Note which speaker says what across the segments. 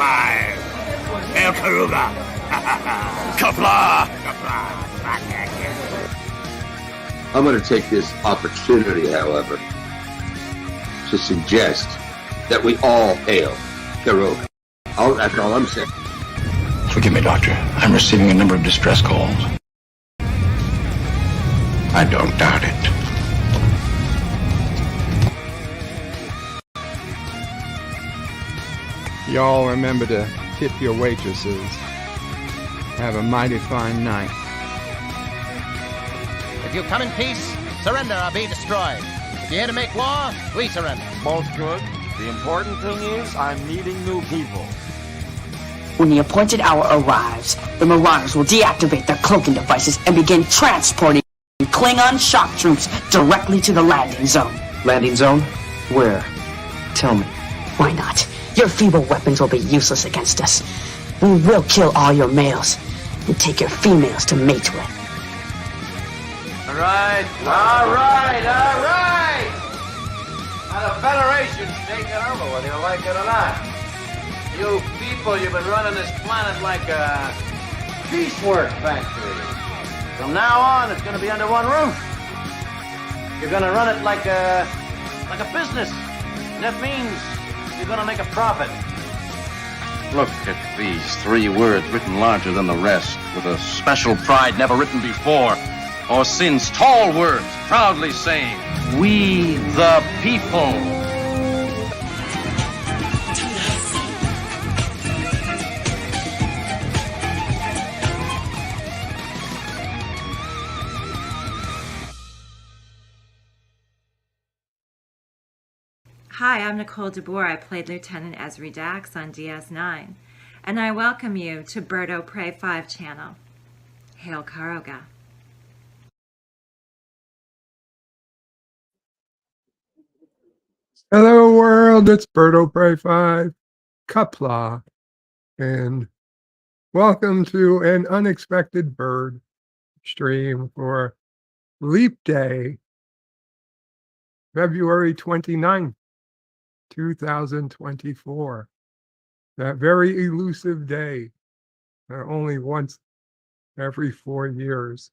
Speaker 1: 5. Hail Karuga! Kapla!
Speaker 2: I'm going to take this opportunity, however, to suggest that we all hail Karuga. Oh, that's all I'm saying.
Speaker 3: Forgive me, Doctor. I'm receiving a number of distress calls. I don't doubt it.
Speaker 4: Y'all remember to tip your waitresses. Have a mighty fine night.
Speaker 5: If you come in peace, surrender or be destroyed. If you're here to make war, we surrender.
Speaker 6: Both good. The important thing is I'm meeting new people.
Speaker 7: When the appointed hour arrives, the Marauders will deactivate their cloaking devices and begin transporting Klingon shock troops directly to the landing zone.
Speaker 8: Landing zone? Where? Tell me.
Speaker 7: Why not? Your feeble weapons will be useless against us. We will kill all your males and take your females to mate with.
Speaker 6: All right. Now the Federation's taking over, whether you like it or not. You people, you've been running this planet like a piecework factory. From now on, it's going to be under one roof. You're going to run it like a business. And that means you're going to make a profit.
Speaker 9: Look at these 3 words written larger than the rest, with a special pride never written before, or since. Tall words, proudly saying, "We the people."
Speaker 10: Hi, I'm Nicole DeBoer. I played Lieutenant Ezri Dax on DS9, and I welcome you to Birdo Prey 5 channel. Hail Karoga.
Speaker 4: Hello world, it's Birdo Prey 5, Kapla, and welcome to an unexpected bird stream for Leap Day, February 29th, 2024. That very elusive day that only once every 4 years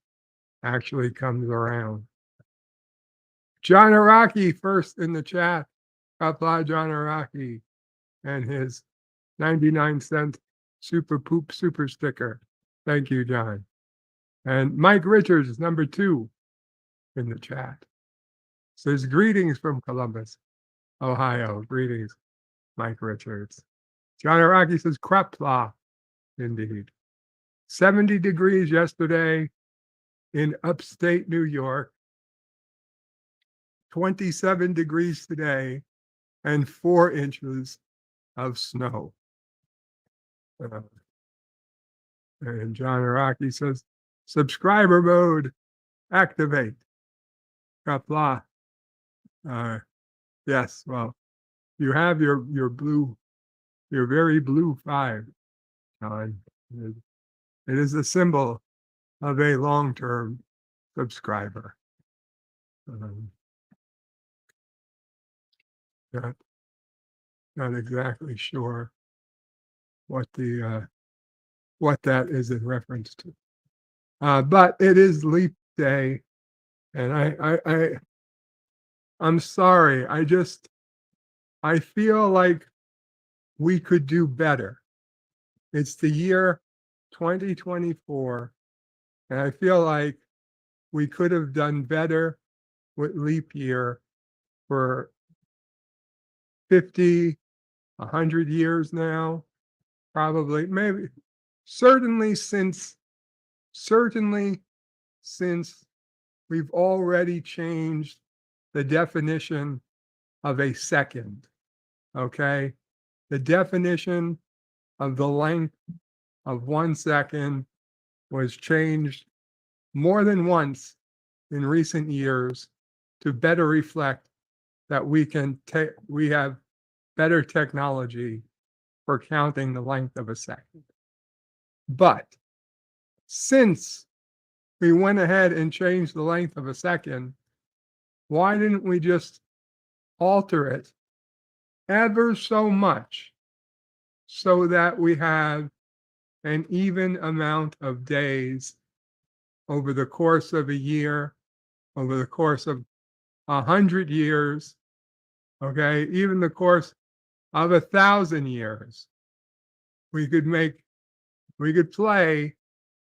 Speaker 4: actually comes around. John Araki first in the chat. Apply John Araki and his 99-cent super poop super sticker. Thank you, John. And Mike Richards, number 2 in the chat. Says greetings from Columbus, Ohio. Greetings, Mike Richards. John Araki says krapla, indeed. 70 degrees yesterday in upstate New York. 27 degrees today and 4 inches of snow. And John Araki says, subscriber mode, activate. Krapla. Yes, well, you have your blue, your very blue 5, John. It is a symbol of a long-term subscriber. Not exactly sure what the what that is in reference to, but it is Leap Day, and I'm sorry. I feel like we could do better. It's the year 2024, and I feel like we could have done better with leap year for 50, 100 years now, probably, maybe, certainly since we've already changed the definition of a second, okay? The definition of the length of 1 second was changed more than once in recent years to better reflect that we have better technology for counting the length of a second. But since we went ahead and changed the length of a second, why didn't we just alter it ever so much so that we have an even amount of days over the course of a year, over the course of 100 years, okay, even the course of 1,000 years. We could play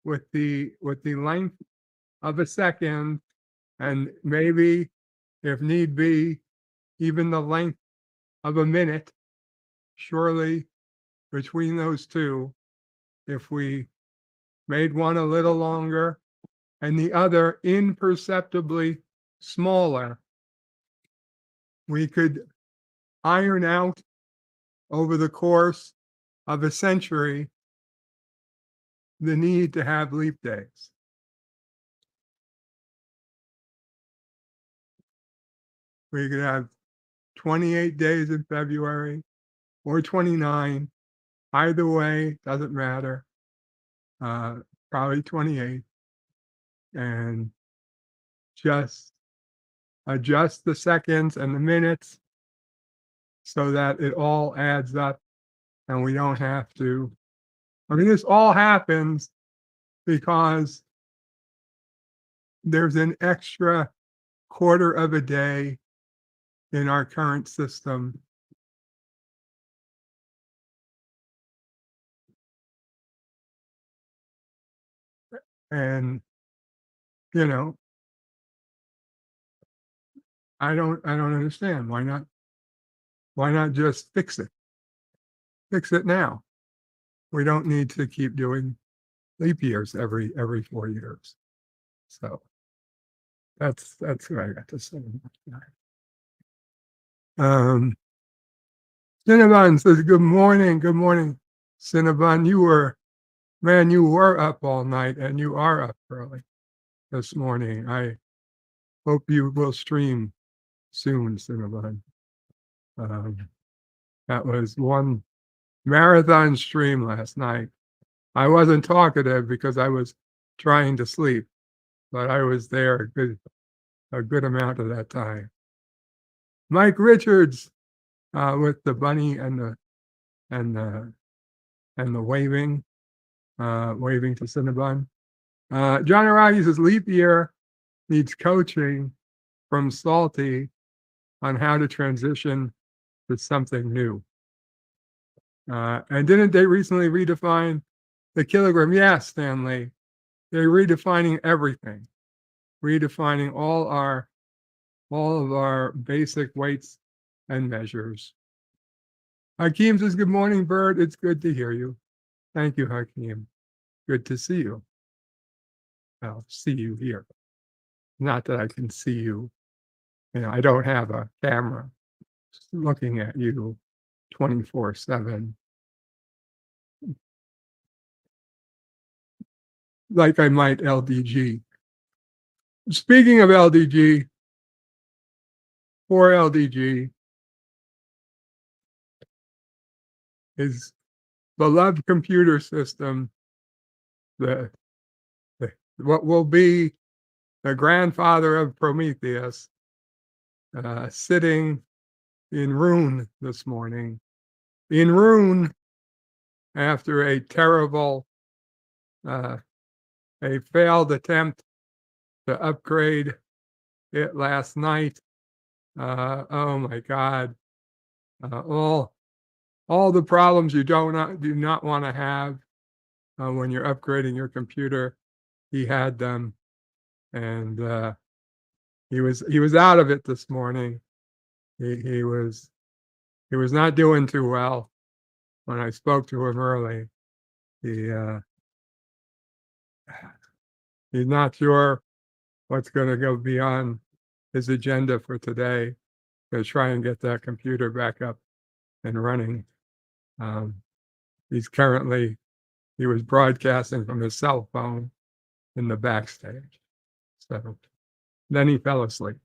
Speaker 4: with the length of a second, and maybe, if need be, even the length of a minute. Surely, between those two, if we made one a little longer and the other imperceptibly smaller, we could iron out over the course of a century the need to have leap days. We could have 28 days in February or 29. Either way, doesn't matter. Probably 28. And just adjust the seconds and the minutes so that it all adds up and we don't have to. I mean, this all happens because there's an extra quarter of a day in our current system. And, you know, I don't understand. Why not just fix it? Fix it now. We don't need to keep doing leap years every 4 years. So that's what I got to say. Cinnabon says, good morning. Good morning, Cinnabon. You were up all night and you are up early this morning. I hope you will stream soon, Cinnabon. That was one marathon stream last night. I wasn't talkative because I was trying to sleep, but I was there a good amount of that time. Mike Richards with the bunny and the waving to Cinnabon. John Aragi says leap year needs coaching from Salty on how to transition to something new. And didn't they recently redefine the kilogram? Yes, Stanley. They're redefining everything, redefining all of our basic weights and measures. Hakeem says, good morning, Bert. It's good to hear you. Thank you, Hakeem. Good to see you. I'll see you here. Not that I can see you. I don't have a camera looking at you 24/7. Like I might LDG. Speaking of LDG, for LDG, his beloved computer system, what will be the grandfather of Prometheus, sitting in ruin this morning. In ruin after a terrible, a failed attempt to upgrade it last night. Oh my God. All the problems you do not want to have when you're upgrading your computer, he had them, and he was out of it this morning. He was not doing too well. When I spoke to him early, he's not sure what's going to go beyond his agenda for today to try and get that computer back up and running. He was broadcasting from his cell phone in the backstage. So then he fell asleep.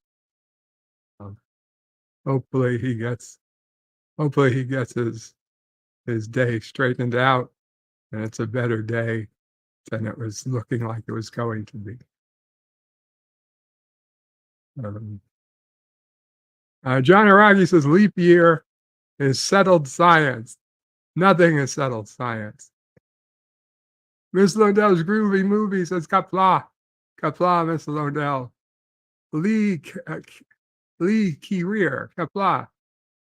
Speaker 4: Hopefully he gets his day straightened out, and it's a better day than it was looking like it was going to be. John Aragi says leap year is settled science. Nothing is settled science. Miss Lodell's groovy movie says Kapla. Kapla, Miss Lodell. Lee Career. Kapla.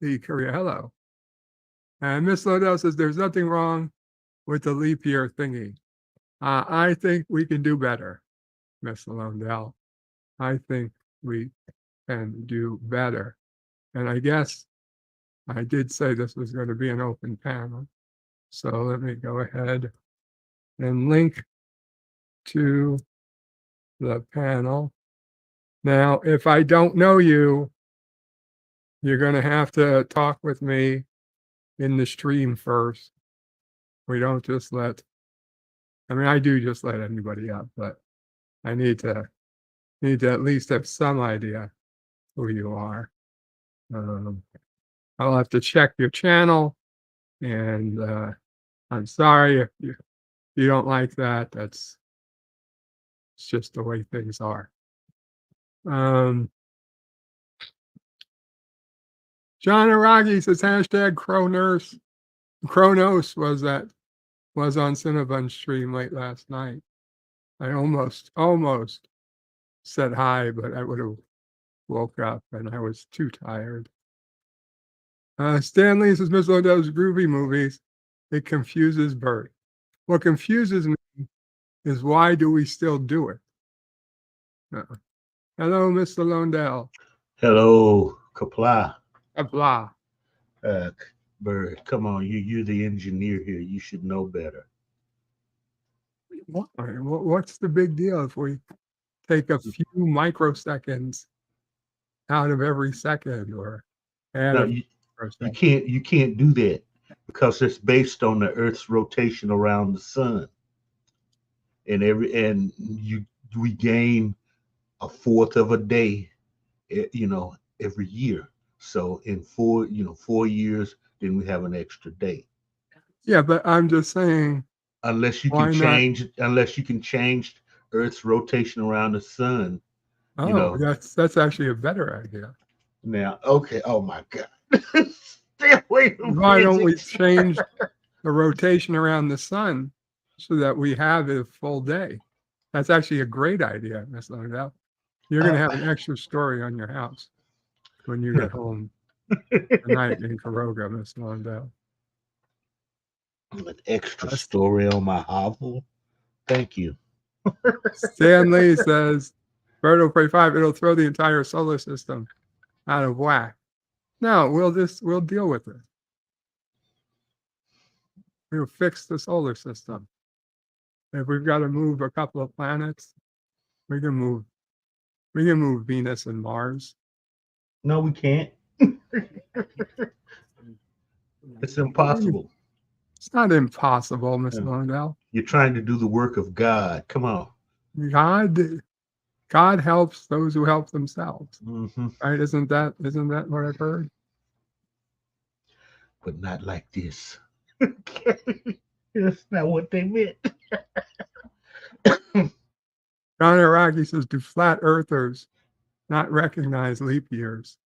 Speaker 4: Lee Career. Hello. And Miss Lodell says there's nothing wrong with the leap year thingy. I think we can do better, Miss Lodell. I think we can do better. And I guess I did say this was going to be an open panel. So let me go ahead and link to the panel. Now, if I don't know you, you're going to have to talk with me in the stream first. We don't just let, I do just let anybody up, but I need to at least have some idea who you are. I'll have to check your channel, and I'm sorry if you don't like that. It's just the way things are. John Aragi says hashtag Kronos. Kronos was on Cinnabon stream late last night. I almost said hi, but I would have woke up and I was too tired. Stanley says Miss Lodell's groovy movies, it confuses Bert. What confuses me is why do we still do it? Hello, Mr. Londell.
Speaker 11: Hello, Kapla.
Speaker 4: Kapla.
Speaker 11: Bird, come on, you're the engineer here. You should know better.
Speaker 4: What's the big deal if we take a few microseconds out of every second, or add
Speaker 11: you can't do that because it's based on the Earth's rotation around the sun, and we gain a fourth of a day, every year. So in 4 years, then we have an extra day.
Speaker 4: Yeah, but I'm just saying,
Speaker 11: unless you can change Earth's rotation around the sun.
Speaker 4: That's actually a better idea.
Speaker 11: Now, okay. Oh my God. Stay away from
Speaker 4: Why don't we change the rotation around the sun so that we have a full day? That's actually a great idea, Miss Londell. You're going to have an extra story on your house when you get home tonight in Karoga, Miss Londell.
Speaker 11: An extra story on my hovel. Thank you.
Speaker 4: Stan Lee says, Berto Prey 5, it'll throw the entire solar system out of whack. No, we'll deal with it. We'll fix the solar system. If we've got to move a couple of planets, we can move Venus and Mars.
Speaker 11: No, we can't. It's impossible.
Speaker 4: It's not impossible, Miss Londell.
Speaker 11: You're trying to do the work of God. Come on.
Speaker 4: God helps those who help themselves.
Speaker 11: Mm-hmm.
Speaker 4: Right? Isn't that what I've heard?
Speaker 11: But not like this. That's not what they meant.
Speaker 4: John Araki says, do flat earthers not recognize leap years?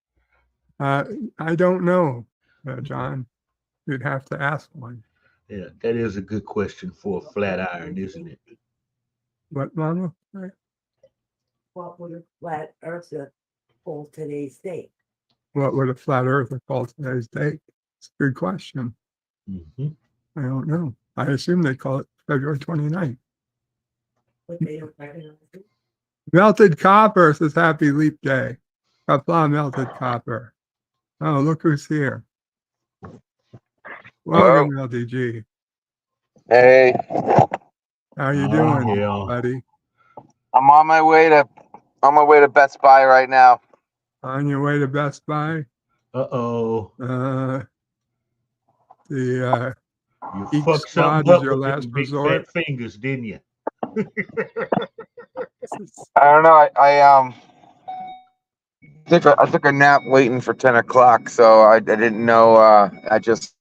Speaker 4: I don't know, John. You'd have to ask one.
Speaker 11: Yeah, that is a good question for a flat iron, isn't it?
Speaker 4: What, Mama? Right.
Speaker 12: What would a flat earther call today's date?
Speaker 4: What would a flat earther call today's date? It's a good question.
Speaker 11: Mm-hmm.
Speaker 4: I don't know. I assume they call it February 29th.
Speaker 12: But they don't recognize it.
Speaker 4: Melted Copper says Happy Leap Day. Kapla Melted Copper. Oh, look who's here. Welcome, LDG.
Speaker 13: Hey.
Speaker 4: How you doing, buddy?
Speaker 13: I'm on my way to Best Buy right now.
Speaker 4: On your way to Best Buy?
Speaker 11: Uh-oh.
Speaker 4: The
Speaker 11: you fucked something up your last resort. Fat fingers, didn't you?
Speaker 13: I don't know. I took a nap waiting for 10 o'clock, so I didn't know. I just.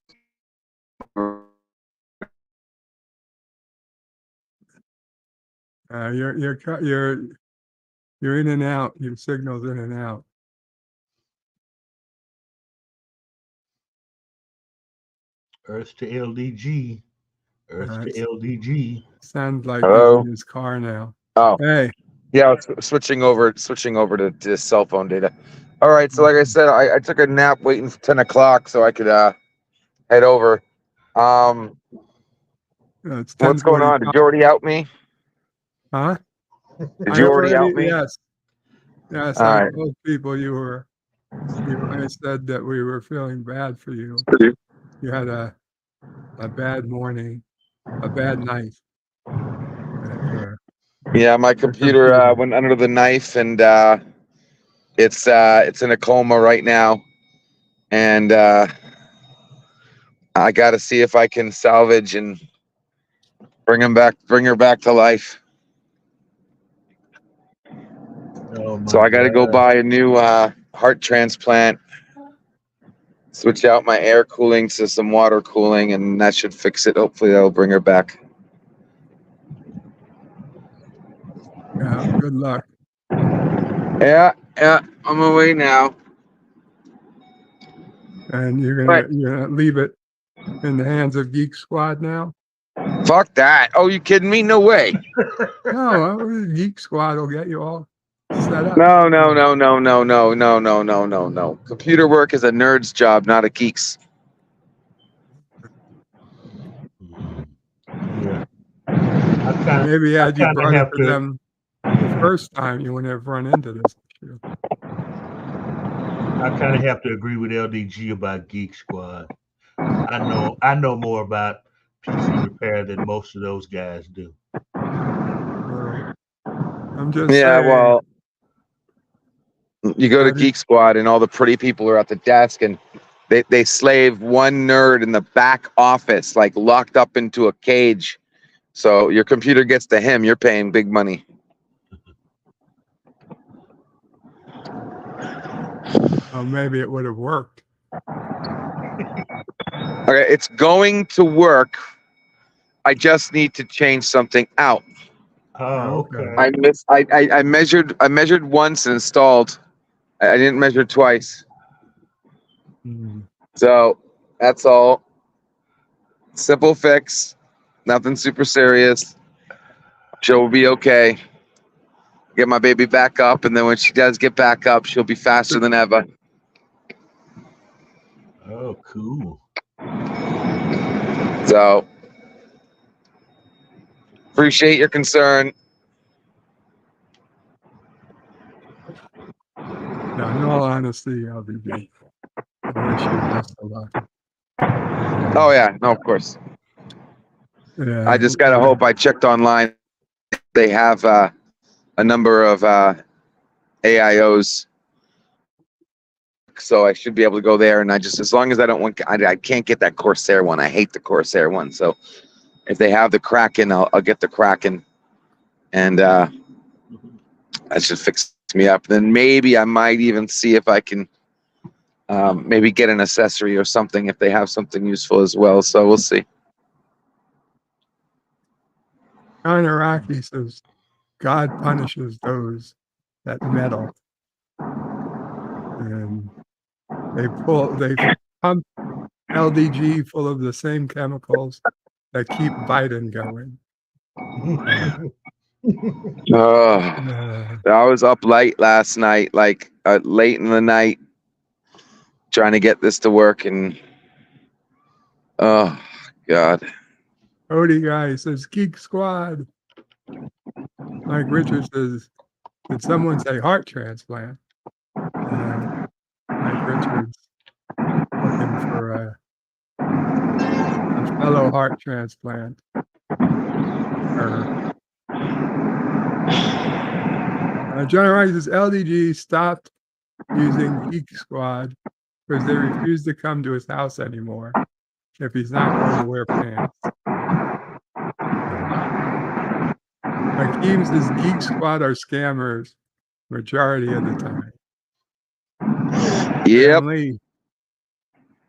Speaker 4: You're in and out. Your signal's in and out.
Speaker 11: Earth to LDG. Earth to LDG.
Speaker 4: Sounds like
Speaker 13: Hello?
Speaker 4: he's in his car now.
Speaker 13: Oh,
Speaker 4: Hey,
Speaker 13: yeah, switching over to cell phone data. All right, so like I said, I took a nap waiting for 10 o'clock so I could head over.
Speaker 4: it's
Speaker 13: What's going on?
Speaker 4: 10:45.
Speaker 13: Did you already out me?
Speaker 4: Huh?
Speaker 13: Did you already out me?
Speaker 4: Yes. Yes,
Speaker 13: All
Speaker 4: I
Speaker 13: right.
Speaker 4: told people I said that we were feeling bad for you. You had a bad morning, a bad night.
Speaker 13: Yeah, my computer went under the knife, and it's in a coma right now, and I got to see if I can salvage and bring her back to life. So I got to go buy a new heart transplant, switch out my air cooling to some water cooling, and that should fix it. Hopefully that'll bring her back.
Speaker 4: Yeah, good luck.
Speaker 13: Yeah, I'm away now.
Speaker 4: And you're gonna leave it in the hands of Geek Squad now?
Speaker 13: Fuck that. Oh, you kidding me? No way.
Speaker 4: No, Geek Squad will get you all set up.
Speaker 13: No. Computer work is a nerd's job, not a geek's.
Speaker 11: Yeah.
Speaker 4: Maybe had you brought it
Speaker 11: have
Speaker 4: to them the first time, you wouldn't have run into this issue.
Speaker 11: I kind of have to agree with LDG about Geek Squad. I know more about PC repair than most of those guys do.
Speaker 4: I'm just
Speaker 13: Yeah,
Speaker 4: saying.
Speaker 13: well, you go to Geek Squad and all the pretty people are at the desk and they slave one nerd in the back office, like locked up into a cage. So your computer gets to him, you're paying big money.
Speaker 4: Oh, maybe it would have worked.
Speaker 13: Okay, it's going to work. I just need to change something out.
Speaker 11: Oh, okay.
Speaker 13: I measured once and installed. I didn't measure twice. So that's all. Simple fix. Nothing super serious. She'll be okay. Get my baby back up, and then when she does get back up, she'll be faster than ever.
Speaker 11: Oh, cool.
Speaker 13: So appreciate your concern.
Speaker 4: No, in all honesty, LDG, I wish you the best of luck.
Speaker 13: Oh yeah, no, of course.
Speaker 4: Yeah,
Speaker 13: I just gotta hope. I checked online. They have a number of AIOs, so I should be able to go there. And as long as I don't want, I can't get that Corsair one. I hate the Corsair one. So if they have the Kraken, I'll get the Kraken, and that should fix me up. Then maybe I might even see if I can maybe get an accessory or something if they have something useful as well. So we'll see.
Speaker 4: John Araki says, God punishes those that meddle. And they pump LDG full of the same chemicals that keep Biden going.
Speaker 13: I was up late last night, like late in the night, trying to get this to work, and oh God.
Speaker 4: Odie guy says, Geek Squad. Mike Richards says, did someone say heart transplant? Mike Richards looking for a fellow heart transplant. John Wright says, LDG stopped using Geek Squad because they refuse to come to his house anymore if he's not going to wear pants. Hakeem says Geek Squad are scammers majority of the time.
Speaker 13: Yep.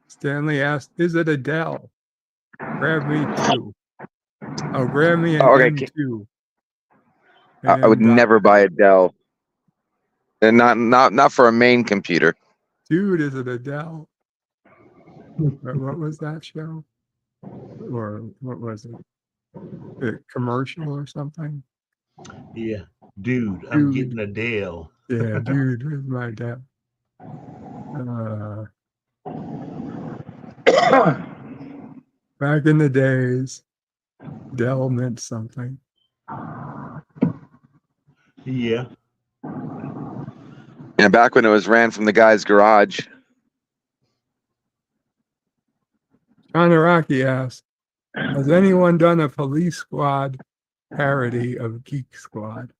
Speaker 4: Stanley asked, is it Adele? Grab me too. Oh, grab me an M2.
Speaker 13: I would never buy a Dell. And not for a main computer.
Speaker 4: Dude, is it Adele? What was that show? or what was it? A commercial or something?
Speaker 11: Yeah, dude, I'm
Speaker 4: Dude.
Speaker 11: getting a Dell.
Speaker 4: Yeah, dude, where's my dad? Back in the days, Dell meant something.
Speaker 11: Yeah.
Speaker 13: Yeah, back when it was ran from the guy's garage.
Speaker 4: John Araki asked, has anyone done a Police Squad parody of Geek Squad?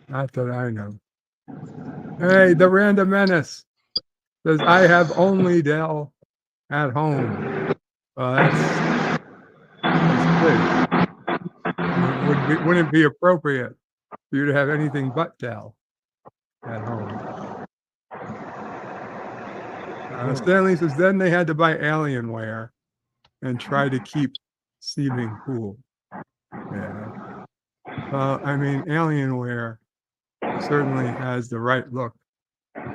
Speaker 4: Not that I know. Hey, the Random Menace says, I have only Dell at home. Well, that's good. Wouldn't it be appropriate for you to have anything but Dell at home? Stanley says, then they had to buy Alienware and try to keep seeming cool. Yeah. I mean, Alienware certainly has the right look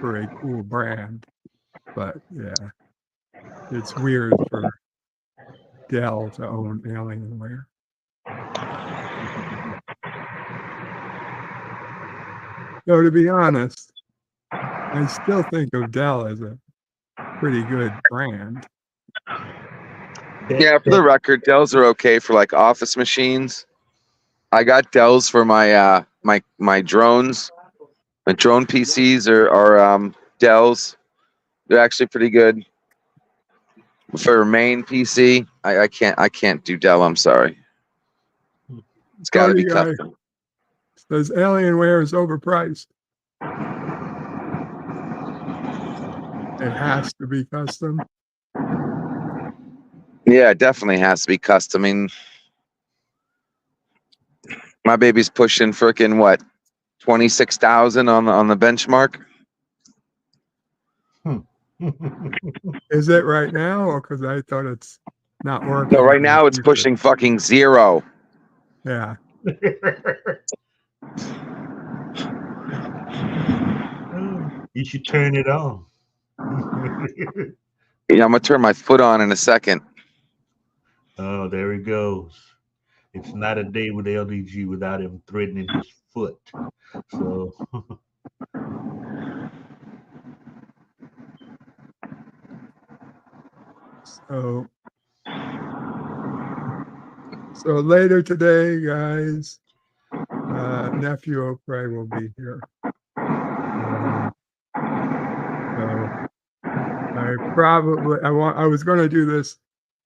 Speaker 4: for a cool brand, but yeah, it's weird for Dell to own Alienware. So to be honest, I still think of Dell as a pretty good brand.
Speaker 13: Yeah, for the record, Dells are okay for like office machines. I got Dells for my my drones. My drone PCs are Dells. They're actually pretty good. For main PC, I can't do Dell. I'm sorry. It's got to be custom.
Speaker 4: Says Alienware is overpriced. It has to be custom.
Speaker 13: Yeah, it definitely has to be custom. I mean, my baby's pushing frickin' what, 26,000 on the benchmark.
Speaker 4: Is it right now, or because I thought it's not working?
Speaker 13: No, right now it's pushing fucking 0.
Speaker 4: Yeah.
Speaker 11: You should turn it on.
Speaker 13: Yeah, I'm gonna turn my foot on in a second.
Speaker 11: Oh, there he goes. It's not a day with LDG without him threatening his foot. So
Speaker 4: So later today, guys, nephew O'Prey will be here. So I was going to do this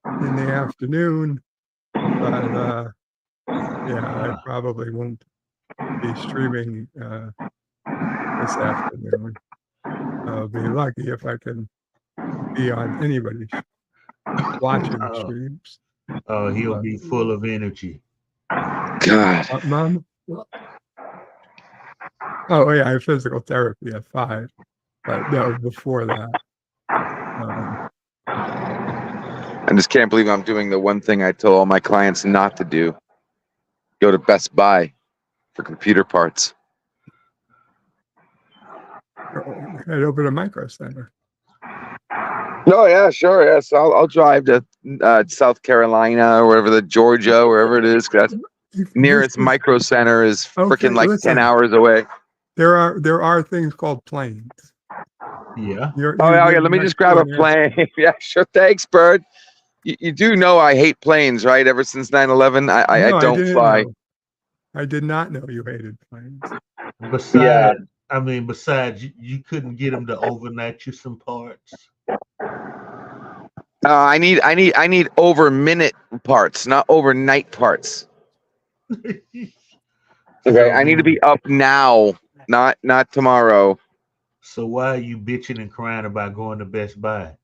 Speaker 4: in the afternoon, but yeah, I probably won't be streaming this afternoon. I'll be lucky if I can be on anybody's watching streams.
Speaker 11: Oh, he'll be full of energy.
Speaker 13: God.
Speaker 4: Mom? Oh, yeah, I have physical therapy at 5, but no, before that.
Speaker 13: I just can't believe I'm doing the one thing I told all my clients not to do. Go to Best Buy for computer parts.
Speaker 4: I'd open a Micro Center.
Speaker 13: No, yeah, sure, yes. I'll drive to South Carolina or wherever, the Georgia, wherever it is. That's nearest Micro Center is freaking like 10 hours away.
Speaker 4: There are things called planes.
Speaker 11: Yeah.
Speaker 13: Yeah. Let me just grab a plane. Yeah, sure. Thanks, Bird. You do know I hate planes, right? Ever since 9/11, I don't fly.
Speaker 4: I did not know you hated planes.
Speaker 11: Besides, you couldn't get them to overnight you some parts.
Speaker 13: I need over minute parts, not overnight parts. Okay, I need to be up now, not tomorrow.
Speaker 11: So why are you bitching and crying about going to Best Buy?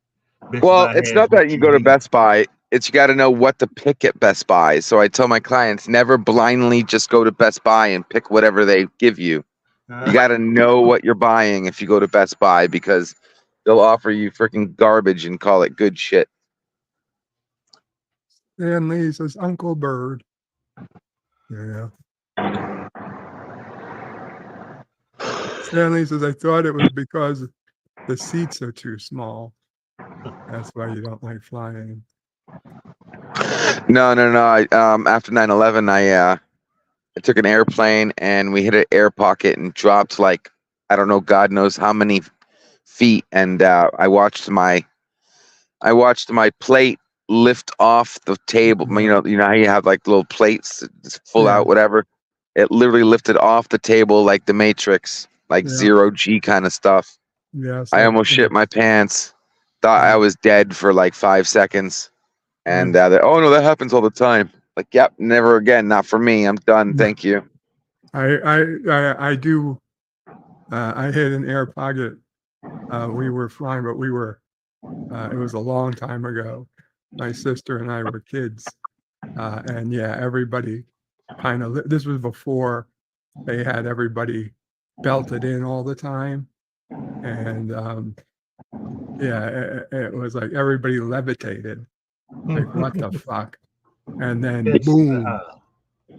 Speaker 13: Well, it's not that you go to Best Buy. It's you got to know what to pick at Best Buy. So I tell my clients, never blindly just go to Best Buy and pick whatever they give you. You got to know what you're buying if you go to Best Buy, because they'll offer you freaking garbage and call it good shit.
Speaker 4: Stan Lee says, Uncle Bird. Yeah. Stanley says, I thought it was because the seats are too small. That's why you don't like flying.
Speaker 13: No. After 9/11, I took an airplane and we hit an air pocket and dropped like, I don't know, God knows how many feet. And I watched my plate lift off the table. You know how you have like little plates, full out, whatever. It literally lifted off the table like the Matrix, like 0G kind of stuff.
Speaker 4: Yes.
Speaker 13: I almost shit my pants. Thought I was dead for like 5 seconds. And oh no, that happens all the time. Like, yep, never again. Not for me. I'm done. Thank you.
Speaker 4: I do. I hit an air pocket. We were flying, but we were. It was a long time ago. My sister and I were kids, and yeah, everybody kind of. This was before they had everybody belted in all the time, and yeah, it was like everybody levitated. Like, what the fuck? And then boom,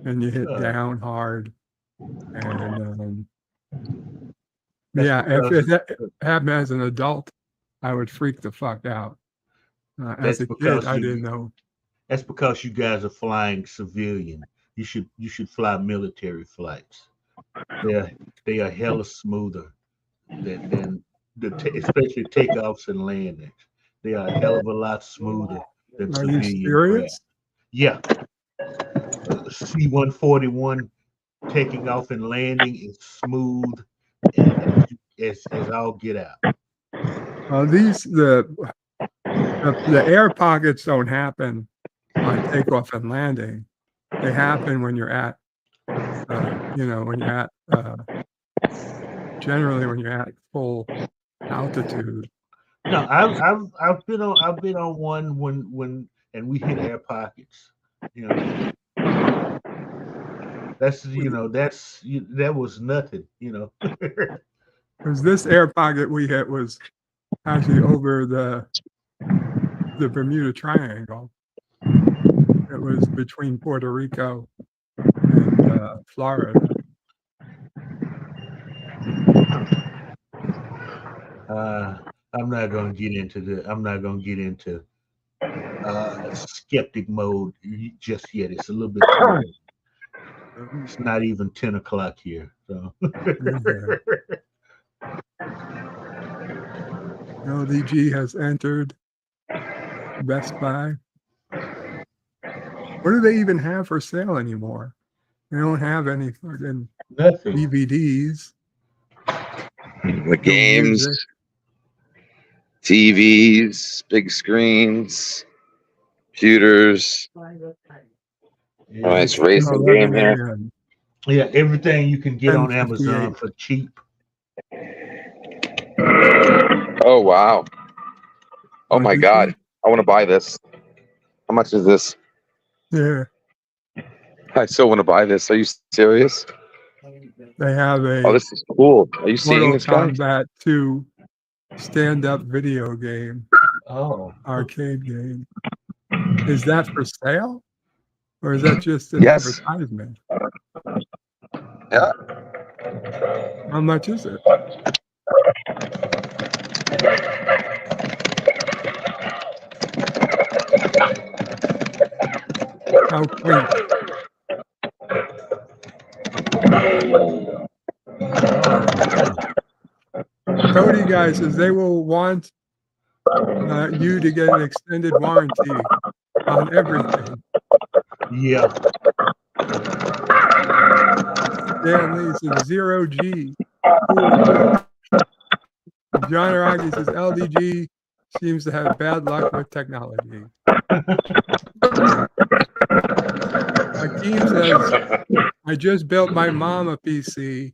Speaker 4: and you hit down hard. And yeah, if it happened as an adult, I would freak the fuck out. As a kid, I didn't know.
Speaker 11: That's because you guys are flying civilian. You should fly military flights. They are hella smoother than especially takeoffs and landings. They are a hell of a lot smoother than civilian.
Speaker 4: Are you serious?
Speaker 11: Craft. Yeah. C-141 taking off and landing is smooth as all get out.
Speaker 4: The air pockets don't happen on takeoff and landing. They happen when you're at, generally when you're at full altitude.
Speaker 11: No, I've been on one when we hit air pockets. That was nothing.
Speaker 4: Because this air pocket we hit was actually over the Bermuda Triangle. It was between Puerto Rico and Florida.
Speaker 11: I'm not gonna get into skeptic mode just yet. It's a little bit early. It's not even 10 o'clock here. So
Speaker 4: LDG has entered Best Buy. What do they even have for sale anymore? They don't have any fucking DVDs.
Speaker 13: The games, TVs, big screens, computers. Nice racing game here.
Speaker 11: Yeah, everything you can get on Amazon for cheap.
Speaker 13: Oh wow! Oh my God! I want to buy this. How much is this?
Speaker 4: Yeah.
Speaker 13: I still want to buy this. Are you serious?
Speaker 4: They have a.
Speaker 13: Oh, this is cool. Are you seeing this, guy?
Speaker 4: Mortal Kombat 2 stand-up video game.
Speaker 11: Oh.
Speaker 4: Arcade game. Is that for sale? Or is that just an advertisement?
Speaker 13: Yeah.
Speaker 4: How much is it? How quaint. Cody guy says they will want you to get an extended warranty on everything.
Speaker 11: Yeah.
Speaker 4: Stanley says 0G. John Araki says LDG seems to have bad luck with technology. Hakeem says, I just built my mom a PC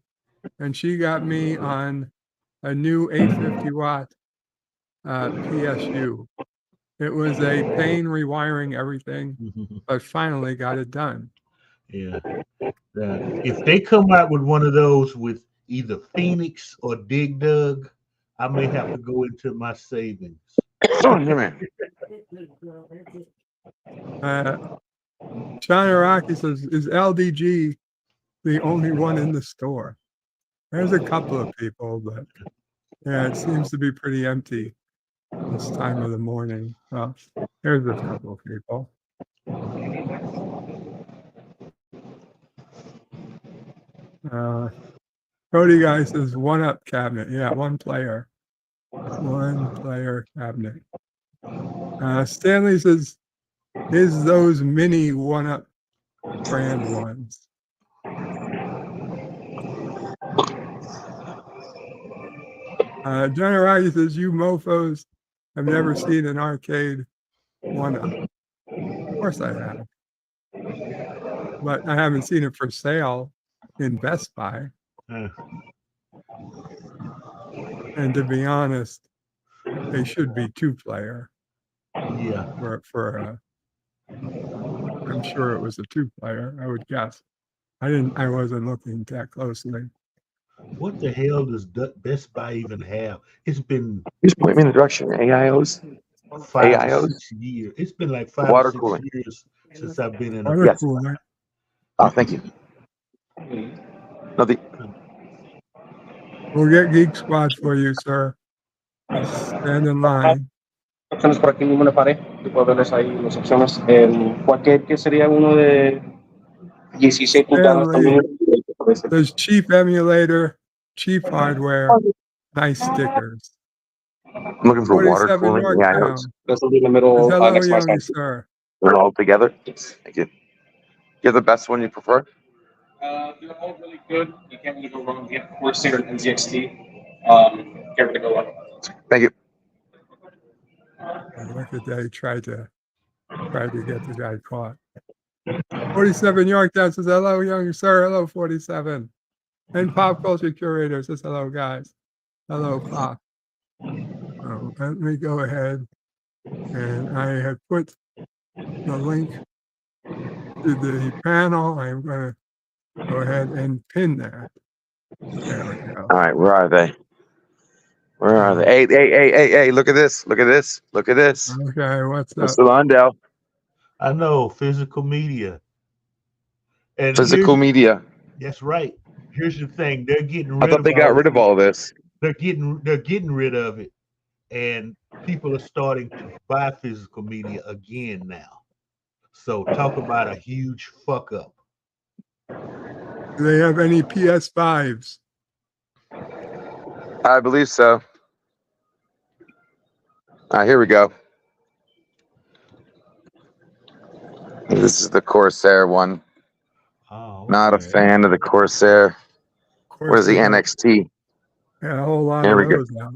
Speaker 4: and she got me on a new 850 watt PSU. It was a pain rewiring everything, but finally got it done.
Speaker 11: Yeah. If they come out with one of those with either Phoenix or Dig Dug, I may have to go into my savings.
Speaker 4: John Araki says, is LDG the only one in the store? There's a couple of people, but yeah, it seems to be pretty empty this time of the morning. Well, there's a couple of people. Cody Guy says one-up cabinet. Yeah, one player cabinet. Stanley says, is those mini one-up brand ones. John Araki says, you mofos have never seen an arcade one-up. Of course I have. But I haven't seen it for sale in Best Buy. And to be honest, they should be two-player.
Speaker 11: Yeah.
Speaker 4: I'm sure it was a two-player, I would guess. I wasn't looking that closely.
Speaker 11: What the hell does Best Buy even have? It's been.
Speaker 13: Just point me in the direction. AIOs.
Speaker 11: 5
Speaker 13: AIOs?
Speaker 11: or 6 years. It's been like 5
Speaker 13: Water
Speaker 11: or 6
Speaker 13: cooling.
Speaker 11: years since I've been in a.
Speaker 4: Water cooler.
Speaker 13: Oh, thank you. Nothing.
Speaker 4: We'll get Geek Squad for you, sir. Stand in line.
Speaker 8: Opciones por aquí mismo le paré. Tú puedes verles ahí las opciones. Cualquier que sería uno de 16 pulgadas también.
Speaker 4: There's cheap emulator, cheap hardware, nice stickers.
Speaker 13: I'm looking for water
Speaker 4: 47
Speaker 13: cooling.
Speaker 4: Yorktown.
Speaker 13: AIOs.
Speaker 8: This will be in the middle.
Speaker 4: Hello,
Speaker 8: next to my
Speaker 4: young
Speaker 8: side.
Speaker 4: sir.
Speaker 13: They're all together. Thank you. You have the best one you prefer?
Speaker 8: They're all really good. You can't really go wrong. You have Corsair and NZXT. Can't really go wrong.
Speaker 13: Thank you.
Speaker 4: Look at that. He tried to get the guy caught. 47 Yorktown says, hello, young sir. Hello, 47. And Pop Culture Curator says, hello, guys. Hello, Pop. Let me go ahead. And I have put the link to the panel. I'm going to go ahead and pin that. There we go.
Speaker 13: All right, where are they? Where are they? Hey, look at this. Look at this. Look at this.
Speaker 4: Okay, what's up?
Speaker 13: Mr. Lundell.
Speaker 11: I know, physical media. And
Speaker 13: Physical media.
Speaker 11: That's right. Here's the thing. They're getting rid
Speaker 13: I thought they got rid of all this.
Speaker 11: They're getting rid of it. And people are starting to buy physical media again now. So talk about a huge fuck up.
Speaker 4: Do they have any PS5s?
Speaker 13: I believe so. All right, here we go. This is the Corsair one.
Speaker 11: Oh, okay.
Speaker 13: Not a fan of the Corsair. Where's the NXT?
Speaker 4: Yeah, a whole lot
Speaker 13: Here
Speaker 4: of
Speaker 13: we go.
Speaker 4: those out.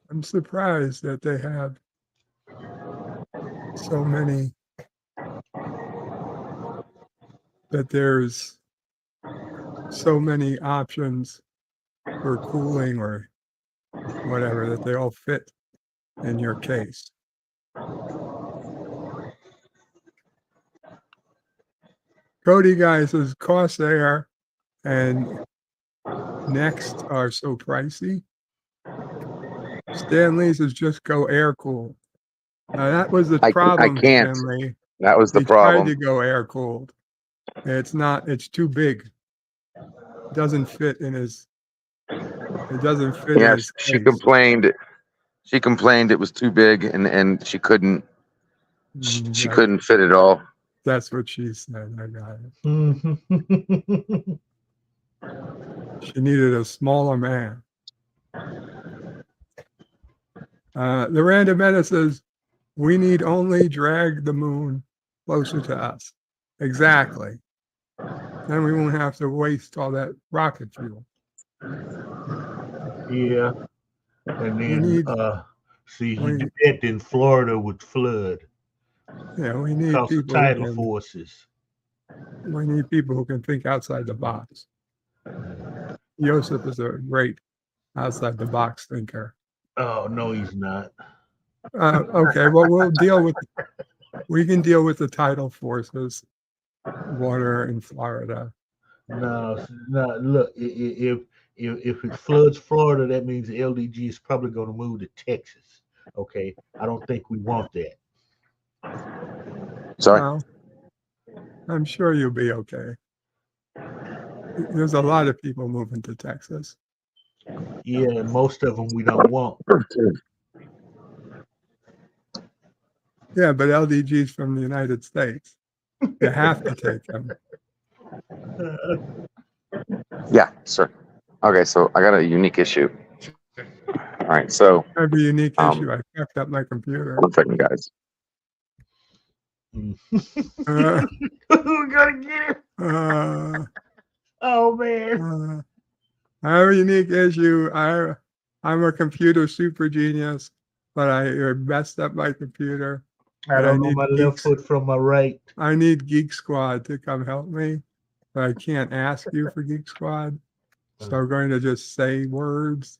Speaker 4: I'm surprised that they have so many, that there's so many options for cooling or whatever, that they all fit in your case. Cody Guy says Corsair and Next are so pricey. Stanley says just go air cooled. Now that was the problem.
Speaker 13: I can't.
Speaker 4: Stanley.
Speaker 13: That was the
Speaker 4: He
Speaker 13: problem.
Speaker 4: tried to go air cooled. It's not. It's too big. It doesn't fit in his. It doesn't fit.
Speaker 13: Yeah,
Speaker 4: in his
Speaker 13: she
Speaker 4: case.
Speaker 13: complained. She complained it was too big and she couldn't. She couldn't fit it all.
Speaker 4: That's what she said. I got it. She needed a smaller man. The Random Menace says, we need only drag the moon closer to us. Exactly. Then we won't have to waste all that rocket fuel.
Speaker 11: Yeah. And then
Speaker 4: need-
Speaker 11: see,
Speaker 4: we-
Speaker 11: you do that, then Florida would flood.
Speaker 4: Yeah, we need
Speaker 11: Because of
Speaker 4: people. Who
Speaker 11: tidal
Speaker 4: can,
Speaker 11: forces.
Speaker 4: we need people who can think outside the box. Joseph is a great outside the box thinker.
Speaker 11: Oh no, he's not.
Speaker 4: Okay, well, we can deal with the tidal forces, water in Florida.
Speaker 11: No, look, if it floods Florida, that means the LDG is probably going to move to Texas. Okay, I don't think we want that.
Speaker 13: Sorry.
Speaker 4: I'm sure you'll be okay. There's a lot of people moving to Texas.
Speaker 11: Yeah, and most of them we don't want.
Speaker 4: Yeah, but LDG's from the United States. You have to take them.
Speaker 13: Yeah, sir. Okay, so I got a unique issue. All right, so
Speaker 4: I have a unique issue. I fucked up my computer.
Speaker 13: 1 second, guys.
Speaker 11: We gotta get it. Oh man.
Speaker 4: I have a unique issue. I'm a computer super genius, but I messed up my computer.
Speaker 11: I don't know my left foot from my right.
Speaker 4: I need Geek Squad to come help me, but I can't ask you for Geek Squad. So I'm going to just say words,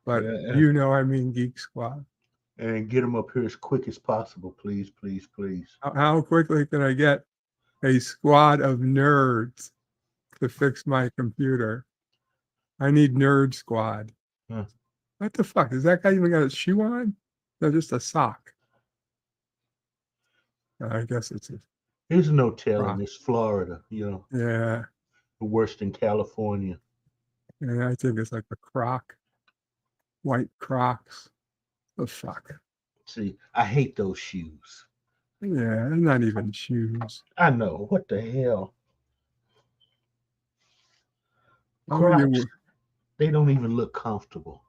Speaker 4: but you know I mean Geek Squad.
Speaker 11: And get them up here as quick as possible, please, please, please.
Speaker 4: How quickly can I get a squad of nerds to fix my computer? I need Nerd Squad.
Speaker 11: Huh.
Speaker 4: What the fuck? Is that guy even got a shoe on? No, just a sock. I guess it's a...
Speaker 11: There's no telling. It's Florida, you know.
Speaker 4: Yeah.
Speaker 11: Worse than California.
Speaker 4: Yeah, I think it's like a Croc. White Crocs. Oh, fuck.
Speaker 11: See, I hate those shoes.
Speaker 4: Yeah, they're not even shoes.
Speaker 11: I know. What the hell?
Speaker 4: Oh,
Speaker 11: Crocs, they don't even look comfortable.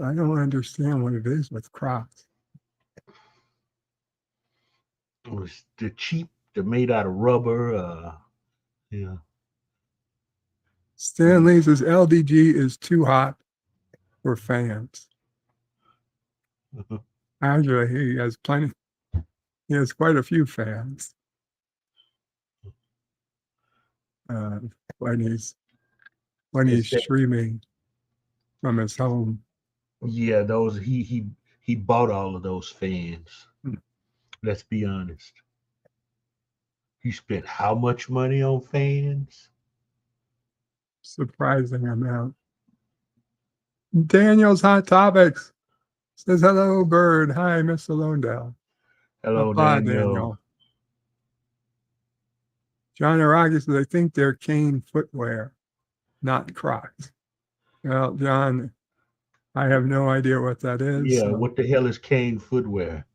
Speaker 4: I don't understand what it is with Crocs.
Speaker 11: They're cheap. They're made out of rubber. Yeah.
Speaker 4: Stanley says LDG is too hot for fans. Actually, he has plenty. He has quite a few fans. When he's streaming from his home.
Speaker 11: Yeah, those he bought all of those fans. Let's be honest. He spent how much money on fans?
Speaker 4: Surprising amount. Daniel's Hot Topics says, hello, Bird. Hi, Mr. Londell.
Speaker 11: Hello,
Speaker 4: Daniel. John Araki says, I think they're cane footwear, not Crocs. Well, John, I have no idea what that is.
Speaker 11: Yeah,
Speaker 4: so.
Speaker 11: What the hell is cane footwear?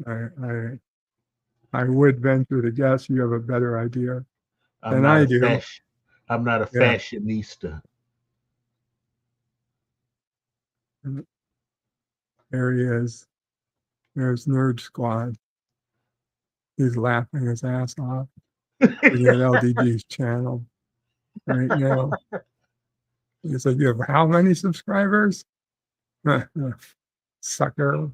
Speaker 4: I would venture to guess you have a better idea than I do.
Speaker 11: I'm not a fashionista.
Speaker 4: There he is. There's Nerd Squad. He's laughing his ass off. He's at LDG's channel right now. He said, you have how many subscribers? Sucker.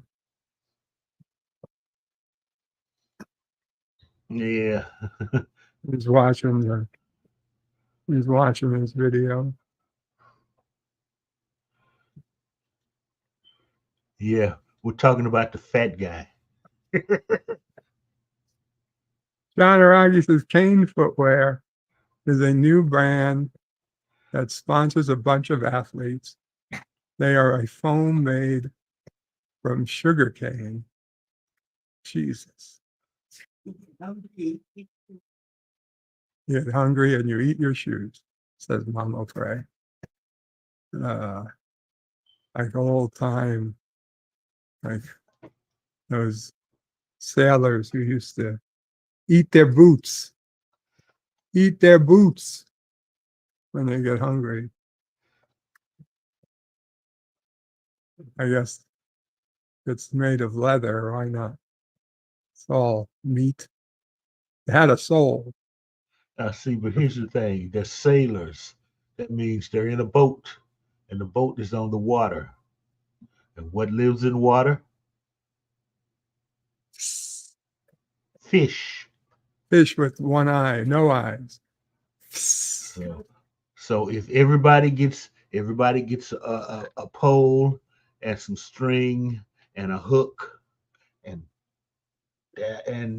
Speaker 11: Yeah.
Speaker 4: He's watching his video.
Speaker 11: Yeah, we're talking about the fat guy.
Speaker 4: John Aragi says Cane Footwear is a new brand that sponsors a bunch of athletes. They are a foam made from sugar cane. Jesus. You get hungry and you eat your shoes, says Mama Pray. Like old time, like those sailors who used to eat their boots when they get hungry. I guess it's made of leather, why not? It's all meat. It had a soul.
Speaker 11: I see, but here's the thing. They're sailors. That means they're in a boat, and the boat is on the water. And what lives in water? Fish.
Speaker 4: Fish with one eye, no eyes.
Speaker 11: So if everybody gets a pole and some string and a hook and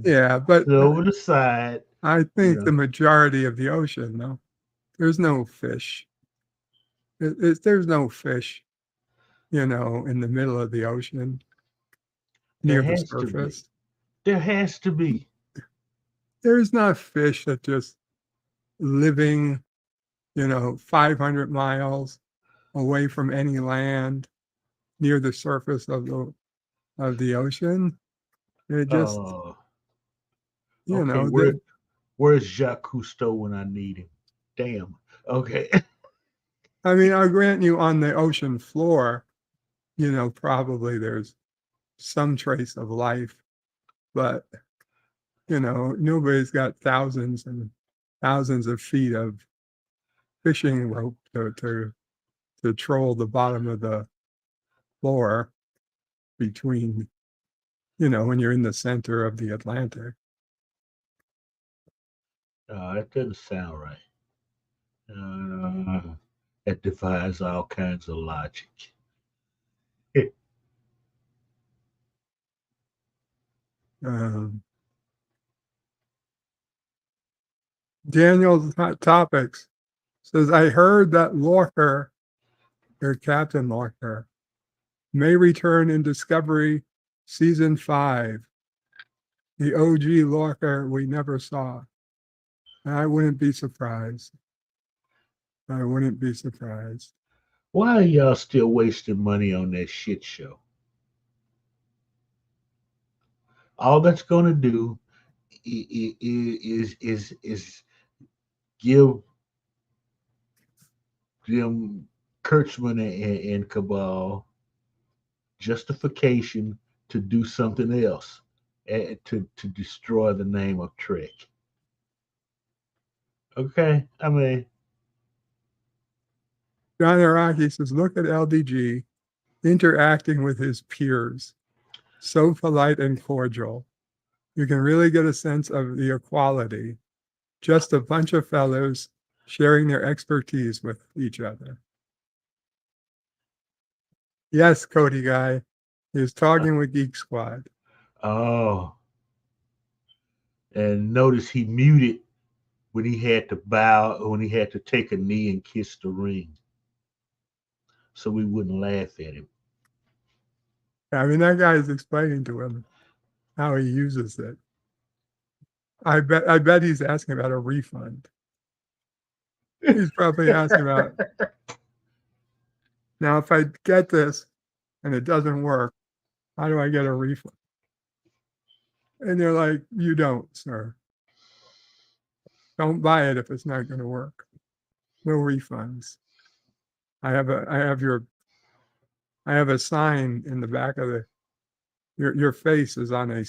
Speaker 4: yeah, but
Speaker 11: over the side.
Speaker 4: I think the majority of the ocean, though, there's no fish. There's no fish, in the middle of the ocean near the surface.
Speaker 11: There has to be.
Speaker 4: There's not fish that just living, 500 miles away from any land near the surface of the ocean. It just,
Speaker 11: Oh,
Speaker 4: you
Speaker 11: okay.
Speaker 4: know,
Speaker 11: Where's Jacques Cousteau when I need him? Damn. Okay.
Speaker 4: I mean, I'll grant you on the ocean floor, probably there's some trace of life, but, nobody's got thousands and thousands of feet of fishing rope to troll the bottom of the floor between, when you're in the center of the Atlantic.
Speaker 11: That doesn't sound right. That defies all kinds of logic.
Speaker 4: Daniel's Hot Topics says, I heard that Lorker, or Captain Lorker, may return in Discovery Season 5. The OG Lorker we never saw. I wouldn't be surprised. I wouldn't be surprised.
Speaker 11: Why are y'all still wasting money on that shit show? All that's going to do is give them Kurtzman and Cabal justification to do something else, to destroy the name of Trek. Okay, I mean,
Speaker 4: John Araki says, look at LDG interacting with his peers. So polite and cordial. You can really get a sense of the equality. Just a bunch of fellows sharing their expertise with each other. Yes, Cody Guy. He was talking with Geek Squad.
Speaker 11: Oh. And notice he muted when he had to bow, when he had to take a knee and kiss the ring. So we wouldn't laugh at him.
Speaker 4: I mean, that guy is explaining to him how he uses it. I bet he's asking about a refund. He's probably asking about, now if I get this and it doesn't work, how do I get a refund? And they're like, you don't, sir. Don't buy it if it's not going to work. No refunds. I have a sign in the back of your face is on a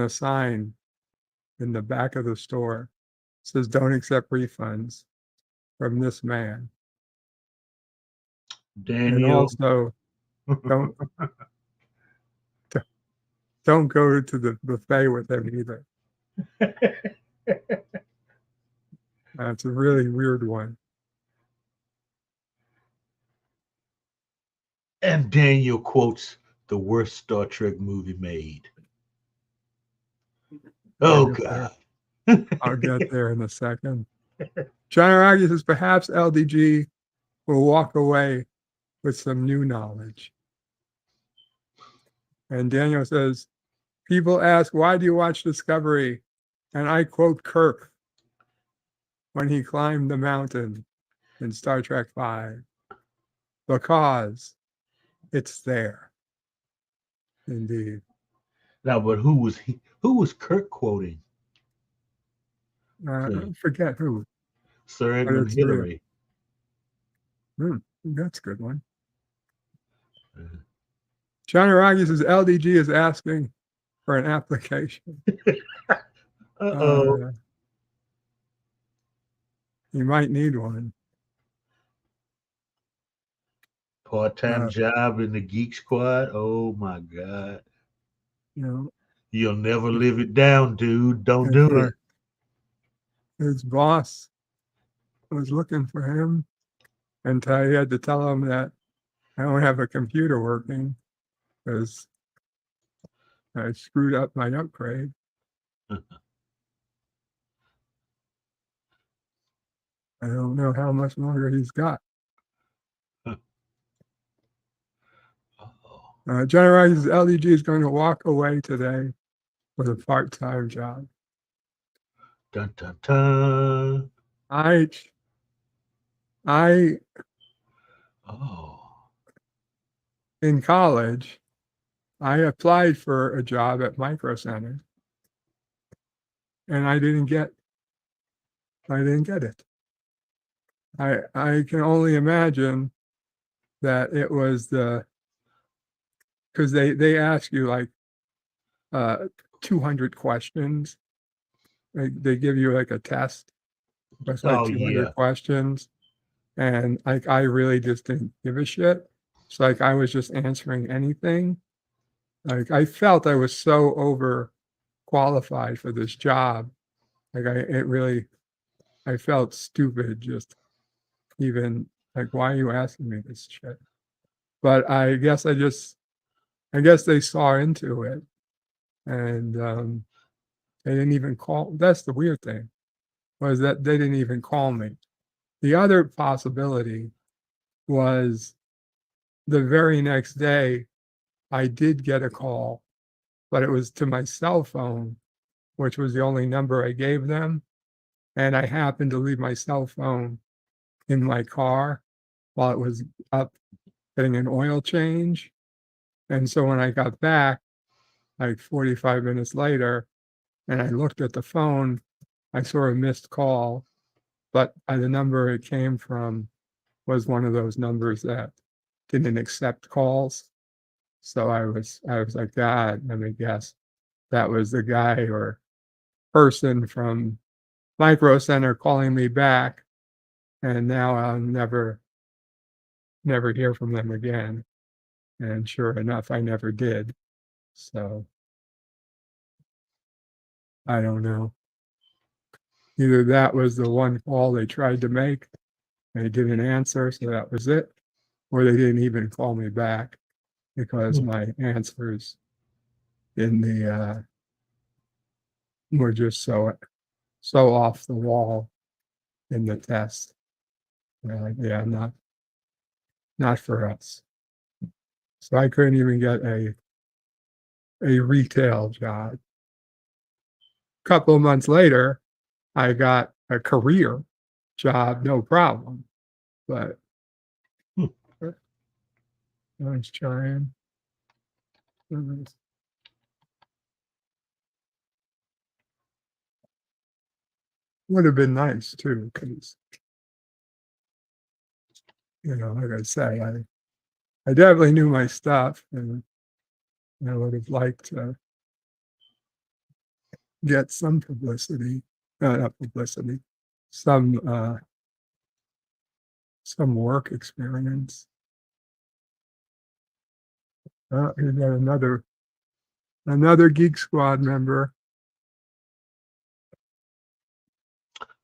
Speaker 4: sign in the back of the store. It says don't accept refunds from this man.
Speaker 11: Daniel.
Speaker 4: And also don't go to the buffet with him either. That's a really weird one.
Speaker 11: And Daniel quotes the worst Star Trek movie made. Oh, God.
Speaker 4: I'll get there in a second. John Araki says perhaps LDG will walk away with some new knowledge. And Daniel says, people ask, why do you watch Discovery? And I quote Kirk when he climbed the mountain in Star Trek V. Because it's there. Indeed.
Speaker 11: Now, but who was Kirk quoting?
Speaker 4: I forget who.
Speaker 11: Sir Edmund Hillary.
Speaker 4: That's a good one. John Araki says LDG is asking for an application.
Speaker 11: Uh-oh.
Speaker 4: You might need one.
Speaker 11: Part-time job in the Geek Squad. Oh my God. You'll never live it down, dude. Don't do it.
Speaker 4: His boss was looking for him, and he had to tell him that I don't have a computer working because I screwed up my upgrade. I don't know how much longer he's got. John Araki says LDG is going to walk away today with a part-time job.
Speaker 11: Dun dun dun.
Speaker 4: I
Speaker 11: Oh.
Speaker 4: in college, I applied for a job at Micro Center, and I didn't get it. I can only imagine that it was because they ask you like 200 questions. They give you like a test with like
Speaker 11: Oh
Speaker 4: 200
Speaker 11: yeah.
Speaker 4: questions, and like I really just didn't give a shit. So like I was just answering anything. Like I felt I was so over qualified for this job. Like I felt stupid just even like, why are you asking me this shit? But I guess they saw into it, and they didn't even call. That's the weird thing, was that they didn't even call me. The other possibility was the very next day, I did get a call, but it was to my cell phone, which was the only number I gave them. And I happened to leave my cell phone in my car while it was up getting an oil change. And so when I got back, like 45 minutes later, and I looked at the phone, I saw a missed call, but the number it came from was one of those numbers that didn't accept calls. So I was like, God, let me guess. That was the guy or person from Micro Center calling me back, and now I'll never hear from them again. And sure enough, I never did. So I don't know. Either that was the one call they tried to make, they didn't answer, so that was it, or they didn't even call me back because my answers in the were just so off the wall in the test. Yeah, not for us. So I couldn't even get a retail job. A couple of months later, I got a career job, no problem. But I was trying. Would have been nice too, because like I say, I definitely knew my stuff, and I would have liked to get some publicity, not publicity, some work experience. We got another Geek Squad member.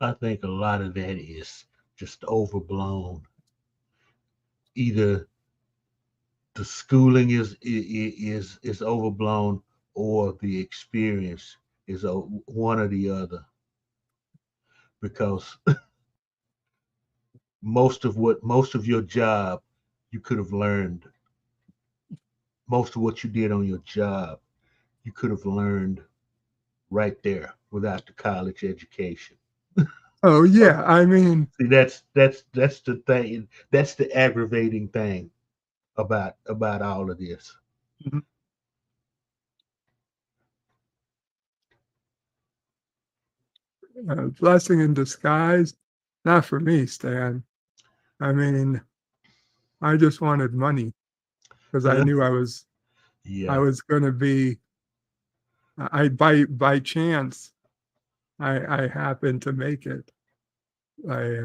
Speaker 11: I think a lot of that is just overblown. Either the schooling is overblown, or the experience is one or the other. Because most of your job you could have learned. Most of what you did on your job you could have learned right there without the college education.
Speaker 4: Oh yeah, I mean,
Speaker 11: see, that's the thing. That's the aggravating thing about all of this.
Speaker 4: Mhm. Blessing in disguise, not for me, Stan. I mean, I just wanted money because I knew I was going to be. By chance, I happened to make it. I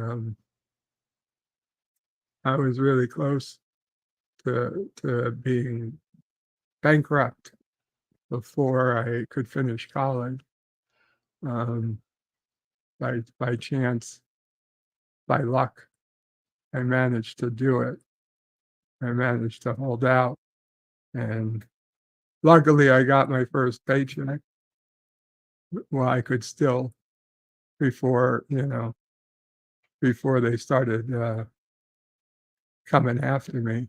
Speaker 4: was really close to being bankrupt before I could finish college. By chance, by luck, I managed to do it. I managed to hold out, and luckily I got my first paycheck. Well, I could still, before they started coming after me.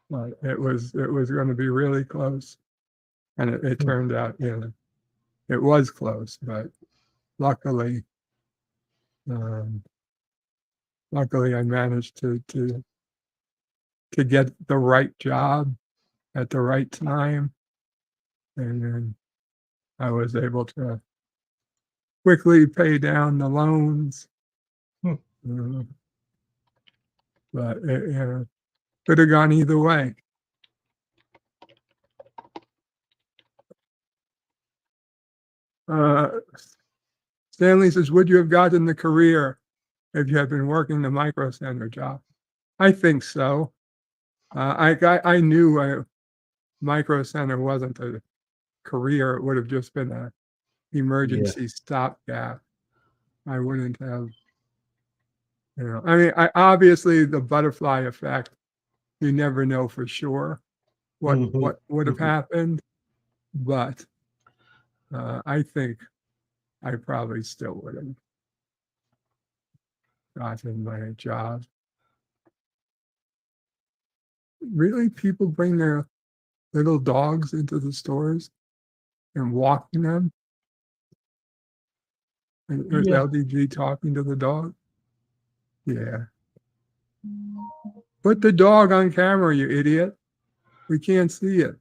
Speaker 4: But it was going to be really close. And it turned out, it was close, but luckily, luckily I managed to get the right job at the right time. And then I was able to quickly pay down the loans. But it could have gone either way. Stanley says, would you have gotten the career if you had been working the Micro Center job? I think so. I knew Micro Center wasn't a career. It would have just been an emergency stopgap. I wouldn't have, I mean, obviously the butterfly effect, you never know for sure what would have happened, but I think I probably still would have gotten my job. Really, people bring their little dogs into the stores and walking them? And there's LDG talking to the dog? Yeah. Put the dog on camera, you idiot. We can't see it.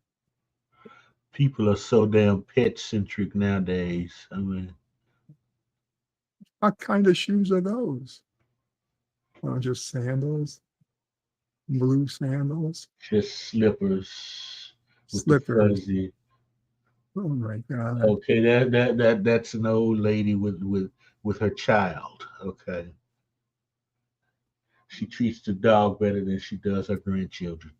Speaker 11: People are so damn pet centric nowadays. I mean,
Speaker 4: what kind of shoes are those? Oh, just sandals? Blue sandals?
Speaker 11: Just slippers.
Speaker 4: Slippers.
Speaker 11: Fuzzy.
Speaker 4: Oh my God.
Speaker 11: Okay, that's an old lady with her child. Okay. She treats the dog better than she does her grandchildren.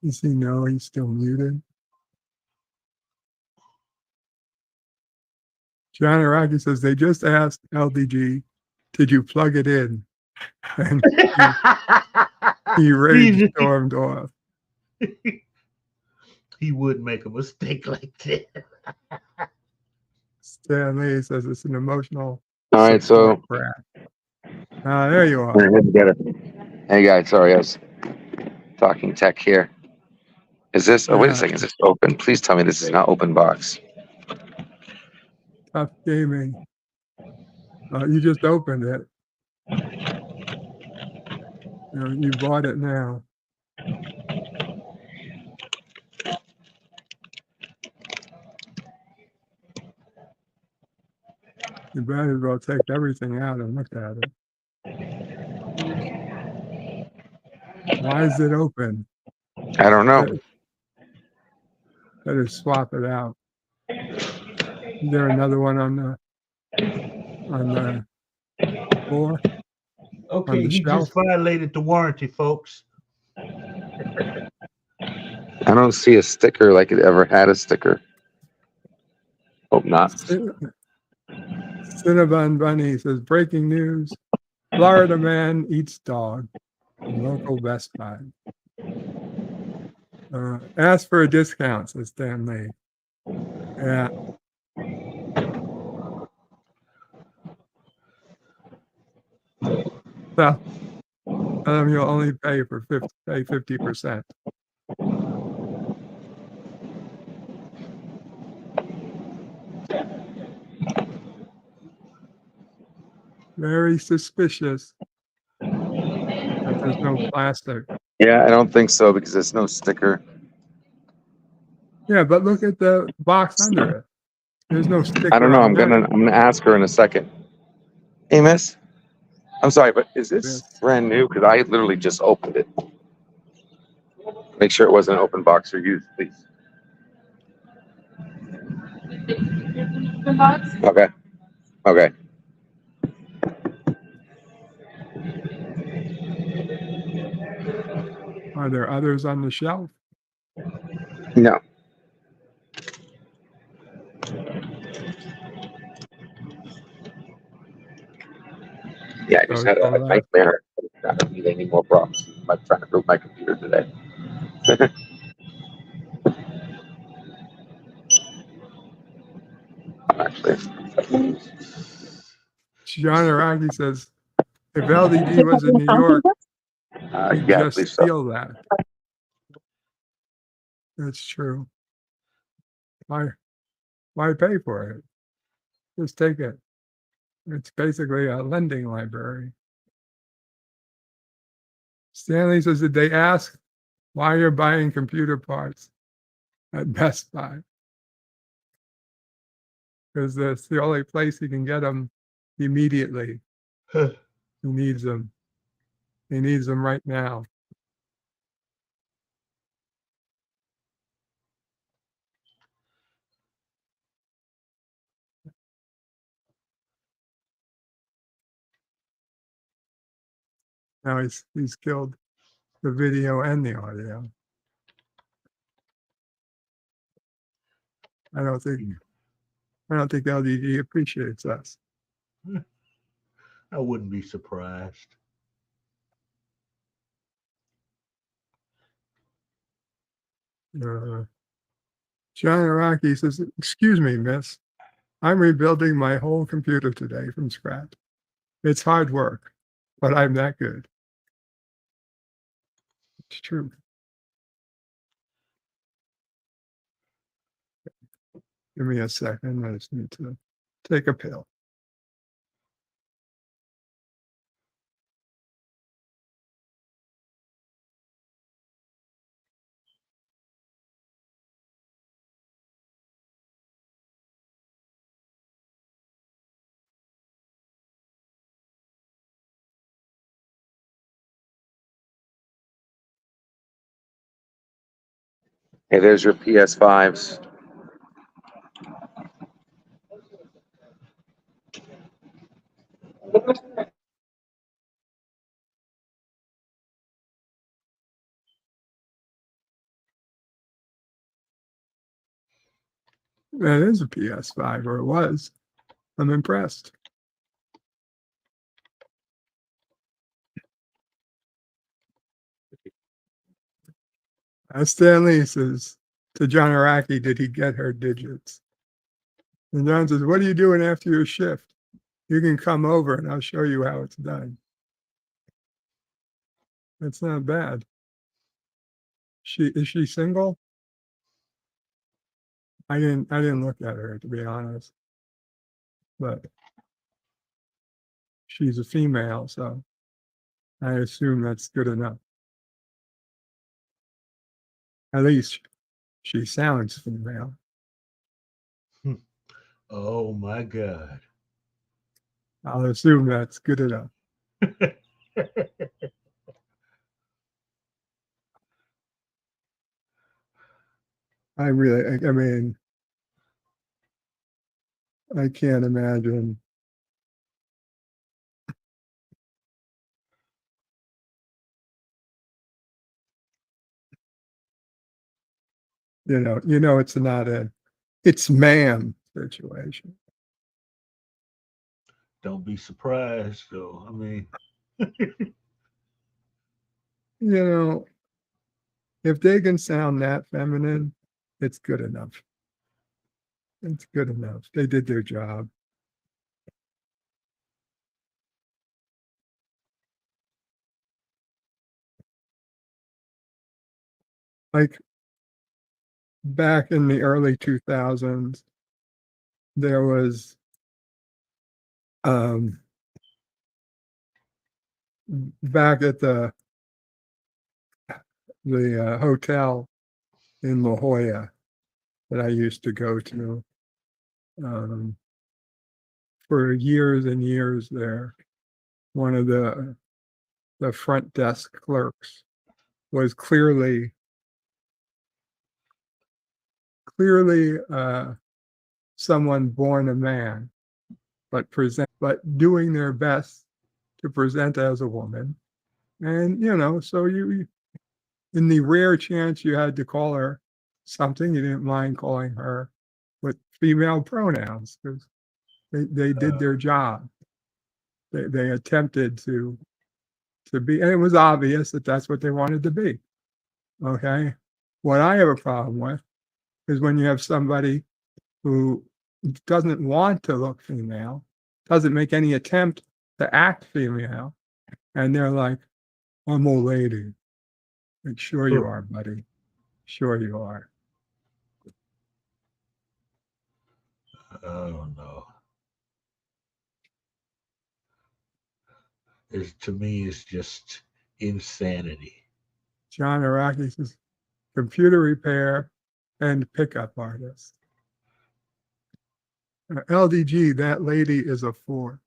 Speaker 4: Does he know he's still muted? John Araki says they just asked LDG, did you plug it in? And he rage stormed off.
Speaker 11: He would make a mistake like that.
Speaker 4: Stan Lee says it's an emotional.
Speaker 13: All right, so
Speaker 4: there you are.
Speaker 13: Hey guys, sorry, I was talking tech here. Is this? Oh, wait a second. Is this open? Please tell me this is not open box.
Speaker 4: Tough gaming. You just opened it. You bought it now. You might as well take everything out and look at it. Why is it open?
Speaker 13: I don't know.
Speaker 4: Better swap it out. Is there another one on the floor?
Speaker 11: Okay, he just violated the warranty, folks.
Speaker 13: I don't see a sticker like it ever had a sticker. Hope not.
Speaker 4: Cinnabon Bunny says, breaking news. Florida man eats dog. Local Best Buy. Ask for a discount, says Stan Lee. Yeah. Well, you'll only pay 50%. Very suspicious that there's no plastic.
Speaker 13: Yeah, I don't think so because there's no sticker.
Speaker 4: Yeah, but look at the box under it. There's no sticker.
Speaker 13: I don't know. I'm gonna ask her in a second. Hey, miss. I'm sorry, but is this brand new? Because I literally just opened it. Make sure it wasn't an open box for use, please.
Speaker 14: Open box?
Speaker 13: Okay. Okay.
Speaker 4: Are there others on the shelf?
Speaker 13: No. Yeah, I just had a nightmare. I don't need any more problems. I'm trying to prove my computer today.
Speaker 4: John Araki says, If LDD was in New York, you'd
Speaker 2: Yeah,
Speaker 4: just
Speaker 2: please so.
Speaker 4: feel that. That's true. Why pay for it? Just take it. It's basically a lending library. Stanley says, did they ask why you're buying computer parts at Best Buy? Because that's the only place you can get them immediately. He needs them. He needs them right now. Now he's killed the video and the audio. I don't think LDD appreciates us.
Speaker 11: I wouldn't be surprised.
Speaker 4: John Araki says, excuse me, miss. I'm rebuilding my whole computer today from scratch. It's hard work, but I'm that good. It's true. Give me a second. I just need to take a pill.
Speaker 13: Hey, there's your PS5s.
Speaker 4: That is a PS5, or it was. I'm impressed. Stanley says to John Araki, did he get her digits? And John says, what are you doing after your shift? You can come over and I'll show you how it's done. That's not bad. Is she single? I didn't look at her, to be honest. But she's a female, so I assume that's good enough. At least she sounds female.
Speaker 11: Oh my God.
Speaker 4: I'll assume that's good enough. I mean, I can't imagine. You know, it's not it's ma'am situation.
Speaker 11: Don't be surprised, though. I mean,
Speaker 4: If they can sound that feminine, it's good enough. It's good enough. They did their job. Like back in the early 2000s, there was back at the hotel in La Jolla that I used to go to for years and years there. One of the front desk clerks was clearly someone born a man, but doing their best to present as a woman. And so you, in the rare chance you had to call her something, you didn't mind calling her with female pronouns because they did their job. They attempted to be, and it was obvious that that's what they wanted to be. Okay. What I have a problem with is when you have somebody who doesn't want to look female, doesn't make any attempt to act female, And they're like, I'm old lady. Like, sure you are, buddy. Sure you are.
Speaker 11: Oh no. To me, it's just insanity.
Speaker 4: John Arakis is computer repair and pickup artist. LDG, that lady is a 4.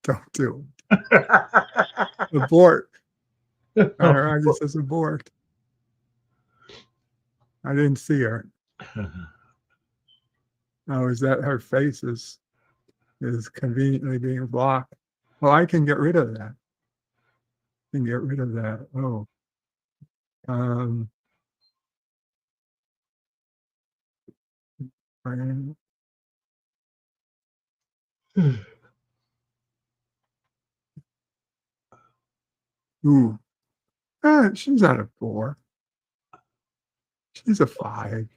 Speaker 4: Don't do it. Abort. John Arakis is abort. I didn't see her. Oh, is that her face is conveniently being blocked? Well, I can get rid of that. Can get rid of that. Oh. Ooh. She's not a 4. She's a 5.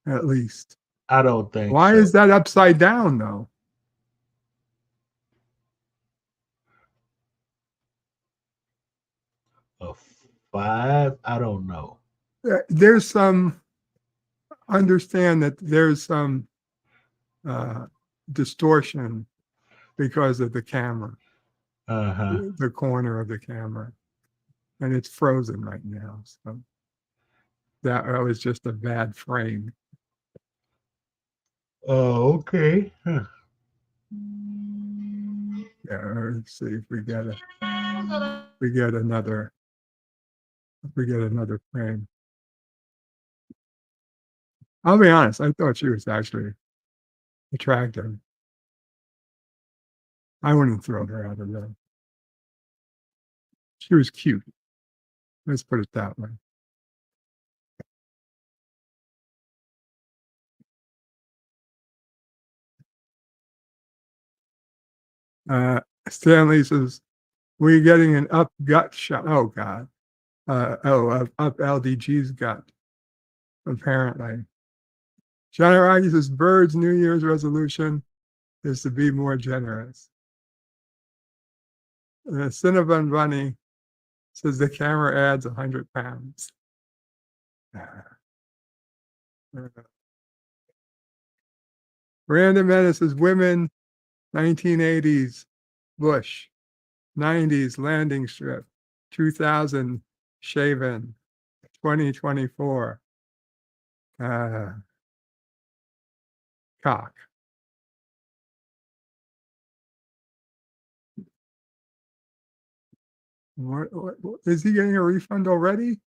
Speaker 4: At least.
Speaker 11: I don't think
Speaker 4: Why
Speaker 11: so.
Speaker 4: is that upside down though?
Speaker 11: A 5? I don't know.
Speaker 4: There's some, understand that there's some distortion because of the camera, the corner of the camera, and it's frozen right now. So that was just a bad frame.
Speaker 11: Oh, okay. Huh.
Speaker 4: Yeah, let's see if we get another frame. I'll be honest, I thought she was actually attractive. I wouldn't throw her out of there. She was cute. Let's put it that way. Stanley says, we're getting an up gut shot. Oh God. Up LDG's gut, apparently. John Aragi says, Bird's New Year's resolution is to be more generous. Cinnabon Bunny says the camera adds 100 pounds. Random Menace says, women, 1980s, Bush, 90s, landing strip, 2000, shaven, 2024, cock. What, is he getting a refund already?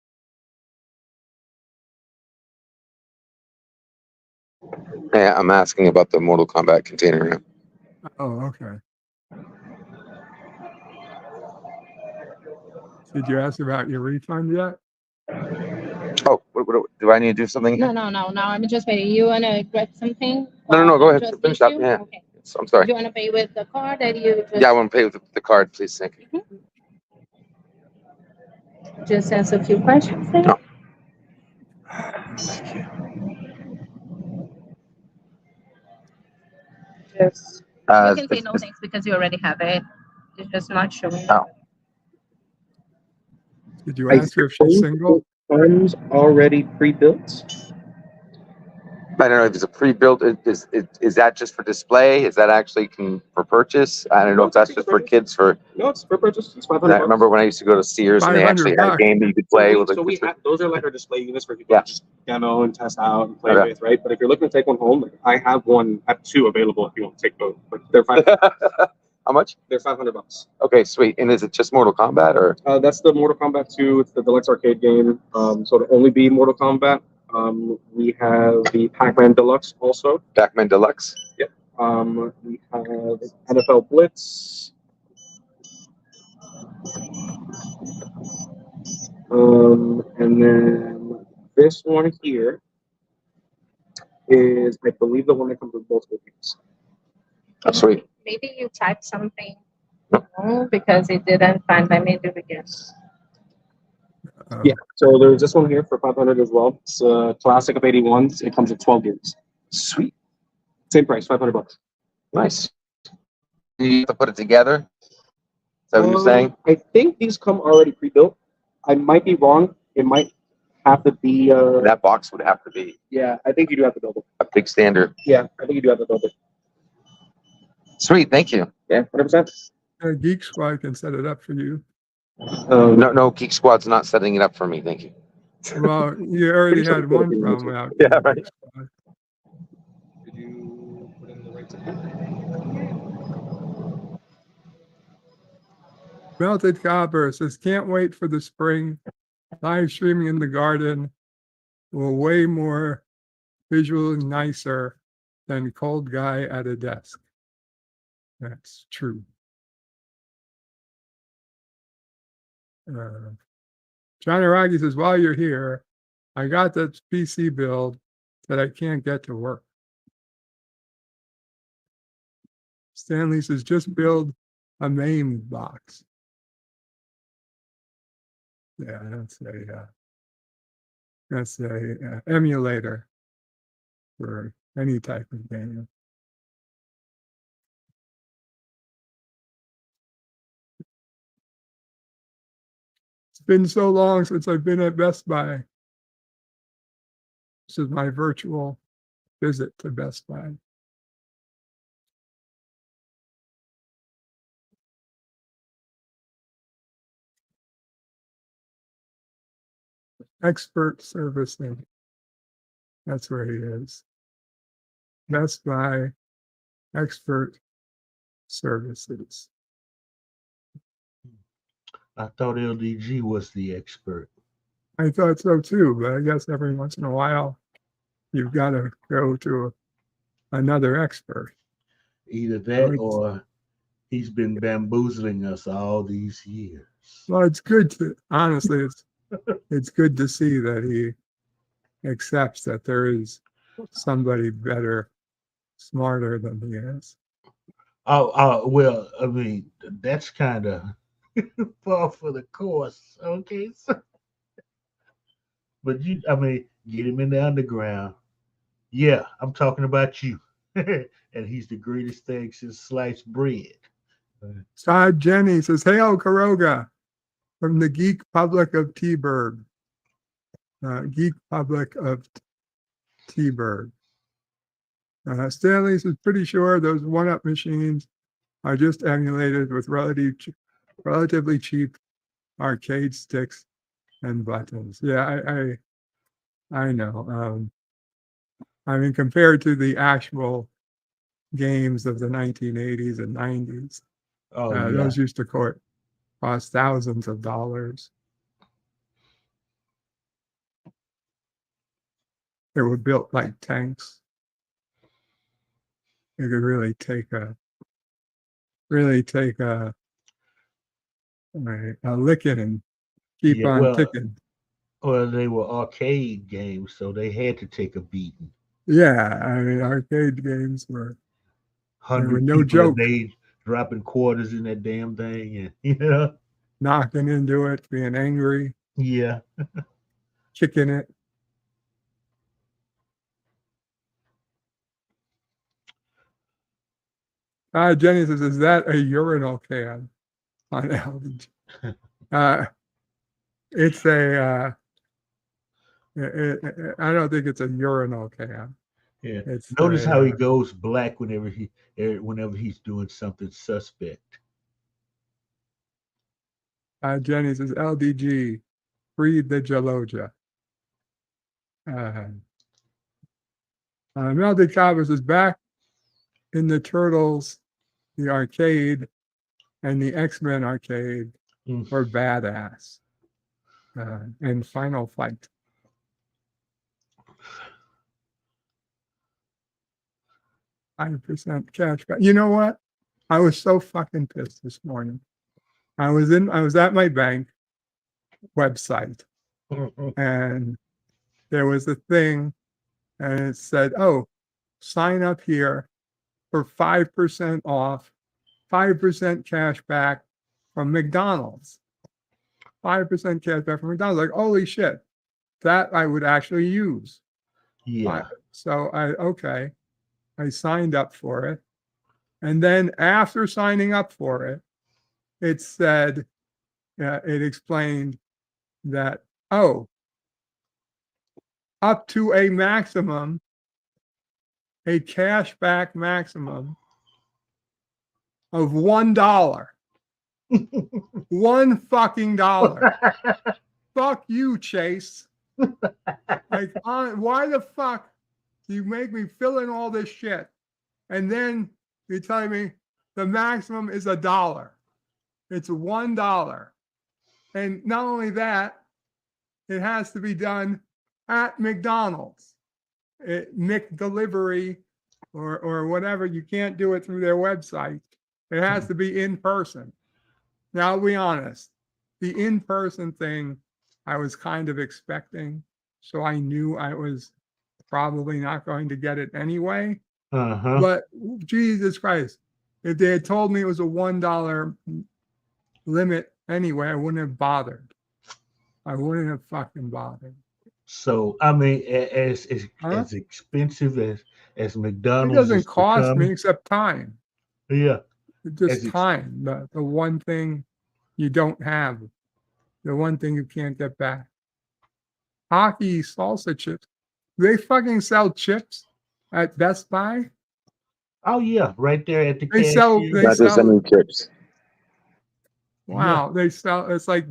Speaker 13: Yeah, I'm asking about the Mortal Kombat container now.
Speaker 4: Oh, okay. Did you ask about your refund yet?
Speaker 13: Oh, what, do I need to do something?
Speaker 14: No. Now I'm just waiting. You wanna grab something?
Speaker 13: No. Go ahead. Finish up.
Speaker 14: You?
Speaker 13: Yeah.
Speaker 14: Okay.
Speaker 13: So, I'm sorry.
Speaker 14: Do you wanna pay with the card that you just...
Speaker 13: Yeah, I want to pay with the card, please. Thank you.
Speaker 14: Just ask a few questions there.
Speaker 13: No.
Speaker 14: Just you can say no
Speaker 13: it's-
Speaker 14: thanks because you already have it. It's just not showing.
Speaker 13: Oh.
Speaker 4: Did you ask her if she's single?
Speaker 8: Funds already pre-built.
Speaker 13: I don't know if it's a pre-built. Is that just for display? Is that actually for purchase? I don't know if that's just for kids.
Speaker 8: No, it's for purchase. It's
Speaker 13: I
Speaker 8: $500.
Speaker 13: remember when I used to go to Sears and they actually had a game that you could play with.
Speaker 8: So we have, those are like our display units for people to just demo and test out and play
Speaker 13: Okay.
Speaker 8: with, right? But if you're looking to take one home, I have 2 available if you want to take both. But they're $500.
Speaker 13: How much?
Speaker 8: They're $500.
Speaker 13: Okay, sweet. And is it just Mortal Kombat or?
Speaker 8: That's the Mortal Kombat 2. It's the deluxe arcade game. So it'll only be Mortal Kombat. We have the Pac-Man Deluxe also.
Speaker 13: Pac-Man Deluxe?
Speaker 8: Yep. We have NFL Blitz. And then this one here is, I believe, the one that comes with multiple games.
Speaker 13: Oh, sweet.
Speaker 14: Maybe you typed something wrong because it didn't find by me to guess.
Speaker 8: Yeah, so there's this one here for $500 as well. It's a classic of 81s. It comes with 12 games.
Speaker 13: Sweet.
Speaker 8: Same price, $500.
Speaker 13: Nice. You have to put it together? that what you're saying?
Speaker 8: I think these come already pre-built. I might be wrong. It might have to be.
Speaker 13: That box would have to be
Speaker 8: Yeah, I think you do have to build it.
Speaker 13: a big standard.
Speaker 8: Yeah, I think you do have to build it.
Speaker 13: Sweet, thank you.
Speaker 8: Yeah, 100%.
Speaker 4: Geek Squad can set it up for you.
Speaker 13: No, Geek Squad's not setting it up for me. Thank you.
Speaker 4: Well, you already had one from out.
Speaker 13: Yeah, right.
Speaker 8: Did you put in the right
Speaker 4: Melted Copper says, can't wait for the spring. Live streaming in the garden will way more visually nicer than cold guy at a desk. That's true. John Aragi says, while you're here, I got that PC build that I can't get to work. Stanley says, just build a MAME box. Yeah, that's a emulator for any type of game. It's been so long since I've been at Best Buy. This is my virtual visit to Best Buy. Expert servicing. That's where he is. Best Buy Expert Services.
Speaker 11: I thought LDG was the expert.
Speaker 4: I thought so too, but I guess every once in a while you've got to go to another expert.
Speaker 11: Either that or he's been bamboozling us all these years.
Speaker 4: Well, it's good to, honestly, it's good to see that he accepts that there is somebody better, smarter than he is.
Speaker 11: Well, I mean, that's kind of par for the course, okay? But I mean, get him in the underground. Yeah, I'm talking about you. And he's the greatest thing since sliced bread.
Speaker 4: Todd Jenny says, "Hail Karoga from the Geek Public of T-Burg." Geek Public of T-Burg. Stanley says, pretty sure those one-up machines are just emulated with relatively cheap arcade sticks and buttons. Yeah, I know. I mean, compared to the actual games of the 1980s and 90s, those used to cost thousands of dollars. They were built like tanks. You could really take a licking and keep on ticking.
Speaker 11: Well, they were arcade games, so they had to take a beating.
Speaker 4: Yeah, I mean, arcade games were
Speaker 11: 100
Speaker 4: no joke.
Speaker 11: They dropping quarters in that damn thing, and
Speaker 4: knocking into it, being angry.
Speaker 11: Yeah,
Speaker 4: kicking it. Jenny says, "Is that a urinal can on LDG?" It's a. I don't think it's a urinal can.
Speaker 11: Yeah. Notice how he goes black whenever he's doing something suspect.
Speaker 4: Jenny says, "LDG, breed the Jaloja." Melted Cobbles is back in the Turtles, the arcade, and the X-Men arcade were badass. And Final Fight. 5% cash back. You know what? I was so fucking pissed this morning. I was at my bank website and there was a thing and it said, "Oh, sign up here for 5% off, 5% cash back from McDonald's." 5% cash back from McDonald's. Like, holy shit, that I would actually use.
Speaker 11: Yeah.
Speaker 4: So I signed up for it. And then after signing up for it, it said, it explained that, oh, up to a maximum, a cashback maximum of $1. One fucking dollar. Fuck you, Chase. Like, why the fuck do you make me fill in all this shit? And then you're telling me the maximum is $1. It's $1. And not only that, it has to be done at McDonald's, McDelivery, or whatever. You can't do it through their website. It has to be in person. Now, I'll be honest, the in-person thing I was kind of expecting, so I knew I was probably not going to get it anyway. But Jesus Christ, if they had told me it was a $1 limit anyway, I wouldn't have bothered. I wouldn't have fucking bothered.
Speaker 11: So I mean, as expensive as
Speaker 4: It
Speaker 11: McDonald's
Speaker 4: doesn't cost me
Speaker 11: becoming,
Speaker 4: except time.
Speaker 11: yeah,
Speaker 4: It's just
Speaker 11: As ex-
Speaker 4: time. The one thing you don't have, the one thing you can't get back. Hockey salsa chips. Do they fucking sell chips at Best Buy?
Speaker 11: oh yeah, right there at the
Speaker 4: They
Speaker 11: cashier.
Speaker 4: sell. They
Speaker 13: Not just
Speaker 4: sell.
Speaker 13: any chips.
Speaker 4: Wow, they sell. It's like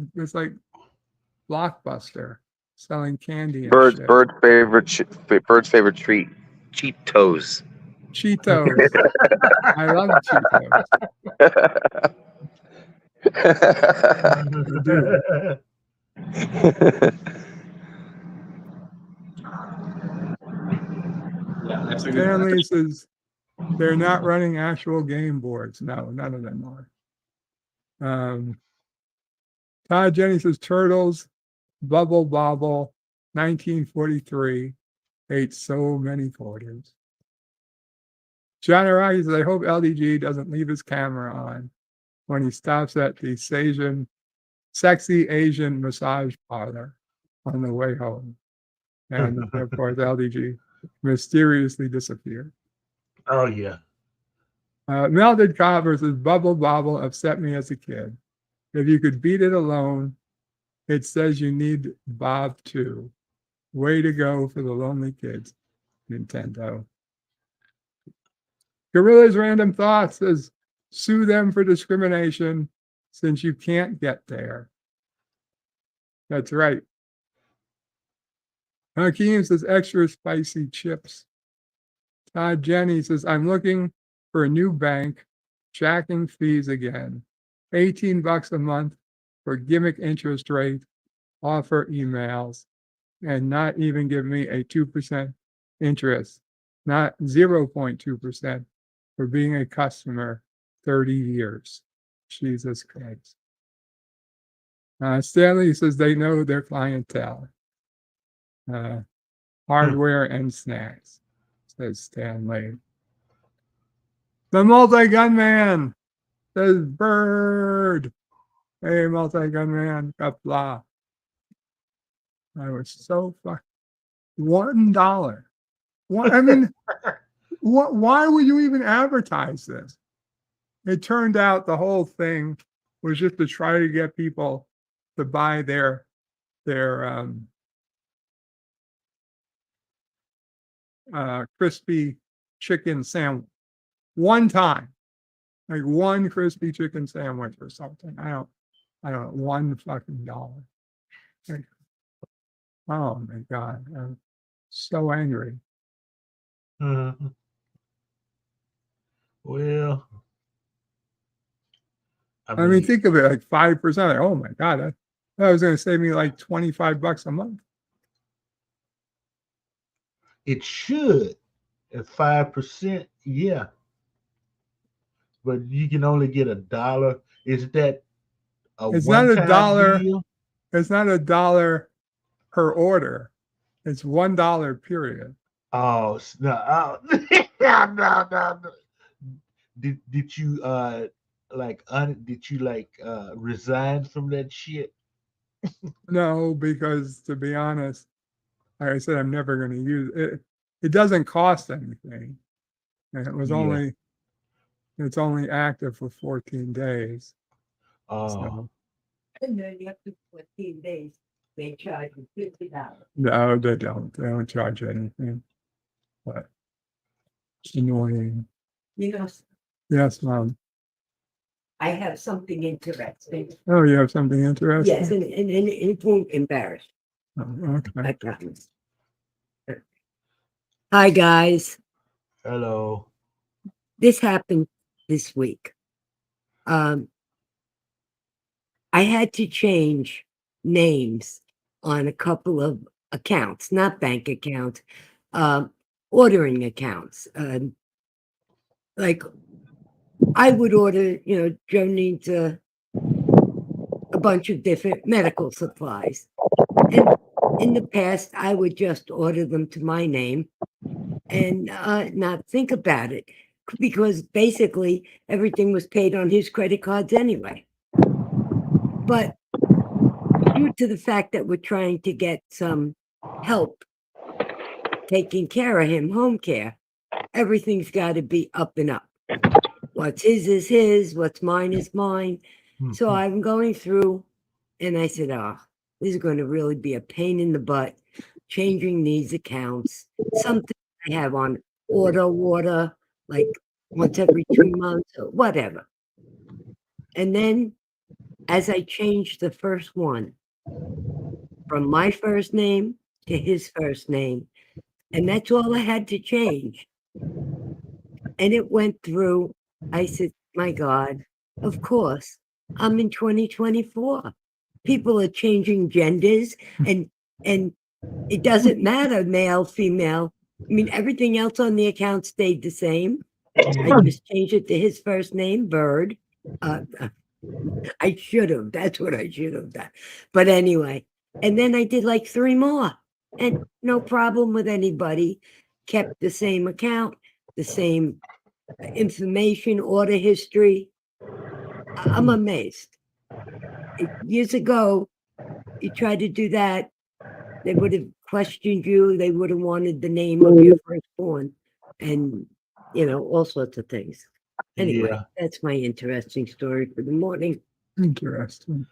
Speaker 4: Blockbuster selling candy and
Speaker 13: Bird's
Speaker 4: shit.
Speaker 13: Bird's favorite treat, Cheetos.
Speaker 4: Cheetos. I love Cheetos. Stanley says they're not running actual game boards. No, none of them are. Todd Jenny says Turtles, Bubble Bobble, 1943, ate so many quarters. John Araki says, I hope LDG doesn't leave his camera on when he stops at the sexy Asian massage parlor on the way home. And of course, LDG mysteriously disappeared.
Speaker 11: Oh yeah.
Speaker 4: Melted Copper says, Bubble Bobble upset me as a kid. If you could beat it alone, it says you need Bob too. Way to go for the lonely kids, Nintendo. Gorilla's Random Thoughts says, sue them for discrimination since you can't get there. That's right. Hakeem says, extra spicy chips. Todd Jenny says, I'm looking for a new bank, jacking fees again. $18 a month for gimmick interest rate, offer emails, and not even give me a 2% interest, not 0.2% for being a customer 30 years. Jesus Christ. Stanley says they know their clientele. Hardware and snacks, says Stanley. The Multi-Gun Man, says Bird. Hey, Multi-Gun Man, kapla. I was so fucked. $1. What? I mean, what? Why would you even advertise this? It turned out the whole thing was just to try to get people to buy their crispy chicken sandwich one time, like one crispy chicken sandwich or something. I don't know, $1 fucking dollar. Like, oh my God, I'm so angry.
Speaker 11: Well,
Speaker 4: I mean, think of it, like 5%. Like, oh my God, that was going to save me like $25 a month.
Speaker 11: it should at 5%, yeah. But you can only get $1. Is that
Speaker 4: It's not a
Speaker 11: one-time
Speaker 4: dollar.
Speaker 11: deal?
Speaker 4: It's not $1 per order. It's $1 period.
Speaker 11: Oh no! No. Did you resign from that shit?
Speaker 4: No, because to be honest, like I said, I'm never going to use it. It doesn't cost anything, and it's only active for 14 days.
Speaker 11: Oh,
Speaker 4: So,
Speaker 12: And then you have to 14 days, they charge you $50.
Speaker 4: no, they don't. They don't charge anything. But it's annoying.
Speaker 12: You know,
Speaker 4: Yes, Mom.
Speaker 12: I have something interesting.
Speaker 4: Oh, you have something interesting?
Speaker 12: Yes, and it won't embarrass.
Speaker 4: Oh,
Speaker 12: I
Speaker 4: okay.
Speaker 12: promise. Hi, guys.
Speaker 11: hello.
Speaker 12: This happened this week. I had to change names on a couple of accounts, not bank accounts, ordering accounts. Like I would order, Joe needs a bunch of different medical supplies. And in the past, I would just order them to my name and not think about it because basically everything was paid on his credit cards anyway. But due to the fact that we're trying to get some help taking care of him, home care, everything's got to be up and up. What's his is his, what's mine is mine. So I'm going through and I said, this is going to really be a pain in the butt changing these accounts. Something I have on auto water, like once every 2 months or whatever. And then as I changed the first one from my first name to his first name, and that's all I had to change. And it went through. I said, my God, of course, I'm in 2024. People are changing genders and it doesn't matter, male, female. I mean, everything else on the account stayed the same. I just changed it to his first name, Bird. I should have. That's what I should have done. But anyway, and then I did like 3 more and no problem with anybody. Kept the same account, the same information, order history. I'm amazed. Years ago, you tried to do that, they would have questioned you. They would have wanted the name of your firstborn and, all sorts of things. Anyway,
Speaker 11: Yeah.
Speaker 12: that's my interesting story for the morning.
Speaker 4: Interesting.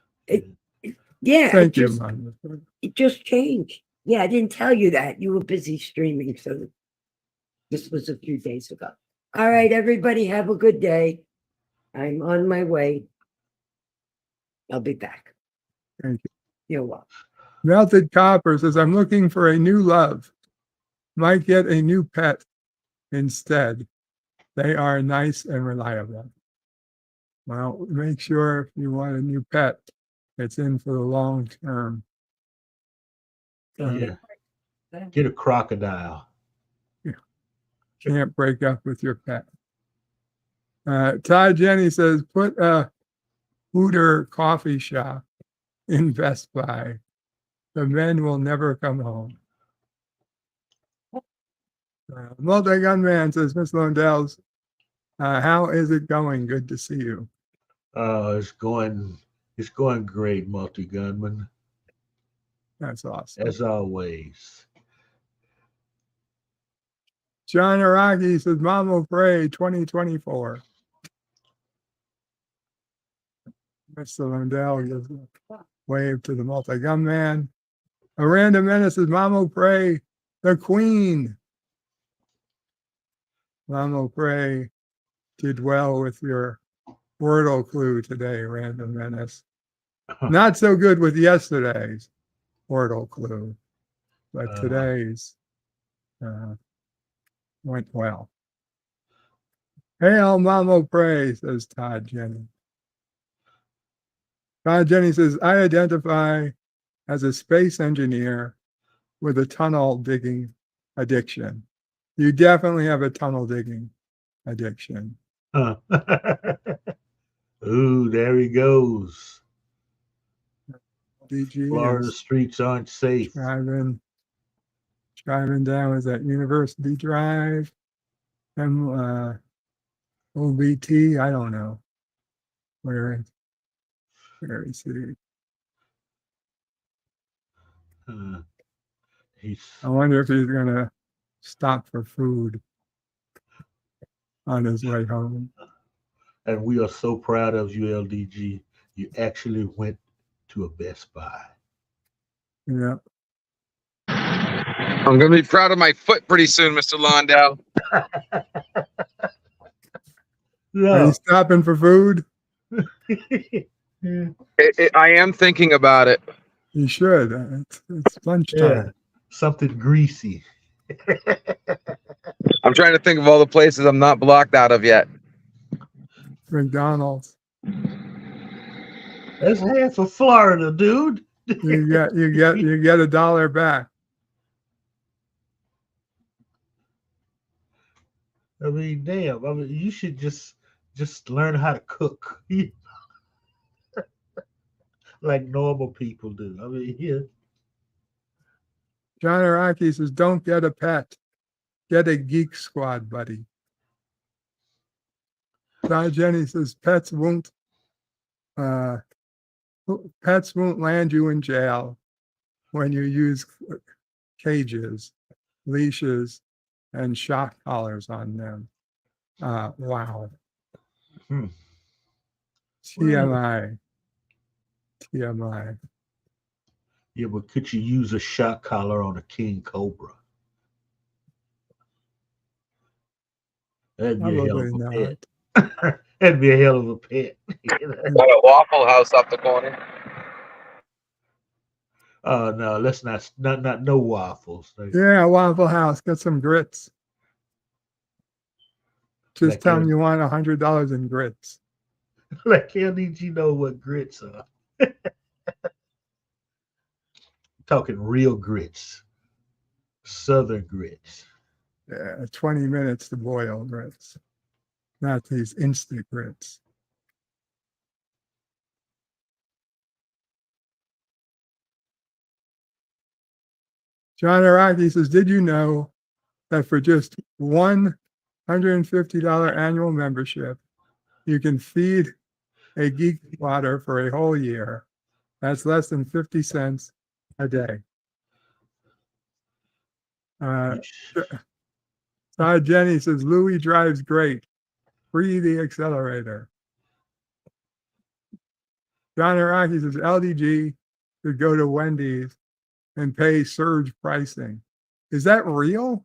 Speaker 12: Yeah.
Speaker 4: Thank you, Mom.
Speaker 12: It just changed. Yeah, I didn't tell you that. You were busy streaming, so this was a few days ago. All right, everybody, have a good day. I'm on my way. I'll be back.
Speaker 4: Thank you.
Speaker 12: You're welcome.
Speaker 4: Melted Copper says, I'm looking for a new love. Might get a new pet instead. They are nice and reliable. Well, make sure if you want a new pet, it's in for the long term.
Speaker 11: Yeah. Get a crocodile.
Speaker 4: Can't break up with your pet. Todd Jenny says, put a Hooter coffee shop in Best Buy. The men will never come home. Multi-Gun Man says, Miss Londells, how is it going? Good to see you.
Speaker 11: It's going great, multi-gunman.
Speaker 4: That's awesome.
Speaker 11: As always.
Speaker 4: John Araki says, Mamo Pray 2024. Mr. Lundell gives a wave to the multi-gun man. A random menace says, Mamo Pray, the Queen. Mamo Pray did well with your Wordle clue today, random menace. Not so good with yesterday's Wordle clue, but today's went well. Hail, Mamo Pray, says Todd Jenny. Todd Jenny says, I identify as a space engineer with a tunnel digging addiction. You definitely have a tunnel digging addiction.
Speaker 11: Huh. Ooh, there he goes.
Speaker 4: DG
Speaker 11: Florida streets aren't safe.
Speaker 4: Driving down is at University Drive. OBT, I don't know. Where is he? I wonder if he's gonna stop for food on his way home.
Speaker 11: And we are so proud of you, LDG. You actually went to a Best Buy.
Speaker 4: Yeah.
Speaker 13: I'm going to be proud of my foot pretty soon, Mr. Londell.
Speaker 4: Are you stopping for food?
Speaker 13: I am thinking about it.
Speaker 4: You should. It's lunchtime.
Speaker 11: Yeah, something greasy.
Speaker 13: I'm trying to think of all the places I'm not blocked out of yet.
Speaker 4: McDonald's.
Speaker 11: That's half of Florida, dude.
Speaker 4: You get $1 back.
Speaker 11: I mean, damn. I mean, you should just learn how to cook, like normal people do. I mean, yeah.
Speaker 4: John Araki says, "Don't get a pet. Get a Geek Squad buddy." Jenny says, "Pets won't land you in jail when you use cages, leashes, and shock collars on them." Wow. TMI.
Speaker 11: Yeah, but could you use a shock collar on a king cobra? That'd be a hell of a pet. That'd be a hell of a pet.
Speaker 13: Got a Waffle House up the corner.
Speaker 11: No, let's not no waffles.
Speaker 4: Yeah, Waffle House. Get some grits. Just tell them you want $100 in grits.
Speaker 11: Like, how did you know what grits are? Talking real grits, Southern grits.
Speaker 4: Yeah, 20 minutes to boil grits, not these instant grits. John Araki says, "Did you know that for just $150 annual membership, you can feed a geek squatter for a whole year? That's less than 50 cents a day." Todd Jenny says, "Louis drives great. Free the accelerator." John Araki says, "LDG could go to Wendy's and pay surge pricing." Is that real?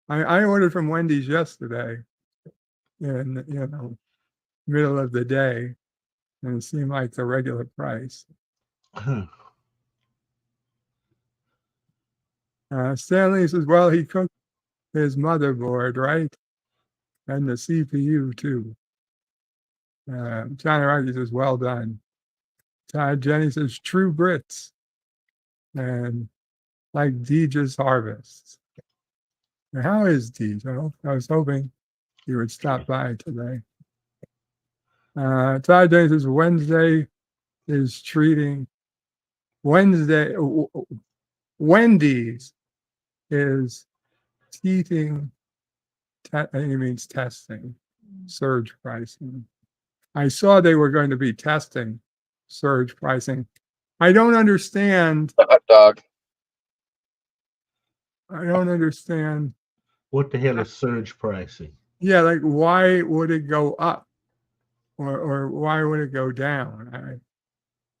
Speaker 4: I ordered from Wendy's yesterday in middle of the day, and it seemed like the regular price. Stanley says, "Well, he cooked his motherboard, right? And the CPU too." John Araki says, "Well done." Todd Jenny says, "True Brits." And like Deej's Harvest. Now, how is Deej? I was hoping you would stop by today. Todd Jenny says, Wendy's is treating he means testing surge pricing. I saw they were going to be testing surge pricing. I don't understand.
Speaker 13: Hot dog.
Speaker 4: I don't understand.
Speaker 11: What the hell is surge pricing?
Speaker 4: Yeah, like why would it go up, or why would it go down?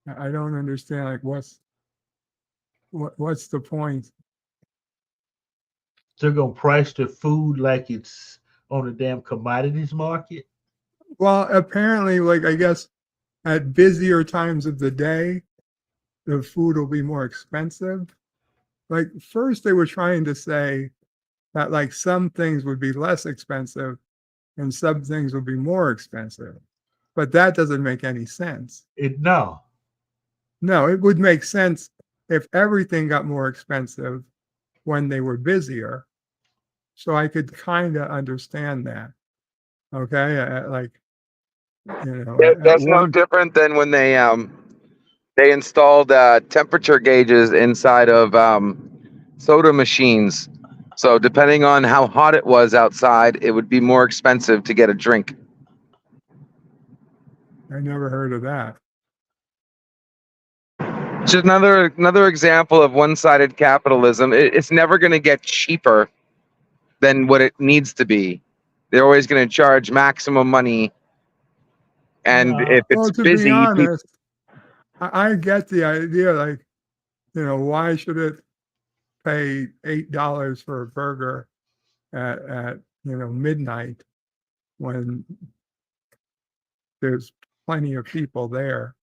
Speaker 4: I don't understand. Like what's the point?
Speaker 11: They're gonna price their food like it's on a damn commodities market?
Speaker 4: Well, apparently, like I guess at busier times of the day, the food will be more expensive. Like first they were trying to say that like some things would be less expensive and some things would be more expensive. But that doesn't make any sense.
Speaker 11: No,
Speaker 4: it would make sense if everything got more expensive when they were busier. So I could kind of understand that. Okay,
Speaker 13: that's no different than when they installed temperature gauges inside of soda machines. So depending on how hot it was outside, it would be more expensive to get a drink.
Speaker 4: I never heard of that.
Speaker 13: Just another example of one-sided capitalism. It's never going to get cheaper than what it needs to be. They're always going to charge maximum money And
Speaker 11: No.
Speaker 13: if
Speaker 4: Well,
Speaker 13: it's
Speaker 4: to
Speaker 13: busy,
Speaker 4: be honest, I get the idea, like, why should it pay $8 for a burger at midnight when there's plenty of people there?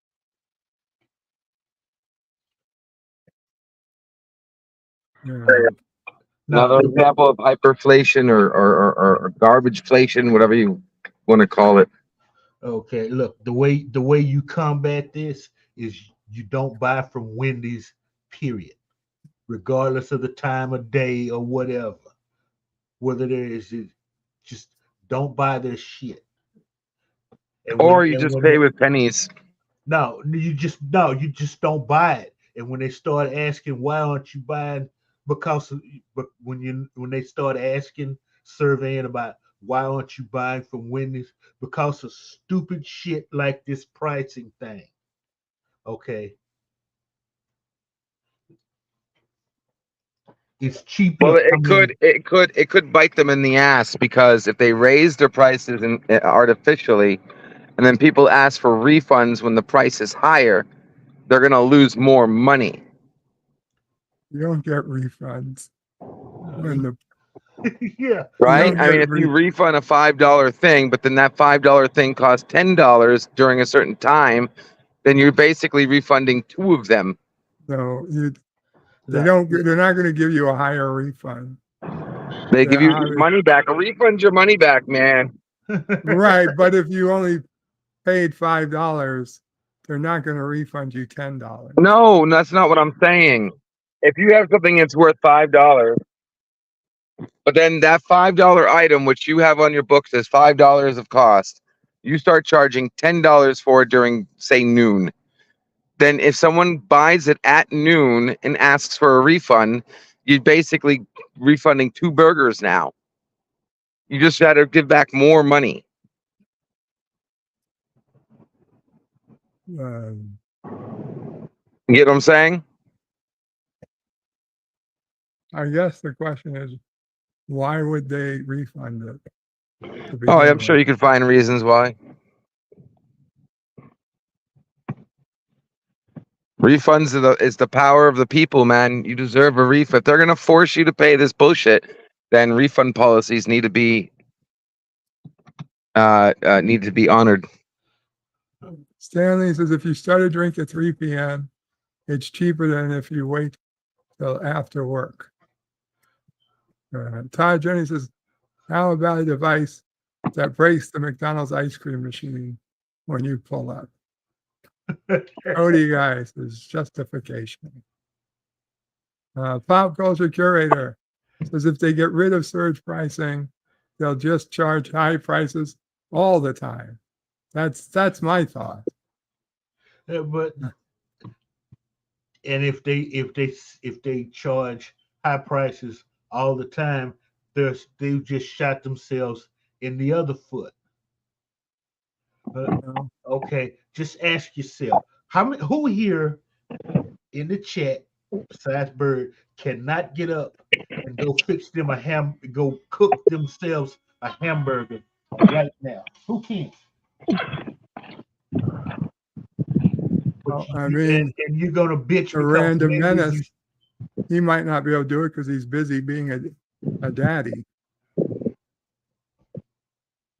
Speaker 13: another example of hyperflation or garbageflation, whatever you want to call it.
Speaker 11: Okay, look, the way you combat this is you don't buy from Wendy's, period, regardless of the time of day or whatever. Whether there is, just don't buy their shit.
Speaker 13: Or you just pay with pennies.
Speaker 11: No, you just don't buy it. And when they start asking why aren't you buying, but when they start asking, surveying about why aren't you buying from Wendy's, because of stupid shit like this pricing thing. Okay. It's cheap.
Speaker 13: Well, it could bite them in the ass, because if they raise their prices artificially, and then people ask for refunds when the price is higher, they're gonna lose more money.
Speaker 4: You don't get refunds.
Speaker 11: Yeah.
Speaker 13: Right? I mean, if you refund a $5 thing, but then that $5 thing costs $10 during a certain time, then you're basically refunding two of them.
Speaker 4: No, they're not going to give you a higher refund.
Speaker 13: They give you your money back. A refund's your money back, man.
Speaker 4: Right, but if you only paid $5, they're not going to refund you $10.
Speaker 13: No, that's not what I'm saying. If you have something that's worth $5, but then that $5 item, which you have on your books as $5 of cost, you start charging $10 for it during, say, noon. Then if someone buys it at noon and asks for a refund, you're basically refunding two burgers now. You just got to give back more money. You get what I'm saying?
Speaker 4: I guess the question is, why would they refund it?
Speaker 13: Oh, I'm sure you can find reasons why. Refunds is the power of the people, man. You deserve a refund. If they're gonna force you to pay this bullshit, then refund policies need to be honored.
Speaker 4: Stanley says if you start a drink at 3 p.m., it's cheaper than if you wait till after work. Todd Jennings says, how about a device that breaks the McDonald's ice cream machine when you pull up? Cody guys, is justification. Pop culture curator says if they get rid of surge pricing, they'll just charge high prices all the time. That's my thought.
Speaker 11: But and if they charge high prices all the time, they just shot themselves in the other foot. Okay, just ask yourself, who here in the chat besides Bird cannot get up and go fix them go cook themselves a hamburger right now? Who can?
Speaker 4: Well, I mean,
Speaker 11: and you're gonna bitch.
Speaker 4: A random menace. He might not be able to do it because he's busy being a daddy.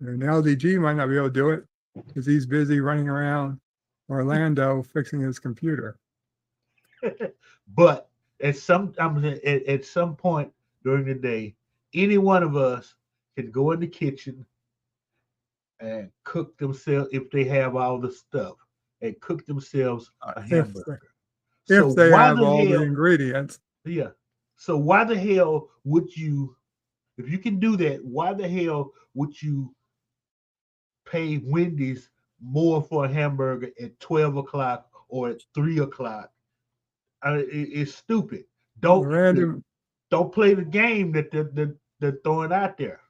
Speaker 4: And LDG might not be able to do it because he's busy running around Orlando fixing his computer.
Speaker 11: But at some point during the day, any one of us can go in the kitchen and cook themselves, if they have all the stuff, and cook themselves a hamburger.
Speaker 4: If they have all the ingredients.
Speaker 11: Yeah. So why the hell would you, if you can do that, why the hell would you pay Wendy's more for a hamburger at 12 o'clock or at 3 o'clock? It's stupid. Don't play the game that they're throwing out there.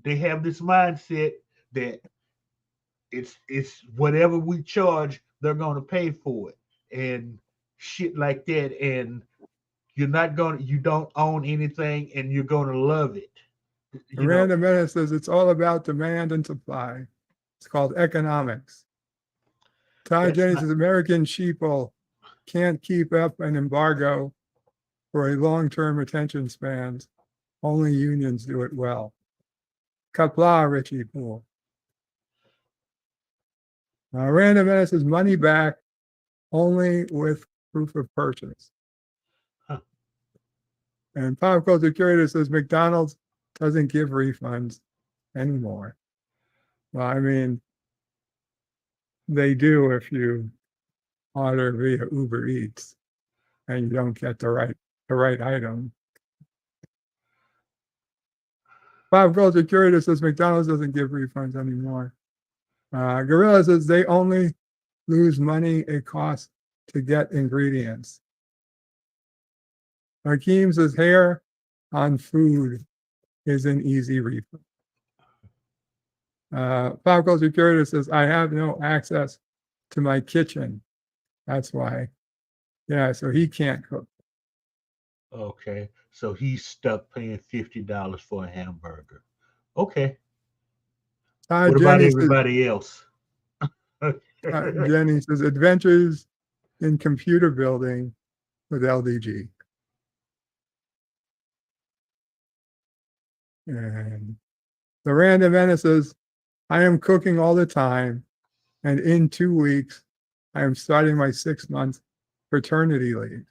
Speaker 11: They have this mindset that it's whatever we charge, they're going to pay for it and shit like that. And you don't own anything and you're going to love it.
Speaker 4: Random Menace says it's all about demand and supply. It's called Economics. Todd
Speaker 11: That's
Speaker 4: Jennings
Speaker 11: not-
Speaker 4: says American sheeple can't keep up an embargo for a long-term attention spans. Only unions do it well. Kapla, Richie Poole. Random Menace says money back only with proof of purchase.
Speaker 11: Huh.
Speaker 4: And Pop Culture Curator says McDonald's doesn't give refunds anymore. Well, I mean, they do if you order via Uber Eats and you don't get the right item. Pop Culture Curator says McDonald's doesn't give refunds anymore. Gorilla says they only lose money it costs to get ingredients. Hakeem says hair on food is an easy refund. Pop Culture Curator says I have no access to my kitchen. That's why. Yeah, so he can't cook.
Speaker 11: Okay, so he's stuck paying $50 for a hamburger. Okay. What about
Speaker 4: Jenny
Speaker 11: everybody else?
Speaker 4: Jenny says adventures in computer building with LDG. And the Random Menace says, I am cooking all the time, and in 2 weeks, I am starting my 6-month paternity leave.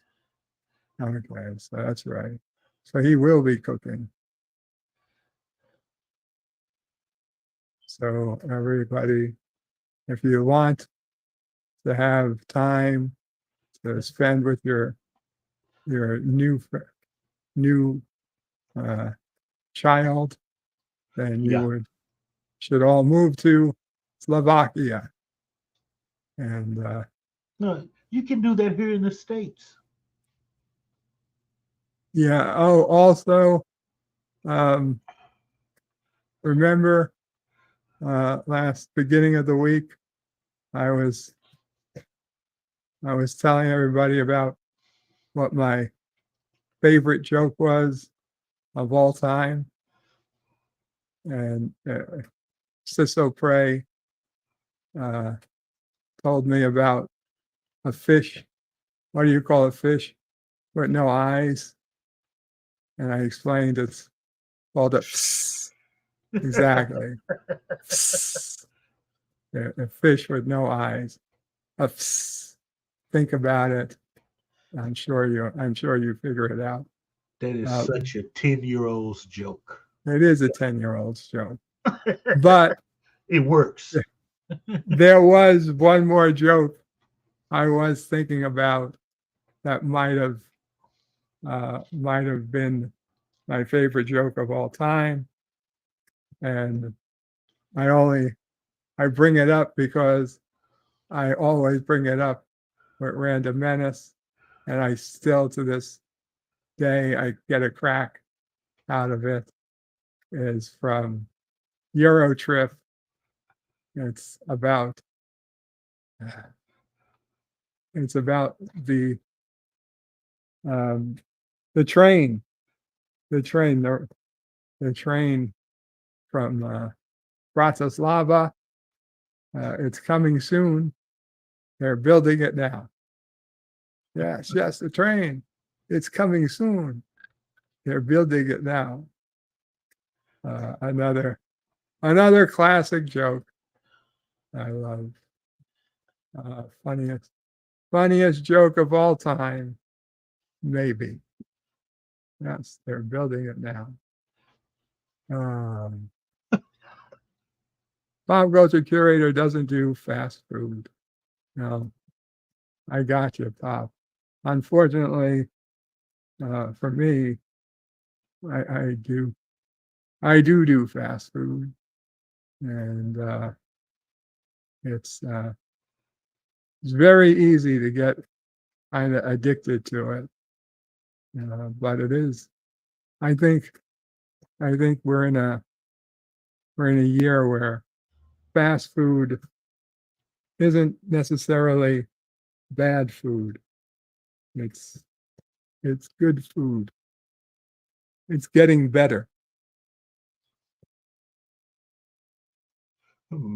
Speaker 4: Okay, so that's right. So he will be cooking. So everybody, if you want to have time to spend with your new child, then you should all move to Slovakia. And
Speaker 11: No, you can do that here in the States.
Speaker 4: yeah. Oh, also, remember last beginning of the week, I was telling everybody about what my favorite joke was of all time, and Ciso Prey told me about a fish. What do you call a fish with no eyes? And I explained it's called a exactly. A fish with no eyes. Think about it. I'm sure you figure it out.
Speaker 11: That is such a 10-year-old's joke.
Speaker 4: It is a 10-year-old's joke. But
Speaker 11: it works.
Speaker 4: There was one more joke I was thinking about that might have been my favorite joke of all time. And I bring it up because I always bring it up with Random Menace, and I still to this day I get a crack out of it. Is from Eurotrip. It's about the train, the train from Bratislava. It's coming soon. They're building it now. Yes, the train. It's coming soon. They're building it now. Another classic joke. I love. Funniest joke of all time, maybe. Yes, they're building it now. Pop Culture Curator doesn't do fast food. No, I got you, Pop. Unfortunately, for me, I do fast food, and it's very easy to get kind of addicted to it. But it is. I think we're in a year where fast food isn't necessarily bad food. It's good food. It's getting better.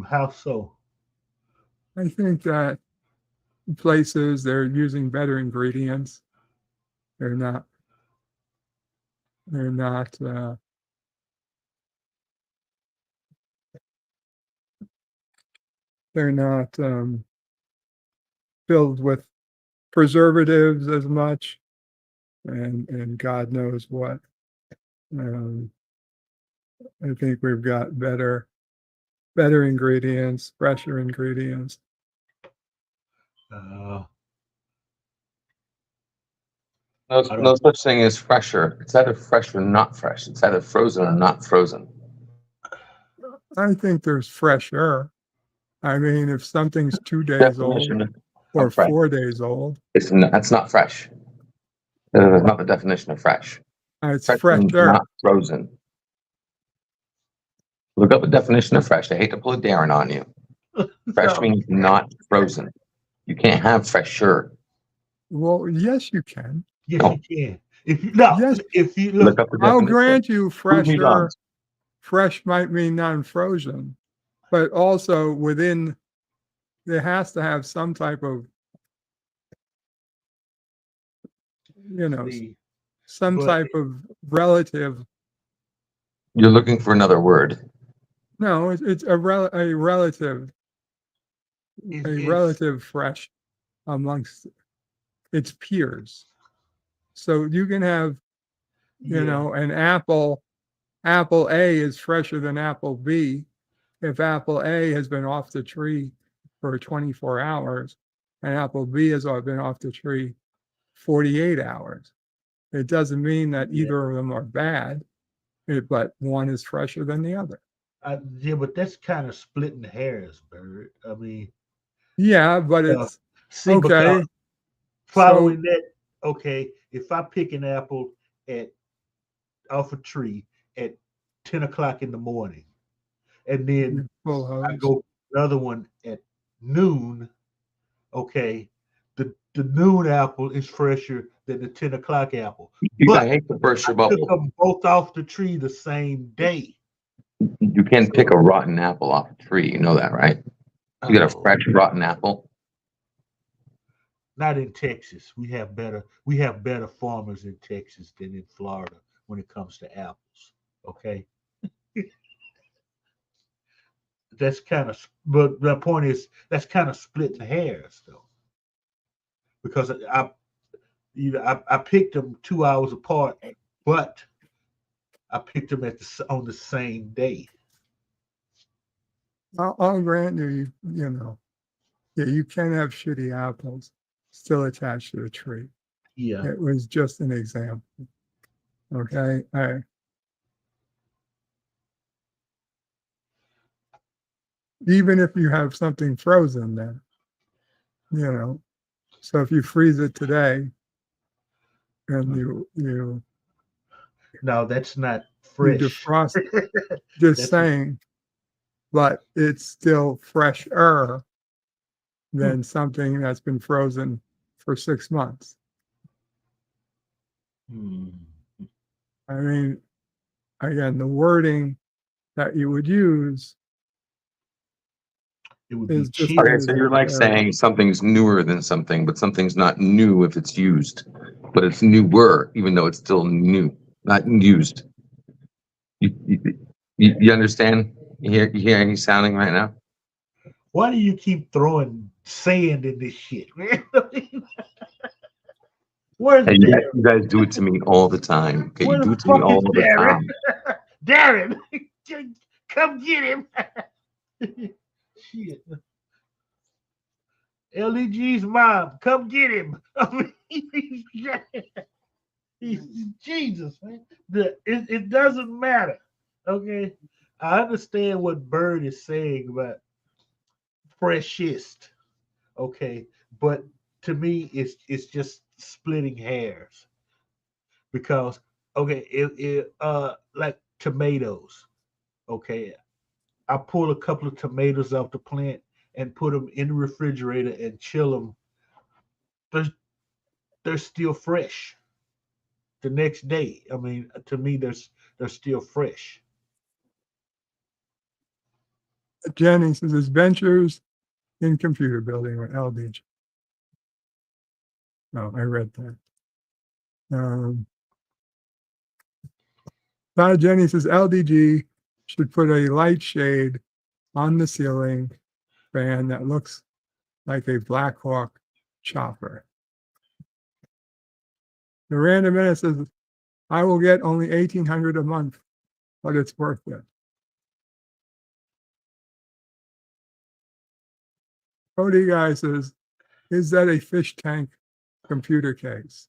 Speaker 11: How so?
Speaker 4: I think that places they're using better ingredients. They're not. They're not. They're not filled with preservatives as much, and God knows what. Um, I think we've got better ingredients, fresher ingredients.
Speaker 13: No such thing as fresher. It's either fresh or not fresh. It's either frozen or not frozen.
Speaker 4: I think there's fresher. I mean, if something's 2 days old
Speaker 13: Definition
Speaker 4: or
Speaker 13: of fresh.
Speaker 4: 4 days old,
Speaker 13: That's not fresh. That's not the definition of fresh.
Speaker 4: it's
Speaker 13: Fresh means
Speaker 4: fresher.
Speaker 13: not frozen. Look up the definition of fresh. I hate to pull a Darren on you. Fresh means not frozen. You can't have fresher.
Speaker 4: Well, yes, you can.
Speaker 11: Yes,
Speaker 13: No.
Speaker 11: you can. If you no,
Speaker 4: Yes.
Speaker 11: if you
Speaker 13: Look
Speaker 11: look,
Speaker 13: up the
Speaker 4: I'll
Speaker 13: definition.
Speaker 4: grant you
Speaker 13: Prove me
Speaker 4: fresher.
Speaker 13: wrong.
Speaker 4: Fresh might mean non-frozen, but also within, there has to have some type of,
Speaker 11: see,
Speaker 4: some
Speaker 11: but
Speaker 4: type of relative.
Speaker 13: You're looking for another word.
Speaker 4: No, it's a relative, fresh amongst its peers. So you can have, an apple A is fresher than apple B. If apple A has been off the tree for 24 hours and apple B has been off the tree 48 hours, it doesn't mean that either of them are bad, but one is fresher than the other.
Speaker 11: yeah, but that's kind of splitting hairs, Bird. I mean,
Speaker 4: Yeah, but it's
Speaker 11: see,
Speaker 4: okay.
Speaker 11: because following that, okay, if I pick an apple off a tree at 10 o'clock in the morning, and then
Speaker 4: Full
Speaker 11: I
Speaker 4: hose.
Speaker 11: go another one at noon, okay, the noon apple is fresher than the 10 o'clock apple.
Speaker 13: I hate to burst your
Speaker 11: I took
Speaker 13: bubble.
Speaker 11: them both off the tree the same day.
Speaker 13: You can't pick a rotten apple off a tree. You know that, right? You got a fresh rotten apple.
Speaker 11: Not in Texas. We have better farmers in Texas than in Florida when it comes to apples. Okay. That's kind of, but the point is that's kind of splitting hairs though, because I picked them 2 hours apart, but I picked them on the same day.
Speaker 4: I'll grant you, you can have shitty apples still attached to the tree.
Speaker 11: Yeah.
Speaker 4: It was just an example. Okay. Even if you have something frozen then, so if you freeze it today and you
Speaker 11: No, that's not
Speaker 4: you
Speaker 11: fresh.
Speaker 4: defrost it, just saying, but it's still fresher than something that's been frozen for 6 months. I mean, again, the wording that you would use is just
Speaker 13: Okay, so you're like saying something's newer than something, but something's not new if it's used, but it's newer even though it's still new, not used. You understand? You hear any sounding right now?
Speaker 11: Why do you keep throwing sand in this shit, man? Where's
Speaker 13: Hey,
Speaker 11: Darren?
Speaker 13: you guys do it to me all the time. Okay,
Speaker 11: Where
Speaker 13: you do
Speaker 11: the
Speaker 13: it to me
Speaker 11: fuck
Speaker 13: all
Speaker 11: is
Speaker 13: the
Speaker 11: Darren?
Speaker 13: time.
Speaker 11: Darren, come get him. Shit. LEG's mom, come get him. I mean, Jesus, man. It doesn't matter. Okay. I understand what Bird is saying about freshest. Okay. But to me, it's just splitting hairs. Because okay, like tomatoes. Okay. I pull a couple of tomatoes off the plant and put them in the refrigerator and chill them. They're still fresh the next day. I mean, to me, they're still fresh.
Speaker 4: Jennings says his ventures in computer building with LDG. Oh, I read that. Todd Jennings says LDG should put a light shade on the ceiling fan that looks like a Black Hawk chopper. The Random Minute says, I will get only $1,800 a month, but it's worth it. Cody Guy says, is that a fish tank computer case?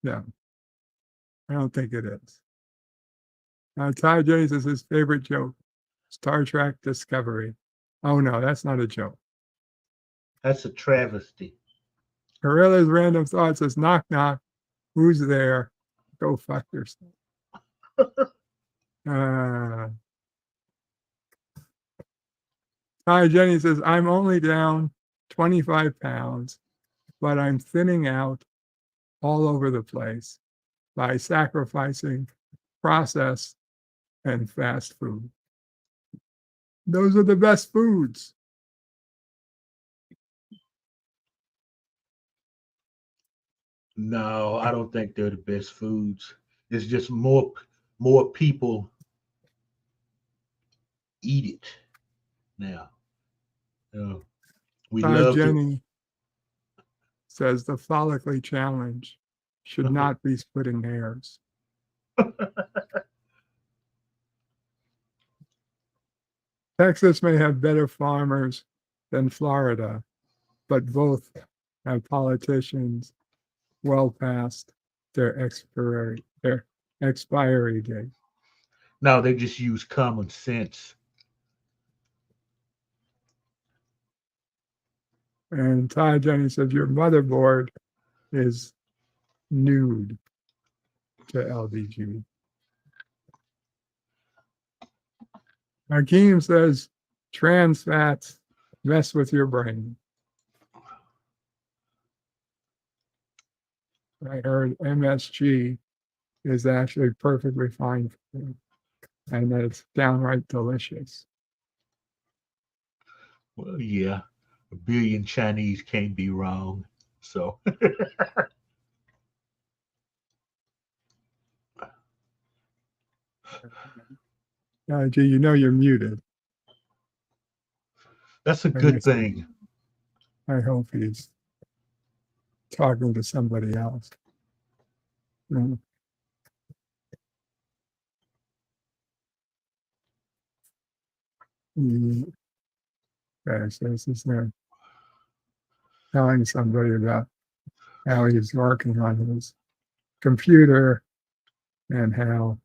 Speaker 4: No, I don't think it is. Ty Jennings is his favorite joke, Star Trek Discovery. Oh no, that's not a joke.
Speaker 11: That's a travesty.
Speaker 4: Gorilla's Random Thought says, knock, knock. Who's there? Go fuck yourself. Ty Jennings says, I'm only down 25 pounds, but I'm thinning out all over the place by sacrificing processed and fast food. Those are the best foods.
Speaker 11: No, I don't think they're the best foods. It's just more people eat it now. We love
Speaker 4: Jenny says the follically challenge should not be splitting hairs. Texas may have better farmers than Florida, but both have politicians well past their expiry date.
Speaker 11: No, they just use common sense.
Speaker 4: And Ty Jenny says your motherboard is nude to LDG. Hakeem says trans fats mess with your brain. I heard MSG is actually perfectly fine for you, and that it's downright delicious.
Speaker 11: Well, yeah, a billion Chinese can't be wrong. So.
Speaker 4: Gee, you know you're muted.
Speaker 11: That's a good thing.
Speaker 4: I hope he's talking to somebody else. Okay, so this is telling somebody about how he's working on his computer and how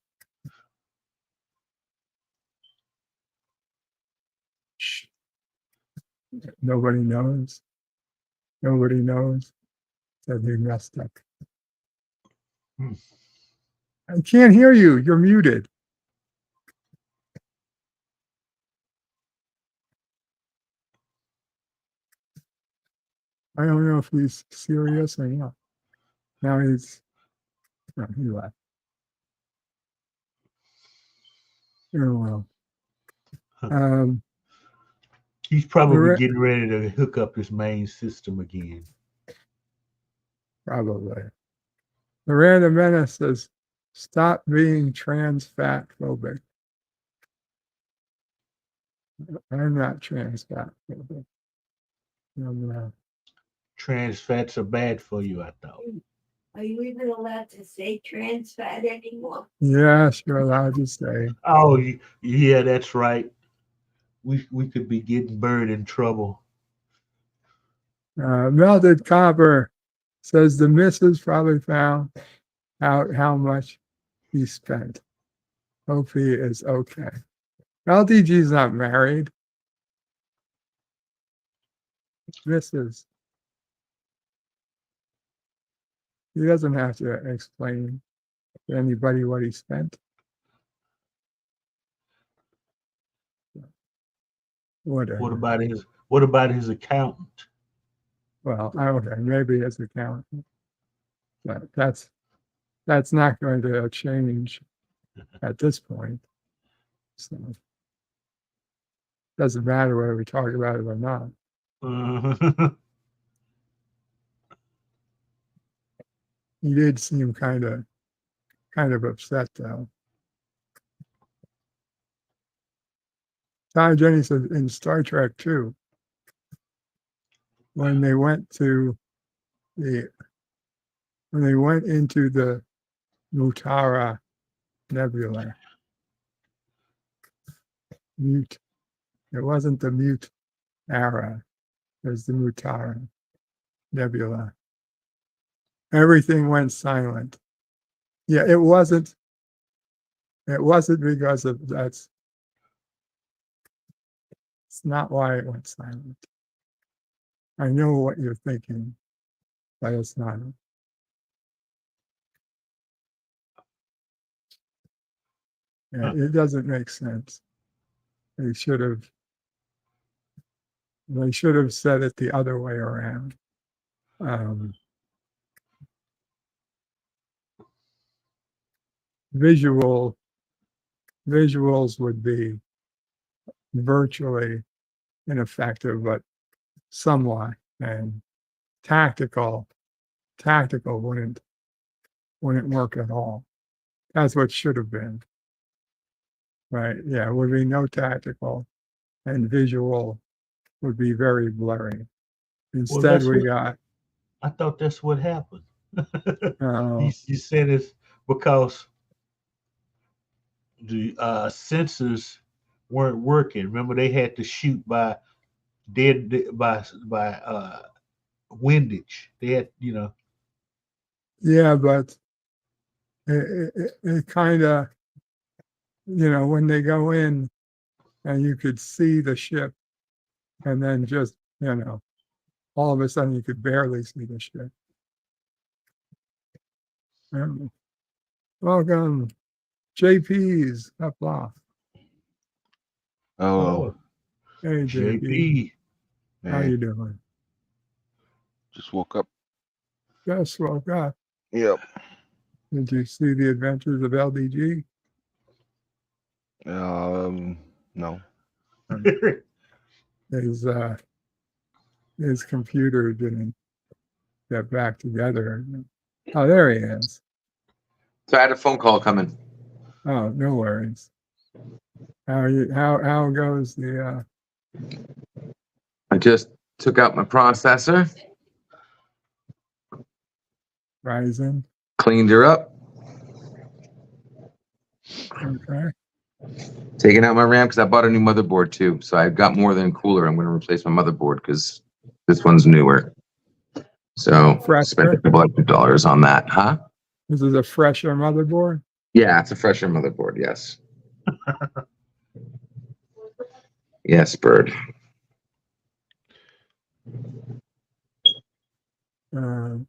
Speaker 4: nobody knows that he messed up. I can't hear you. You're muted. I don't know if he's serious or not. Now he left. Oh well.
Speaker 11: He's probably getting ready to hook up his main system again.
Speaker 4: Probably. Miranda Menace says, stop being trans fat phobic. I'm not trans fat phobic.
Speaker 11: Trans fats are bad for you, I thought.
Speaker 12: Are you even allowed to say trans fat anymore?
Speaker 4: Yes, you're allowed to say.
Speaker 11: Oh, yeah, that's right. We could be getting Bird in trouble.
Speaker 4: Melted Copper says the missus probably found out how much he spent. Hope he is okay. LDG's not married. Mrs. He doesn't have to explain to anybody what he spent. Whatever.
Speaker 11: What about his accountant?
Speaker 4: Well, okay, maybe his accountant. But that's not going to change at this point. So Doesn't matter whether we talk about it or not. He did seem kind of upset though. Tom Jennings said in Star Trek 2, when they went into the Mutara Nebula, it wasn't the Mutara, it was the Mutara Nebula. Everything went silent. Yeah, it wasn't because of that's. It's not why it went silent. I know what you're thinking, but it's not. Yeah, it doesn't make sense. They should have said it the other way around. Visuals would be virtually ineffective, but somewhat, and tactical wouldn't work at all. That's what should have been. Right? Yeah, it would be no tactical, and visual would be very blurry. Instead,
Speaker 11: I thought that's what happened.
Speaker 4: Oh.
Speaker 11: He said it's because the sensors weren't working. Remember, they had to shoot by windage. They had,
Speaker 4: Yeah, but it kind of, when they go in and you could see the ship, and then just, all of a sudden you could barely see the ship. Welcome, JP's up off.
Speaker 15: Oh,
Speaker 4: Hey, JP. How
Speaker 15: Hey.
Speaker 4: you doing?
Speaker 15: Just woke up.
Speaker 4: Just woke up.
Speaker 15: Yep.
Speaker 4: Did you see the adventures of LDG?
Speaker 15: No.
Speaker 4: His computer didn't get back together. Oh, there he is.
Speaker 13: So I had a phone call coming.
Speaker 4: Oh, no worries. How goes the
Speaker 13: I just took out my processor,
Speaker 4: Ryzen?
Speaker 13: cleaned her up,
Speaker 4: Okay.
Speaker 13: taking out my RAM because I bought a new motherboard too. So I've got more than a cooler. I'm going to replace my motherboard because this one's newer. So spent a couple extra dollars on that, huh?
Speaker 4: This is a fresher motherboard?
Speaker 13: Yeah, it's a fresher motherboard. Yes. Yes, Bird.
Speaker 4: And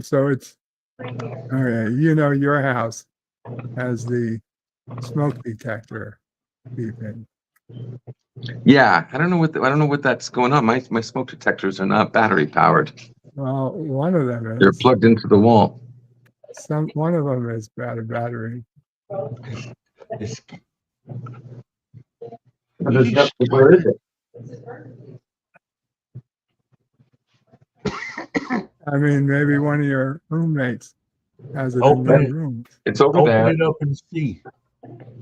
Speaker 4: so it's okay. Your house has the smoke detector beeping.
Speaker 13: Yeah, I don't know what that's going on. My smoke detectors are not battery powered.
Speaker 4: Well, one of them is.
Speaker 13: They're plugged into the wall.
Speaker 4: One of them is battery.
Speaker 13: Where is it?
Speaker 4: I mean, maybe one of your roommates has it in
Speaker 13: Open
Speaker 4: their
Speaker 13: it.
Speaker 4: room.
Speaker 13: It's over
Speaker 11: Open
Speaker 13: there.
Speaker 11: it up and see.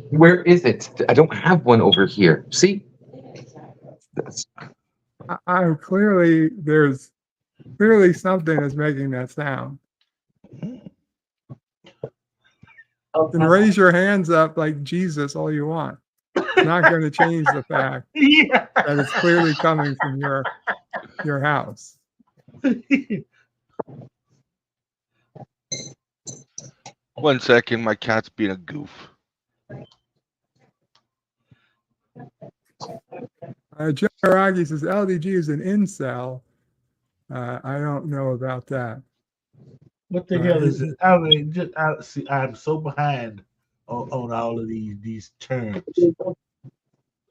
Speaker 13: Where is it? I don't have one over here. See? That's,
Speaker 4: There's clearly something that's making that sound. And raise your hands up like Jesus all you want. It's not going to change the fact that it's clearly coming from your house.
Speaker 15: 1 second, my cat's being a goof.
Speaker 4: Joe Aragi says LDG is an incel. I don't know about that.
Speaker 11: What the hell is it? I mean, I'm so behind on all of these terms.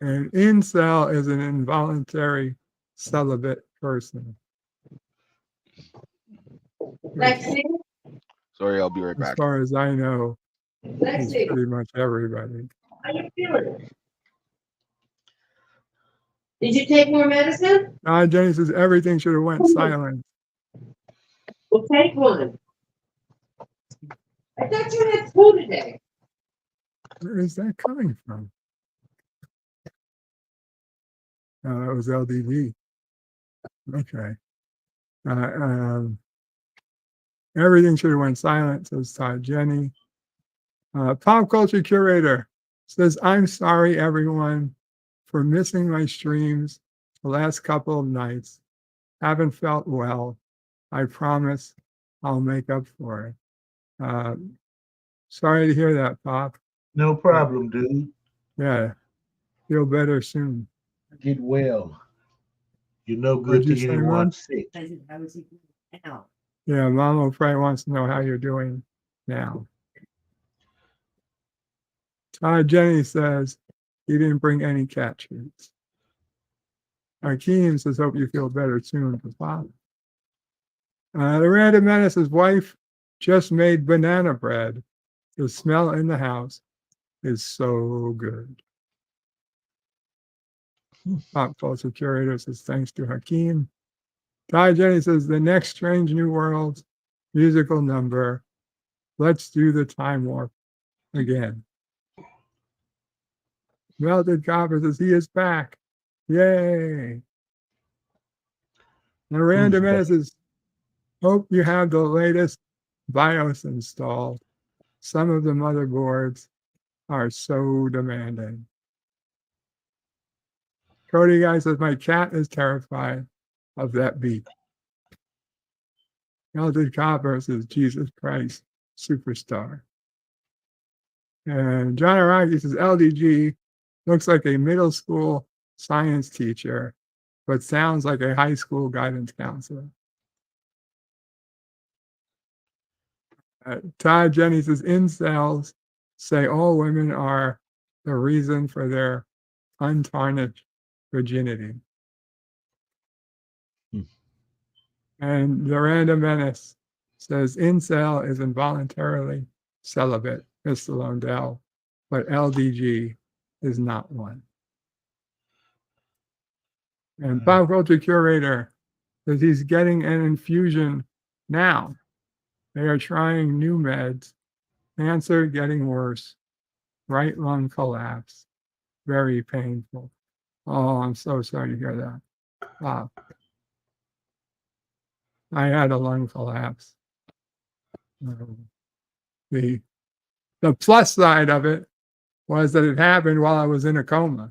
Speaker 4: An incel is an involuntary celibate person.
Speaker 15: Sorry, I'll be right
Speaker 4: As
Speaker 15: back.
Speaker 4: far as I know, it's pretty much everybody.
Speaker 6: How you feeling?
Speaker 12: Did you take more medicine?
Speaker 4: Jenny says everything should have went silent.
Speaker 12: Well, take one. I thought you had school today.
Speaker 4: Where is that coming from? That was LDV. Okay. Everything should have went silent, says Todd Jenny. Pop culture curator says, I'm sorry, everyone, for missing my streams the last couple of nights. Haven't felt well. I promise I'll make up for it. Sorry to hear that, Pop.
Speaker 11: No problem, dude.
Speaker 4: Yeah. Feel better soon.
Speaker 11: Get well. You're no
Speaker 4: What'd
Speaker 11: good
Speaker 4: you
Speaker 11: to
Speaker 4: say,
Speaker 11: anyone
Speaker 4: Mom?
Speaker 11: sick.
Speaker 4: Yeah, Mama probably wants to know how you're doing now. Jenny says he didn't bring any cat treats. Hakeem says, hope you feel better soon for Pop. The Random Menace's wife just made banana bread. The smell in the house is so good. Pop culture curator says, thanks to Hakeem. Ty Jenny says, the next Strange New Worlds musical number. Let's do the time warp again. Melted Copper says, he is back. Yay. Miranda Menace says, hope you have the latest BIOS installed. Some of the motherboards are so demanding. Cody Guy says, my cat is terrified of that beat. Melted Copper says, Jesus Christ, superstar. And John Araki says, LDG looks like a middle school science teacher, but sounds like a high school guidance counselor. Todd Jenny says, incels say all women are the reason for their untarnished virginity. And Miranda Menace says, incel is involuntarily celibate, Mr. Londell, but LDG is not one. And Pop Culture Curator says he's getting an infusion now. They are trying new meds. Cancer getting worse. Right lung collapse. Very painful. Oh, I'm so sorry to hear that. Wow. I had a lung collapse. The plus side of it was that it happened while I was in a coma.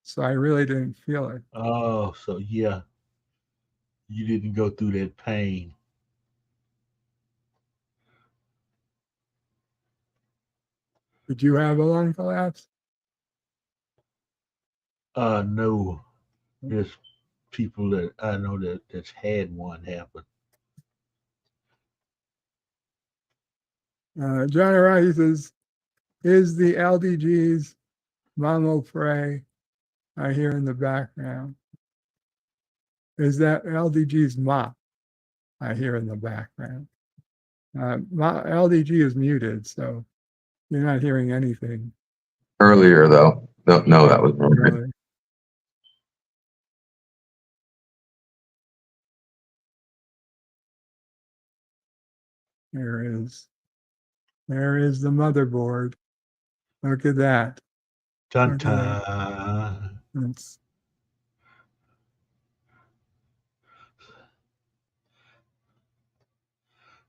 Speaker 4: So I really didn't feel it.
Speaker 11: Oh, so yeah. You didn't go through that pain.
Speaker 4: Did you have a lung collapse?
Speaker 11: No. There's people that I know that's had one happen.
Speaker 4: John Araki says, is the LDG's Mamo Pray I hear in the background? Is that LDG's Ma I hear in the background? LDG is muted, so you're not hearing anything.
Speaker 13: Earlier, though. No, that was
Speaker 4: Really. There is the motherboard. Look at that.
Speaker 11: Dun, dun.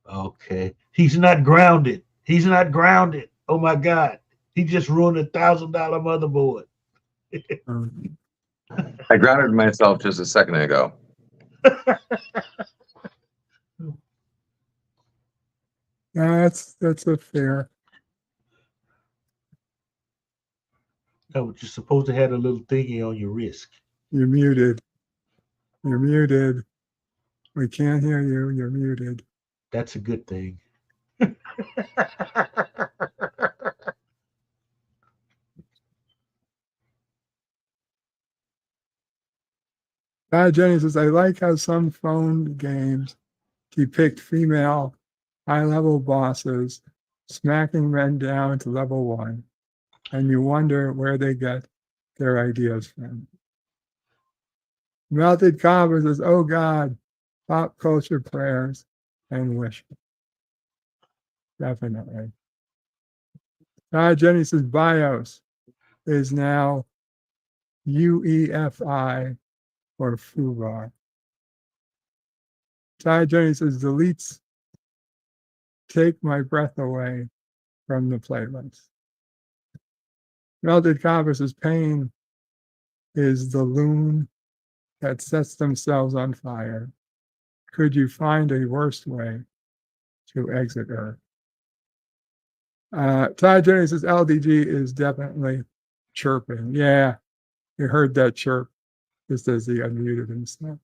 Speaker 11: Okay. He's not grounded. He's not grounded. Oh my God. He just ruined $1,000 motherboard.
Speaker 13: I grounded myself just a second ago.
Speaker 4: That's a fair.
Speaker 11: No, but you're supposed to have a little thingy on your wrist.
Speaker 4: You're muted. You're muted. We can't hear you. You're muted.
Speaker 11: That's a good thing.
Speaker 4: Jenny says, I like how some phone games depict female high-level bosses smacking men down to level 1, and you wonder where they get their ideas from. Melted Converse says, oh God, pop culture prayers and wishes. Definitely. Jenny says BIOS is now UEFI or FUBAR. Jenny says deletes Take My Breath Away from the playlist. Melted Converse's pain is the loon that sets themselves on fire. Could you find a worse way to exit Earth? Jenny says LDG is definitely chirping. Yeah, you heard that chirp just as he unmuted himself.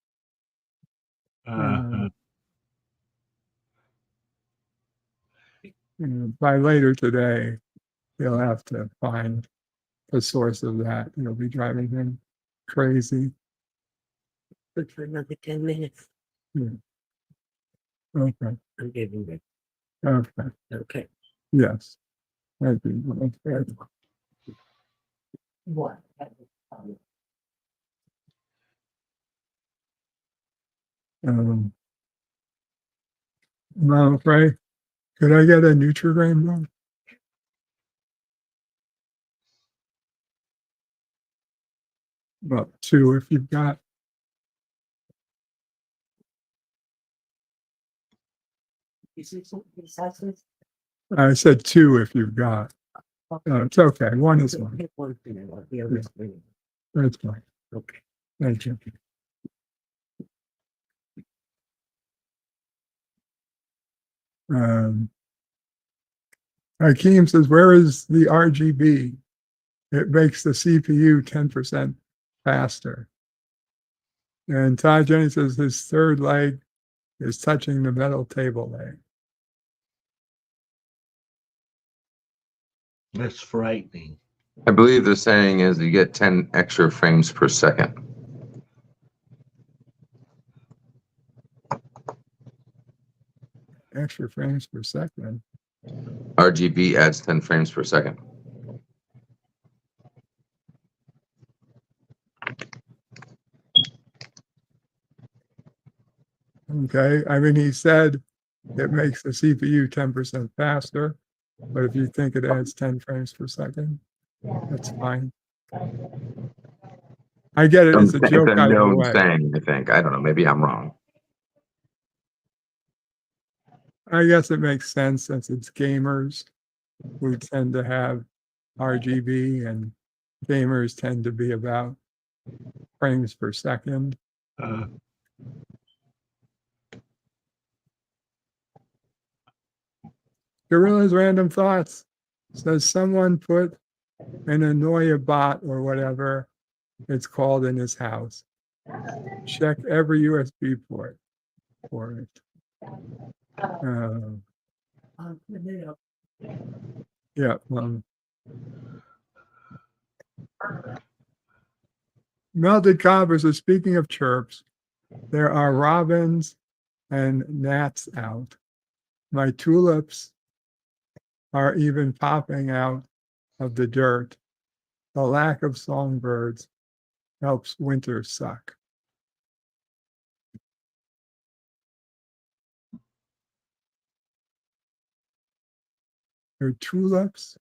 Speaker 4: By later today, he'll have to find the source of that. It'll be driving him crazy.
Speaker 12: Good for another 10 minutes.
Speaker 4: Yeah. Okay.
Speaker 12: I'm giving it.
Speaker 4: Okay.
Speaker 12: Okay.
Speaker 4: Yes. Thank you. Okay.
Speaker 12: What?
Speaker 4: Mama Frey, could I get a Nutrigrain bar? Well, 2 if you've got. I said 2 if you've got. It's okay. 1 is fine. That's fine.
Speaker 12: Okay.
Speaker 4: Thank you. Hakeem says, where is the RGB? It makes the CPU 10% faster. And Todd Jenny says his third leg is touching the metal table leg.
Speaker 11: That's frightening.
Speaker 13: I believe the saying is you get 10 extra frames per second.
Speaker 4: Extra frames per second.
Speaker 13: RGB adds 10 frames per second.
Speaker 4: Okay. I mean, he said it makes the CPU 10% faster, but if you think it adds 10 frames per second, that's fine. I get it. It's a joke
Speaker 13: It's a
Speaker 4: either
Speaker 13: known
Speaker 4: way.
Speaker 13: saying, I think. I don't know. Maybe I'm wrong.
Speaker 4: I guess it makes sense since it's gamers who tend to have RGB and gamers tend to be about frames per second. Gorilla's Random Thoughts says someone put an Anoya bot or whatever it's called in his house. Check every USB port for it. Yeah. Melted Converse is speaking of chirps. There are robins and gnats out. My tulips are even popping out of the dirt. The lack of songbirds helps winter suck. Your tulips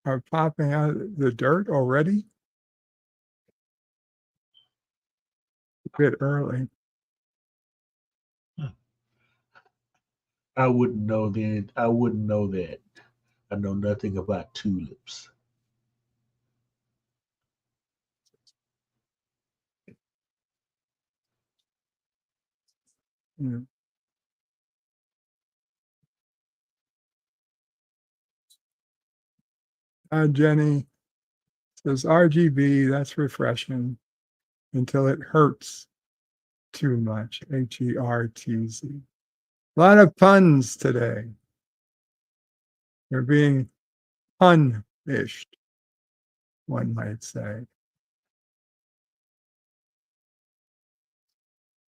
Speaker 4: are popping out of the dirt already? A bit early.
Speaker 11: I wouldn't know then. I wouldn't know that. I know nothing about tulips.
Speaker 4: Yeah. Jenny says RGB, that's refreshing until it hurts too much. HERTZ. A lot of puns today. They're being pun-ished, one might say.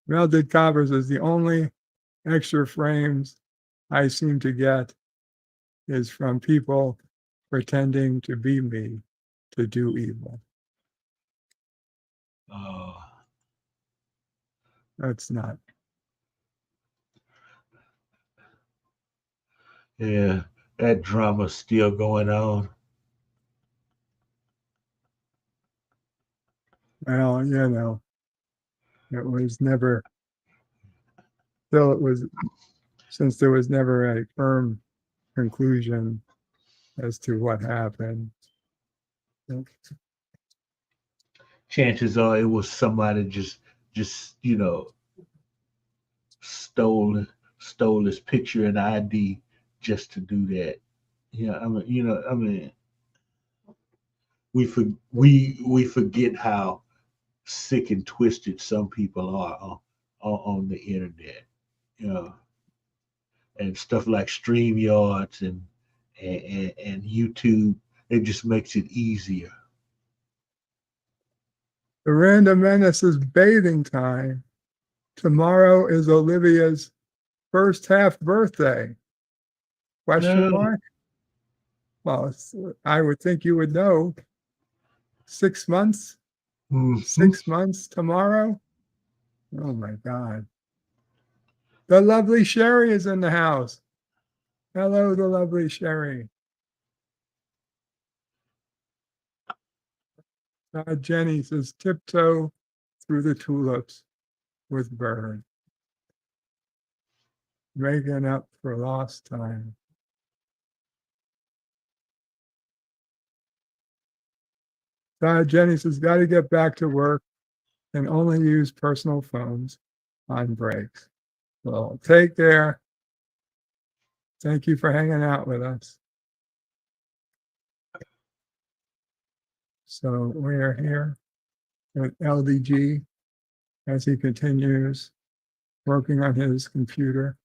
Speaker 4: Melted Converse is the only extra frames I seem to get is from people pretending to be me to do evil. That's not.
Speaker 11: Yeah, that drama's still going on.
Speaker 4: Well, you know, it was never, still, it was, since there was never a firm conclusion as to what happened.
Speaker 11: Chances are it was somebody just stole his picture and ID just to do that. Yeah, I mean, we forget how sick and twisted some people are on the internet, you know, and stuff like StreamYards and YouTube. It just makes it easier.
Speaker 4: The Random Menace is bathing time. Tomorrow is Olivia's first half birthday. Question mark? Well, I would think you would know. 6 months? 6 months tomorrow? Oh my God. The lovely Sherry is in the house. Hello, the lovely Sherry. Jenny says, tiptoe through the tulips with Bird. Making up for lost time. Jenny says, got to get back to work and only use personal phones on breaks. Well, take care. Thank you for hanging out with us. So we are here with LDG as he continues working on his computer,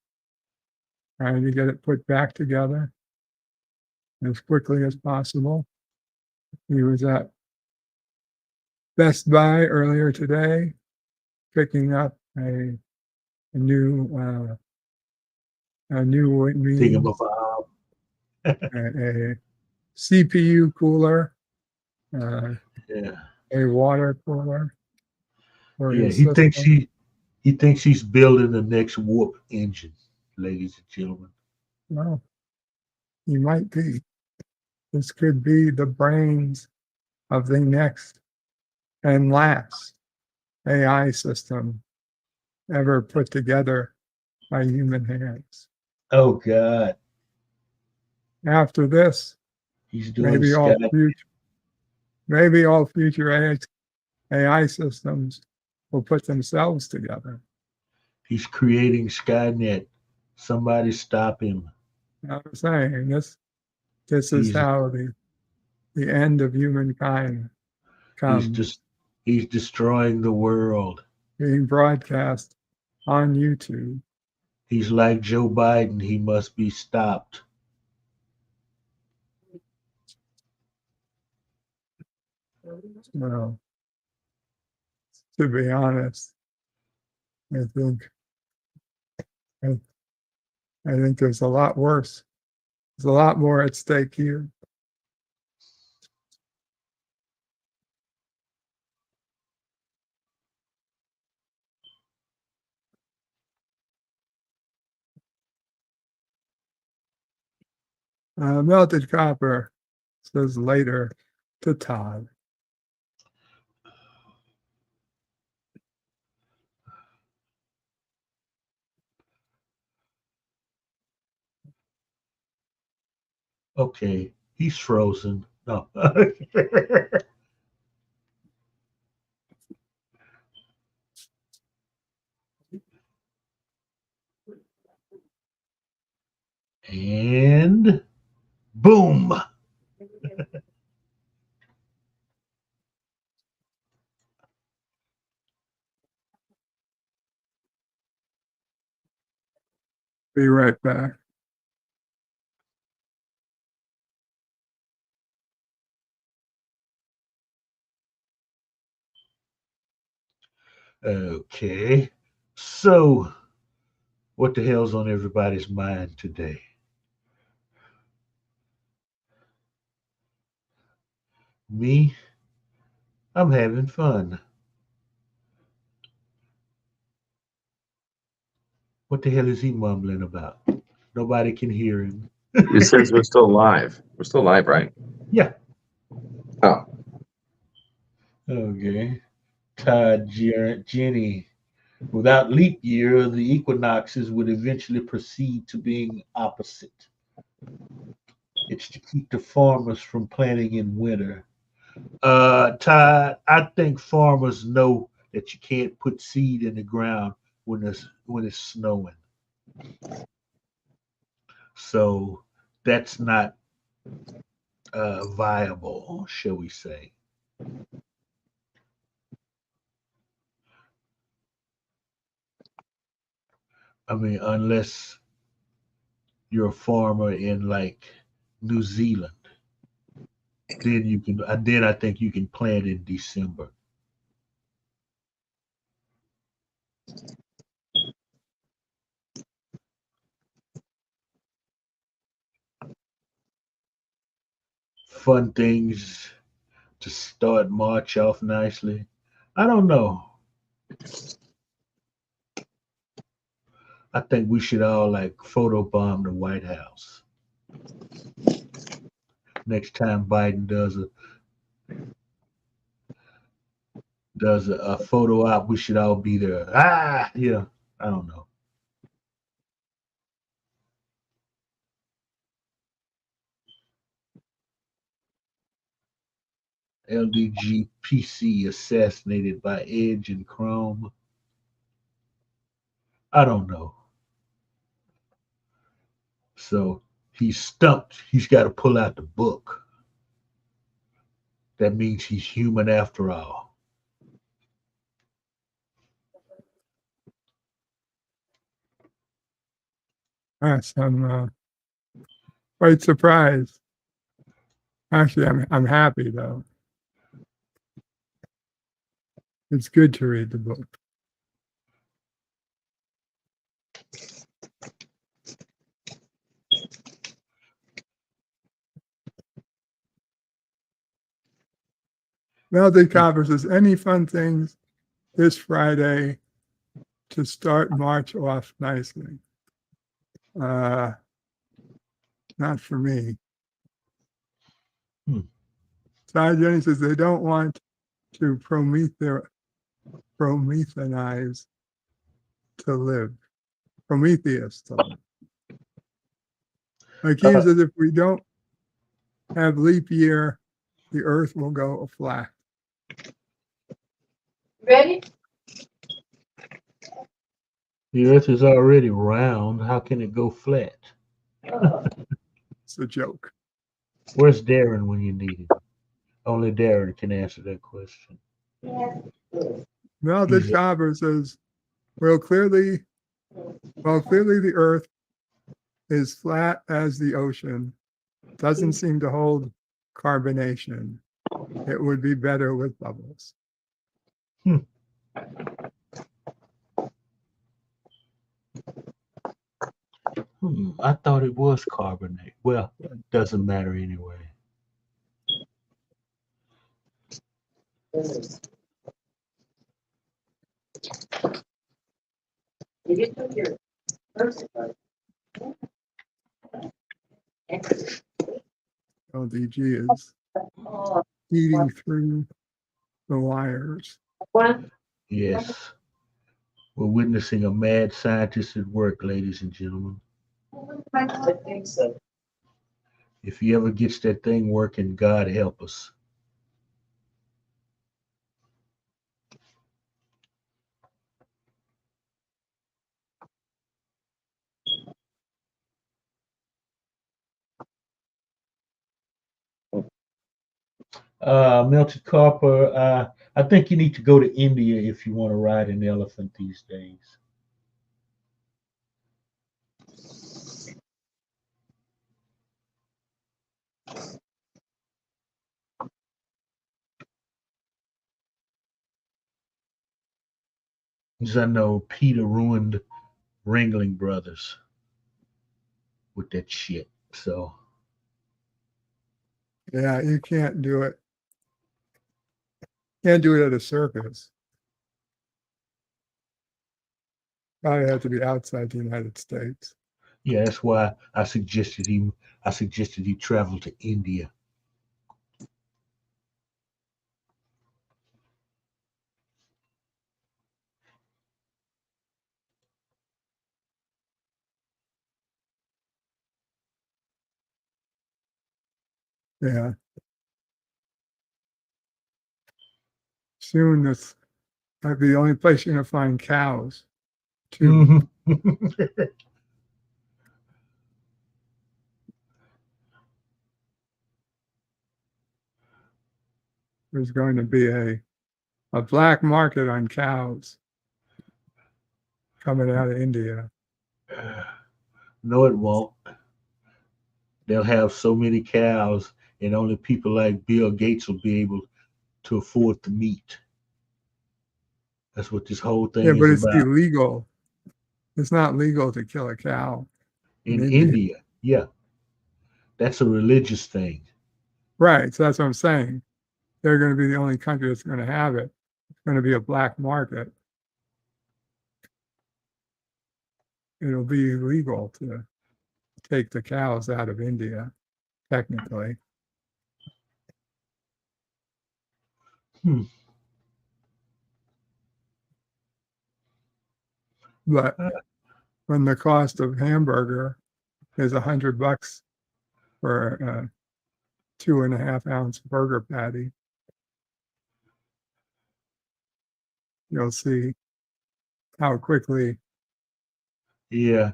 Speaker 4: trying to get it put back together as quickly as possible. He was at Best Buy earlier today, picking up a new
Speaker 11: Thingamabob.
Speaker 4: a CPU cooler,
Speaker 11: Yeah.
Speaker 4: a water cooler. For
Speaker 11: Yeah,
Speaker 4: his
Speaker 11: he thinks
Speaker 4: system.
Speaker 11: he thinks he's building the next warp engine, ladies and gentlemen.
Speaker 4: Well, he might be. This could be the brains of the next and last AI system ever put together by human hands.
Speaker 11: Oh God.
Speaker 4: After this,
Speaker 11: He's doing
Speaker 4: maybe
Speaker 11: Skynet.
Speaker 4: all future AI systems will put themselves together.
Speaker 11: He's creating Skynet. Somebody stop him.
Speaker 4: I'm saying this is how the end of humankind comes.
Speaker 11: He's destroying the world.
Speaker 4: Being broadcast on YouTube.
Speaker 11: He's like Joe Biden. He must be stopped.
Speaker 4: Well, to be honest, I think there's a lot worse. There's a lot more at stake here. Melted Copper says later to Todd.
Speaker 11: Okay, he's frozen. No. And boom.
Speaker 4: Be right back.
Speaker 11: Okay. So, what the hell's on everybody's mind today? Me? I'm having fun. What the hell is he mumbling about? Nobody can hear him.
Speaker 13: It says we're still live. We're still live, right?
Speaker 11: Yeah.
Speaker 13: Oh.
Speaker 11: Okay. Todd Jenny. Without leap year, the equinoxes would eventually proceed to being opposite. It's to keep the farmers from planting in winter. Todd, I think farmers know that you can't put seed in the ground when it's snowing. So that's not viable, shall we say. I mean, unless you're a farmer in like New Zealand, then you can. Then I think you can plant in December. Fun things to start March off nicely. I don't know. I think we should all like photobomb the White House. Next time Biden does a photo op, we should all be there. Yeah, I don't know. LDG PC assassinated by Edge and Chrome. I don't know. So he's stumped. He's got to pull out the book. That means he's human after all.
Speaker 4: Yes, I'm quite surprised. Actually, I'm happy though. It's good to read the book. Melody Copper says, any fun things this Friday to start March off nicely? Not for me. Todd Jenny says they don't want to Prometheanize to live. Prometheus to live. Like he says, if we don't have leap year, the earth will go flat.
Speaker 14: Ready?
Speaker 11: The earth is already round. How can it go flat?
Speaker 4: It's a joke.
Speaker 11: Where's Darren when you need him? Only Darren can answer that question.
Speaker 4: Melody Copper says, clearly the earth is flat as the ocean, doesn't seem to hold carbonation. It would be better with bubbles.
Speaker 11: I thought it was carbonate. Well, it doesn't matter anyway.
Speaker 4: LDG is eating through the wires.
Speaker 11: Yes. We're witnessing a mad scientist at work, ladies and gentlemen.
Speaker 14: I think so.
Speaker 11: If he ever gets that thing working, God help us. Melted Copper, I think you need to go to India if you want to ride an elephant these days. Because I know Peter ruined Ringling Brothers with that shit. So
Speaker 4: Yeah, you can't do it. Can't do it at a circus. Probably have to be outside the United States.
Speaker 11: Yeah, that's why I suggested he travel to India.
Speaker 4: Yeah. Soon this might be the only place you're gonna find cows, too. There's going to be a black market on cows coming out of India.
Speaker 11: No, it won't. They'll have so many cows, and only people like Bill Gates will be able to afford the meat. That's what this whole thing
Speaker 4: Yeah, but
Speaker 11: is
Speaker 4: it's
Speaker 11: about.
Speaker 4: illegal. It's not legal to kill a cow
Speaker 11: In India, yeah, that's a religious thing.
Speaker 4: Right. So that's what I'm saying. They're going to be the only country that's going to have it. It's going to be a black market. It'll be illegal to take the cows out of India, technically. But when the cost of hamburger is $100 for a 2.5 ounce burger patty, you'll see how quickly
Speaker 11: Yeah,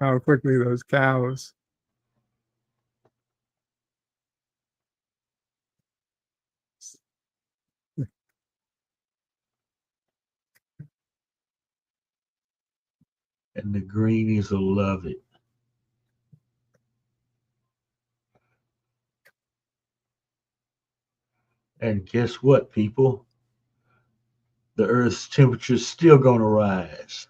Speaker 4: those cows
Speaker 11: and the greenies will love it. And guess what, people? The Earth's temperature is still going to rise.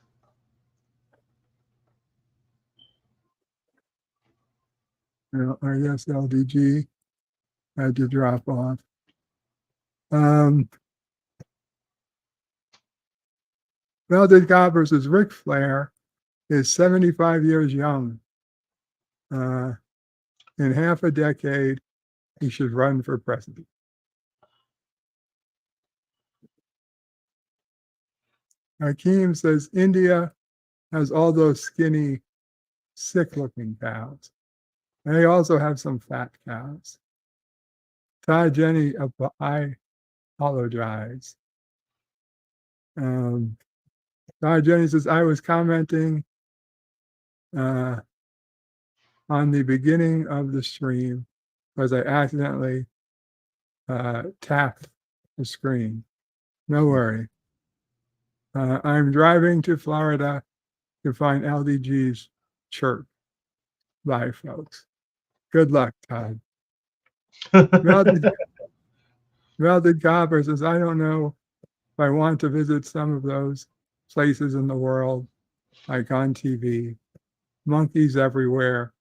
Speaker 4: I guess LDG had to drop off. Welded God versus Ric Flair is 75 years young. In half a decade, he should run for president. Hakeem says India has all those skinny, sick-looking cows. They also have some fat cows. Todd Jenny, I apologize. Todd Jenny says, I was commenting on the beginning of the stream because I accidentally tapped the screen. No worry. I'm driving to Florida to find LDG's church. Bye, folks. Good luck, Todd. Welded Copper says, I don't know if I want to visit some of those places in the world, like on TV. Monkeys everywhere.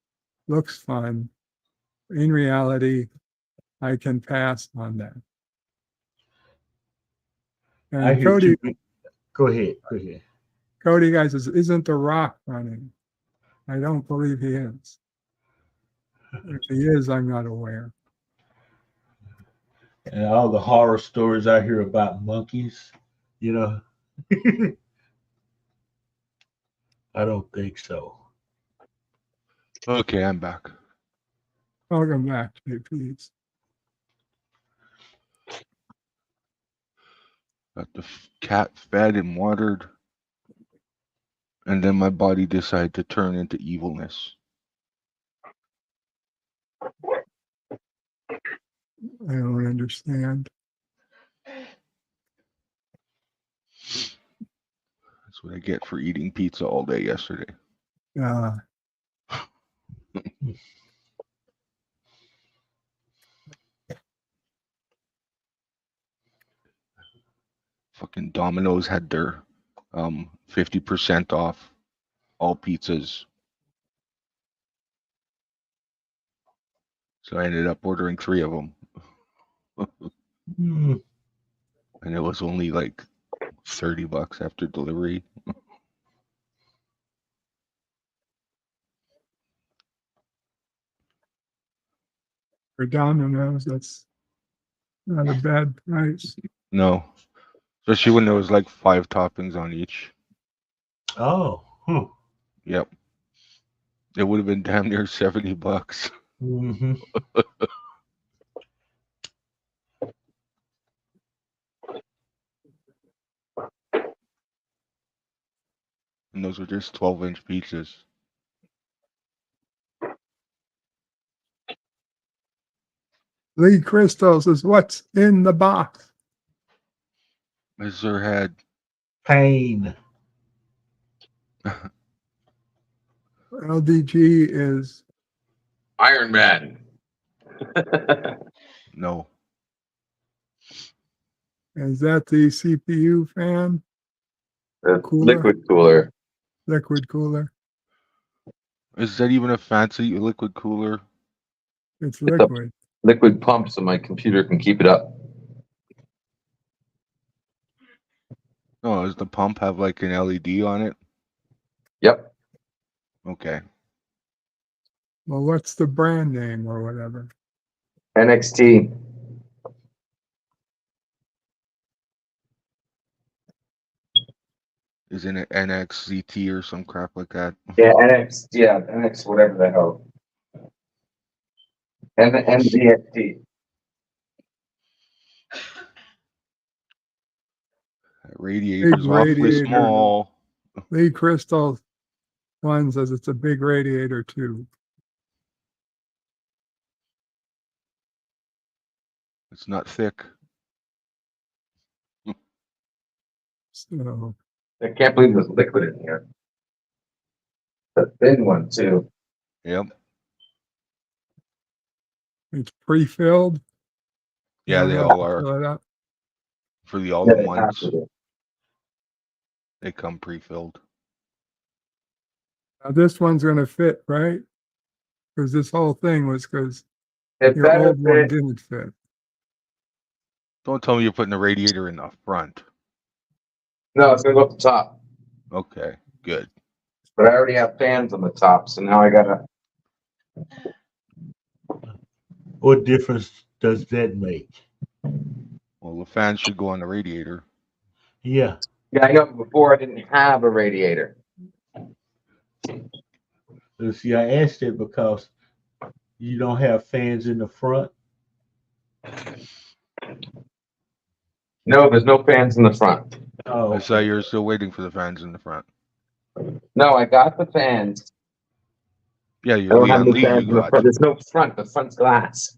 Speaker 4: Looks fun. In reality, I can pass on that. And Cody,
Speaker 11: Go ahead.
Speaker 4: Cody guys says, isn't The Rock running? I don't believe he is. If he is, I'm not aware.
Speaker 11: And all the horror stories I hear about monkeys, I don't think so.
Speaker 15: Okay, I'm back.
Speaker 4: Welcome back, please.
Speaker 15: Got the cat fed and watered, and then my body decided to turn into evilness.
Speaker 4: I don't understand.
Speaker 15: That's what I get for eating pizza all day yesterday. Fucking Domino's had their 50% off all pizzas. So I ended up ordering 3 of them. And it was only like $30 after delivery.
Speaker 4: For Domino's, that's not a bad price.
Speaker 15: No, especially when there was like 5 toppings on each.
Speaker 11: Oh,
Speaker 15: Yep. It would have been damn near $70.
Speaker 11: Mm-hmm.
Speaker 15: And those were just 12-inch pizzas.
Speaker 4: Lee Crystal says, "What's in the box?"
Speaker 15: Mr. Head.
Speaker 11: Pain.
Speaker 4: LDG is
Speaker 13: Iron Man.
Speaker 15: No.
Speaker 4: Is that the CPU fan? Cooler?
Speaker 13: Liquid cooler.
Speaker 4: Liquid cooler.
Speaker 15: Is that even a fancy liquid cooler?
Speaker 4: It's
Speaker 13: It's a
Speaker 4: liquid.
Speaker 13: liquid pump so my computer can keep it up.
Speaker 15: No, does the pump have like an LED on it?
Speaker 13: Yep.
Speaker 15: Okay.
Speaker 4: Well, what's the brand name or whatever?
Speaker 13: NXT.
Speaker 15: Isn't it NXZT or some crap like that?
Speaker 13: Yeah, NX. Yeah, NX. Whatever the hell. NZXT.
Speaker 15: That radiator's
Speaker 4: Big
Speaker 15: awfully
Speaker 4: radiator.
Speaker 15: small.
Speaker 4: Lee Crystal one says it's a big radiator too.
Speaker 15: It's not thick.
Speaker 4: So
Speaker 13: I can't believe there's liquid in here. The thin one too.
Speaker 15: Yep.
Speaker 4: it's pre-filled.
Speaker 15: Yeah,
Speaker 4: You
Speaker 15: they
Speaker 4: don't
Speaker 15: all
Speaker 4: have to
Speaker 15: are.
Speaker 4: fill it up.
Speaker 15: For the
Speaker 13: Yeah,
Speaker 15: all in
Speaker 13: they have
Speaker 15: ones,
Speaker 13: to do.
Speaker 15: they come pre-filled.
Speaker 4: Now this one's going to fit, right? Because this whole thing was because
Speaker 13: It
Speaker 4: your
Speaker 13: better
Speaker 4: old one
Speaker 13: fit.
Speaker 4: didn't fit.
Speaker 15: Don't tell me you're putting the radiator in the front.
Speaker 13: No, it's gonna go up the top.
Speaker 15: Okay, good.
Speaker 13: But I already have fans on the top, so now I gotta.
Speaker 11: What difference does that make?
Speaker 15: Well, the fan should go on the radiator.
Speaker 11: Yeah.
Speaker 13: Yeah, I know. Before I didn't have a radiator.
Speaker 11: See, I asked it because you don't have fans in the front.
Speaker 13: No, there's no fans in the front.
Speaker 11: Oh,
Speaker 15: I saw you're still waiting for the fans in the front.
Speaker 13: No, I got the fans.
Speaker 15: Yeah,
Speaker 13: I
Speaker 15: your
Speaker 13: don't have
Speaker 15: Leon
Speaker 13: any
Speaker 15: Lee
Speaker 13: fans
Speaker 15: you
Speaker 13: in the
Speaker 15: got.
Speaker 13: front. There's no front. The front's glass.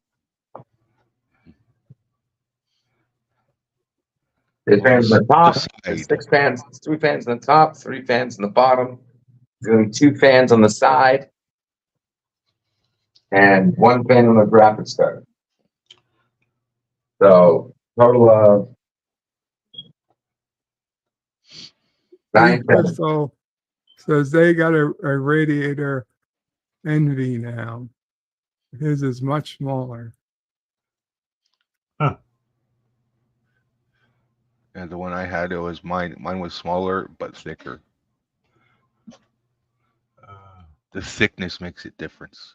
Speaker 13: There's fans in the top. There's 6 fans. 2 fans in the top. 3 fans in the bottom. There's gonna be 2 fans on the side. And 1 fan on the graphics card. So total of
Speaker 4: Lee
Speaker 13: 9 fans.
Speaker 4: Crystal says they got a radiator Envy now. His is much smaller.
Speaker 15: And the one I had, it was mine. Mine was smaller but thicker. The thickness makes a difference.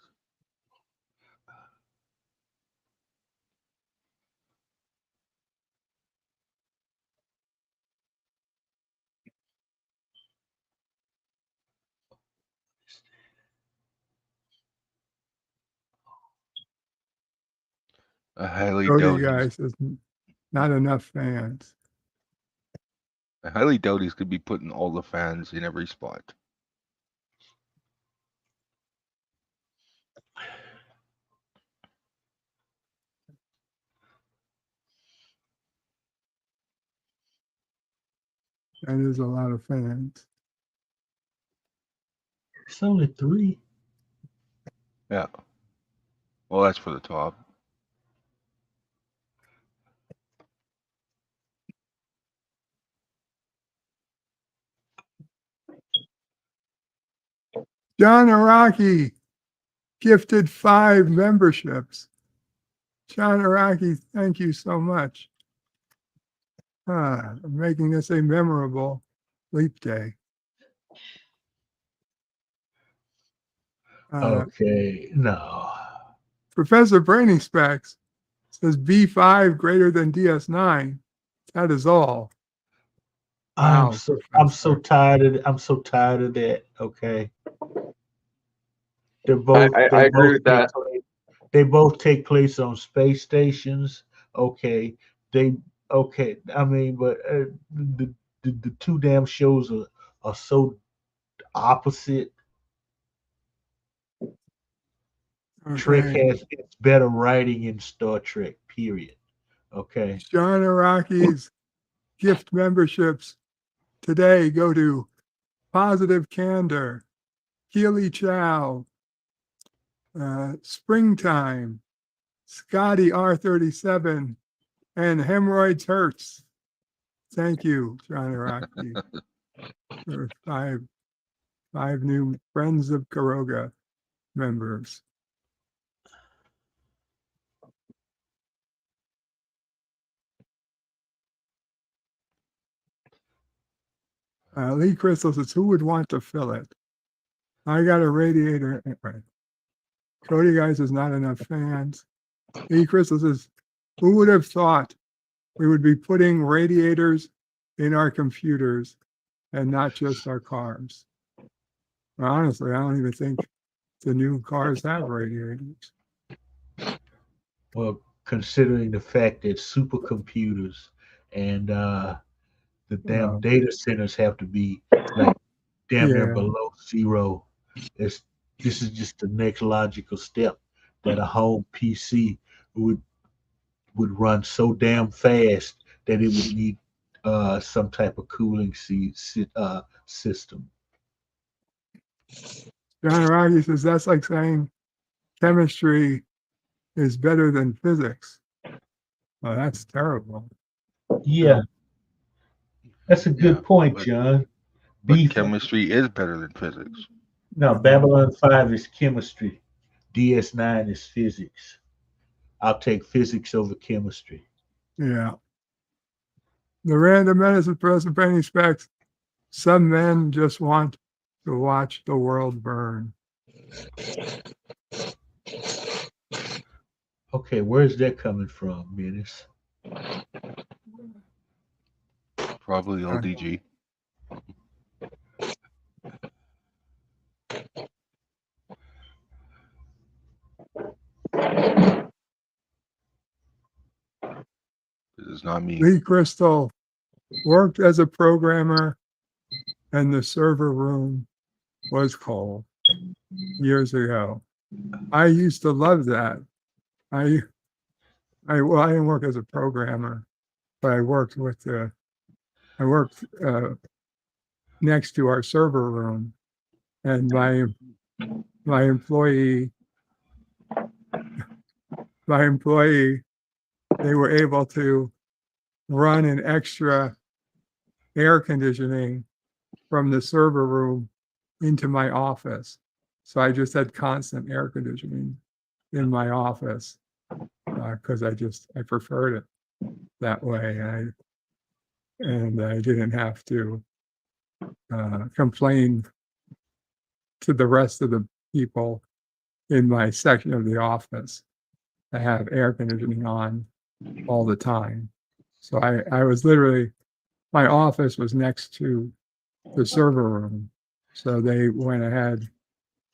Speaker 15: I highly
Speaker 4: Cody
Speaker 15: doubt
Speaker 4: guy says not enough fans.
Speaker 15: I highly doubt he's gonna be putting all the fans in every spot.
Speaker 4: That is a lot of fans.
Speaker 11: It's only 3.
Speaker 15: Yeah. Well, that's for the top.
Speaker 4: John Araki gifted 5 memberships. John Araki, thank you so much. making this a memorable leap day.
Speaker 11: Okay, no.
Speaker 4: Professor Brainy Specs says B5 greater than DS9. That is all.
Speaker 11: I'm
Speaker 4: Wow,
Speaker 11: so
Speaker 4: Professor.
Speaker 11: tired of that. Okay. They're
Speaker 13: I,
Speaker 11: both
Speaker 13: I,
Speaker 11: they
Speaker 13: I agree
Speaker 11: both
Speaker 13: with
Speaker 11: take
Speaker 13: that.
Speaker 11: place, they both take place on space stations. Okay. They okay. I mean, but the two damn shows are so opposite. Trek
Speaker 4: Okay.
Speaker 11: has its better writing in Star Trek, period. Okay.
Speaker 4: John Araki's gift memberships today go to Positive Candor, Keely Chow, Springtime, Scotty R37, and Hemorrhoids Hurts. Thank you, John Araki, for five new Friends of Karoga members. Lee Crystal says, who would want to fill it? I got a radiator. Right. Cody guys is not enough fans. Lee Crystal says, who would have thought we would be putting radiators in our computers and not just our cars? Well, honestly, I don't even think the new cars have radiators.
Speaker 11: Well, considering the fact that supercomputers and the damn data centers have to be like damn near
Speaker 4: Yeah.
Speaker 11: below zero, this is just the next logical step that a home PC would run so damn fast that it would need some type of cooling system.
Speaker 4: John Araki says that's like saying chemistry is better than physics. Well, that's terrible.
Speaker 11: Yeah, that's a good point, John.
Speaker 15: But chemistry is better than physics.
Speaker 11: No, Babylon 5 is chemistry. DS9 is physics. I'll take physics over chemistry.
Speaker 4: Yeah. The Random Menace of Professor Penny Specs. Some men just want to watch the world burn.
Speaker 11: Okay, where's that coming from, Menace?
Speaker 15: Probably LDG. This is not me.
Speaker 4: Lee Crystal worked as a programmer, and the server room was cold years ago. I used to love that. I didn't work as a programmer, but I worked next to our server room, and my employee, they were able to run an extra air conditioning from the server room into my office. So I just had constant air conditioning in my office because I preferred it that way. And I didn't have to complain to the rest of the people in my section of the office to have air conditioning on all the time. So I was literally, my office was next to the server room. So they went ahead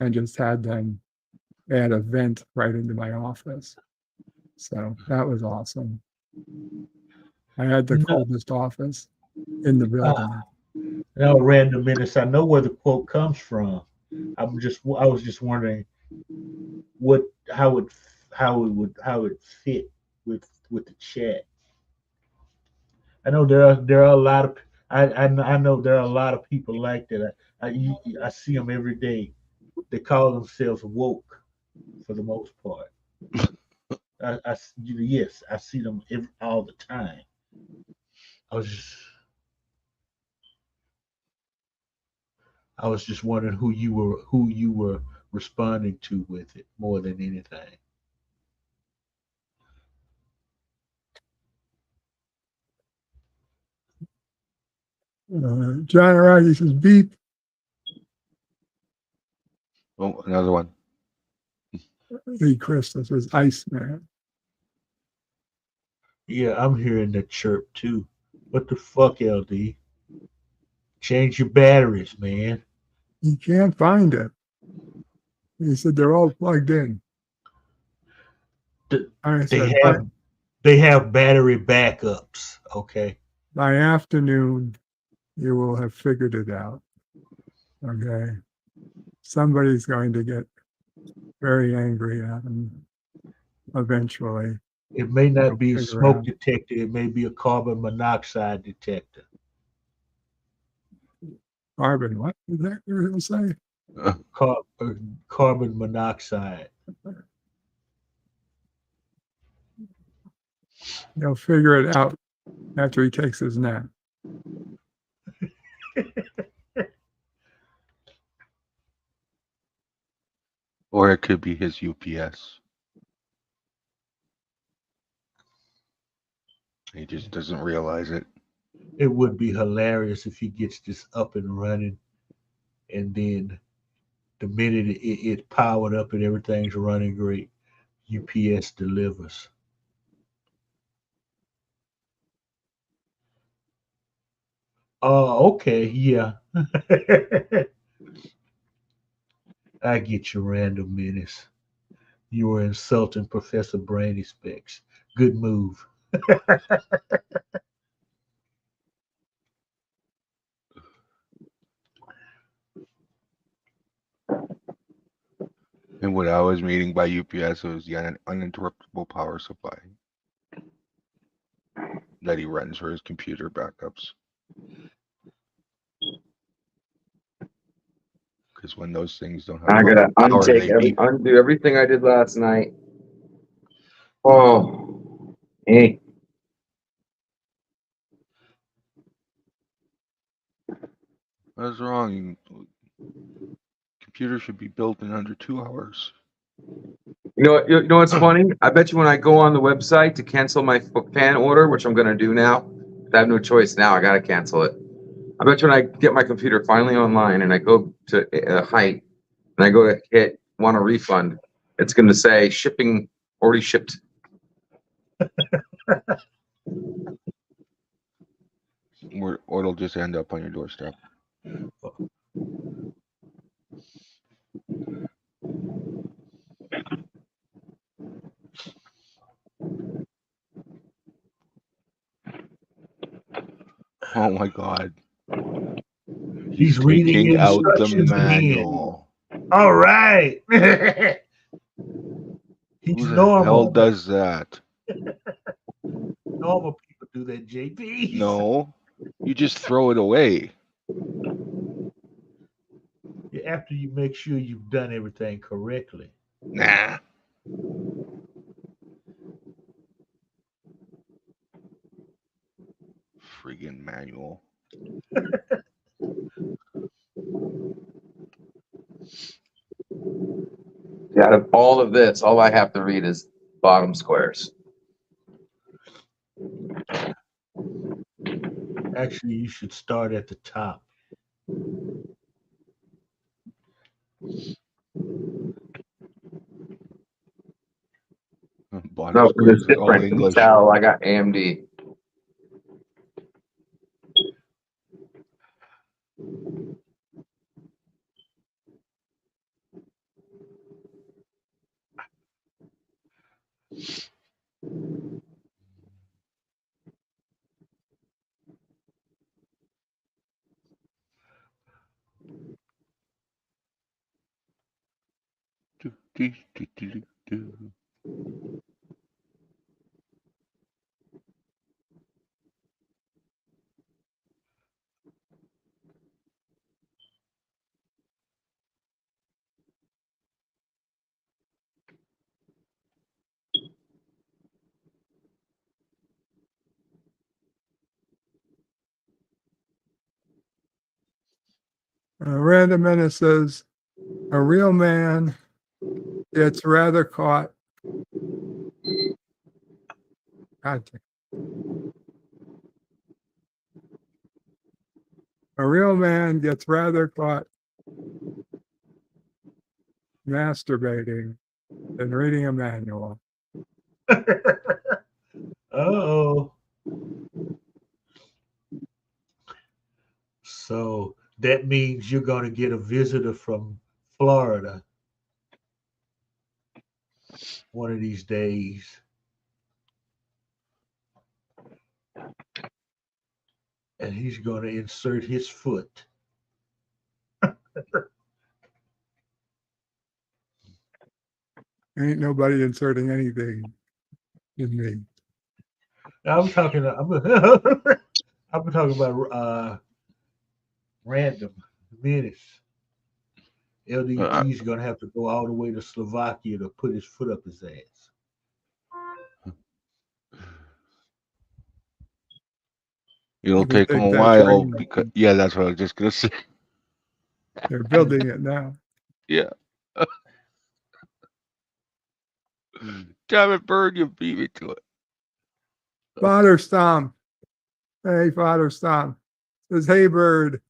Speaker 4: and just had them add a vent right into my office. So that was awesome. I had the coldest office in the building.
Speaker 11: Now, Random Menace, I know where the quote comes from. I was just wondering how it fit with the chat. I know there are a lot of I know there are a lot of people like that. I see them every day. They call themselves woke for the most part. Yes, I see them all the time. I was just wondering who you were responding to with it more than anything.
Speaker 4: John Araki says beep.
Speaker 15: Oh, another one.
Speaker 4: Lee Crystal says Iceman.
Speaker 11: Yeah, I'm hearing the chirp too. What the fuck, LD? Change your batteries, man.
Speaker 4: He can't find it. He said they're all plugged in. I said,
Speaker 11: They have battery backups. Okay.
Speaker 4: by afternoon, you will have figured it out. Okay. Somebody's going to get very angry at him eventually.
Speaker 11: It may not be a
Speaker 4: Figure
Speaker 11: smoke
Speaker 4: out.
Speaker 11: detector. It may be a carbon monoxide detector.
Speaker 4: Carbon, what is that you're going to say?
Speaker 11: Carbon monoxide.
Speaker 4: He'll figure it out after he takes his nap.
Speaker 15: Or it could be his UPS. He just doesn't realize it.
Speaker 11: It would be hilarious if he gets this up and running, and then the minute it powered up and everything's running great, UPS delivers. Oh, okay, yeah. I get you, Random Menace. You were insulting Professor Brainy Specs. Good move.
Speaker 15: And what I was meaning by UPS was the uninterruptible power supply that he runs for his computer backups. Because when those things don't have
Speaker 13: I gotta
Speaker 15: power, they beep.
Speaker 13: undo everything I did last night. Oh, hey.
Speaker 15: What's wrong? Computer should be built in under 2 hours.
Speaker 13: You know what's funny? I bet you when I go on the website to cancel my fan order, which I'm gonna do now, I have no choice now. I gotta cancel it. I bet you when I get my computer finally online and I go to Height and I go to hit want a refund, it's gonna say shipping already shipped.
Speaker 15: Or it'll just end up on your doorstep. Oh my God.
Speaker 11: He's reading
Speaker 15: taking out the
Speaker 11: instructions
Speaker 15: manual.
Speaker 11: again. All right. He's
Speaker 15: Who the
Speaker 11: normal.
Speaker 15: hell does that?
Speaker 11: Normal people do that, JP.
Speaker 15: No, you just throw it away.
Speaker 11: After you make sure you've done everything correctly.
Speaker 15: Nah. Friggin' manual.
Speaker 13: Out of all of this, all I have to read is bottom squares.
Speaker 11: Actually, you should start at the top.
Speaker 15: Bottom
Speaker 13: No, because it's
Speaker 15: squares are all
Speaker 13: different. You can
Speaker 15: English.
Speaker 13: tell I got AMD.
Speaker 4: Random Menace says, a real man gets rather caught. God damn. A real man gets rather caught masturbating than reading a manual.
Speaker 11: Oh. So that means you're going to get a visitor from Florida one of these days. And he's going to insert his foot.
Speaker 4: Ain't nobody inserting anything in me.
Speaker 11: I'm talking about random minutes. LDP's going to have to go all the way to Slovakia to put his foot up his ass.
Speaker 15: It'll
Speaker 4: Maybe
Speaker 15: take them a
Speaker 4: that
Speaker 15: while
Speaker 4: train.
Speaker 15: because yeah, that's what I was just gonna say.
Speaker 4: They're building it now.
Speaker 15: Yeah. Damn it, Bird, you beat me to it.
Speaker 4: Father Stomp. Hey, Father Stomp. Says, hey, Bird.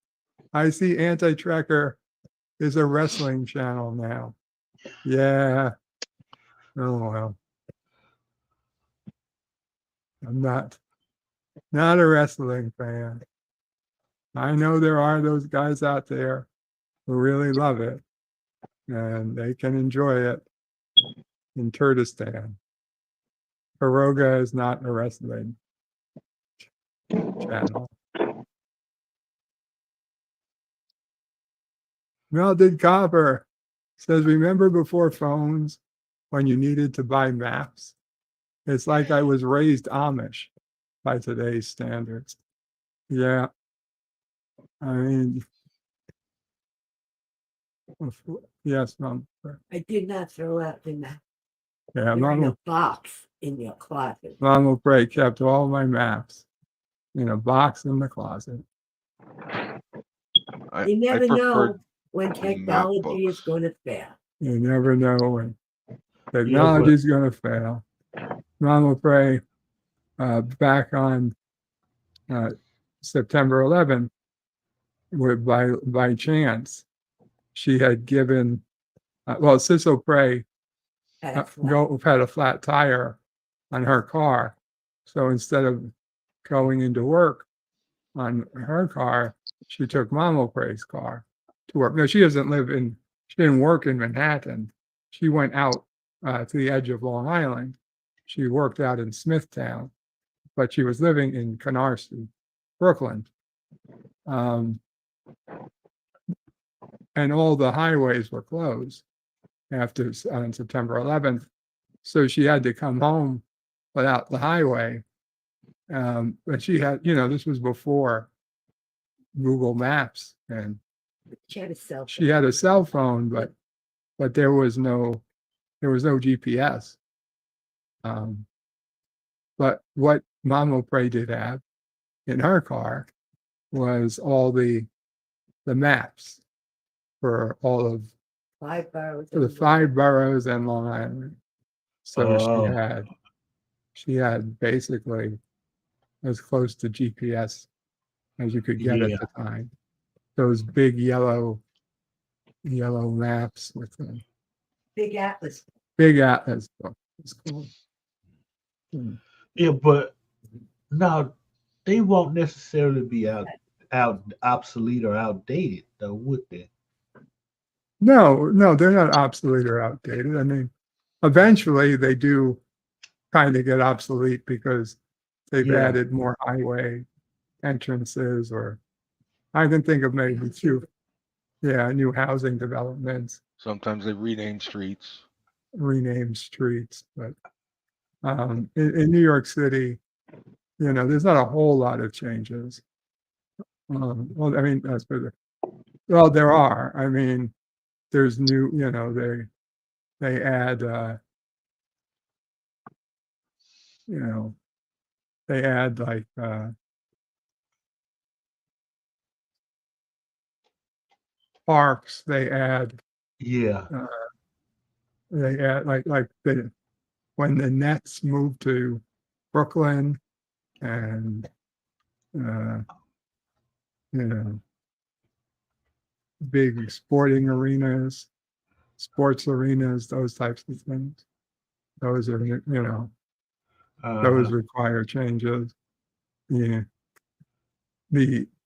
Speaker 4: I see Anti-Tracker is a wrestling channel now. Yeah. Oh, well. I'm not a wrestling fan. I know there are those guys out there who really love it, and they can enjoy it in Kurdistan. Piroga is not a wrestling channel. Melted Copper says, remember before phones when you needed to buy maps? It's like I was raised Amish by today's standards. Yeah. I mean, yes, Mom.
Speaker 12: I did not throw out the map.
Speaker 4: Yeah,
Speaker 12: They're in
Speaker 4: Mom.
Speaker 12: a box in your closet.
Speaker 4: Mama Bray kept all my maps in a box in the closet.
Speaker 12: You never know
Speaker 15: preferred
Speaker 12: when
Speaker 15: map
Speaker 12: technology is
Speaker 15: books.
Speaker 12: going to fail.
Speaker 4: You never know when technology is going to fail. Mama Bray, back on September 11th, by chance, she had given, Sissel Prey
Speaker 12: Had
Speaker 4: had a flat tire on her car. So instead of going into work on her car, she took Mama Prey's car to work. No, she didn't work in Manhattan. She went out to the edge of Long Island. She worked out in Smithtown, but she was living in Canarsie, Brooklyn. And all the highways were closed on September 11th. So she had to come home without the highway. But she had, this was before Google Maps, and
Speaker 12: She had a cell phone.
Speaker 4: she had a cell phone, but there was no GPS. But what Mama Prey did have in her car was all the maps for all of
Speaker 12: 5 boroughs.
Speaker 4: the 5 boroughs and Long Island. So
Speaker 11: Oh.
Speaker 4: she had basically as close to GPS as you could get at the time. Those big yellow maps with the
Speaker 12: Big Atlas.
Speaker 4: big atlas book. It's cool.
Speaker 11: Yeah, but now they won't necessarily be out obsolete or outdated, though, would they?
Speaker 4: No, they're not obsolete or outdated. I mean, eventually they do kind of get obsolete because they've added more highway entrances, or I can think of maybe new housing developments,
Speaker 15: Sometimes they rename streets.
Speaker 4: renamed streets. But in New York City, there's not a whole lot of changes. Well, I mean, there are. I mean, there's new, they add, they add like parks. They add when the Nets moved to Brooklyn, and big sporting arenas, sports arenas, those types of things. Those are, those require changes. Yeah.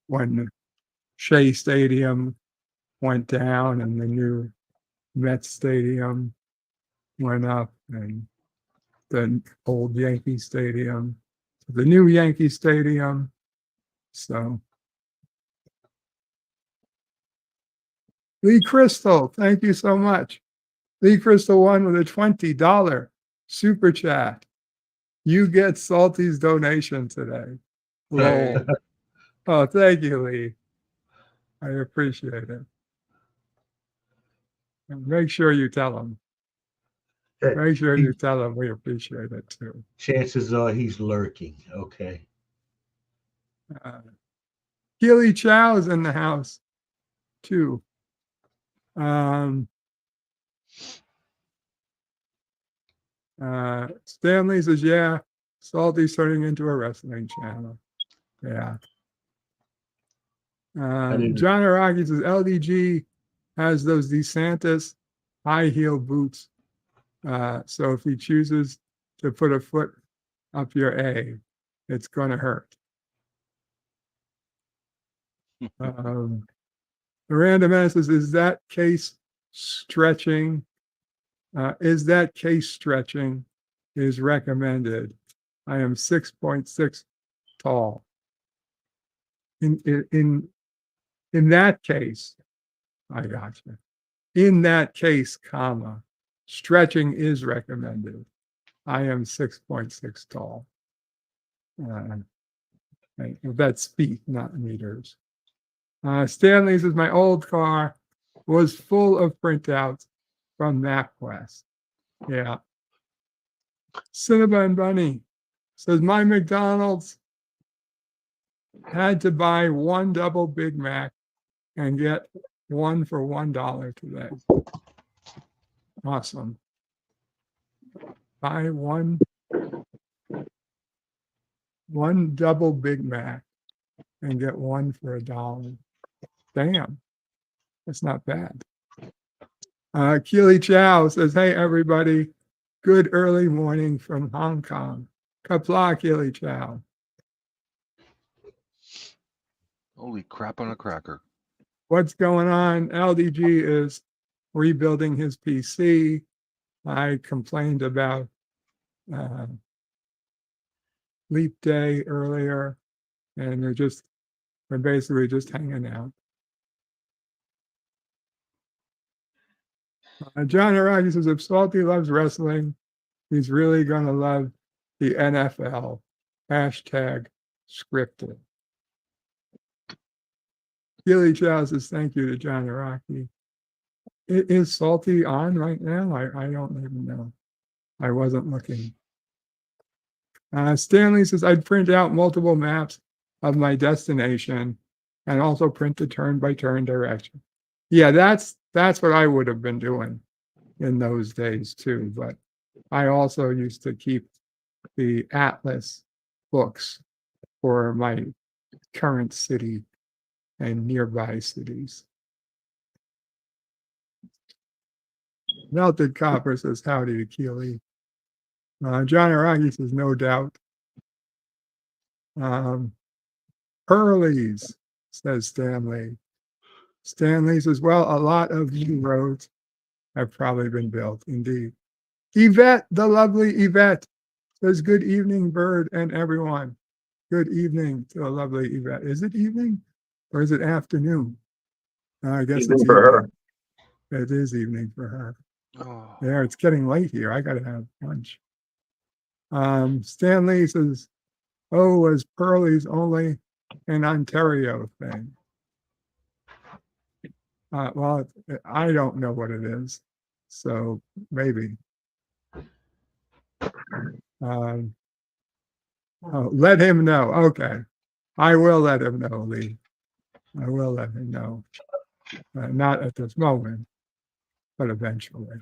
Speaker 4: When Shea Stadium went down and the new Met Stadium went up, and the old Yankee Stadium, the new Yankee Stadium. So, Lee Crystal, thank you so much. Lee Crystal won with a $20 super chat. You get Salty's donation today. Lol. Oh, thank you, Lee. I appreciate it. And make sure you tell him. Make sure you tell him we appreciate it too.
Speaker 11: Chances are he's lurking. Okay.
Speaker 4: Keely Chow is in the house too. Stanley says, yeah, Salty's turning into a wrestling channel. Yeah. John Araki says LDG has those DeSantis high heel boots. So if he chooses to put a foot up your A, it's going to hurt. Miranda Menace says, is that case stretching? Is that case stretching is recommended? I am 6.6 tall. In that case, I got you. In that case, comma, stretching is recommended. I am 6.6 tall. That's feet, not meters. Stanley says, my old car was full of printouts from MapQuest. Yeah. Cinnabon Bunny says, my McDonald's had to buy one double Big Mac and get one for $1 today. Awesome. Buy one double Big Mac and get one for $1. Damn, that's not bad. Keely Chow says, hey, everybody, good early morning from Hong Kong. Kapla, Keely Chow.
Speaker 15: Holy crap on a cracker.
Speaker 4: What's going on? LDG is rebuilding his PC. I complained about Leap Day earlier, and we're basically just hanging out. John Araki says, if Salty loves wrestling, he's really going to love the NFL. Hashtag scripted. Gilly Chow says, thank you to John Araki. Is Salty on right now? I don't even know. I wasn't looking. Stanley says, I'd print out multiple maps of my destination and also print the turn-by-turn direction. Yeah, that's what I would have been doing in those days too. But I also used to keep the atlas books for my current city and nearby cities. Melted Copper says, howdy to Keely. John Araki says, no doubt. Pearlies, says Stanley. Stanley says, well, a lot of new roads have probably been built, indeed. Yvette, the lovely Yvette, says, good evening, Bird and everyone. Good evening to the lovely Yvette. Is it evening or is it afternoon? I guess
Speaker 2: Evening
Speaker 4: it's
Speaker 2: for
Speaker 4: evening.
Speaker 2: her.
Speaker 4: It is evening for her.
Speaker 15: Oh.
Speaker 4: Yeah, it's getting late here. I got to have lunch. Stanley says, oh, was Pearlie's only an Ontario thing? Well, I don't know what it is, so maybe. Let him know. Okay. I will let him know, Lee. I will let him know. Not at this moment, but eventually.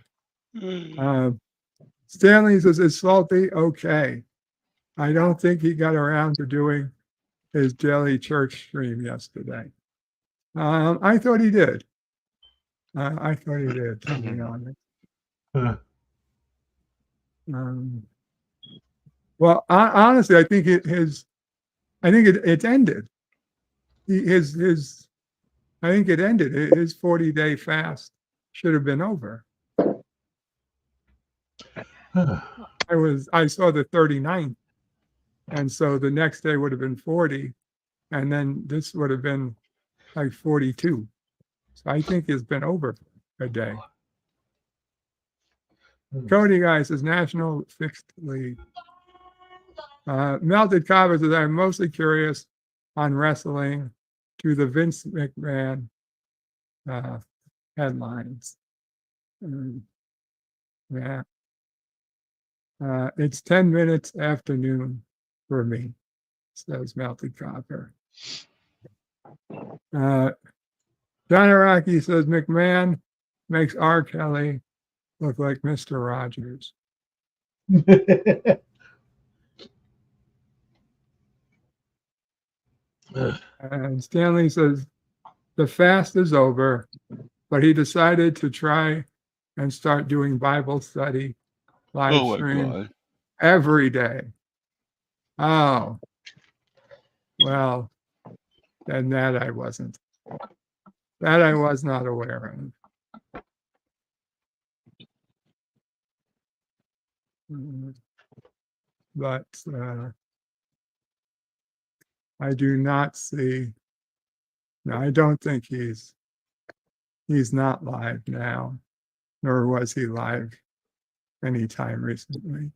Speaker 4: Stanley says, is Salty okay? I don't think he got around to doing his daily church stream yesterday. I thought he did. I thought he did, to be honest.
Speaker 11: Huh.
Speaker 4: Well, honestly, I think it ended. I think it ended. His 40-day fast should have been over. I saw the 39th, and so the next day would have been 40, and then this would have been like 42. So I think it's been over a day. Cody guy says National Fixed League. Melted Kava says I'm mostly curious on wrestling to the Vince McMahon headlines. Yeah. It's 10 minutes afternoon for me, says Melted Copper. John Araki says McMahon makes R. Kelly look like Mr. Rogers. And Stanley says the fast is over, but he decided to try and start doing Bible study live stream every day. Oh, well, then that I was not aware of. But I do not see. No, I don't think he's not live now, nor was he live anytime recently.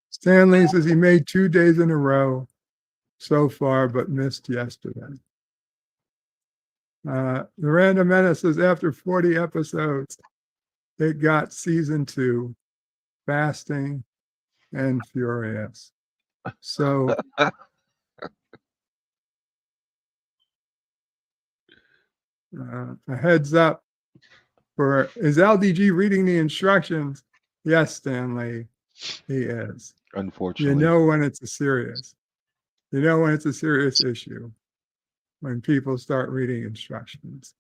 Speaker 4: Stanley says he made 2 days in a row so far, but missed yesterday. The Random Menace says after 40 episodes, it got season 2, Fasting and Furious. So a heads up is LDG reading the instructions? Yes, Stanley, he is.
Speaker 15: Unfortunately.
Speaker 4: You know when it's a serious issue, when people start reading instructions.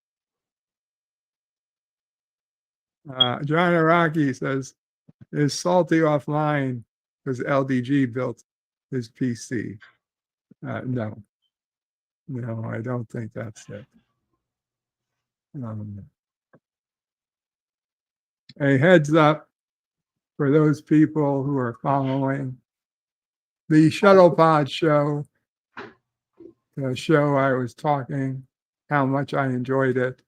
Speaker 4: John Araki says, is Salty offline because LDG built his PC? No, I don't think that's it. A heads up for those people who are following the Shuttle Pod show, the show I was talking how much I enjoyed it.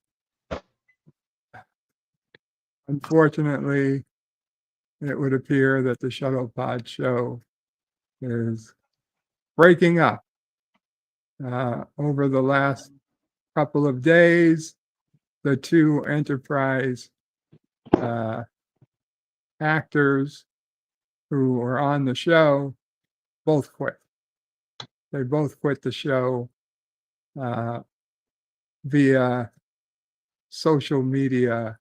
Speaker 4: Unfortunately, it would appear that the Shuttle Pod show is breaking up. Over the last couple of days, the 2 Enterprise actors who were on the show both quit. They both quit the show via social media.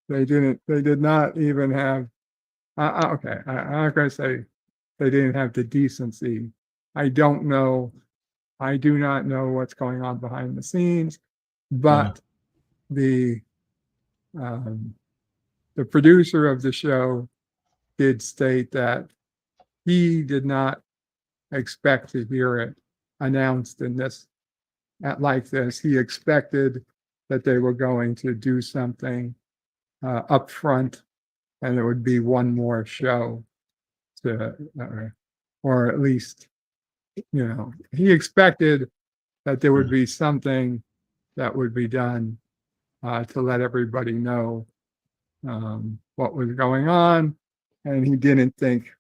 Speaker 4: They did not even have, okay, I'm not going to say they didn't have the decency. I do not know what's going on behind the scenes, but the producer of the show did state that he did not expect to hear it announced in this like this. He expected that they were going to do something up front, and there would be one more show to, or at least, he expected that there would be something that would be done to let everybody know what was going on, and he didn't think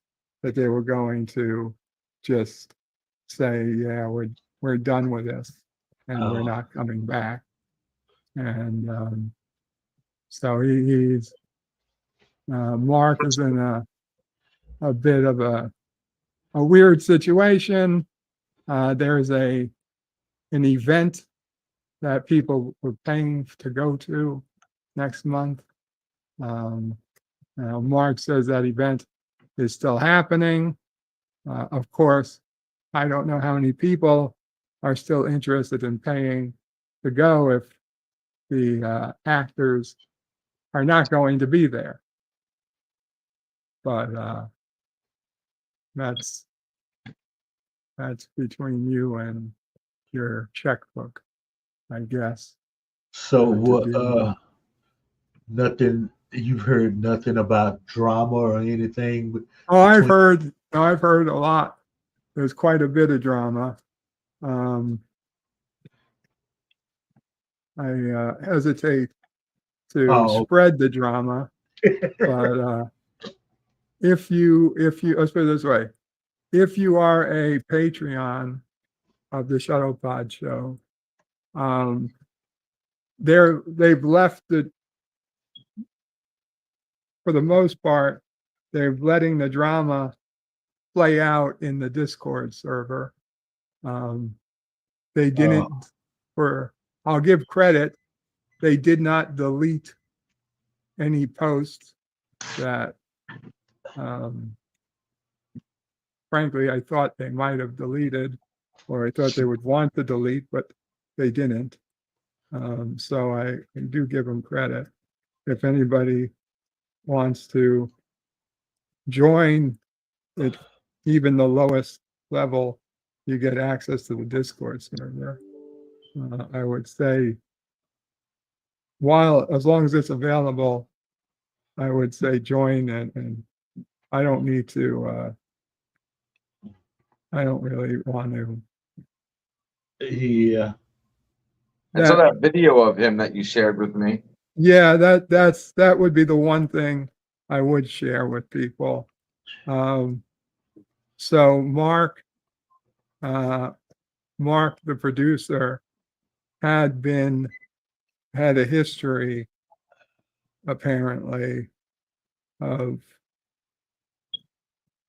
Speaker 4: that they were going to just say, yeah, we're done with this and we're not coming back. And so he's Mark is in a bit of a weird situation. There's an event that people were paying to go to next month. Mark says that event is still happening. Of course, I don't know how many people are still interested in paying to go if the actors are not going to be there. But that's between you and your checkbook, I guess.
Speaker 11: So what? Nothing. You've heard nothing about drama or anything?
Speaker 4: Oh, I've heard a lot. There's quite a bit of drama. I hesitate to spread the drama, but if you let's put it this way, if you are a Patreon of the Shuttlepod Show, they've left it, for the most part, they're letting the drama play out in the Discord server. They didn't, I'll give credit, they did not delete any posts that, frankly, I thought they might have deleted, or I thought they would want to delete, but they didn't. So I do give them credit. If anybody wants to join it, even the lowest level, you get access to the Discord server. I would say, as long as it's available, I would say join, and I don't need to, I don't really want to.
Speaker 11: Yeah.
Speaker 13: And so that video of him that you shared with me.
Speaker 4: Yeah, that would be the one thing I would share with people. So Mark, the producer, had a history, apparently, of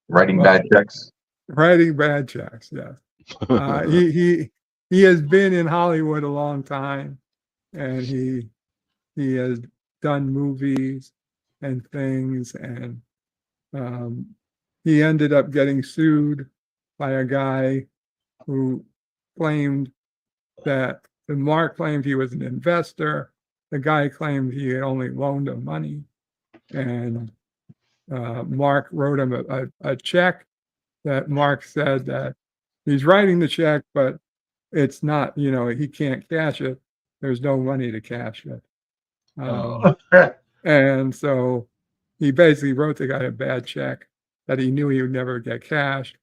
Speaker 13: writing bad checks.
Speaker 4: Writing bad checks, yes. He has been in Hollywood a long time, and he has done movies and things, and he ended up getting sued by a guy who claimed that Mark claimed he was an investor. The guy claimed he had only loaned him money, and Mark wrote him a check that Mark said that he's writing the check, but it's not, he can't cash it. There's no money to cash it. And so he basically wrote the guy a bad check that he knew he would never get cashed.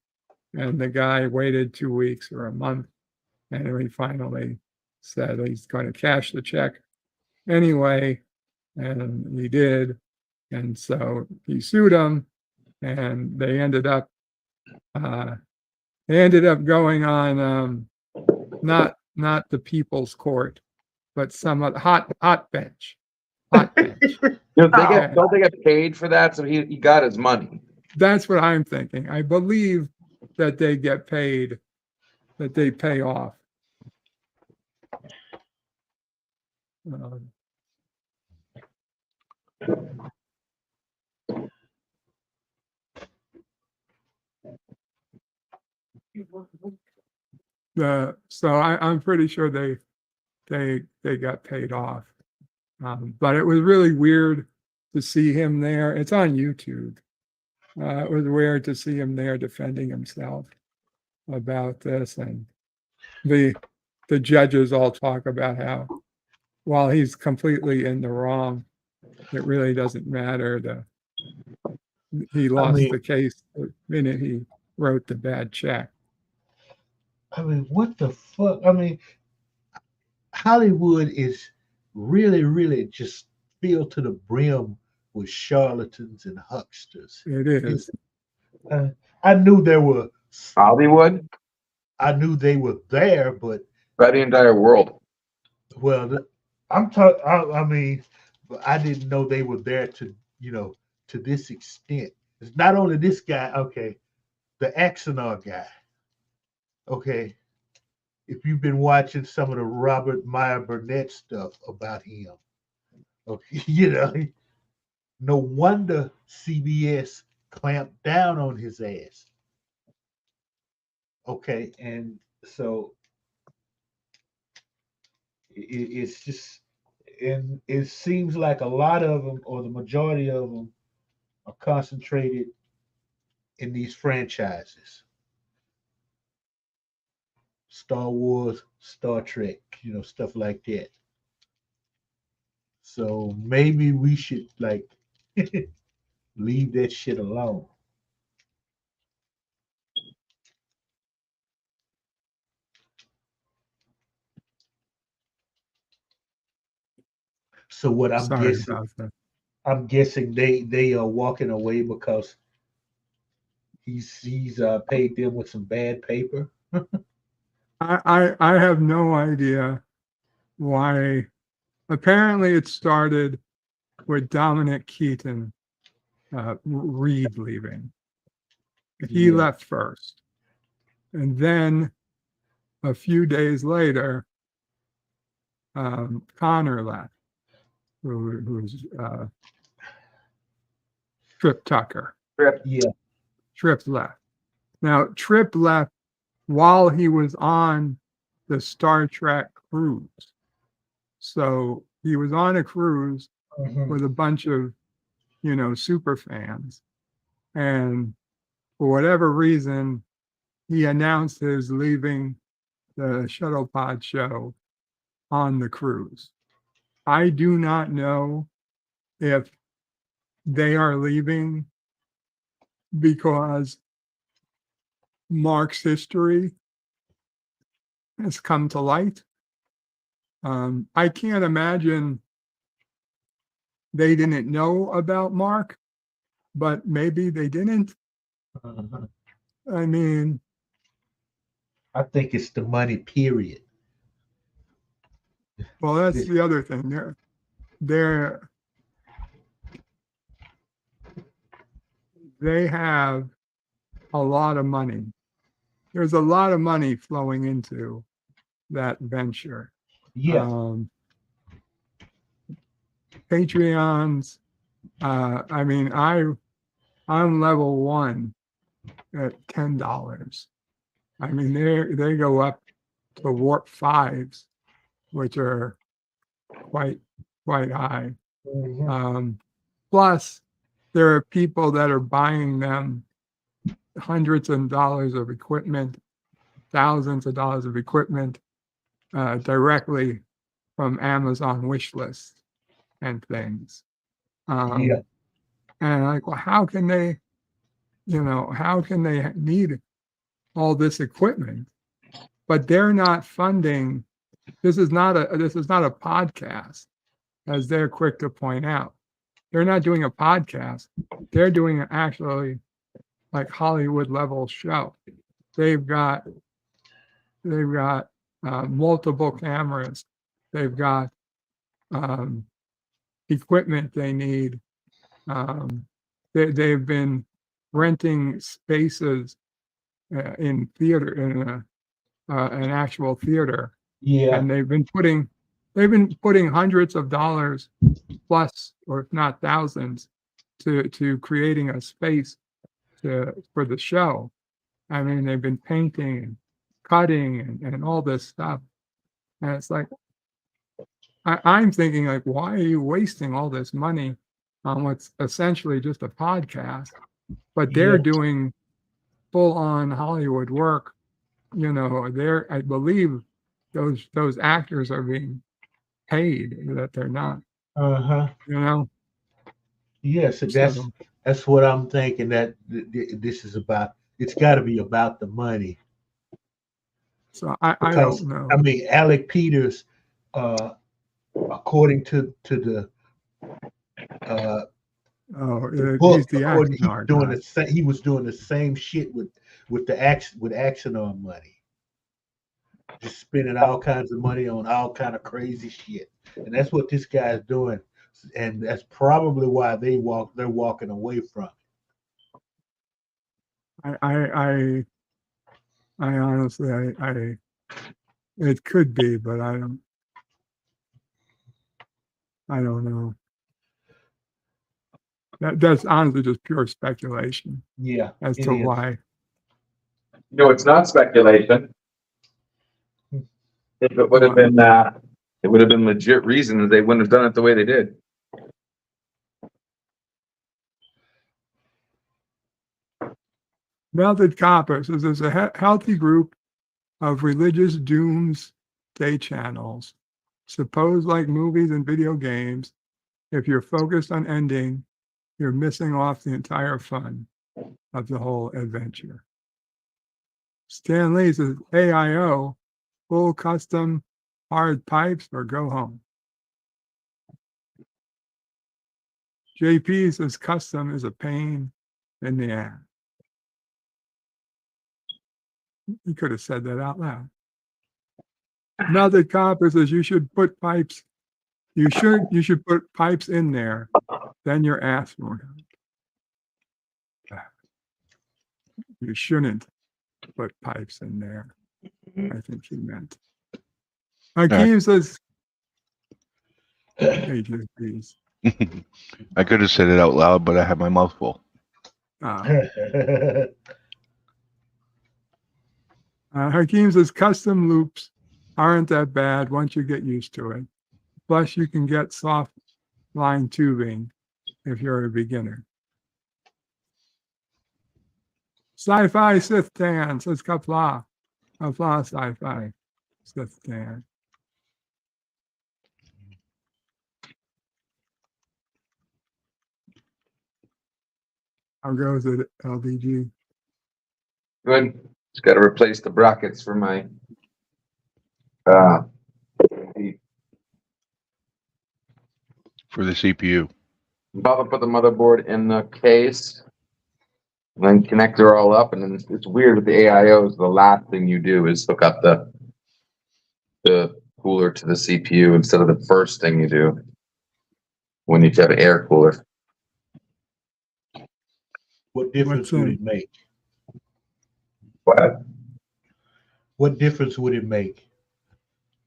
Speaker 4: And the guy waited 2 weeks or a month, and he finally said he's going to cash the check anyway, and he did. And so he sued him, and they ended up going on not the People's Court, but some other hot bench.
Speaker 13: Don't they get paid for that? So he got his money.
Speaker 4: That's what I'm thinking. I believe that they get paid, that they pay off. So I'm pretty sure they got paid off. But it was really weird to see him there. It's on YouTube. It was weird to see him there defending himself about this, and the judges all talk about how, while he's completely in the wrong, it really doesn't matter. He lost the case the minute he wrote the bad check.
Speaker 11: I mean, what the fuck? I mean, Hollywood is really, really just filled to the brim with charlatans and hucksters.
Speaker 4: It is.
Speaker 11: I knew there were
Speaker 13: Hollywood.
Speaker 11: I knew they were there, but
Speaker 13: the entire world.
Speaker 11: Well, I'm talking. I mean, but I didn't know they were there to to this extent. It's not only this guy. Okay, the Axonar guy. Okay, if you've been watching some of the Robert Meyer Burnett stuff about him, You know, no wonder CBS clamped down on his ass. Okay, and so it's just, and it seems like a lot of them, or the majority of them, are concentrated in these franchises: Star Wars, Star Trek, stuff like that. So maybe we should like leave that shit alone. So what
Speaker 4: Sorry about that.
Speaker 11: I'm guessing they are walking away because he's paid them with some bad paper.
Speaker 4: I have no idea why. Apparently, it started with Dominic Keaton, Reed leaving. He
Speaker 11: Yeah.
Speaker 4: left first, and then a few days later, Connor left, who's Trip Tucker.
Speaker 11: Yeah.
Speaker 4: Trip left. Now, Trip left while he was on the Star Trek cruise. So he was on a cruise with a bunch of, super fans. And for whatever reason, he announced his leaving the Shuttle Pod show on the cruise. I do not know if they are leaving because Mark's history has come to light. I can't imagine they didn't know about Mark, but maybe they didn't. I mean,
Speaker 11: I think it's the money, period.
Speaker 4: well, that's the other thing. They have a lot of money. There's a lot of money flowing into that venture.
Speaker 11: Yeah.
Speaker 4: Patreons. I mean, I'm level 1 at $10. I mean, they go up to warp 5s, which are quite high. Plus, there are people that are buying them hundreds of dollars of equipment, thousands of dollars of equipment directly from Amazon wish lists and things.
Speaker 11: Yeah.
Speaker 4: And like, well, how can they need all this equipment? But they're not funding. This is not a podcast, as they're quick to point out. They're not doing a podcast. They're doing an actually like Hollywood level show. They've got multiple cameras. They've got equipment they need. They've been renting spaces in theater, in an actual theater.
Speaker 11: Yeah.
Speaker 4: And they've been putting hundreds of dollars plus, or if not thousands, to creating a space for the show. I mean, they've been painting and cutting and all this stuff. And it's like, I'm thinking, like, why are you wasting all this money on what's essentially just a podcast? But they're doing full on Hollywood work. I believe those actors are being paid that they're not.
Speaker 11: Yes, that's what I'm thinking, that this is about. It's got to be about the money.
Speaker 4: So I don't know.
Speaker 11: I mean, Alec Peters, according to the book,
Speaker 4: he's the Axanar
Speaker 11: he was doing the same shit with Axanar money, just spending all kinds of money on all kind of crazy shit, and that's what this guy's doing, and that's probably why they're walking away from it.
Speaker 4: I honestly, it could be, but I don't. I don't know. That's honestly just pure speculation
Speaker 11: Yeah,
Speaker 4: as
Speaker 11: it
Speaker 4: to
Speaker 11: is.
Speaker 4: why.
Speaker 13: No, it's not speculation. If it would have been, it would have been legit reasons, they wouldn't have done it the way they did.
Speaker 4: Melted Copper says there's a healthy group of religious doomsday channels, supposed like movies and video games. If you're focused on ending, you're missing off the entire fun of the whole adventure. Stan Lee says AIO, full custom hard pipes or go home. JP says custom is a pain in the ass. He could have said that out loud. Melted Copper says you should put pipes. You should put pipes in there. Then your ass won't hurt. You shouldn't put pipes in there. I think he meant. Hakeem says, hey, please.
Speaker 15: I could have said it out loud, but I had my mouth full.
Speaker 4: Hakeem says custom loops aren't that bad once you get used to it. Plus, you can get soft line tubing if you're a beginner. Sci-fi Sith Dan says Kapla. Kapla sci-fi Sith Dan. How goes it, LDG?
Speaker 13: Good. Just got to replace the brackets for my
Speaker 15: For the CPU.
Speaker 13: about to put the motherboard in the case, and then connect her all up. And then it's weird with the AIOs. The last thing you do is hook up the cooler to the CPU instead of the first thing you do when you have an air cooler.
Speaker 11: What difference would it make?
Speaker 13: What?
Speaker 11: What difference would it make?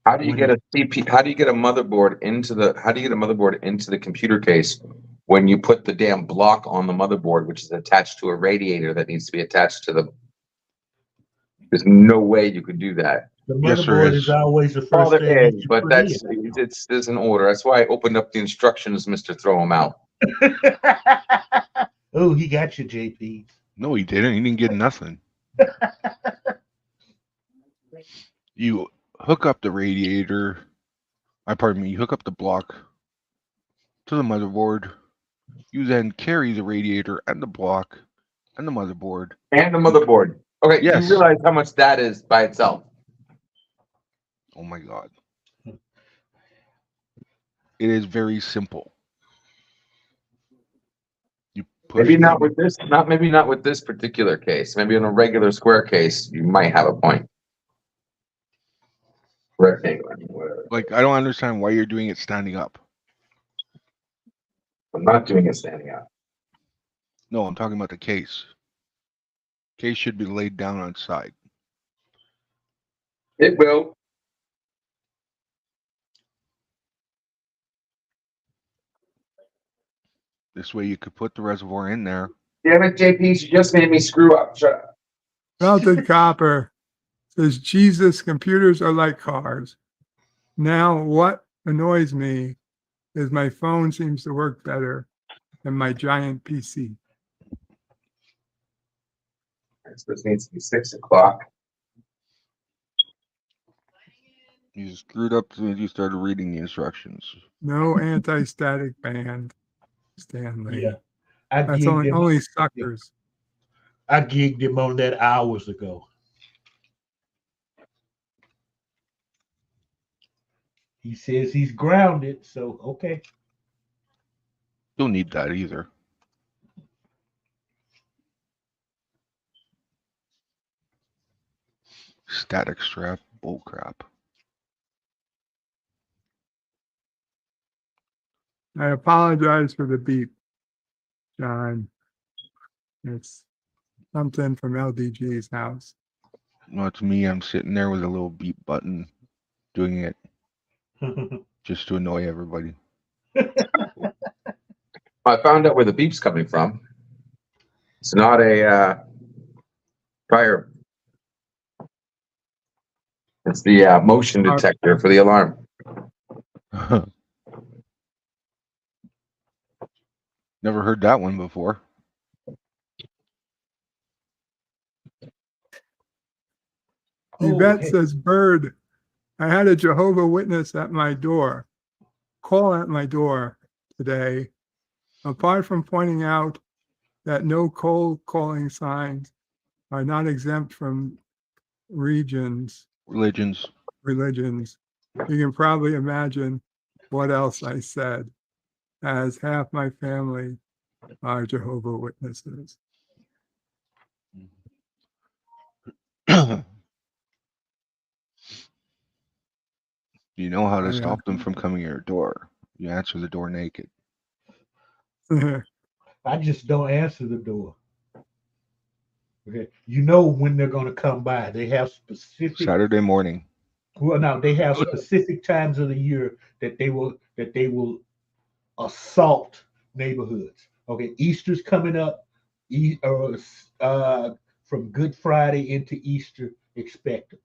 Speaker 13: How do you get a CPU? How do you get a motherboard into the? How do you get a motherboard into the computer case when you put the damn block on the motherboard, which is attached to a radiator that needs to be attached to the? There's no way you could do that.
Speaker 11: The motherboard is always the first thing.
Speaker 13: There is, but there's an order. That's why I opened up the instructions, Mr. Throw 'em out.
Speaker 11: Oh, he got you, JP.
Speaker 15: No, he didn't. He didn't get nothing. You hook up the radiator. Pardon me. You hook up the block to the motherboard. You then carry the radiator and the block and the motherboard.
Speaker 13: And the motherboard. Okay,
Speaker 15: yes.
Speaker 13: You realize how much that is by itself.
Speaker 15: Oh my God. It is very simple. You push
Speaker 13: Maybe not with this, maybe not with this particular case. Maybe in a regular square case, you might have a point. Rectangle, whatever.
Speaker 15: Like, I don't understand why you're doing it standing up.
Speaker 13: I'm not doing it standing up.
Speaker 15: No, I'm talking about the case. Case should be laid down on its side.
Speaker 13: It will.
Speaker 15: This way you could put the reservoir in there.
Speaker 13: Damn it, JP, you just made me screw up. Shut up.
Speaker 4: Melted Copper says, Jesus, computers are like cars. Now, what annoys me is my phone seems to work better than my giant PC.
Speaker 13: So this needs to be 6 o'clock.
Speaker 15: You screwed up as soon as you started reading the instructions.
Speaker 4: No anti-static band, Stanley.
Speaker 11: Yeah.
Speaker 4: That's only suckers.
Speaker 11: I gigged him on that hours ago. He says he's grounded, so okay.
Speaker 15: Don't need that either. Static strap, bull crap.
Speaker 4: I apologize for the beep, John. It's something from LDG's house.
Speaker 15: Well, it's me. I'm sitting there with a little beep button doing it just to annoy everybody.
Speaker 13: I found out where the beep's coming from. It's not a fire. It's the motion detector for the alarm.
Speaker 15: Never heard that one before.
Speaker 4: Yvette says, Bird, I had a Jehovah Witness at my door, call at my door today. Apart from pointing out that no cold calling signs are not exempt from religions, you can probably imagine what else I said, as half my family are Jehovah Witnesses.
Speaker 15: You know how to stop them from coming to your door. You answer the door naked.
Speaker 11: I just don't answer the door. Okay, you know when they're going to come by. They have specific
Speaker 15: Saturday morning.
Speaker 11: Well, now they have specific times of the year that they will assault neighborhoods. Okay, Easter's coming up. From Good Friday into Easter, expect them.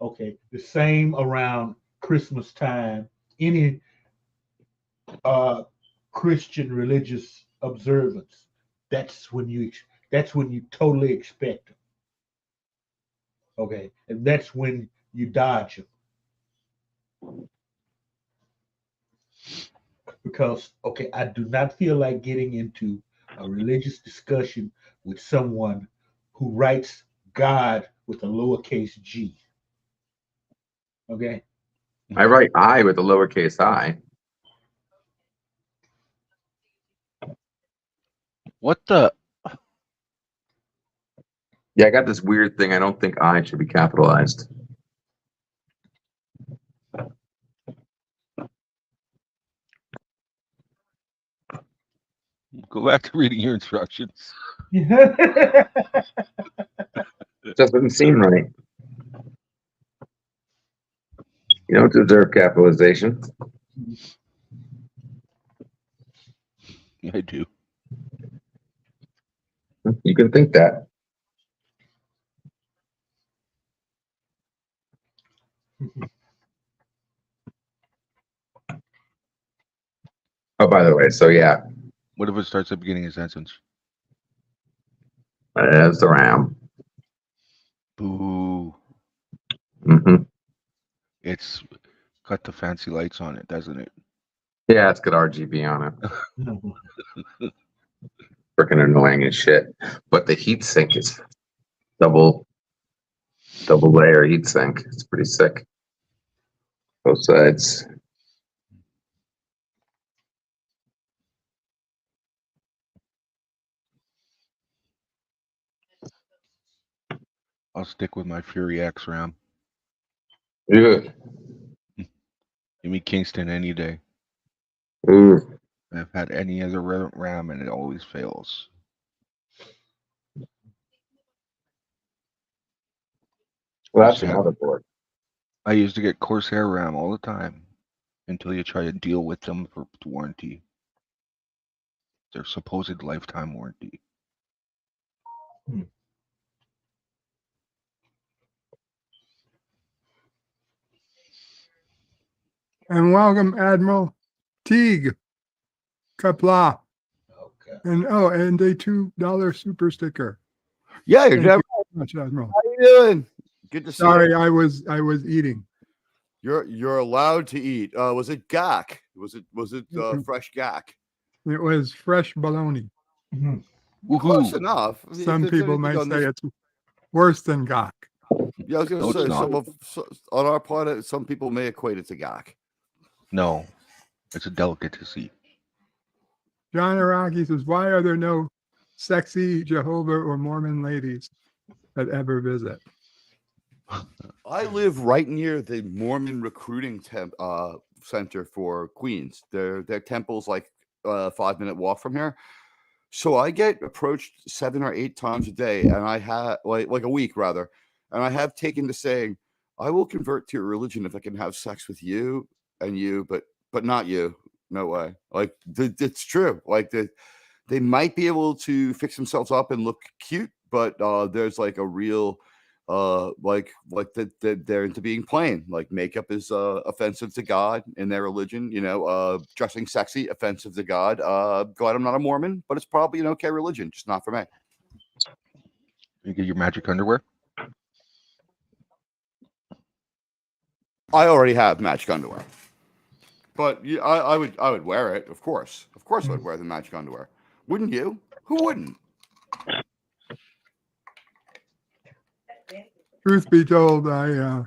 Speaker 11: Okay, the same around Christmas time. Any Christian religious observance, that's when you totally expect them. Okay, and that's when you dodge them. Because, okay, I do not feel like getting into a religious discussion with someone who writes God with a lowercase g. Okay?
Speaker 13: I write I with a lowercase I.
Speaker 15: What the?
Speaker 13: Yeah, I got this weird thing. I don't think I should be capitalized.
Speaker 15: Go back to reading your instructions.
Speaker 13: It doesn't seem right. You don't deserve capitalization.
Speaker 15: Yeah, I do.
Speaker 13: You can think that. Oh, by the way, so yeah.
Speaker 15: What if it starts at the beginning of a sentence?
Speaker 13: As the ram.
Speaker 15: Boo.
Speaker 13: Mm-hmm.
Speaker 15: It's got the fancy lights on it, doesn't it?
Speaker 13: Yeah, it's got RGB on it. Freaking annoying as shit. But the heat sink is double layer heat sink. It's pretty sick. Both sides.
Speaker 15: I'll stick with my Fury X RAM.
Speaker 13: Yeah.
Speaker 15: Give me Kingston any day.
Speaker 13: Ooh.
Speaker 15: I've had any other RAM and it always fails.
Speaker 13: Well, that's a motherboard.
Speaker 15: I used to get Corsair RAM all the time until you try to deal with them for warranty. Their supposed lifetime warranty.
Speaker 4: And welcome, Admiral Teague Kapla.
Speaker 11: Okay.
Speaker 4: And a $2 super sticker.
Speaker 1: Yeah,
Speaker 4: Thank you very much, Admiral.
Speaker 1: How you doing? Good to see
Speaker 4: Sorry,
Speaker 1: you.
Speaker 4: I was eating.
Speaker 1: You're allowed to eat. Was it gack? Was it fresh gack?
Speaker 4: It was fresh bologna.
Speaker 1: Close enough. I mean, if
Speaker 4: Some
Speaker 1: there's
Speaker 4: people
Speaker 1: anything
Speaker 4: might
Speaker 1: on
Speaker 4: say
Speaker 1: this-
Speaker 4: it's worse than gok.
Speaker 1: Yeah, I was
Speaker 15: No,
Speaker 1: going
Speaker 15: it's
Speaker 1: to say on our planet, some people may equate it to gack.
Speaker 15: No, it's a delicacy.
Speaker 4: John Araki says, why are there no sexy Jehovah or Mormon ladies that ever visit?
Speaker 1: I live right near the Mormon recruiting center for Queens. Their temple's like a 5-minute walk from here. So I get approached 7 or 8 times a day, and I have like a week rather, and I have taken to saying, I will convert to your religion if I can have sex with you and you, but not you. No way. Like it's true. Like they might be able to fix themselves up and look cute, but there's like a real like that they're into being plain. Like makeup is offensive to God in their religion. You know, dressing sexy offensive to God. Glad I'm not a Mormon, but it's probably an okay religion, just not for me.
Speaker 15: You get your magic underwear.
Speaker 1: I already have magic underwear, but yeah, I would wear it. Of course, I would wear the magic underwear. Wouldn't you? Who wouldn't?
Speaker 4: Truth be told, I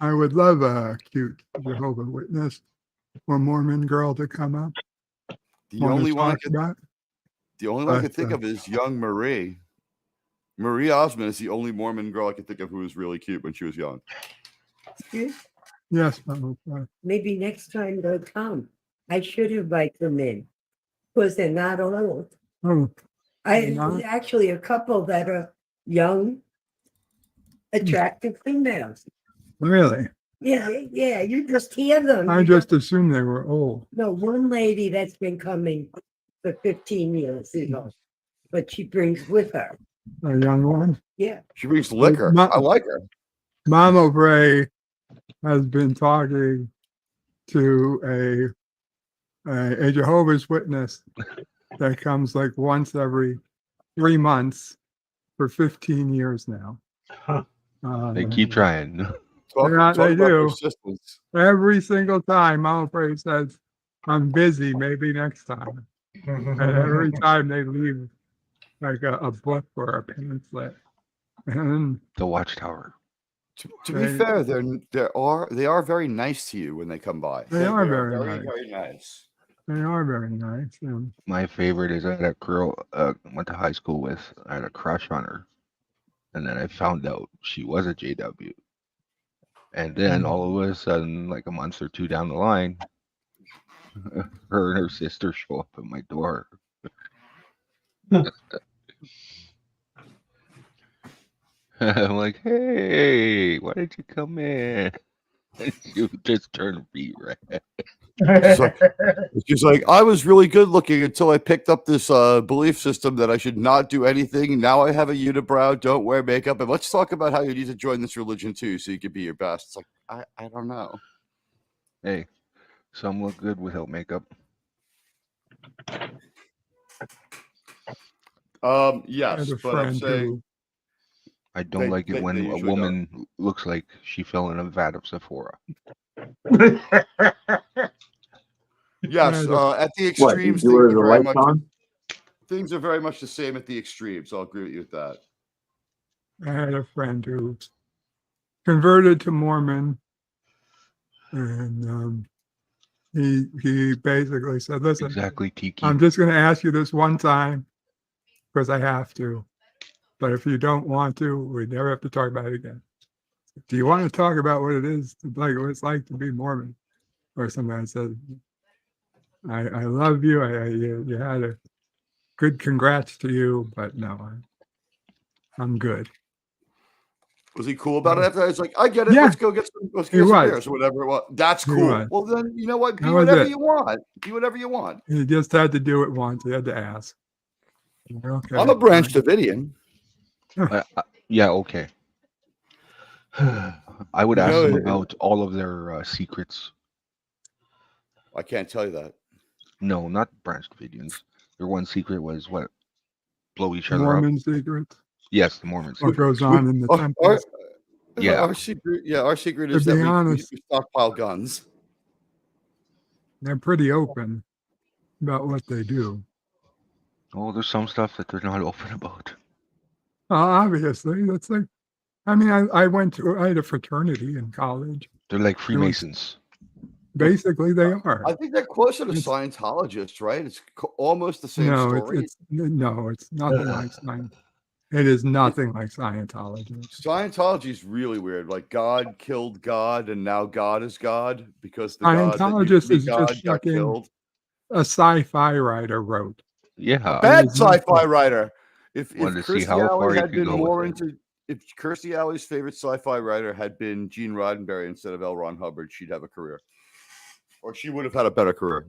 Speaker 4: would love a cute Jehovah Witness or Mormon girl to come up.
Speaker 1: The only one I could think
Speaker 4: But,
Speaker 1: of is young Marie. Marie Osmond is the only Mormon girl I could think of who was really cute when she was young.
Speaker 4: Yes,
Speaker 12: maybe next time they'll come. I should invite them in because they're not old.
Speaker 4: oh,
Speaker 12: There's actually a couple that are young, attractive females.
Speaker 4: really?
Speaker 12: Yeah, yeah, you just hear them.
Speaker 4: I just assumed they were old.
Speaker 12: No, one lady that's been coming for 15 years, but she brings with her.
Speaker 4: A young one.
Speaker 12: Yeah.
Speaker 1: She brings liquor. I like her.
Speaker 4: Mama Bray has been talking to a Jehovah's Witness that comes like once every 3 months for 15 years now.
Speaker 15: They keep trying.
Speaker 4: They do. Every single time Mama Bray says, I'm busy, maybe next time. And every time they leave like a book or a pamphlet. And
Speaker 15: The Watchtower.
Speaker 1: To be fair, they are very nice to you when they come by.
Speaker 4: They are very
Speaker 1: very,
Speaker 4: nice.
Speaker 1: very nice.
Speaker 4: They are very nice.
Speaker 15: My favorite is that a girl went to high school with. I had a crush on her, and then I found out she was a JW. And then all of a sudden, like a month or two down the line, her and her sister show up at my door. I'm like, hey, why did you come in? And she just turned beet red.
Speaker 1: She's like, I was really good looking until I picked up this belief system that I should not do anything. Now I have a unibrow, don't wear makeup, and let's talk about how you need to join this religion too, so you can be your best. It's like I don't know.
Speaker 15: Hey, some look good without makeup.
Speaker 1: Yes, but I'm saying
Speaker 15: I don't like it when
Speaker 1: they
Speaker 15: a
Speaker 1: usually
Speaker 15: woman looks like she fell in a vat of Sephora.
Speaker 1: yes, at the
Speaker 2: What,
Speaker 1: extremes,
Speaker 2: you do it as a lights on?
Speaker 1: things are very much the same at the extremes. I'll agree with you with that.
Speaker 4: I had a friend who converted to Mormon, and he basically said, "Listen,
Speaker 15: Exactly, Tiki.
Speaker 4: I'm just going to ask you this one time because I have to. But if you don't want to, we never have to talk about it again. Do you want to talk about what it is, like what it's like to be Mormon?" Or somebody said, I love you. You had a good congrats to you, but no, I'm good.
Speaker 1: Was he cool about it after that? He's like, I get it.
Speaker 4: Yeah.
Speaker 1: Let's go get some beers or whatever it was. That's
Speaker 4: He
Speaker 1: cool.
Speaker 4: was.
Speaker 1: Well, then you know what? Be
Speaker 4: That was
Speaker 1: whatever
Speaker 4: it.
Speaker 1: you want. Be whatever you want.
Speaker 4: He just had to do it once. He had to ask. Okay.
Speaker 1: I'm a Branch Davidian.
Speaker 15: Yeah, okay. I would ask
Speaker 1: No,
Speaker 15: them
Speaker 1: it-
Speaker 15: about all of their secrets.
Speaker 1: I can't tell you that.
Speaker 15: No, not Branch Davidians. Their one secret was what? Blow each other
Speaker 4: Mormon
Speaker 15: up.
Speaker 4: secrets.
Speaker 15: Yes, the Mormon
Speaker 4: What
Speaker 15: secret.
Speaker 4: goes on in the
Speaker 1: Our,
Speaker 4: temples.
Speaker 15: Yeah.
Speaker 1: our secret
Speaker 4: To
Speaker 1: is that
Speaker 4: be
Speaker 1: we
Speaker 4: honest-
Speaker 1: stockpile guns.
Speaker 4: They're pretty open about what they do.
Speaker 15: Oh, there's some stuff that they're not open about.
Speaker 4: Obviously, that's like, I mean, I had a fraternity in college.
Speaker 15: They're like Freemasons.
Speaker 4: Basically, they are.
Speaker 1: I think they're closer to Scientologists, right? It's almost the same
Speaker 4: No,
Speaker 1: story.
Speaker 4: it's nothing like Science. It is nothing like Scientology.
Speaker 1: Scientology is really weird. Like God killed God, and now God is God because the God that
Speaker 4: Scientologist
Speaker 1: used to be
Speaker 4: is
Speaker 1: God
Speaker 4: just
Speaker 1: got
Speaker 4: fucking
Speaker 1: killed.
Speaker 4: a sci-fi writer wrote.
Speaker 15: Yeah.
Speaker 1: Bad
Speaker 4: It is nothing.
Speaker 1: sci-fi writer. If
Speaker 15: Wanted to see
Speaker 1: Kirstie
Speaker 15: how far
Speaker 1: Alley
Speaker 15: you
Speaker 1: had
Speaker 15: could
Speaker 1: been
Speaker 15: go
Speaker 1: more
Speaker 15: with it.
Speaker 1: into, if Kirstie Alley's favorite sci-fi writer had been Gene Roddenberry instead of L. Ron Hubbard, she'd have a career. or she would have had a better career.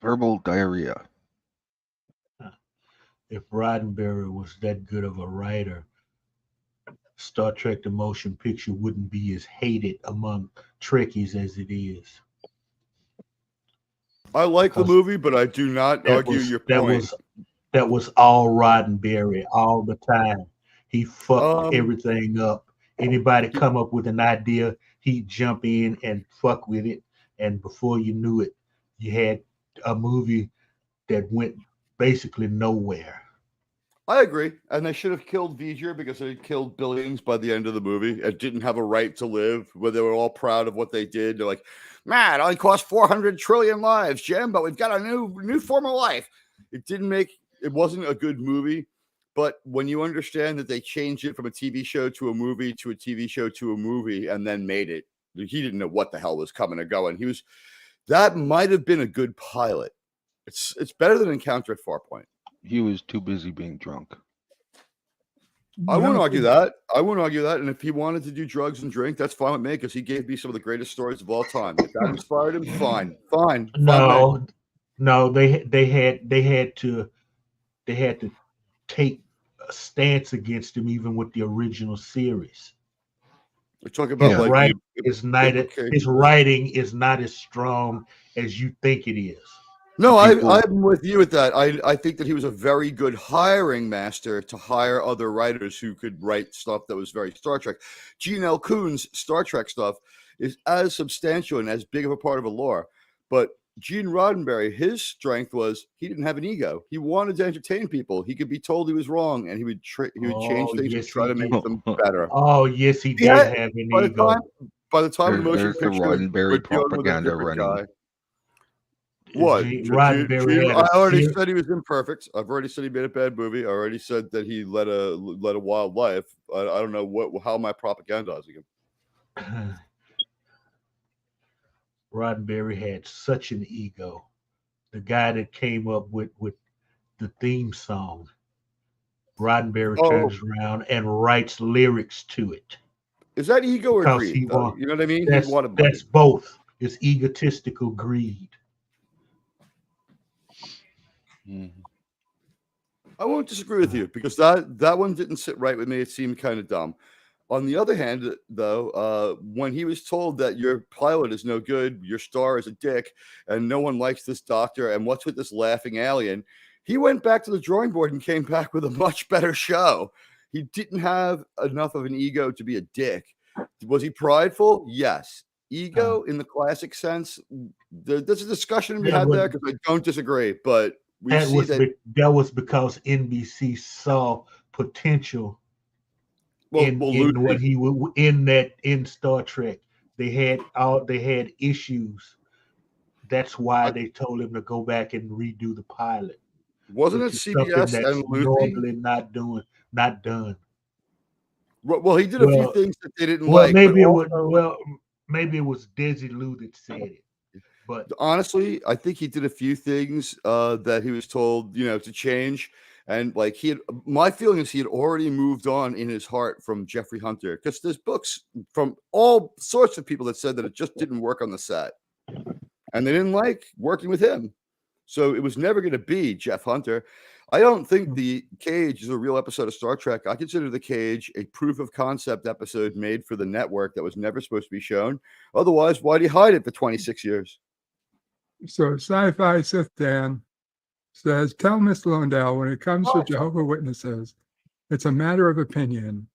Speaker 15: Verbal diarrhea.
Speaker 11: If Roddenberry was that good of a writer, Star Trek the Motion Picture wouldn't be as hated among Trekkies as it is.
Speaker 1: I like the movie, but I do not argue your point.
Speaker 11: That was all Roddenberry all the time. He fucked everything up. Anybody come up with an idea, he'd jump in and fuck with it. And before you knew it, you had a movie that went basically nowhere.
Speaker 1: I agree. And they should have killed V'ger because they killed billions by the end of the movie and didn't have a right to live, where they were all proud of what they did. They're like, man, it only cost 400 trillion lives, Jim, but we've got a new form of life. It wasn't a good movie. But when you understand that they changed it from a TV show to a movie to a TV show to a movie and then made it, he didn't know what the hell was coming or going. That might have been a good pilot. It's better than Encounter at Farpoint.
Speaker 15: He was too busy being drunk.
Speaker 1: I wouldn't argue that. And if he wanted to do drugs and drink, that's fine with me because he gave me some of the greatest stories of all time. If that inspired him, fine.
Speaker 11: No, they had to take a stance against him even with the original series.
Speaker 1: We're talking about
Speaker 11: his writing is not as strong as you think it is.
Speaker 1: No, I'm with you with that. I think that he was a very good hiring master to hire other writers who could write stuff that was very Star Trek. Gene L. Coon's Star Trek stuff is as substantial and as big of a part of a lore. But Gene Roddenberry, his strength was he didn't have an ego. He wanted to entertain people. He could be told he was wrong, and he would change things and try to make them better.
Speaker 11: Oh, yes, he did have an ego.
Speaker 1: By the time the motion
Speaker 15: picture, the Roddenberry propaganda running.
Speaker 1: What? I already said he was imperfect. I've already said he made a bad movie. I already said that he led a wild life. I don't know how am I propagandizing him.
Speaker 11: Roddenberry had such an ego. The guy that came up with the theme song, Roddenberry turns around and writes lyrics to it.
Speaker 1: Is that ego or greed? You know what I mean?
Speaker 11: That's both. It's egotistical greed.
Speaker 1: I won't disagree with you because that one didn't sit right with me. It seemed kind of dumb. On the other hand, though, when he was told that your pilot is no good, your star is a dick, and no one likes this doctor, and what's with this laughing alien, he went back to the drawing board and came back with a much better show. He didn't have enough of an ego to be a dick. Was he prideful? Yes. Ego in the classic sense, there's a discussion we had there because I don't disagree, but
Speaker 11: that was because NBC saw potential in what he would in Star Trek. They had issues. That's why they told him to go back and redo the pilot.
Speaker 1: Wasn't it CBS and Lucy?
Speaker 11: Normally not done.
Speaker 1: Well, he did a few things that they didn't like.
Speaker 11: Maybe it was Desilu that said it. But
Speaker 1: honestly, I think he did a few things that he was told, to change. And like my feeling is he had already moved on in his heart from Jeffrey Hunter because there's books from all sorts of people that said that it just didn't work on the set and they didn't like working with him. So it was never going to be Jeff Hunter. I don't think The Cage is a real episode of Star Trek. I consider The Cage a proof of concept episode made for the network that was never supposed to be shown. Otherwise, why'd he hide it for 26 years?
Speaker 4: So Sci-Fi Sith Dan says, tell Miss Londell when it comes to Jehovah's Witnesses, it's a matter of opinion.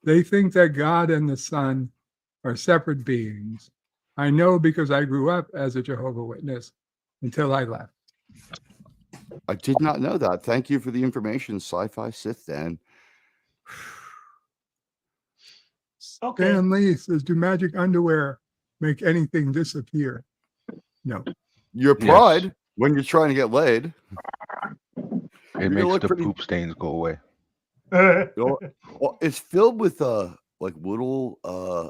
Speaker 4: They think that God and the Son are separate beings. I know because I grew up as a Jehovah's Witness until I left.
Speaker 1: I did not know that. Thank you for the information, Sci-Fi Sith Dan.
Speaker 4: Okay. Dan Lee says, do magic underwear make anything disappear? No.
Speaker 1: Your pride when you're trying to get laid.
Speaker 15: It makes the poop stains go away.
Speaker 1: Well, it's filled with like little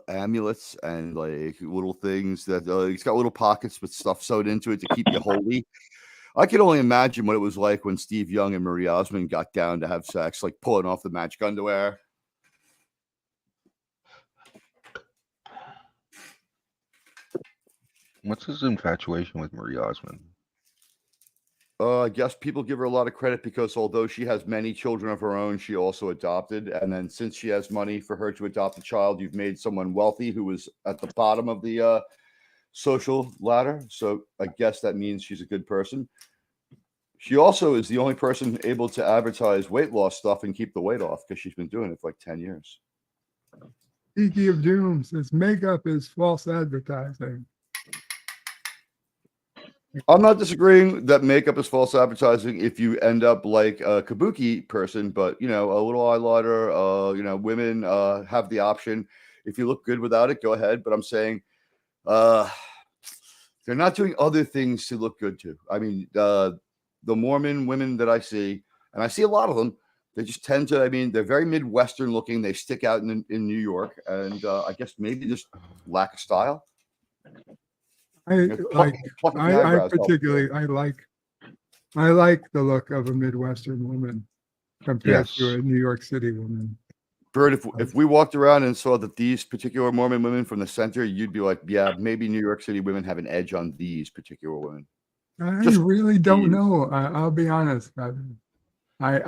Speaker 1: amulets and like little things that it's got little pockets with stuff sewed into it to keep you holy. I can only imagine what it was like when Steve Young and Marie Osmond got down to have sex, like pulling off the magic underwear.
Speaker 15: What's his infatuation with Marie Osmond?
Speaker 1: I guess people give her a lot of credit because although she has many children of her own, she also adopted. And then since she has money for her to adopt a child, you've made someone wealthy who was at the bottom of the social ladder. So I guess that means she's a good person. She also is the only person able to advertise weight loss stuff and keep the weight off because she's been doing it for like 10 years.
Speaker 4: Tiki of Doom says makeup is false advertising.
Speaker 1: I'm not disagreeing that makeup is false advertising if you end up like a kabuki person, but a little eyeliner, women have the option. If you look good without it, go ahead. But I'm saying they're not doing other things to look good too. I mean, the Mormon women that I see, and I see a lot of them, they just tend to, they're very Midwestern looking. They stick out in New York, and I guess maybe just lack of style.
Speaker 4: I like the look of a Midwestern woman compared to a New York City woman.
Speaker 1: Bert, if we walked around and saw that these particular Mormon women from the center, you'd be like, yeah, maybe New York City women have an edge on these particular women.
Speaker 4: I really don't know. I'll be honest. I don't like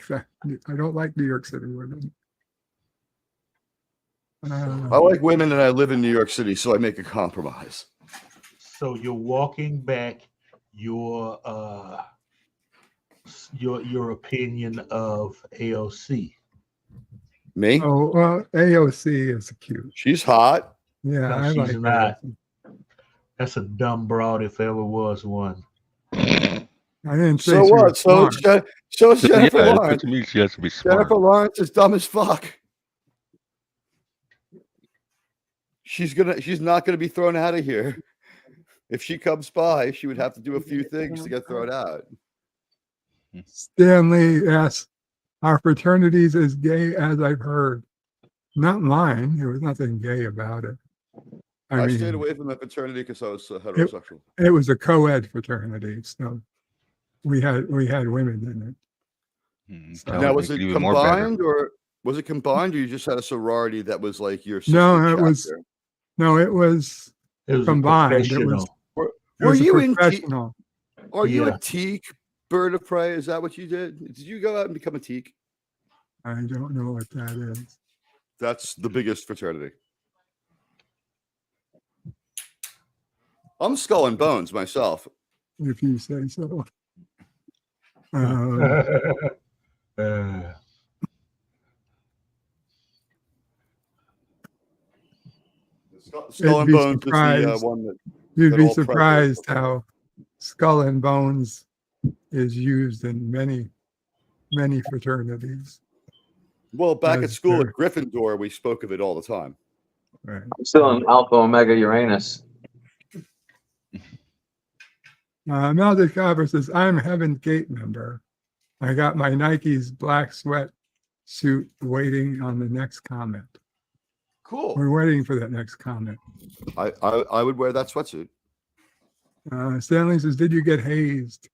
Speaker 4: that. I don't like New York City women.
Speaker 1: I like women and I live in New York City, so I make a compromise.
Speaker 11: So you're walking back your opinion of AOC.
Speaker 1: Me?
Speaker 4: Oh, well, AOC is cute.
Speaker 1: She's hot.
Speaker 4: Yeah,
Speaker 11: No,
Speaker 4: I
Speaker 11: she's
Speaker 4: like
Speaker 11: not.
Speaker 4: AOC.
Speaker 11: That's a dumb broad if ever was one.
Speaker 4: I didn't say
Speaker 1: So
Speaker 4: she
Speaker 1: what?
Speaker 4: was smart.
Speaker 1: So is Jennifer
Speaker 15: Yeah,
Speaker 1: Lawrence.
Speaker 15: to me, she has to be smart.
Speaker 1: Jennifer Lawrence is dumb as fuck. She's not gonna be thrown out of here. If she comes by, she would have to do a few things to get thrown out.
Speaker 4: Stanley asks, "Are fraternities as gay as I've heard?" Not mine. There was nothing gay about it.
Speaker 1: I
Speaker 4: mean,
Speaker 1: stayed away from that fraternity because I was heterosexual.
Speaker 4: It was a co-ed fraternity, so we had women in it.
Speaker 1: Now, was it combined, or you just had a sorority that was like your sister chapter?
Speaker 4: It was combined. It was.
Speaker 1: Were you in
Speaker 4: professional?
Speaker 1: Are you a teak, bird of prey? Is that what you did? Did you go out and become a teak?
Speaker 4: I don't know what that is.
Speaker 1: That's the biggest fraternity. I'm Skull and Bones myself.
Speaker 4: If you say so.
Speaker 1: Skull and Bones is the one that.
Speaker 4: You'd be surprised how Skull and Bones is used in many fraternities.
Speaker 1: Well, back at school at Gryffindor, we spoke of it all the time.
Speaker 4: Right.
Speaker 6: I'm still in Alpha Omega Uranus.
Speaker 4: Meldick Copper says, "I'm Heaven Gate member. I got my Nike's black sweat suit waiting on the next comment."
Speaker 1: Cool.
Speaker 4: We're waiting for that next comment.
Speaker 1: I would wear that sweatsuit.
Speaker 4: Stanley says, "Did you get hazed?"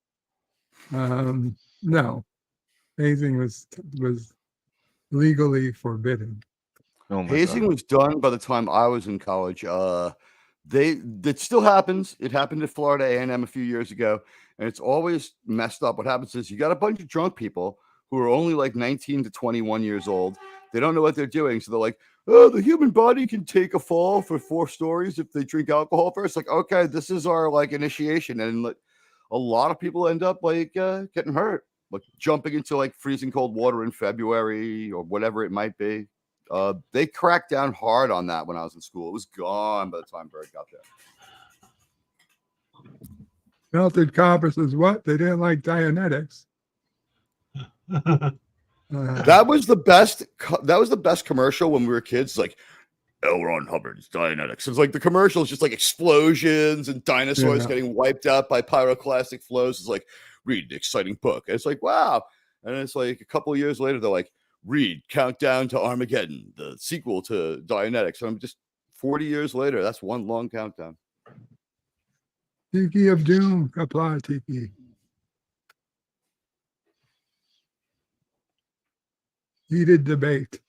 Speaker 4: No, hazing was legally forbidden.
Speaker 1: Hazing was done by the time I was in college. It still happens. It happened at Florida A&M a few years ago, and it's always messed up. What happens is you got a bunch of drunk people who are only like 19 to 21 years old. They don't know what they're doing, so they're like, "Oh, the human body can take a fall for 4 stories if they drink alcohol first." Like, okay, this is our like initiation, and like, a lot of people end up like getting hurt, like jumping into like freezing cold water in February or whatever it might be. They cracked down hard on that when I was in school. It was gone by the time Bird got there.
Speaker 4: Melted Copper says, "What? They didn't like Dianetics."
Speaker 1: That was the best. That was the best commercial when we were kids. Like L. Ron Hubbard's Dianetics. It was like the commercials, just like explosions and dinosaurs getting wiped out by pyroclastic flows. It's like, read the exciting book. And it's like, wow. And it's like a couple of years later, they're like, read Countdown to Armageddon, the sequel to Dianetics. And I'm just 40 years later. That's one long countdown.
Speaker 4: Tiki of Doom, apply Tiki. Heated debate,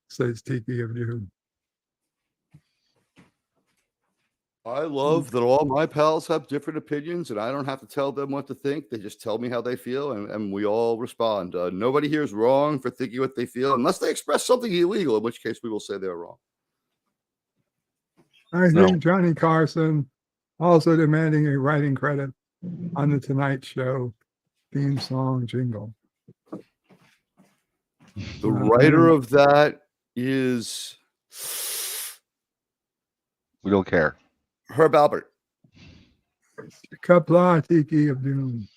Speaker 4: says Tiki of Doom.
Speaker 1: I love that all my pals have different opinions, and I don't have to tell them what to think. They just tell me how they feel, and we all respond. Nobody here is wrong for thinking what they feel, unless they express something illegal, in which case we will say they're wrong.
Speaker 4: I
Speaker 15: No.
Speaker 4: think Johnny Carson also demanding a writing credit on the Tonight Show theme song jingle.
Speaker 1: The writer of that is
Speaker 15: We don't care.
Speaker 1: Herb Albert.
Speaker 4: Kapla Tiki of Doom.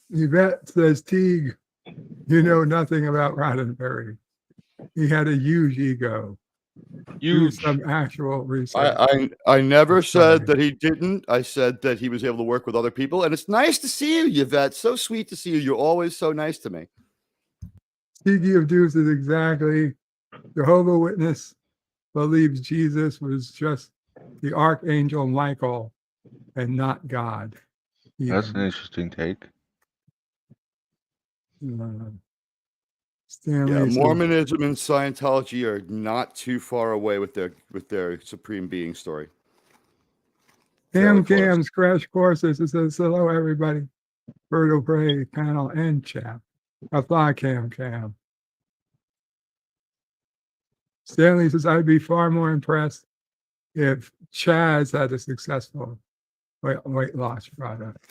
Speaker 4: Yvette says, Teague, you know nothing about Roddenberry. He had a huge ego. Do some actual research.
Speaker 1: I never said that he didn't. I said that he was able to work with other people, and it's nice to see you, Yvette. So sweet to see you. You're always so nice to me.
Speaker 4: Tiki of Deuce is exactly Jehovah Witness believes Jesus was just the Archangel Michael and not God.
Speaker 15: That's an interesting take.
Speaker 4: Stanley
Speaker 1: Yeah,
Speaker 4: says-
Speaker 1: Mormonism and Scientology are not too far away with their supreme being story.
Speaker 4: Cam's Crash Courses. It says, hello, everybody. Bird of Prey panel and chat. Apply Cam. Stanley says, I'd be far more impressed if Chaz had a successful weight loss product.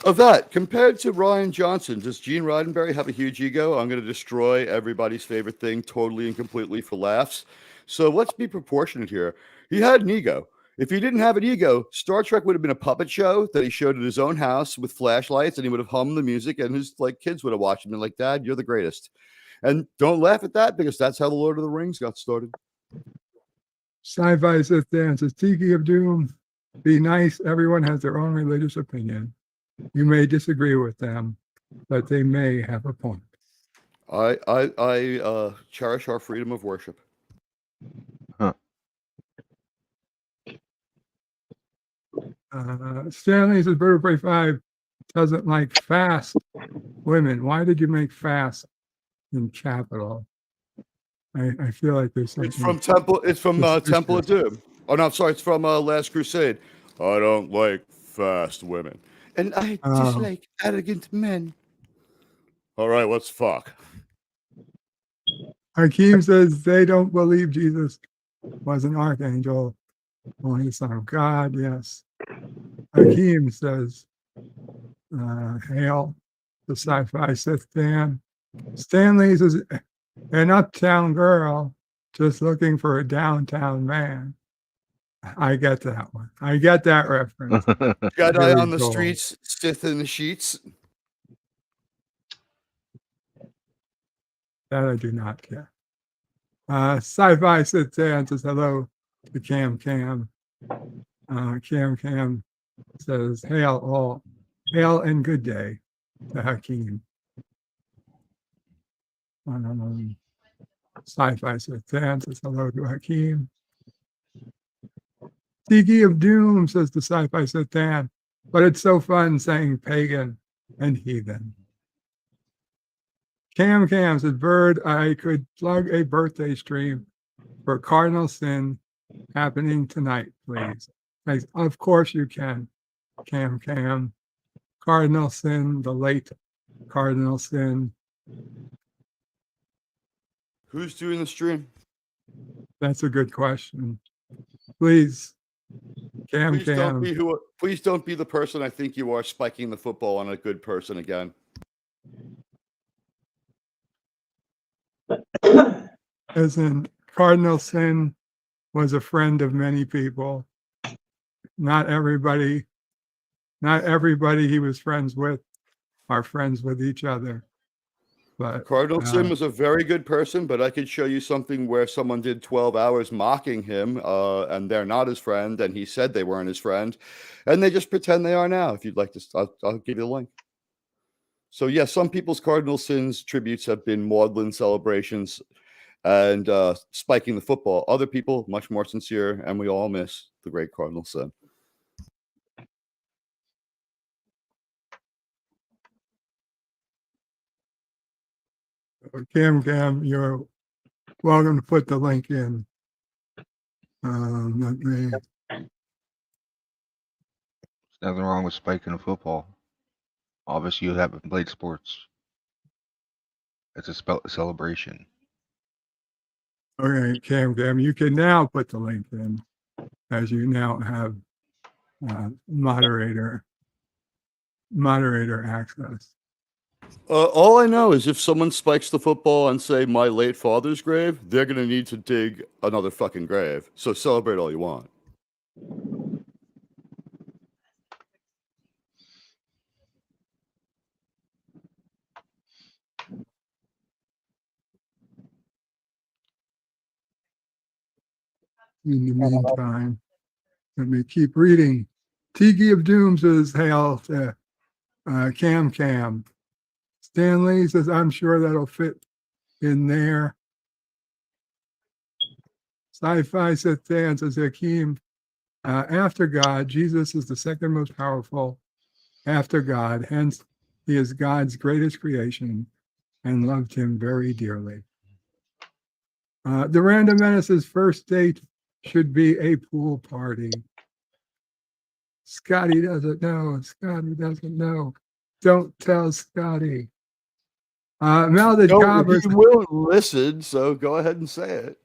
Speaker 1: Of that, compared to Ryan Johnson, does Gene Roddenberry have a huge ego? I'm going to destroy everybody's favorite thing totally and completely for laughs. So let's be proportionate here. He had an ego. If he didn't have an ego, Star Trek would have been a puppet show that he showed at his own house with flashlights, and he would have hummed the music, and his kids would have watched him and like, Dad, you're the greatest. And don't laugh at that, because that's how the Lord of the Rings got started.
Speaker 4: Sci-Fi Sith Dan says, Tiki of Doom, be nice. Everyone has their own religious opinion. You may disagree with them, but they may have a point.
Speaker 1: I cherish our freedom of worship.
Speaker 4: Stanley says, Bird of Prey 5 doesn't like fast women. Why did you make fast in capital? I feel like there's something.
Speaker 1: It's from Temple of Doom. Oh no, I'm sorry. It's from Last Crusade. I don't like fast women, and I dislike arrogant men. All right, let's fuck.
Speaker 4: Hakeem says they don't believe Jesus was an archangel, only the Son of God. Yes. Hakeem says, hail the Sci-Fi Sith Dan. Stanley says, an uptown girl just looking for a downtown man. I get that one. I get that reference.
Speaker 1: Guy on the streets, Sith in the sheets.
Speaker 4: That I do not care. Sci-Fi Sith Dan says hello to Cam. Cam says, hail and good day to Hakeem. Sci-Fi Sith Dan says hello to Hakeem. Tiki of Doom says to Sci-Fi Sith Dan, but it's so fun saying pagan and heathen. Cam says, Bird, I could plug a birthday stream for Cardinal Sin happening tonight, please. Of course you can, Cam. Cardinal Sin, the late Cardinal Sin.
Speaker 1: Who's doing the stream?
Speaker 4: That's a good question. Please, Cam.
Speaker 1: Please don't be the person I think you are, spiking the football on a good person again.
Speaker 4: As in, Cardinal Sin was a friend of many people. Not everybody he was friends with are friends with each other. But
Speaker 1: Cardinal Sin was a very good person, but I could show you something where someone did 12 hours mocking him, and they're not his friend, and he said they weren't his friend, and they just pretend they are now. If you'd like to, I'll give you the link. So yeah, some people's Cardinal Sins tributes have been maudlin celebrations and spiking the football. Other people, much more sincere, and we all miss the great Cardinal Sin.
Speaker 4: Cam, you're welcome to put the link in. Let me.
Speaker 15: There's nothing wrong with spiking a football. Obviously, you haven't played sports. It's a celebration.
Speaker 4: Okay, Cam, you can now put the link in, as you now have moderator access.
Speaker 1: All I know is if someone spikes the football on, say, my late father's grave, they're going to need to dig another fucking grave. So celebrate all you want.
Speaker 4: In the meantime, let me keep reading. Tiki of Doom says, hail to Cam. Stan Lee says, I'm sure that'll fit in there. Sci-Fi Satan says, Hakeem, after God, Jesus is the second most powerful after God. Hence, he is God's greatest creation and loved him very dearly. The Random Menace's first date should be a pool party. Scotty doesn't know. Don't tell Scotty. Now that
Speaker 1: He won't listen, so go ahead and say it.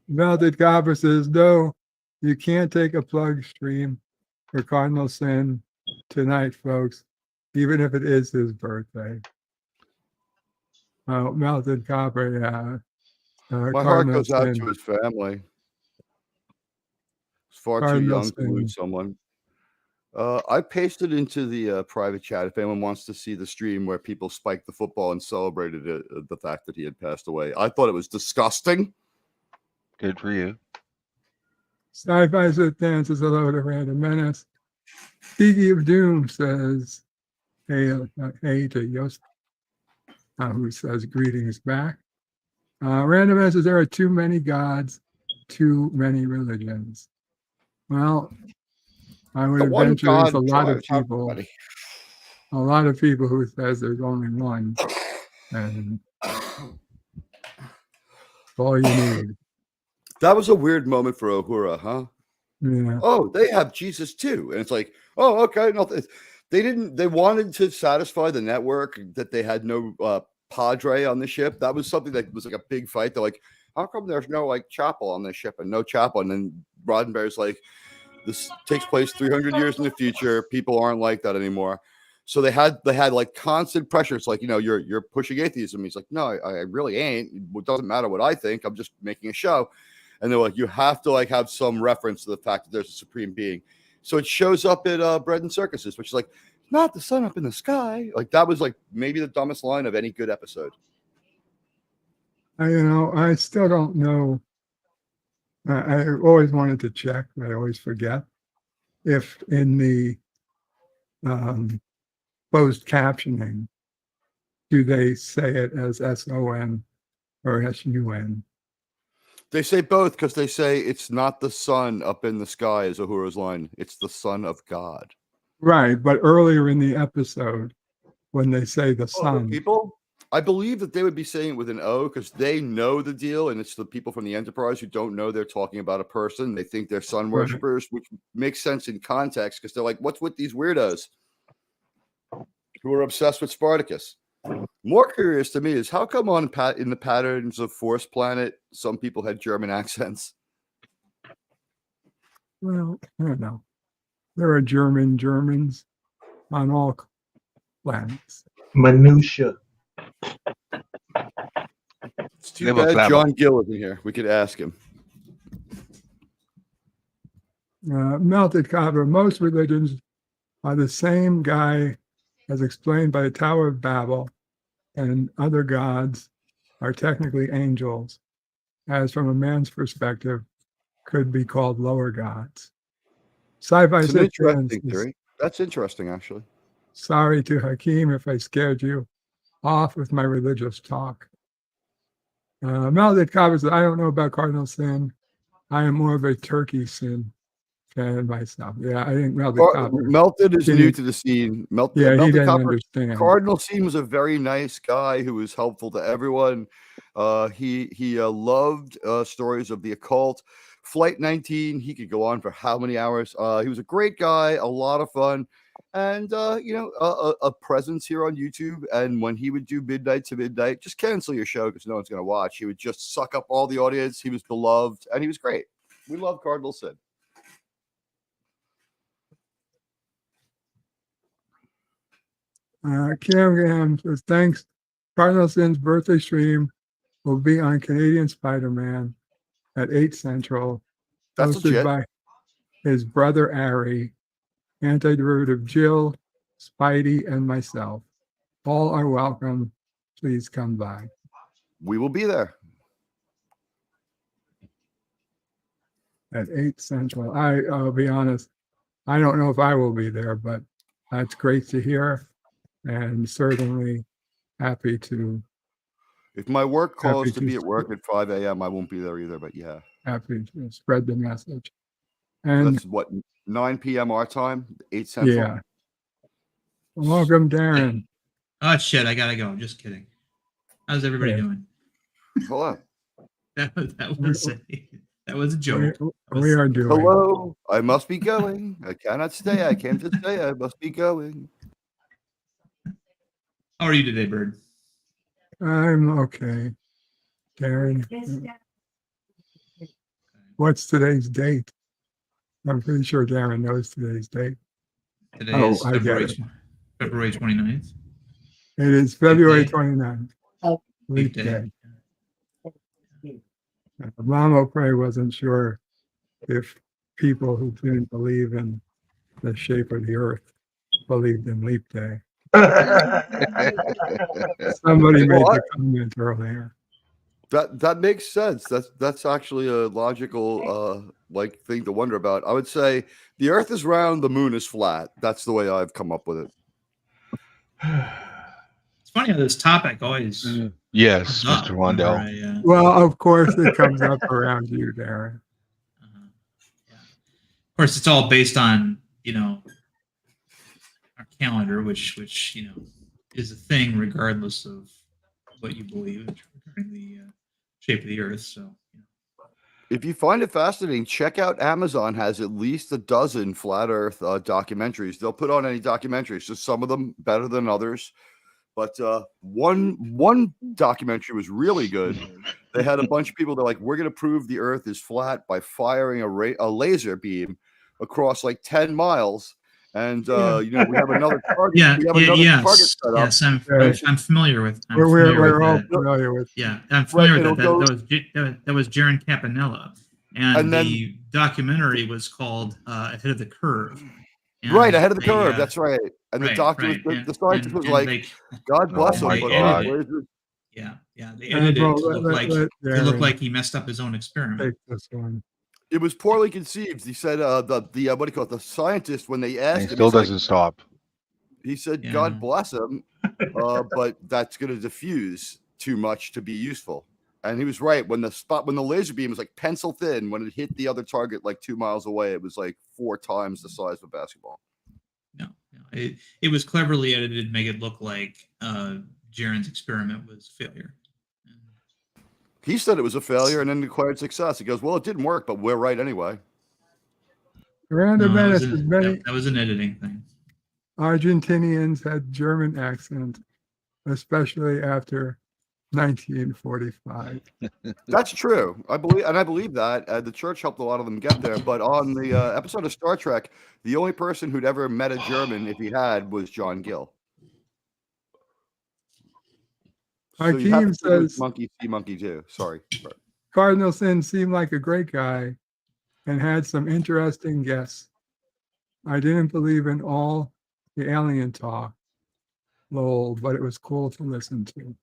Speaker 4: Melted Copper says, no, you can't take a plug stream for Cardinal Sin tonight, folks, even if it is his birthday. Melted Copper, yeah.
Speaker 1: My heart goes out to his family. He's far too young to lose someone. I pasted into the private chat if anyone wants to see the stream where people spiked the football and celebrated the fact that he had passed away. I thought it was disgusting.
Speaker 15: Good for you.
Speaker 4: Sci-Fi Satan says hello to Random Menace. Tiki of Doom says, hey to Yost, who says greetings back. Random Menace says there are too many gods, too many religions. Well, I would venture there's a lot of people who says there's only one, and that's all you need.
Speaker 1: That was a weird moment for Uhura, huh?
Speaker 4: Yeah.
Speaker 1: Oh, they have Jesus too, and it's like, oh, okay. No, they wanted to satisfy the network that they had no padre on the ship. That was something that was like a big fight. They're like, how come there's no like chapel on this ship and no chapel? And then Roddenberry's like, this takes place 300 years in the future. People aren't like that anymore. So they had like constant pressure. It's like, you're pushing atheism. He's like, no, I really ain't. It doesn't matter what I think. I'm just making a show. And they're like, you have to like have some reference to the fact that there's a supreme being. So it shows up at Bread and Circuses, which is like, not the sun up in the sky. Like that was like maybe the dumbest line of any good episode.
Speaker 4: I still don't know. I always wanted to check, but I always forget if in the closed captioning, do they say it as SON or SUN?
Speaker 1: They say both because they say it's not the sun up in the sky as Uhura's line. It's the Son of God.
Speaker 4: Right, but earlier in the episode, when they say the sun.
Speaker 1: People, I believe that they would be saying it with an O because they know the deal, and it's the people from the Enterprise who don't know they're talking about a person. They think they're sun worshippers, which makes sense in context because they're like, what's with these weirdos who are obsessed with Spartacus? More curious to me is how come in the Patterns of Force planet, some people had German accents?
Speaker 4: Well, I don't know. There are Germans on all planets.
Speaker 11: Minutia.
Speaker 1: It's too bad John Gill isn't here. We could ask him.
Speaker 4: Melted Copper. Most religions are the same guy as explained by the Tower of Babel, and other gods are technically angels, as from a man's perspective, could be called lower gods. Sci-Fi
Speaker 1: It's an interesting theory. That's interesting, actually.
Speaker 4: Sorry to Hakeem if I scared you off with my religious talk. Melted Copper says, I don't know about Cardinal Sin. I am more of a turkey sin and myself. Yeah, I think Melted
Speaker 1: Car-
Speaker 4: Copper.
Speaker 1: Melted is new
Speaker 4: didn't-
Speaker 1: to the scene.
Speaker 4: Yeah, he
Speaker 1: Melted
Speaker 4: didn't
Speaker 1: Copper
Speaker 4: understand.
Speaker 1: Cardinal scene was a very nice guy who was helpful to everyone. He loved stories of the occult. Flight 19, he could go on for how many hours? He was a great guy, a lot of fun, and a presence here on YouTube. And when he would do midnight to midnight, just cancel your show because no one's going to watch. He would just suck up all the audience. He was beloved, and he was great. We love Cardinal Sin.
Speaker 4: Cam Gam says, thanks. Cardinal Sin's birthday stream will be on Canadian Spider-Man at 8 Central,
Speaker 1: That's
Speaker 4: hosted
Speaker 1: legit.
Speaker 4: by his brother Ari, Antiderivative Jill, Spidey, and myself. All are welcome. Please come by.
Speaker 1: We will be there.
Speaker 4: At 8 Central. I'll be honest, I don't know if I will be there, but that's great to hear, and certainly happy to
Speaker 1: If my work calls
Speaker 4: Happy
Speaker 1: to be
Speaker 4: to-
Speaker 1: at work at 5 a.m., I won't be there either. But yeah,
Speaker 4: spread the message. And
Speaker 1: that's what 9 p.m. our time, 8 Central.
Speaker 4: yeah, welcome, Darren.
Speaker 16: Oh shit! I gotta go. Just kidding. How's everybody
Speaker 4: Yeah.
Speaker 16: doing?
Speaker 1: Hello.
Speaker 16: That was a joke.
Speaker 4: We are doing.
Speaker 1: Hello. I must be going. I cannot stay. I came to stay. I must be going.
Speaker 16: How are you today, Bird?
Speaker 4: I'm okay. Darren, what's today's date? I'm pretty sure Darren knows today's date.
Speaker 16: Today
Speaker 4: Oh,
Speaker 16: is
Speaker 4: I get
Speaker 16: February
Speaker 4: it.
Speaker 16: 29th.
Speaker 4: It is February
Speaker 16: day.
Speaker 4: 29th.
Speaker 16: Leap
Speaker 4: Leap
Speaker 16: day.
Speaker 4: day. Mama Pray wasn't sure if people who didn't believe in the shape of the earth believed in leap day. Somebody made
Speaker 1: Well,
Speaker 4: the comment earlier.
Speaker 1: That makes sense. That's actually a logical like thing to wonder about. I would say the Earth is round, the Moon is flat. That's the way I've come up with it.
Speaker 16: It's funny how this topic always.
Speaker 15: Yes,
Speaker 16: comes up
Speaker 15: Mr. Wandell.
Speaker 16: whenever I,
Speaker 4: Well, of course, it comes up around you, Darren.
Speaker 16: Of course, it's all based on our calendar, which is a thing regardless of what you believe regarding the shape of the Earth. So.
Speaker 1: If you find it fascinating, check out Amazon has at least a dozen flat Earth documentaries. They'll put on any documentaries. So some of them better than others. But one documentary was really good. They had a bunch of people that like, we're going to prove the Earth is flat by firing a laser beam across like 10 miles. And we have another target.
Speaker 16: Yeah,
Speaker 1: we have another
Speaker 16: yes,
Speaker 1: target set up.
Speaker 16: yes, I'm familiar with.
Speaker 4: We're all familiar with.
Speaker 16: Yeah, I'm familiar
Speaker 1: Right,
Speaker 16: with that. That was Jaron Campanella, and
Speaker 1: then-
Speaker 16: the documentary was called "Ahead of the Curve." And
Speaker 1: Right, ahead of the
Speaker 16: they,
Speaker 1: curve. That's right. And the
Speaker 16: right,
Speaker 1: doctor,
Speaker 16: right,
Speaker 1: the
Speaker 16: and-
Speaker 1: scientist was
Speaker 16: and
Speaker 1: like,
Speaker 16: they-
Speaker 1: God bless
Speaker 15: Oh
Speaker 1: him.
Speaker 15: my
Speaker 1: But
Speaker 15: God.
Speaker 1: lasers-
Speaker 16: Yeah, they
Speaker 4: And
Speaker 16: edited it
Speaker 4: well,
Speaker 16: to look like
Speaker 4: let
Speaker 16: it looked
Speaker 4: Darren
Speaker 16: like he messed up his own experiment.
Speaker 4: take this one.
Speaker 1: it was poorly conceived. He said what do you call it? The scientist, when they
Speaker 15: And
Speaker 1: asked
Speaker 15: he
Speaker 1: him,
Speaker 15: still
Speaker 1: he's like-
Speaker 15: doesn't stop.
Speaker 1: he said,
Speaker 16: Yeah.
Speaker 1: God bless him, but that's going to diffuse too much to be useful. And he was right. When the laser beam was like pencil thin, when it hit the other target like 2 miles away, it was like 4 times the size of a basketball.
Speaker 16: No, it was cleverly edited to make it look like Jaron's experiment was a failure.
Speaker 1: He said it was a failure and then declared success. He goes, well, it didn't work, but we're right anyway.
Speaker 4: Miranda
Speaker 16: No, that
Speaker 4: Menace
Speaker 16: was
Speaker 4: is
Speaker 16: an-
Speaker 4: many
Speaker 16: that was an editing thing.
Speaker 4: Argentinians had German accent, especially after 1945.
Speaker 1: That's true. I believe that. The church helped a lot of them get there. But on the episode of Star Trek, the only person who'd ever met a German, if he had, was John Gill. So you have
Speaker 4: Hakeem
Speaker 1: to think it was
Speaker 4: says
Speaker 1: monkey see, monkey do. Sorry.
Speaker 4: Cardinal Sin seemed like a great guy and had some interesting guests. I didn't believe in all the alien talk, lol, but it was cool to listen to.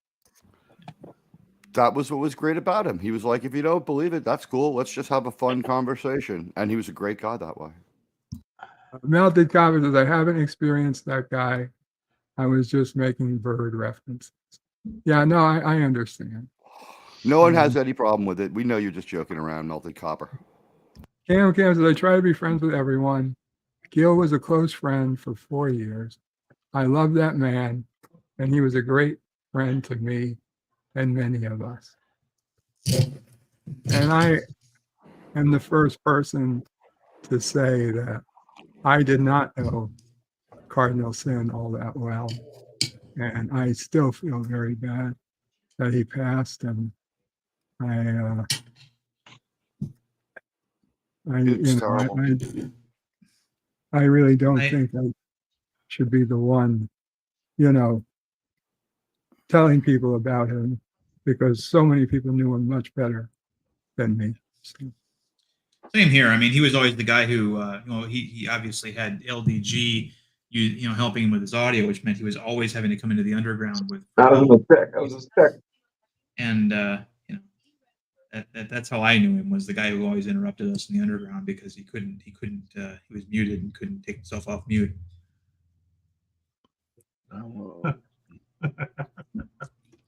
Speaker 1: That was what was great about him. He was like, if you don't believe it, that's cool. Let's just have a fun conversation. And he was a great guy that way.
Speaker 4: Melted Copper says, I haven't experienced that guy. I was just making bird references. Yeah, no, I understand.
Speaker 1: No one has any problem with it. We know you're just joking around, Melted Copper.
Speaker 4: Cam says, I try to be friends with everyone. Gil was a close friend for 4 years. I love that man, and he was a great friend to me and many of us. And I am the first person to say that I did not know Cardinal Sin all that well. And I still feel very bad that he passed. And I really don't think I should be the one, telling people about him, because so many people knew him much better than me. So.
Speaker 16: Same here. I mean, he was always the guy who, he obviously had LDG, helping him with his audio, which meant he was always having to come into the underground with.
Speaker 13: I was a tech.
Speaker 16: And that's how I knew him, was the guy who always interrupted us in the underground because he was muted and couldn't take himself off mute.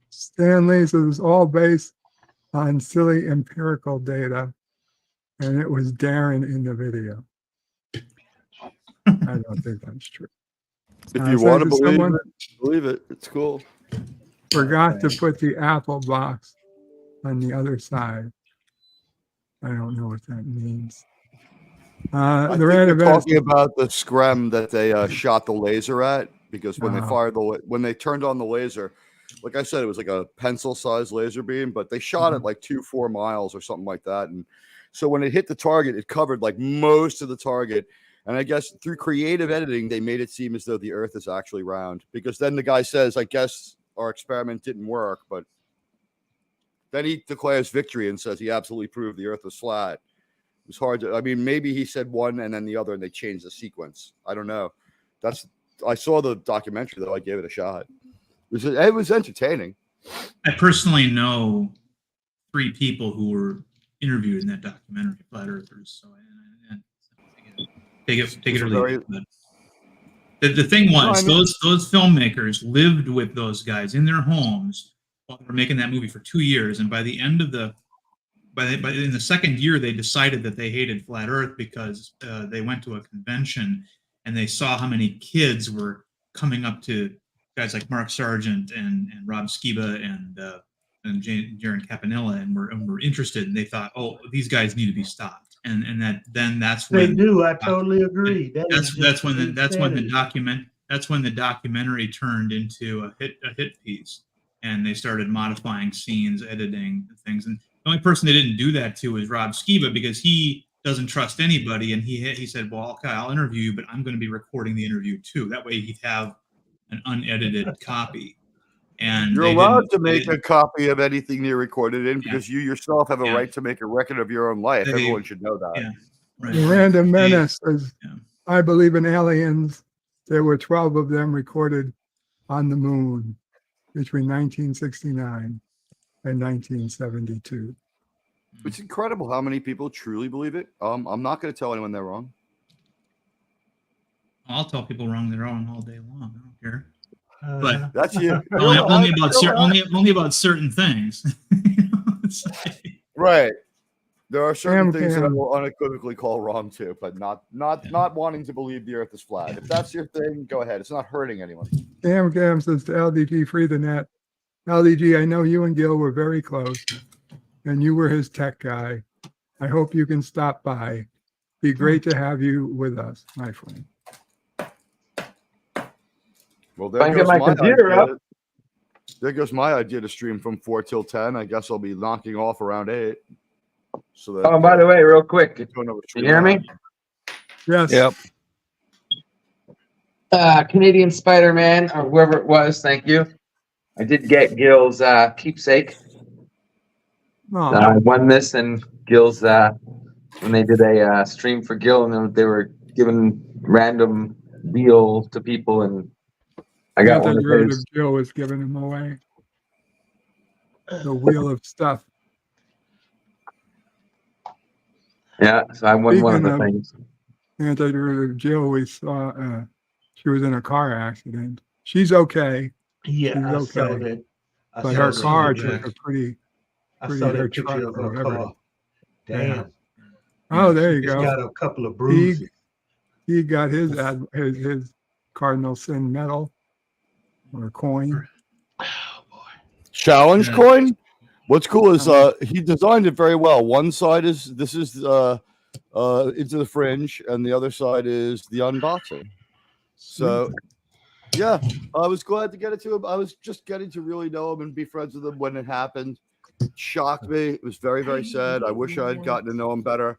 Speaker 4: Stanley says it's all based on silly empirical data, and it was Darren in the video. I don't think that's true.
Speaker 1: If you want to believe it, it's cool.
Speaker 4: Forgot to put the Apple box on the other side. I don't know what that means.
Speaker 1: I think they're talking about the screm that they shot the laser at, because when they turned on the laser, like I said, it was like a pencil-sized laser beam, but they shot it like 2-4 miles or something like that. And so when it hit the target, it covered like most of the target. And I guess through creative editing, they made it seem as though the Earth is actually round, because then the guy says, I guess our experiment didn't work, but then he declares victory and says he absolutely proved the Earth was flat. It was hard to, maybe he said one and then the other and they changed the sequence. I don't know. I saw the documentary though. I gave it a shot. It was entertaining.
Speaker 16: I personally know 3 people who were interviewed in that documentary, Flat Earthers. So take it or leave it. The thing was, those filmmakers lived with those guys in their homes while they were making that movie for 2 years, and by the end of in the second year, they decided that they hated Flat Earth because they went to a convention and they saw how many kids were coming up to guys like Mark Sargent and Rob Skiba and Jaron Caponella and were interested, and they thought, oh, these guys need to be stopped. And that's when
Speaker 11: they do. I totally agree.
Speaker 16: That's when the documentary turned into a hit piece, and they started modifying scenes, editing things. And the only person they didn't do that to was Rob Skiba, because he doesn't trust anybody, and he said, well, okay, I'll interview you, but I'm going to be recording the interview too. That way he'd have an unedited copy. And
Speaker 1: you're allowed to make a copy of anything you recorded in, because you yourself have a right to make a record of your own life. Everyone should know that.
Speaker 16: Yeah, right.
Speaker 4: Miranda Menace says, I believe in aliens. There were 12 of them recorded on the moon between 1969 and 1972.
Speaker 1: It's incredible how many people truly believe it. I'm not going to tell anyone they're wrong.
Speaker 16: I'll tell people they're wrong all day long. I don't care. But
Speaker 1: that's you.
Speaker 16: only about certain things.
Speaker 1: Right. There are certain things that I will unequivocally call wrong too, but not wanting to believe the Earth is flat. If that's your thing, go ahead. It's not hurting anyone.
Speaker 4: Cam says to LDG, free the net. LDG, I know you and Gil were very close, and you were his tech guy. I hope you can stop by. Be great to have you with us, my friend.
Speaker 1: Well, there goes my computer up. There goes my idea to stream from 4 till 10. I guess I'll be knocking off around 8. So that,
Speaker 13: by the way, real quick, can you hear me?
Speaker 4: Yes.
Speaker 1: Yep.
Speaker 13: Canadian Spider-Man, or whoever it was, thank you. I did get Gil's keepsake. I won this, and Gil's when they did a stream for Gil, and they were giving random deal to people, and I got one of his.
Speaker 4: Gil was giving him away. The wheel of stuff.
Speaker 13: Yeah, so I won one of the things.
Speaker 4: Anti-derivative Jill, we saw she was in a car accident. She's okay.
Speaker 11: Yeah,
Speaker 4: she's okay. But her car took a pretty
Speaker 11: I saw that picture of her car. Damn.
Speaker 4: Oh, there you
Speaker 11: He's
Speaker 4: go.
Speaker 11: got a couple of bruises.
Speaker 4: He got his Cardinal Sin medal or coin.
Speaker 1: Challenge
Speaker 16: Yeah.
Speaker 1: coin. What's cool is he designed it very well. One side is Into the Fringe, and the other side is the unboxing. So yeah, I was glad to get it to him. I was just getting to really know him and be friends with him when it happened. It shocked me. It was very, very sad. I wish I had gotten to know him better.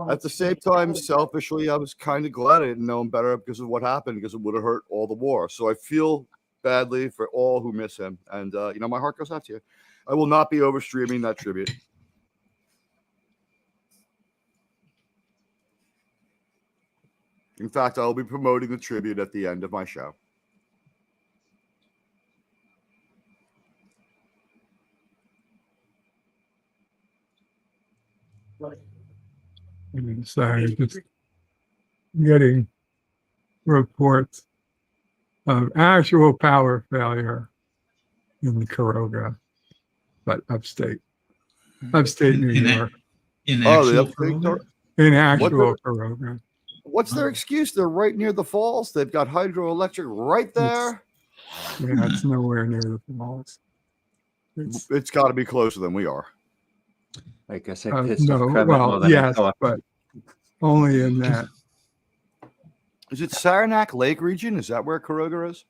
Speaker 1: At the same time, selfishly, I was kind of glad I didn't know him better because of what happened, because it would have hurt all the more. So I feel badly for all who miss him. And, my heart goes out to you. I will not be over streaming that tribute. In fact, I will be promoting the tribute at the end of my show.
Speaker 4: Sorry, just getting reports of actual power failure in Caroga, but upstate New York.
Speaker 16: In
Speaker 1: the
Speaker 16: actual
Speaker 1: upstate
Speaker 16: Caroga?
Speaker 1: Tor-
Speaker 4: In actual
Speaker 1: What
Speaker 4: Caroga.
Speaker 1: What's their excuse? They're right near the falls. They've got hydroelectric right there.
Speaker 4: Yeah, it's nowhere near the falls.
Speaker 1: It's got to be closer than we are.
Speaker 6: I guess I
Speaker 4: Uh,
Speaker 6: pissed off
Speaker 4: no,
Speaker 6: Kermit
Speaker 4: well,
Speaker 6: more than I
Speaker 4: yes,
Speaker 6: thought.
Speaker 4: but only in that.
Speaker 1: Is it Saranac Lake region? Is that where Caroga is?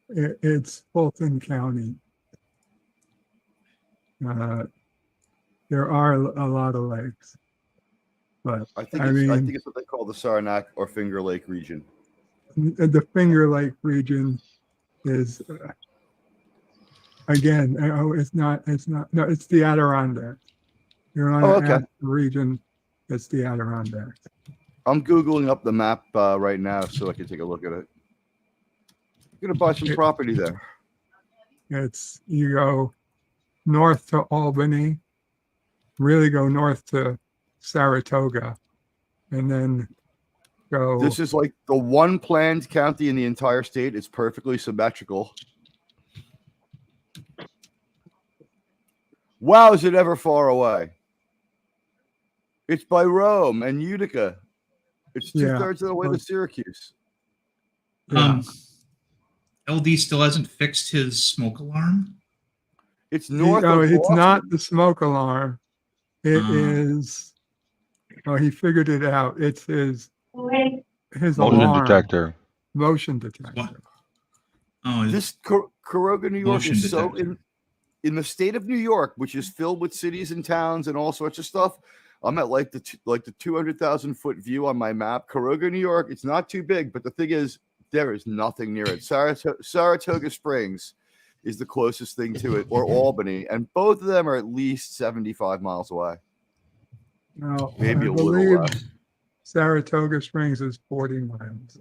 Speaker 4: It's Fulton County. There are a lot of lakes, but
Speaker 1: I think
Speaker 4: I mean,
Speaker 1: it's what they call the Saranac or Finger Lake region.
Speaker 4: the Finger Lake region is again. It's not. No, it's the Adirondack. You're on
Speaker 1: okay.
Speaker 4: the region. It's the Adirondack.
Speaker 1: I'm Googling up the map right now so I can take a look at it. I'm going to buy some property there.
Speaker 4: It's you go north to Albany, really go north to Saratoga, and then go.
Speaker 1: This is like the one planned county in the entire state. It's perfectly symmetrical. Wow, is it ever far away? It's by Rome and Utica. It's two-thirds of the way to Syracuse.
Speaker 16: LD still hasn't fixed his smoke alarm.
Speaker 1: It's north.
Speaker 4: It's not the smoke alarm. It is. Oh, he figured it out. It's his
Speaker 15: Motion
Speaker 4: alarm.
Speaker 15: detector.
Speaker 4: Motion detector.
Speaker 16: Oh,
Speaker 1: this Caroga, New York
Speaker 16: motion
Speaker 1: is so
Speaker 16: detector.
Speaker 1: in the state of New York, which is filled with cities and towns and all sorts of stuff. I'm at like the 200,000-foot view on my map. Caroga, New York. It's not too big, but the thing is, there is nothing near it. Saratoga Springs is the closest thing to it, or Albany, and both of them are at least 75 miles away.
Speaker 4: No,
Speaker 1: Maybe
Speaker 4: I
Speaker 1: a little
Speaker 4: believe
Speaker 1: less.
Speaker 4: Saratoga Springs is 40 miles.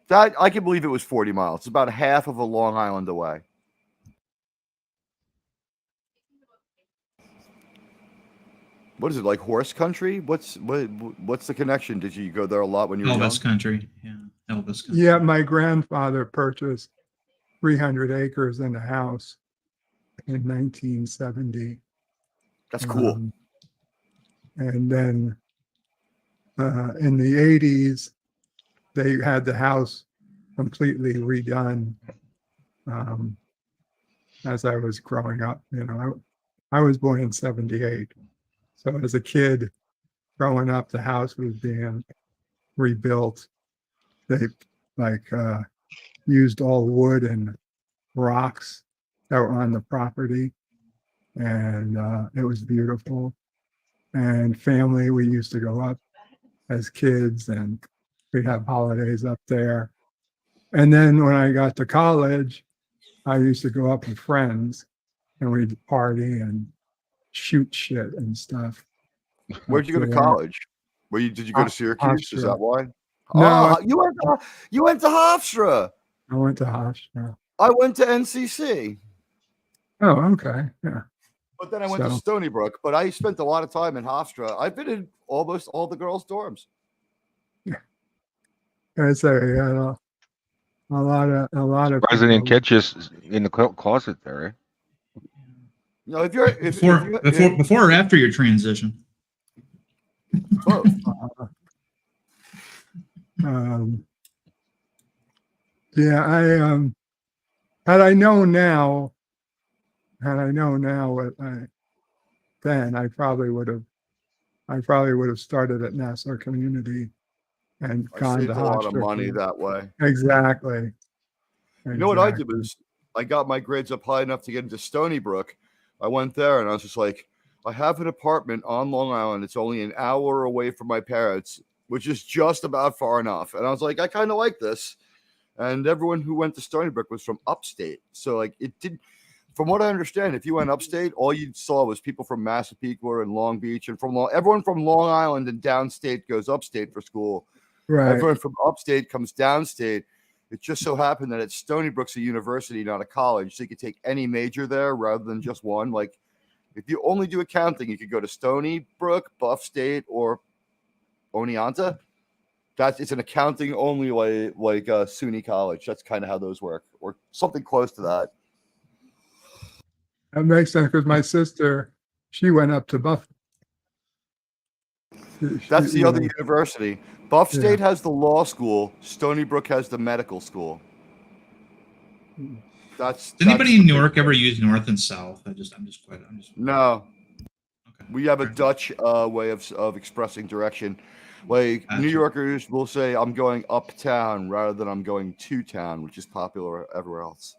Speaker 1: That I can believe it was 40 miles. It's about half of a Long Island away. What is it, like horse country? What's the connection? Did you go there a lot when you were young?
Speaker 16: Elvis country. Yeah, Elvis country.
Speaker 4: Yeah, my grandfather purchased 300 acres and a house in 1970.
Speaker 1: That's cool.
Speaker 4: And then in the 80s, they had the house completely redone. As I was growing up, I was born in 78. So as a kid growing up, the house was being rebuilt. They used all wood and rocks that were on the property. And it was beautiful. And family, we used to go up as kids and we'd have holidays up there. And then when I got to college, I used to go up with friends and we'd party and shoot shit and stuff.
Speaker 1: Where'd you go to college? Did you go to Syracuse? Is that why?
Speaker 4: No,
Speaker 1: you went to Hofstra.
Speaker 4: I went to Hofstra.
Speaker 1: I went to NCC.
Speaker 4: Oh, okay. Yeah.
Speaker 1: But then I went to Stony Brook. But I spent a lot of time in Hofstra. I've been in almost all the girls' dorms.
Speaker 4: Yeah. I say a lot of
Speaker 15: President
Speaker 4: people-
Speaker 15: catches in the closet there.
Speaker 1: No, if you're
Speaker 16: Before or after your transition.
Speaker 1: Both.
Speaker 4: Yeah, had I known now what then I probably would have started at Nassau Community and
Speaker 1: I
Speaker 4: gone
Speaker 1: saved
Speaker 4: to
Speaker 1: a lot of
Speaker 4: Hofstra
Speaker 1: money
Speaker 4: for-
Speaker 1: that way.
Speaker 4: Exactly.
Speaker 1: You know what I did
Speaker 4: Exactly.
Speaker 1: was I got my grades up high enough to get into Stony Brook. I went there and I was just like, I have an apartment on Long Island. It's only an hour away from my parents, which is just about far enough. And I was like, I kind of like this. And everyone who went to Stony Brook was from upstate. So like it did, from what I understand, if you went upstate, all you saw was people from Massapequa and Long Beach and everyone from Long Island and downstate goes upstate for school.
Speaker 4: Right.
Speaker 1: Everyone from upstate comes downstate. It just so happened that at Stony Brook's a university, not a college. So you could take any major there rather than just one. Like if you only do accounting, you could go to Stony Brook, Buff State, or Oneonta. It's an accounting only like SUNY College. That's kind of how those work, or something close to that.
Speaker 4: That makes sense because my sister, she went up to Buff.
Speaker 1: That's the other
Speaker 4: know.
Speaker 1: university. Buff
Speaker 4: Yeah.
Speaker 1: State has the law school. Stony Brook has the medical school. Does
Speaker 16: anybody in Newark ever use north and south? I'm just
Speaker 1: No. We have a Dutch way of expressing direction. Like New Yorkers will say, I'm going uptown rather than I'm going to town, which is popular everywhere else.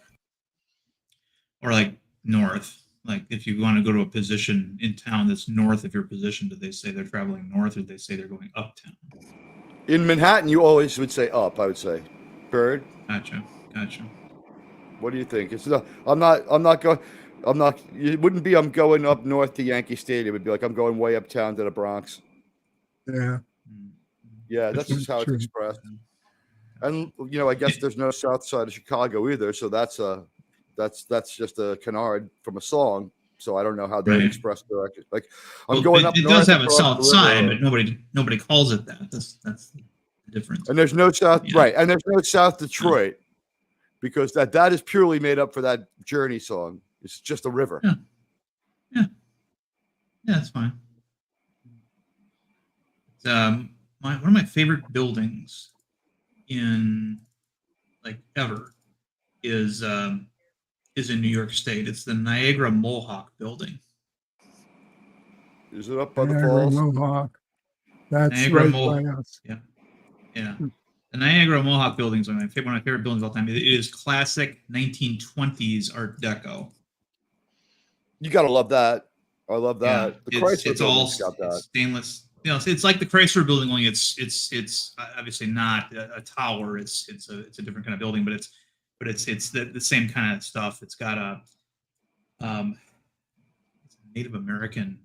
Speaker 16: or like north. Like if you want to go to a position in town that's north of your position, do they say they're traveling north or do they say they're going uptown?
Speaker 1: In Manhattan, you always would say up, I would say. Bird.
Speaker 16: Gotcha.
Speaker 1: What do you think? It wouldn't be I'm going up north to Yankee Stadium. It would be like I'm going way uptown to the Bronx.
Speaker 4: Yeah.
Speaker 1: Yeah, that's just how it's
Speaker 4: True.
Speaker 1: expressed. And I guess there's no south side of Chicago either, so that's just a canard from a song. So I don't know how they
Speaker 16: Right.
Speaker 1: express direction. Like I'm
Speaker 16: Well,
Speaker 1: going up
Speaker 16: it
Speaker 1: north
Speaker 16: does have a
Speaker 1: across
Speaker 16: south
Speaker 1: the
Speaker 16: side,
Speaker 1: river.
Speaker 16: but nobody calls it that. That's the difference.
Speaker 1: And there's no south, right? And there's no South Detroit because that is purely made up for that Journey song. It's just a river.
Speaker 16: Yeah, that's fine. One of my favorite buildings in ever is in New York State. It's the Niagara Mohawk building.
Speaker 1: Is it up by the
Speaker 4: Niagara
Speaker 1: falls?
Speaker 4: Mohawk. That's
Speaker 16: Niagara
Speaker 4: right
Speaker 16: Mohawk.
Speaker 4: by us.
Speaker 16: Yeah. The Niagara Mohawk building is one of my favorite buildings of all time. It is classic 1920s Art Deco.
Speaker 1: You gotta love that. I love
Speaker 16: Yeah,
Speaker 1: that. The Chrysler
Speaker 16: it's all
Speaker 1: building's got that.
Speaker 16: stainless. It's like the Chrysler building, only it's obviously not a tower. It's a different kind of building, but it's the same kind of stuff. It's got a Native American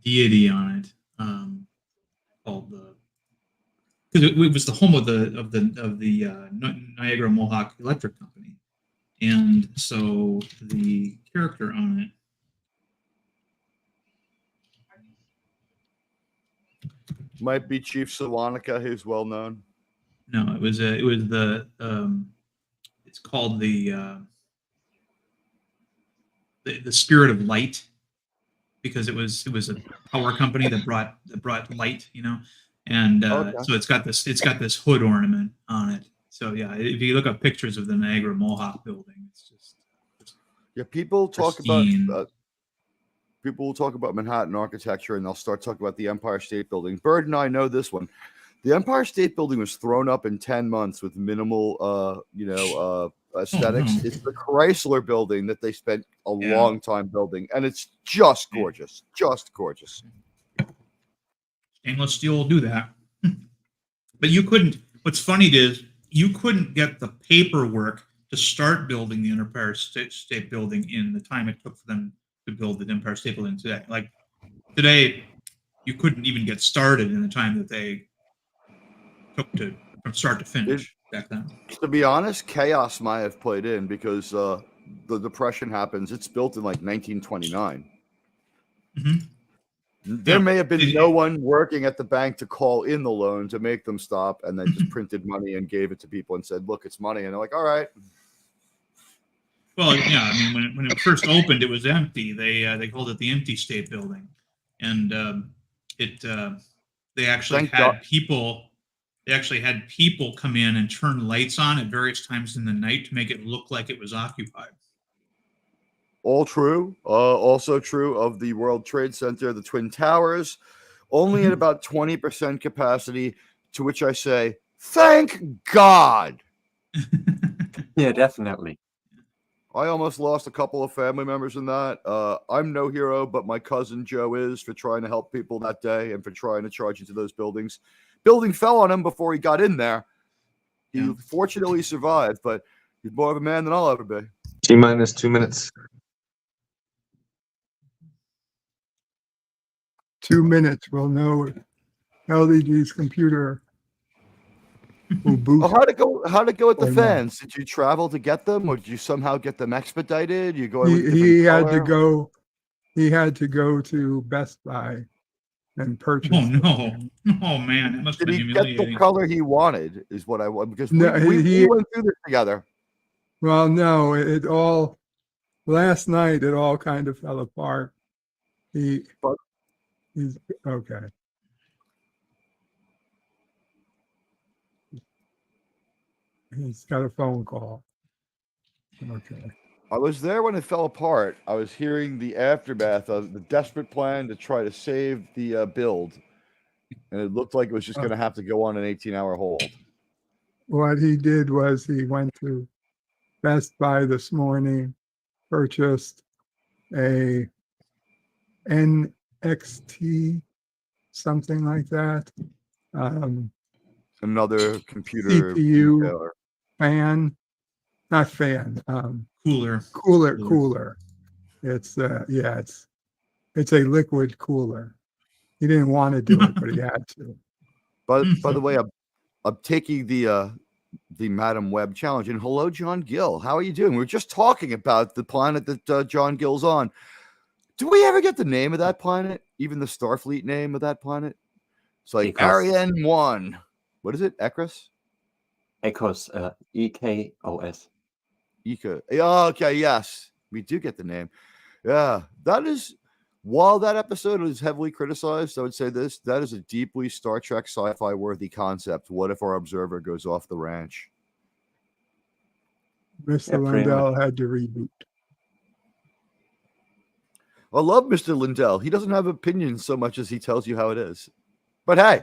Speaker 16: deity on it, called because it was the home of the Niagara Mohawk Electric Company, and so the character on it.
Speaker 1: Might be Chief Sawanica, who's well known.
Speaker 16: No, it was it's called the Spirit of Light, because it was a power company that brought light, and so it's got this hood ornament on it. So yeah, if you look up pictures of the Niagara Mohawk building, it's just
Speaker 1: People talk
Speaker 16: pristine.
Speaker 1: about people will talk about Manhattan architecture and they'll start talking about the Empire State Building. Bird and I know this one. The Empire State Building was thrown up in 10 months with minimal aesthetics.
Speaker 16: no.
Speaker 1: It's the Chrysler building that they spent a long time building, and it's just gorgeous. Just gorgeous.
Speaker 16: Stainless steel will do that. But you couldn't. What's funny is you couldn't get the paperwork to start building the Empire State Building in the time it took for them to build the Empire State Building today. Like today, you couldn't even get started in the time that they took from start to finish back then.
Speaker 1: To be honest, chaos might have played in because the Depression happens. It's built in like 1929. There may have been no one working at the bank to call in the loan to make them stop, and they just printed money and gave it to people and said, "Look, it's money," and they're like, "All right."
Speaker 16: Well, yeah, I mean, when it first opened, it was empty. They called it the Empty State Building, and they actually
Speaker 1: Thank
Speaker 16: had
Speaker 1: God.
Speaker 16: people. They actually had people come in and turn lights on at various times in the night to make it look like it was occupied.
Speaker 1: All true. Also true of the World Trade Center, the Twin Towers, only at about 20% capacity. To which I say, thank God.
Speaker 17: Yeah, definitely.
Speaker 1: I almost lost a couple of family members in that. I'm no hero, but my cousin Joe is, for trying to help people that day and for trying to charge into those buildings. Building fell on him before he got in there. He fortunately survived, but he's more of a man than I'll ever be.
Speaker 13: T-minus 2 minutes.
Speaker 4: 2 minutes, we'll know if LDG's computer will boot.
Speaker 1: Oh, how'd it go with the
Speaker 4: or not.
Speaker 1: fans? Did you travel to get them, or did you somehow get them expedited? You going with
Speaker 4: He
Speaker 1: different
Speaker 4: had to
Speaker 1: color?
Speaker 4: go. He had to go to Best Buy and purchase.
Speaker 16: Oh
Speaker 4: them.
Speaker 16: no! Oh man, it must have
Speaker 1: Did
Speaker 16: been
Speaker 1: he get the
Speaker 16: humiliating.
Speaker 1: color he wanted? Is what I want, because
Speaker 4: No,
Speaker 1: we
Speaker 4: he-
Speaker 1: went through this together.
Speaker 4: Well, no, it all last night. It all kind of fell apart. He's okay. He's got a phone call. Okay.
Speaker 1: I was there when it fell apart. I was hearing the aftermath of the desperate plan to try to save the build, and it looked like it was just going to have to go on an 18-hour hold.
Speaker 4: What he did was he went to Best Buy this morning, purchased a NXT, something like that.
Speaker 1: Another computer
Speaker 4: CPU
Speaker 1: retailer.
Speaker 4: fan, not fan,
Speaker 16: Cooler.
Speaker 4: cooler. It's it's a liquid cooler. He didn't want to do it, but he had to.
Speaker 1: By the way, I'm taking the Madam Web challenge. And hello, John Gill. How are you doing? We were just talking about the planet that John Gill's on. Do we ever get the name of that planet? Even the Starfleet name of that planet? It's like
Speaker 17: Ecos.
Speaker 1: Ariane 1. What is it? Ecos?
Speaker 17: Ecos, EKOS.
Speaker 1: Eco. Oh, okay, yes. We do get the name. Yeah. That is, while that episode is heavily criticized, I would say that is a deeply Star Trek sci-fi worthy concept. What if our observer goes off the ranch?
Speaker 4: Mr.
Speaker 17: Yeah, pretty
Speaker 4: Lindell had to reboot.
Speaker 1: I love Mr. Lindell. He doesn't have opinions so much as he tells you how it is. But hey,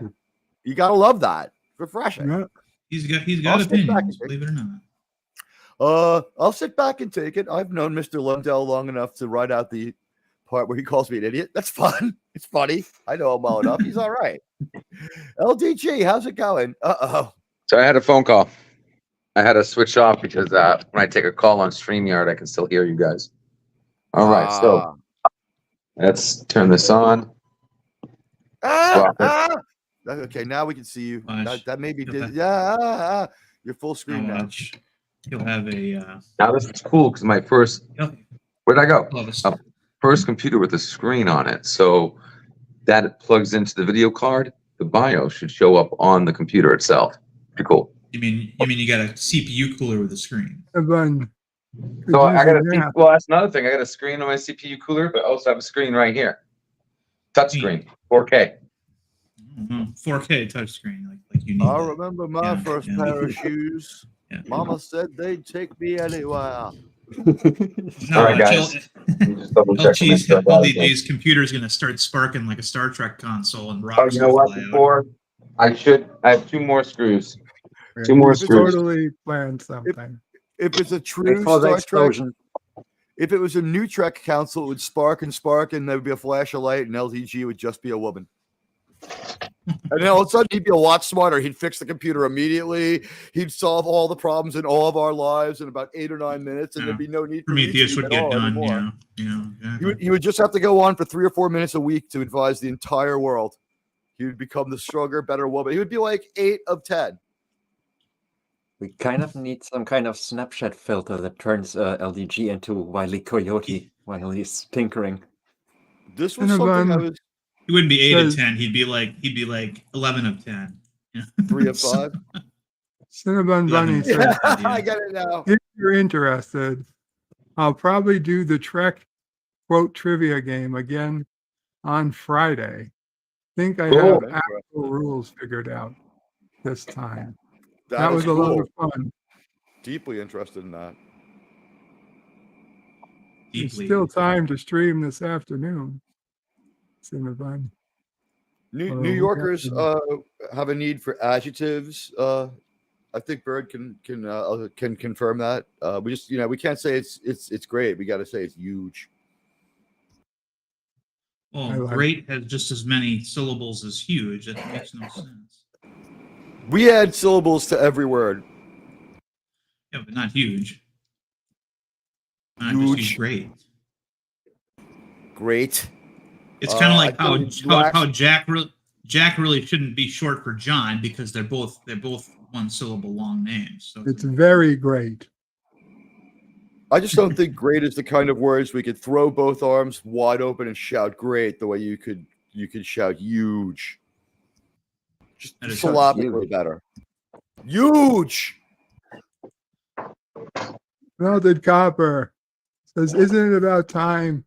Speaker 1: you gotta love that. Refreshing.
Speaker 4: Yeah.
Speaker 16: He's got
Speaker 1: I'll sit back
Speaker 16: opinions,
Speaker 1: and
Speaker 16: believe it or not.
Speaker 1: I'll sit back and take it. I've known Mr. Lindell long enough to write out the part where he calls me an idiot. That's fun. It's funny. I know him well enough. He's all right. LDG, how's it going? Uh-oh.
Speaker 13: So I had a phone call. I had to switch off because when I take a call on StreamYard, I can still hear you guys. All right, so let's turn this on.
Speaker 1: Okay, now we can see you.
Speaker 16: Watch.
Speaker 1: That maybe
Speaker 16: You'll
Speaker 1: did.
Speaker 16: have-
Speaker 1: Yeah, you're full screen
Speaker 16: Now
Speaker 1: now.
Speaker 16: watch. You'll have a.
Speaker 13: Now this is cool because my first, where'd I go?
Speaker 16: You'll have
Speaker 13: Oh, first computer with a screen on it. So that plugs into the video card. The BIOS should show up on the computer itself. Pretty cool.
Speaker 16: You mean you got a CPU cooler with a screen?
Speaker 13: So I got well, that's another thing. I got a screen on my CPU cooler, but I also have a screen right here. Touch screen, 4K.
Speaker 16: 4K touchshrine, like you need.
Speaker 1: I
Speaker 16: that.
Speaker 1: remember my
Speaker 16: Yeah,
Speaker 1: first
Speaker 16: yeah.
Speaker 1: pair of shoes. Mama said they'd take me anywhere.
Speaker 16: No,
Speaker 13: All right, guys. Just double check to make sure that-
Speaker 16: LDG's computer is going to start sparking like a Star Trek console and
Speaker 13: Oh,
Speaker 16: rocks.
Speaker 13: you know what?
Speaker 16: fly out.
Speaker 13: Before I have 2 more screws. 2 more
Speaker 4: He's
Speaker 13: screws.
Speaker 4: totally planned something.
Speaker 1: If it's a true
Speaker 17: for the
Speaker 1: Star Trek,
Speaker 17: explosion.
Speaker 1: if it was a new Trek console, it would spark, and there would be a flash of light, and LDG would just be a woman. And then all of a sudden, he'd be a lot smarter. He'd fix the computer immediately. He'd solve all the problems in all of our lives in about 8 or 9 minutes, and there'd be no need for
Speaker 16: Prometheus
Speaker 1: YouTube
Speaker 16: would
Speaker 1: at
Speaker 16: get
Speaker 1: all
Speaker 16: done.
Speaker 1: anymore.
Speaker 16: Exactly.
Speaker 1: He would just have to go on for 3 or 4 minutes a week to advise the entire world. He would become the stronger, better woman. He would be like 8 of 10.
Speaker 17: We kind of need some kind of Snapchat filter that turns LDG into Wile E. Coyote while he's tinkering.
Speaker 1: This
Speaker 4: was something I was.
Speaker 16: He wouldn't be 8 of
Speaker 4: Says-
Speaker 16: 10. He'd be like 11 of 10.
Speaker 1: 3 of 5.
Speaker 4: Cinnabon Bunny
Speaker 16: Yeah,
Speaker 4: says,
Speaker 1: I get it now.
Speaker 4: if you're interested, I'll probably do the Trek quote trivia game again on Friday. Think I
Speaker 1: Cool.
Speaker 4: have actual rules figured out this time.
Speaker 1: That
Speaker 4: That
Speaker 1: is
Speaker 4: was a lot
Speaker 1: cool.
Speaker 4: of fun.
Speaker 1: Deeply interested in that.
Speaker 4: There's still time to stream this afternoon. It's in the fun.
Speaker 1: New Yorkers have a need for adjectives. I think Bird can confirm that. We just we can't say it's great. We got to say it's huge.
Speaker 16: Well, great has just as many syllables as huge. That makes no sense.
Speaker 1: We add syllables to every word.
Speaker 16: Yeah, but not huge. Not just use great.
Speaker 1: Great.
Speaker 16: It's kind of like
Speaker 1: I
Speaker 16: how Jack really shouldn't be short for John because they're both one syllable long names. So
Speaker 4: It's very great.
Speaker 1: I just don't think great is the kind of words we could throw both arms wide open and shout great the way you could shout huge. Just syllabically better. Huge.
Speaker 4: Melted Copper says, isn't it about time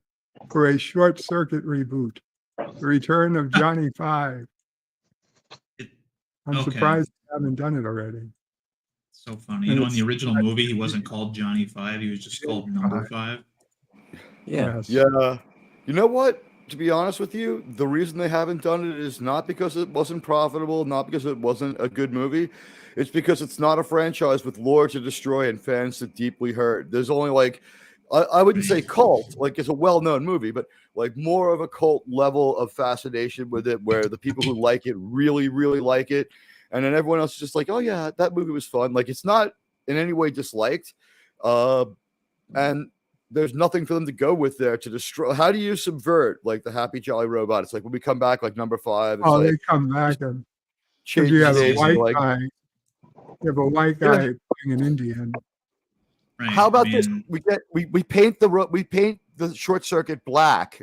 Speaker 4: for a short circuit reboot? The return of Johnny Five. I'm
Speaker 16: Okay.
Speaker 4: surprised you haven't done it already.
Speaker 16: so funny. You know, in the original movie, he wasn't called Johnny Five. He was just called Number Five.
Speaker 17: Yeah.
Speaker 1: Yeah. You know what? To be honest with you, the reason they haven't done it is not because it wasn't profitable, not because it wasn't a good movie. It's because it's not a franchise with lore to destroy and fans to deeply hurt. There's only like, I wouldn't say cult, like it's a well-known movie, but like more of a cult level of fascination with it, where the people who like it really, really like it. And then everyone else is just like, oh yeah, that movie was fun. Like it's not in any way disliked. And there's nothing for them to go with there to destroy. How do you subvert like the Happy Jolly Robot? It's like when we come back, like number 5. It's
Speaker 4: Oh,
Speaker 1: like,
Speaker 4: they come back and
Speaker 1: change
Speaker 4: you have
Speaker 1: the
Speaker 4: a
Speaker 1: names,
Speaker 4: white
Speaker 1: like-
Speaker 4: guy. You have a white guy playing an Indian.
Speaker 1: How about this? We paint the short circuit black,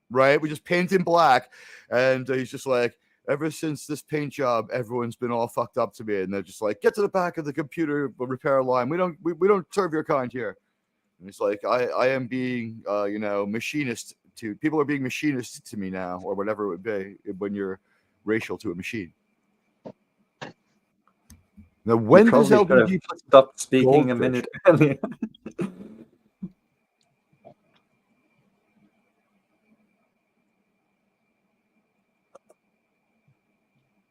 Speaker 1: right? We just paint him black, and he's just like, ever since this paint job, everyone's been all fucked up to me, and they're just like, get to the back of the computer repair line. We don't serve your kind here. And it's like I am being machinist to people are being machinists to me now, or whatever it would be when you're racial to a machine. Now, when does LBG
Speaker 17: stop speaking a minute earlier?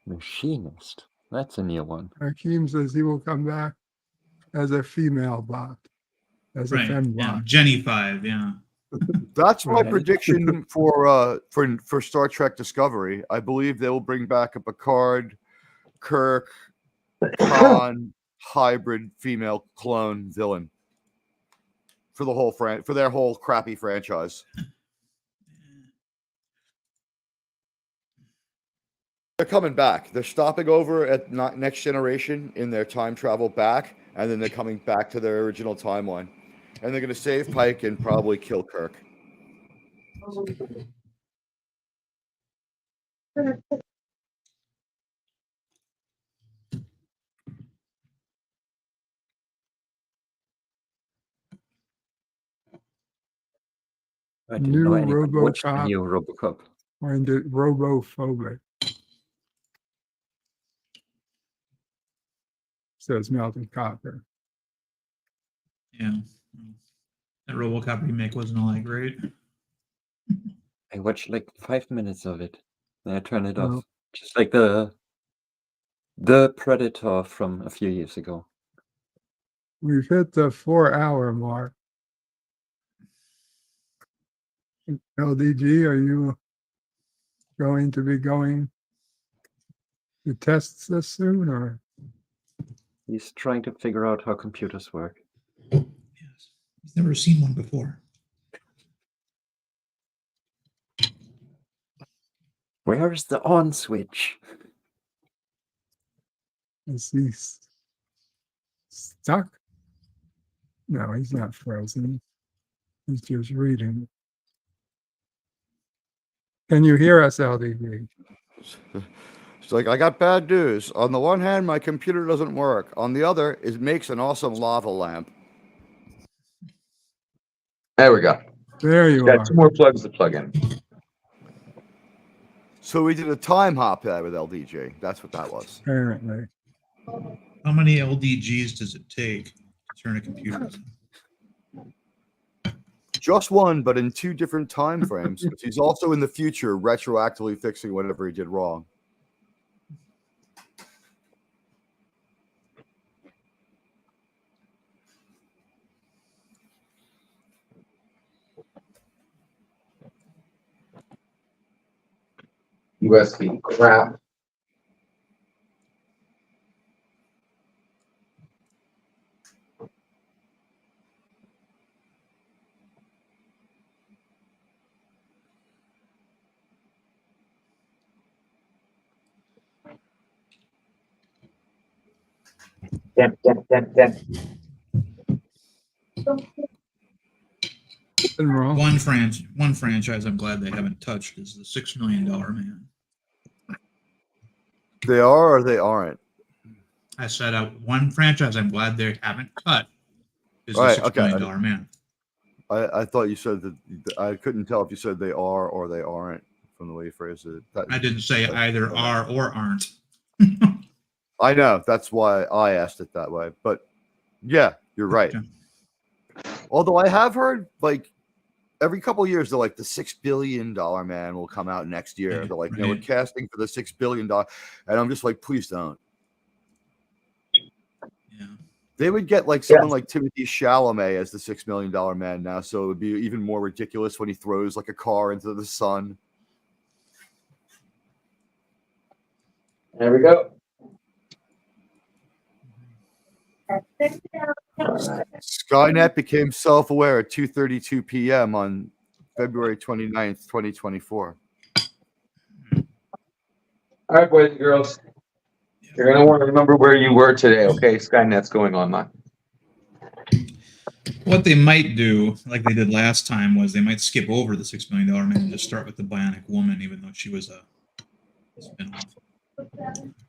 Speaker 17: Machinist. That's a new one.
Speaker 4: Hakeem says he will come back as a female bot, as a
Speaker 16: Right.
Speaker 4: femme
Speaker 16: Yeah.
Speaker 4: bot.
Speaker 16: Jenny Five. Yeah.
Speaker 1: That's my
Speaker 4: Right.
Speaker 1: prediction for Star Trek Discovery. I believe they will bring back a Picard, Kirk, Khan hybrid female clone villain for the whole for their whole crappy franchise. They're coming back. They're stopping over at Next Generation in their time travel back, and then they're coming back to their original timeline. And they're going to save Pike and probably kill Kirk.
Speaker 17: I didn't
Speaker 4: New
Speaker 17: know anyone watched the
Speaker 4: RoboCop.
Speaker 17: new RoboCop.
Speaker 4: Or into robophobic. Says Melted Copper.
Speaker 16: Yeah. That RoboCop remake wasn't all that great.
Speaker 17: I watched like 5 minutes of it. Then I turned it
Speaker 4: Oh.
Speaker 17: off. Just like the Predator from a few years ago.
Speaker 4: We've hit the 4-hour mark. LDG, are you going to be going to tests this soon, or?
Speaker 17: He's trying to figure out how computers work.
Speaker 16: He's never seen one before.
Speaker 17: Where is the on switch?
Speaker 4: Is he stuck? No, he's not frozen. He's just reading. Can you hear us, LDG?
Speaker 1: It's like, I got bad news. On the one hand, my computer doesn't work. On the other, it makes an awesome lava lamp.
Speaker 13: There we go.
Speaker 4: There you
Speaker 13: Got
Speaker 4: are.
Speaker 13: 2 more plugs to plug in.
Speaker 1: So we did a time hop there with LDG. That's what that was.
Speaker 4: Apparently.
Speaker 16: How many LDGs does it take to turn a computer on?
Speaker 1: Just one, but in 2 different time frames. Because he's also in the future retroactively fixing whatever he did wrong.
Speaker 13: USB crap. Damn.
Speaker 4: Nothing wrong.
Speaker 16: One franchise I'm glad they haven't touched is the $6 Million Man.
Speaker 1: They are or they aren't?
Speaker 16: I said one franchise I'm glad they haven't cut is
Speaker 1: Right,
Speaker 16: the $6 Million Man.
Speaker 1: I thought you said that. I couldn't tell if you said they are or they aren't from the way you phrased it.
Speaker 16: I didn't say either are or aren't.
Speaker 1: I know. That's why I asked it that way. But yeah, you're right. Although I have heard like every couple of years, they're like the $6 billion man will come out next year. They're like, no, we're casting for the $6 billion. And I'm just like, please don't.
Speaker 16: Yeah.
Speaker 1: They would get like someone like Timothy Chalamet as the $6 million man now. So it would be even more ridiculous when he throws like a car into the sun.
Speaker 13: There we go.
Speaker 1: Skynet became self-aware at 2:32 p.m. on February 29th, 2024.
Speaker 13: All right, boys and girls. You're going to want to remember where you were today, okay? Skynet's going online.
Speaker 16: What they might do, like they did last time, was they might skip over the $6 Million Man and just start with the Bionic Woman, even though she was a spin-off.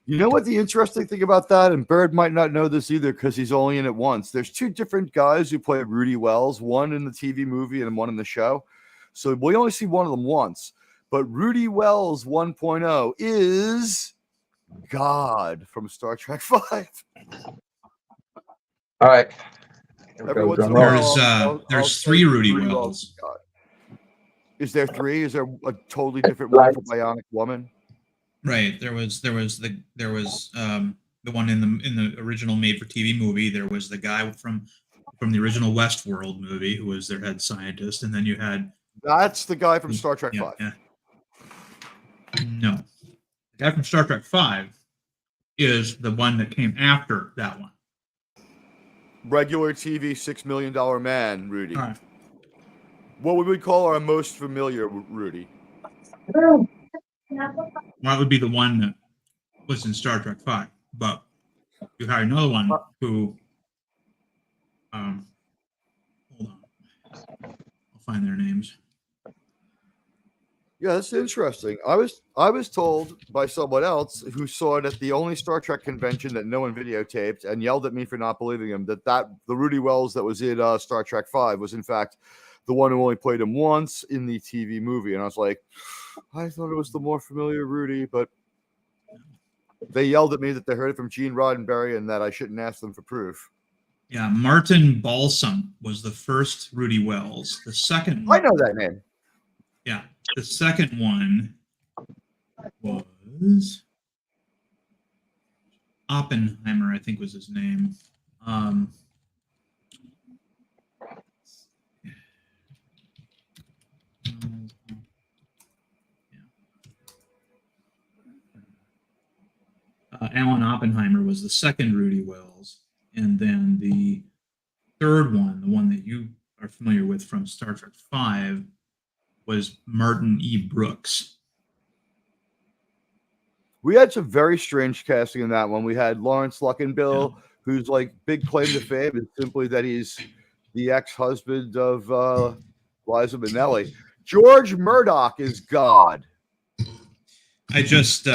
Speaker 1: You know what the interesting thing about that, and Bird might not know this either because he's only in it once. There's 2 different guys who play Rudy Wells, one in the TV movie and one in the show. So we only see one of them once. But Rudy Wells 1.0 is God from Star Trek 5.
Speaker 13: All right.
Speaker 1: Every once in a while,
Speaker 16: There's
Speaker 1: say
Speaker 16: 3 Rudy
Speaker 1: Wells
Speaker 16: Wells.
Speaker 1: is God. Is there 3? Is there a totally different one for Bionic Woman?
Speaker 16: Right. There was the one in the original made-for-TV movie. There was the guy from the original Westworld movie who was their head scientist, and then you had
Speaker 1: That's the guy from Star Trek 5.
Speaker 16: Yeah. No, the guy from Star Trek 5 is the one that came after that one.
Speaker 1: Regular TV $6 million man, Rudy.
Speaker 16: All right.
Speaker 1: What would we call our most familiar Rudy?
Speaker 16: Well, that would be the one that was in Star Trek 5. But you had another one who, hold on, I'll find their names.
Speaker 1: Yeah, that's interesting. I was told by someone else who saw it at the only Star Trek convention that no one videotaped and yelled at me for not believing him that the Rudy Wells that was in Star Trek 5 was in fact the one who only played him once in the TV movie. And I was like, I thought it was the more familiar Rudy, but they yelled at me that they heard it from Gene Roddenberry and that I shouldn't ask them for proof.
Speaker 16: Yeah, Martin Balsam was the first Rudy Wells. The second one,
Speaker 1: I know that name.
Speaker 16: Yeah, the second one was Oppenheimer, I think was his name. Alan Oppenheimer was the second Rudy Wells, and then the third one, the one that you are familiar with from Star Trek 5, was Martin E. Brooks.
Speaker 1: We had some very strange casting in that one. We had Lawrence Luckinbill, whose like big claim to fame is simply that he's the ex-husband of Liza Minnelli. George Murdoch is God.
Speaker 16: I just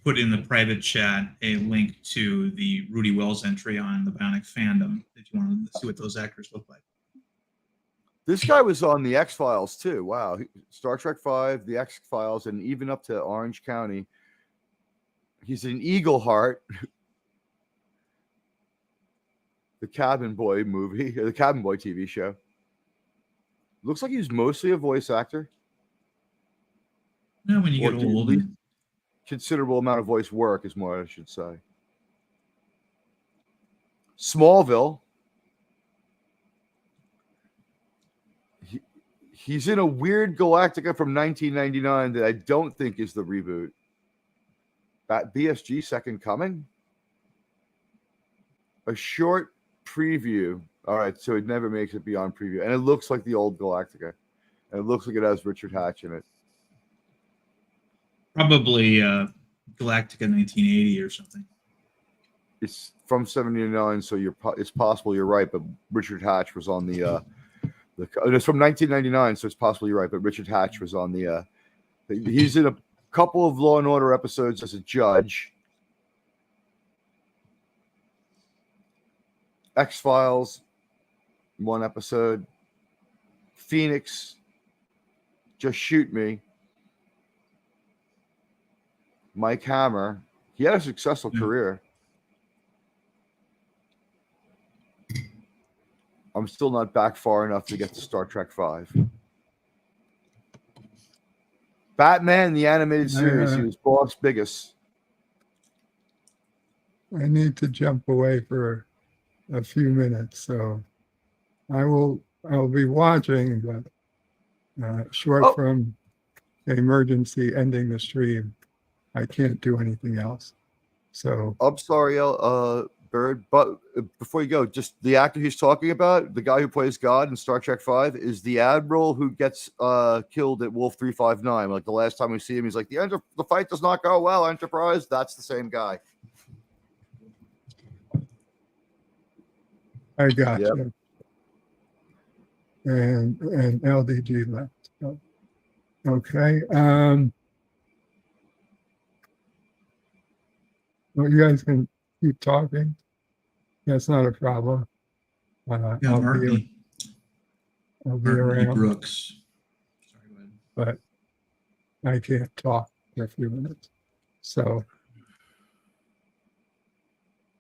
Speaker 16: put in the private chat a link to the Rudy Wells entry on the Bionic fandom if you want to see what those actors look like.
Speaker 1: This guy was on the X-Files too. Wow. Star Trek 5, the X-Files, and even up to Orange County. He's in Eagle Heart, the Cabin Boy movie, or the Cabin Boy TV show. Looks like he's mostly a voice actor.
Speaker 16: No, when you
Speaker 1: Or
Speaker 16: get
Speaker 1: at
Speaker 16: old.
Speaker 1: least considerable amount of voice work is more I should say. Smallville. He's in a weird Galactica from 1999 that I don't think is the reboot. BSG Second Coming? A short preview. All right, so it never makes it beyond preview. And it looks like the old Galactica. And it looks like it has Richard Hatch in it.
Speaker 16: Probably Galactica 1980 or something.
Speaker 1: It's from 79, so it's possible you're right, but Richard Hatch was on the it's from 1999, so it's possibly right, but Richard Hatch was on the he's in a couple of Law and Order episodes as a judge. X-Files, one episode. Phoenix, Just Shoot Me. Mike Hammer. He had a successful career. I'm still not back far enough to get to Star Trek 5. Batman, the animated series. He was Boss Biggest.
Speaker 4: I need to jump away for a few minutes, so I'll be watching, but short from emergency ending the stream, I can't do anything else. So
Speaker 1: I'm sorry, Bird, but before you go, just the actor he's talking about, the guy who plays God in Star Trek 5, is the admiral who gets killed at Wolf 359. Like the last time we see him, he's like, the fight does not go well, Enterprise. That's the same guy.
Speaker 4: I got you. And LDG left. Oh, okay. Well, you guys can keep talking. That's not a problem. I'll be around.
Speaker 16: Brooks. Sorry, go ahead.
Speaker 4: But I can't talk for a few minutes. So,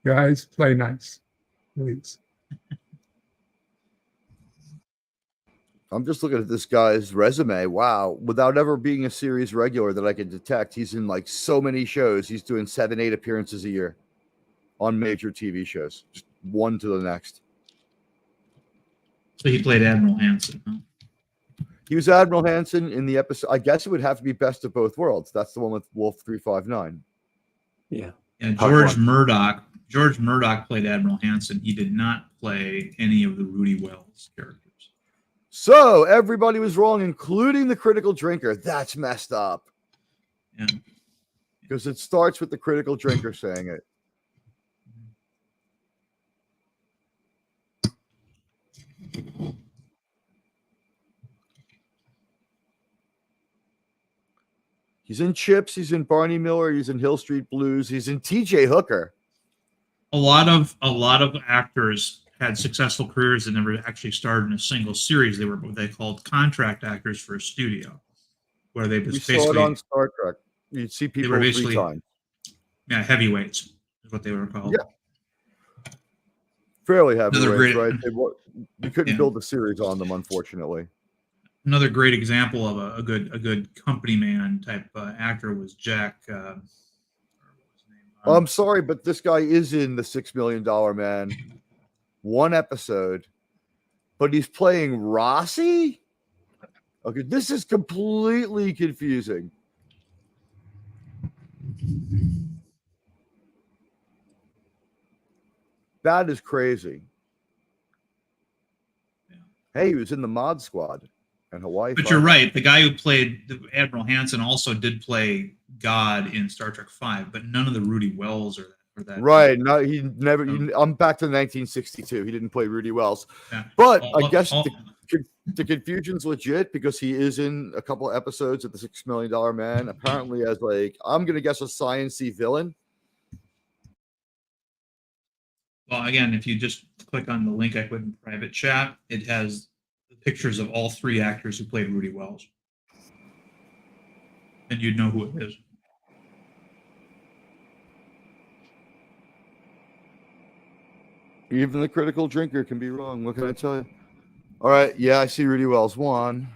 Speaker 4: guys, play nice, please.
Speaker 1: I'm just looking at this guy's resume. Wow. Without ever being a series regular that I can detect, he's in like so many shows. He's doing 7-8 appearances a year on major TV shows, just one to the next.
Speaker 16: So he played Admiral Hansen, huh?
Speaker 1: He was Admiral Hansen in the episode. I guess it would have to be Best of Both Worlds. That's the one with Wolf 359.
Speaker 17: Yeah.
Speaker 16: And George Murdoch. George Murdoch played Admiral Hansen. He did not play any of the Rudy Wells characters.
Speaker 1: So everybody was wrong, including the Critical Drinker. That's messed up.
Speaker 16: Yeah.
Speaker 1: Because it starts with the Critical Drinker saying it. He's in Chips. He's in Barney Miller. He's in Hill Street Blues. He's in T.J. Hooker.
Speaker 16: A lot of actors had successful careers and never actually starred in a single series. They were what they called contract actors for a studio, where they
Speaker 1: We
Speaker 16: was
Speaker 1: saw it
Speaker 16: basically
Speaker 1: on Star Trek. You'd see
Speaker 16: they
Speaker 1: people
Speaker 16: were
Speaker 1: 3
Speaker 16: basically
Speaker 1: times.
Speaker 16: Heavyweights is what they were called.
Speaker 1: Yeah. Fairly heavyweights,
Speaker 16: great-
Speaker 1: right? You couldn't build a series on them, unfortunately.
Speaker 16: Another great example of a good company man type actor was Jack.
Speaker 1: I'm sorry, but this guy is in the $6 Million Man. One episode, but he's playing Rossi? Okay, this is completely confusing. That is crazy. Hey, he was in the Mod Squad and Hawaii.
Speaker 16: But you're right. The guy who played Admiral Hansen also did play God in Star Trek V, but none of the Rudy Wells or that.
Speaker 1: Right. No, he never. I'm back to 1962. He didn't play Rudy Wells, but I guess the confusion's legit because he is in a couple of episodes of the $6 Million Man. Apparently, as like I'm gonna guess a science-y villain.
Speaker 16: Well, again, if you just click on the link I put in private chat, it has pictures of all three actors who played Rudy Wells, and you'd know who it is.
Speaker 1: Even the critical drinker can be wrong. What can I tell you? All right. Yeah, I see Rudy Wells won.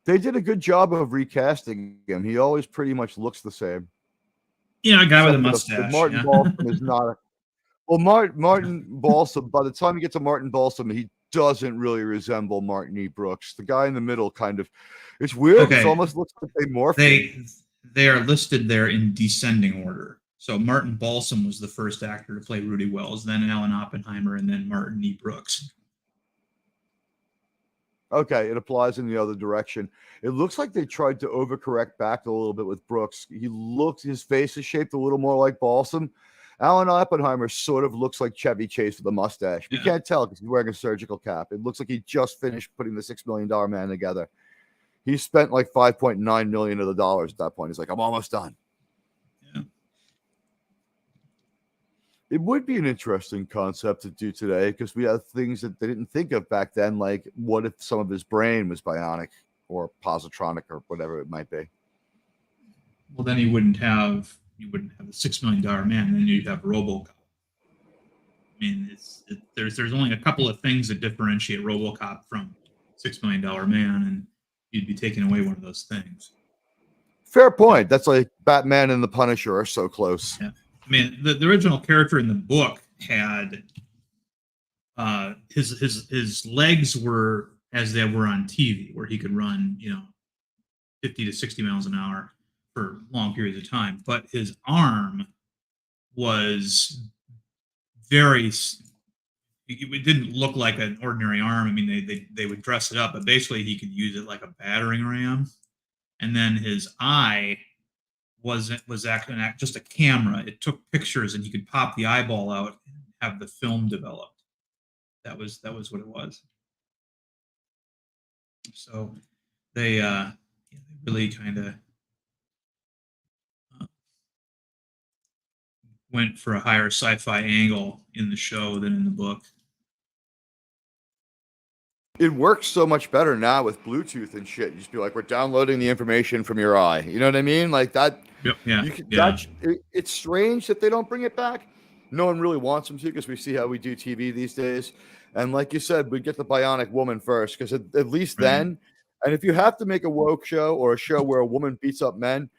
Speaker 1: They did a good job of recasting him. He always pretty much looks the same.
Speaker 16: Yeah, a guy with a
Speaker 1: Except
Speaker 16: mustache.
Speaker 1: Martin
Speaker 16: yeah.
Speaker 1: Balsam is not. Well, Martin Balsam, by the time you get to Martin Balsam, he doesn't really resemble Martin E. Brooks. The guy in the middle kind of, it's weird.
Speaker 16: Okay.
Speaker 1: It almost looks like they morphed him.
Speaker 16: They are listed there in descending order. So Martin Balsam was the first actor to play Rudy Wells, then Alan Oppenheimer, and then Martin E. Brooks.
Speaker 1: Okay, it applies in the other direction. It looks like they tried to overcorrect back a little bit with Brooks. His face is shaped a little more like Balsam. Alan Oppenheimer sort of looks like Chevy Chase with a mustache. You can't tell because he's wearing a surgical cap. It looks like he just finished putting the $6 million man together. He spent like $5.9 million of the dollars at that point. He's like, I'm almost done.
Speaker 16: Yeah.
Speaker 1: It would be an interesting concept to do today because we have things that they didn't think of back then, like what if some of his brain was bionic or positronic or whatever it might be.
Speaker 16: Well, then you wouldn't have the $6 million man. Then you'd have RoboCop. I mean, there's only a couple of things that differentiate RoboCop from $6 Million Man, and you'd be taking away one of those things.
Speaker 1: Fair point. That's like Batman and the Punisher are so close.
Speaker 16: Yeah. I mean, the original character in the book had his legs were as they were on TV, where he could run 50 to 60 miles an hour for long periods of time, but his arm was it didn't look like an ordinary arm. I mean, they would dress it up, but basically he could use it like a battering ram. And then his eye was actually just a camera. It took pictures, and he could pop the eyeball out and have the film developed. That was what it was. So they really kind of went for a higher sci-fi angle in the show than in the book.
Speaker 1: It works so much better now with Bluetooth and shit. You just be like, we're downloading the information from your eye. You know what I mean? Like that.
Speaker 16: Yep, yeah.
Speaker 1: You can,
Speaker 16: yeah.
Speaker 1: It's strange that they don't bring it back. No one really wants them to because we see how we do TV these days. And like you said, we get the Bionic Woman first because at least then, and if you have to make a woke show or a show where a woman beats up men,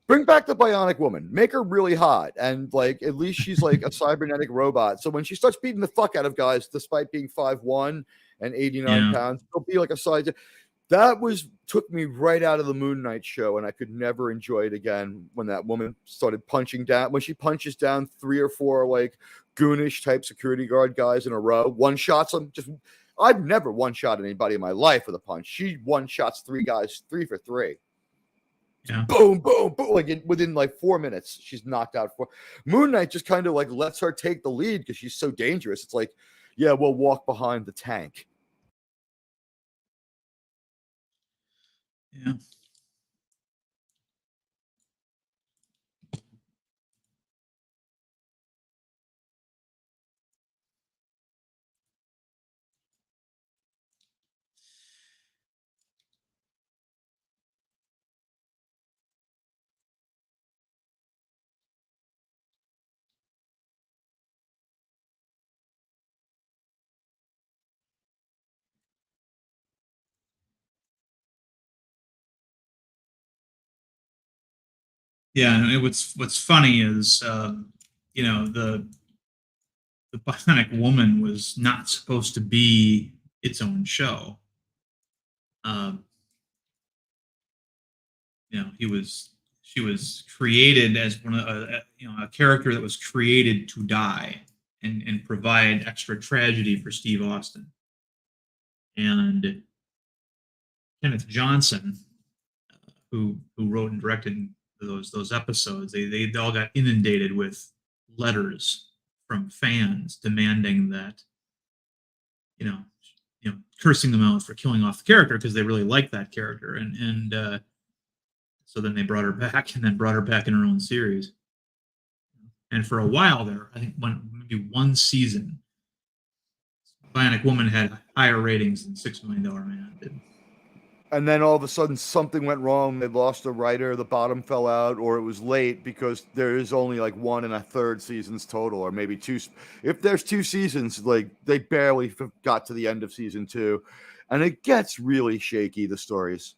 Speaker 1: bring back the Bionic Woman. Make her really hot. And like at least she's like a cybernetic robot. So when she starts beating the fuck out of guys, despite being 5'1" and 89 pounds, it'll be like a size. That took me right out of the Moon Knight show, and I could never enjoy it again when that woman started punching down. When she punches down 3 or 4 like goonish type security guard guys in a row, one shots them. I've never one shot anybody in my life with a punch. She one shots 3 guys, 3 for 3.
Speaker 16: Yeah.
Speaker 1: Boom, boom, boom. Like within like 4 minutes, she's knocked out. Moon Knight just kind of like lets her take the lead because she's so dangerous. It's like, yeah, we'll walk behind the tank.
Speaker 16: Yeah. Yeah, and what's funny is, the Bionic Woman was not supposed to be its own show. She was created as a character that was created to die and provide extra tragedy for Steve Austin. And Kenneth Johnson, who wrote and directed those episodes, they all got inundated with letters from fans demanding that, cursing them out for killing off the character because they really liked that character, and so then they brought her back, and then brought her back in her own series. And for a while there, I think maybe one season, Bionic Woman had higher ratings than $6 Million Man did.
Speaker 1: And then all of a sudden something went wrong. They lost a writer, the bottom fell out, or it was late because there is only like 1 1/3 seasons total, or maybe 2. If there's 2 seasons, like they barely got to the end of season 2, and it gets really shaky, the stories.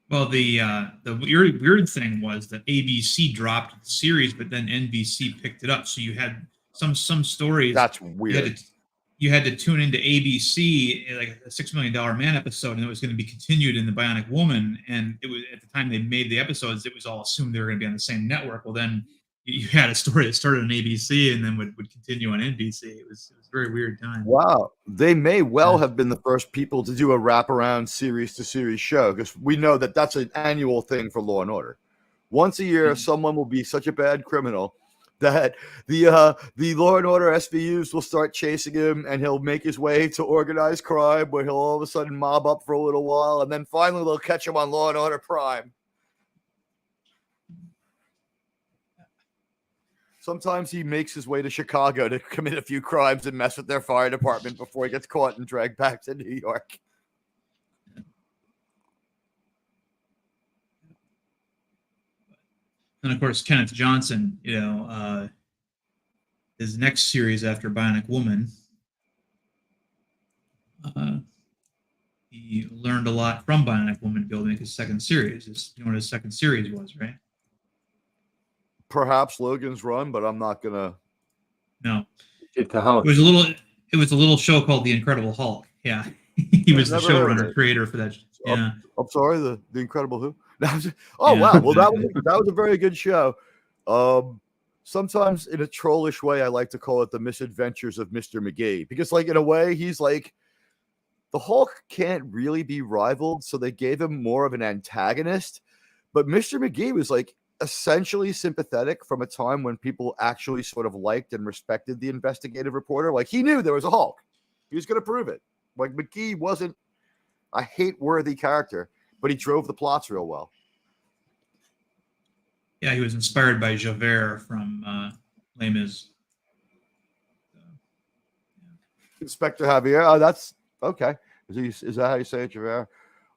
Speaker 16: Well, the weird thing was that ABC dropped the series, but then NBC picked it up. So you had some stories.
Speaker 1: That's weird.
Speaker 16: You had to tune into ABC, like a $6 Million Man episode, and it was going to be continued in the Bionic Woman. And it was at the time they made the episodes, it was all assumed they were going to be on the same network. Well, then you had a story that started on ABC and then would continue on NBC. It was a very weird time.
Speaker 1: Wow, they may well have been the first people to do a wraparound series to series show, because we know that that's an annual thing for Law and Order. Once a year, someone will be such a bad criminal that the Law and Order SVUs will start chasing him, and he'll make his way to organized crime, where he'll all of a sudden mob up for a little while, and then finally they'll catch him on Law and Order Prime. Sometimes he makes his way to Chicago to commit a few crimes and mess with their fire department before he gets caught and dragged back to New York.
Speaker 16: And of course, Kenneth Johnson, his next series after Bionic Woman, he learned a lot from Bionic Woman to be able to make his second series. You know what his second series was, right?
Speaker 1: Perhaps Logan's Run, but I'm not gonna.
Speaker 16: No,
Speaker 17: It was
Speaker 16: It was a little show called The Incredible Hulk. Yeah, he was the showrunner creator for that. Yeah,
Speaker 1: I'm sorry, the Incredible who? Oh wow, well that was a very good show. Sometimes in a trollish way, I like to call it the Misadventures of Mr. McGee, because like in a way he's like the Hulk can't really be rivaled, so they gave him more of an antagonist. But Mr. McGee was like essentially sympathetic from a time when people actually sort of liked and respected the investigative reporter. Like he knew there was a Hulk. He was going to prove it. Like McGee wasn't a hate-worthy character, but he drove the plots real well.
Speaker 16: Yeah, he was inspired by Javert from Les Mis.
Speaker 1: Inspector Javier. Oh, that's okay. Is that how you say it, Javert?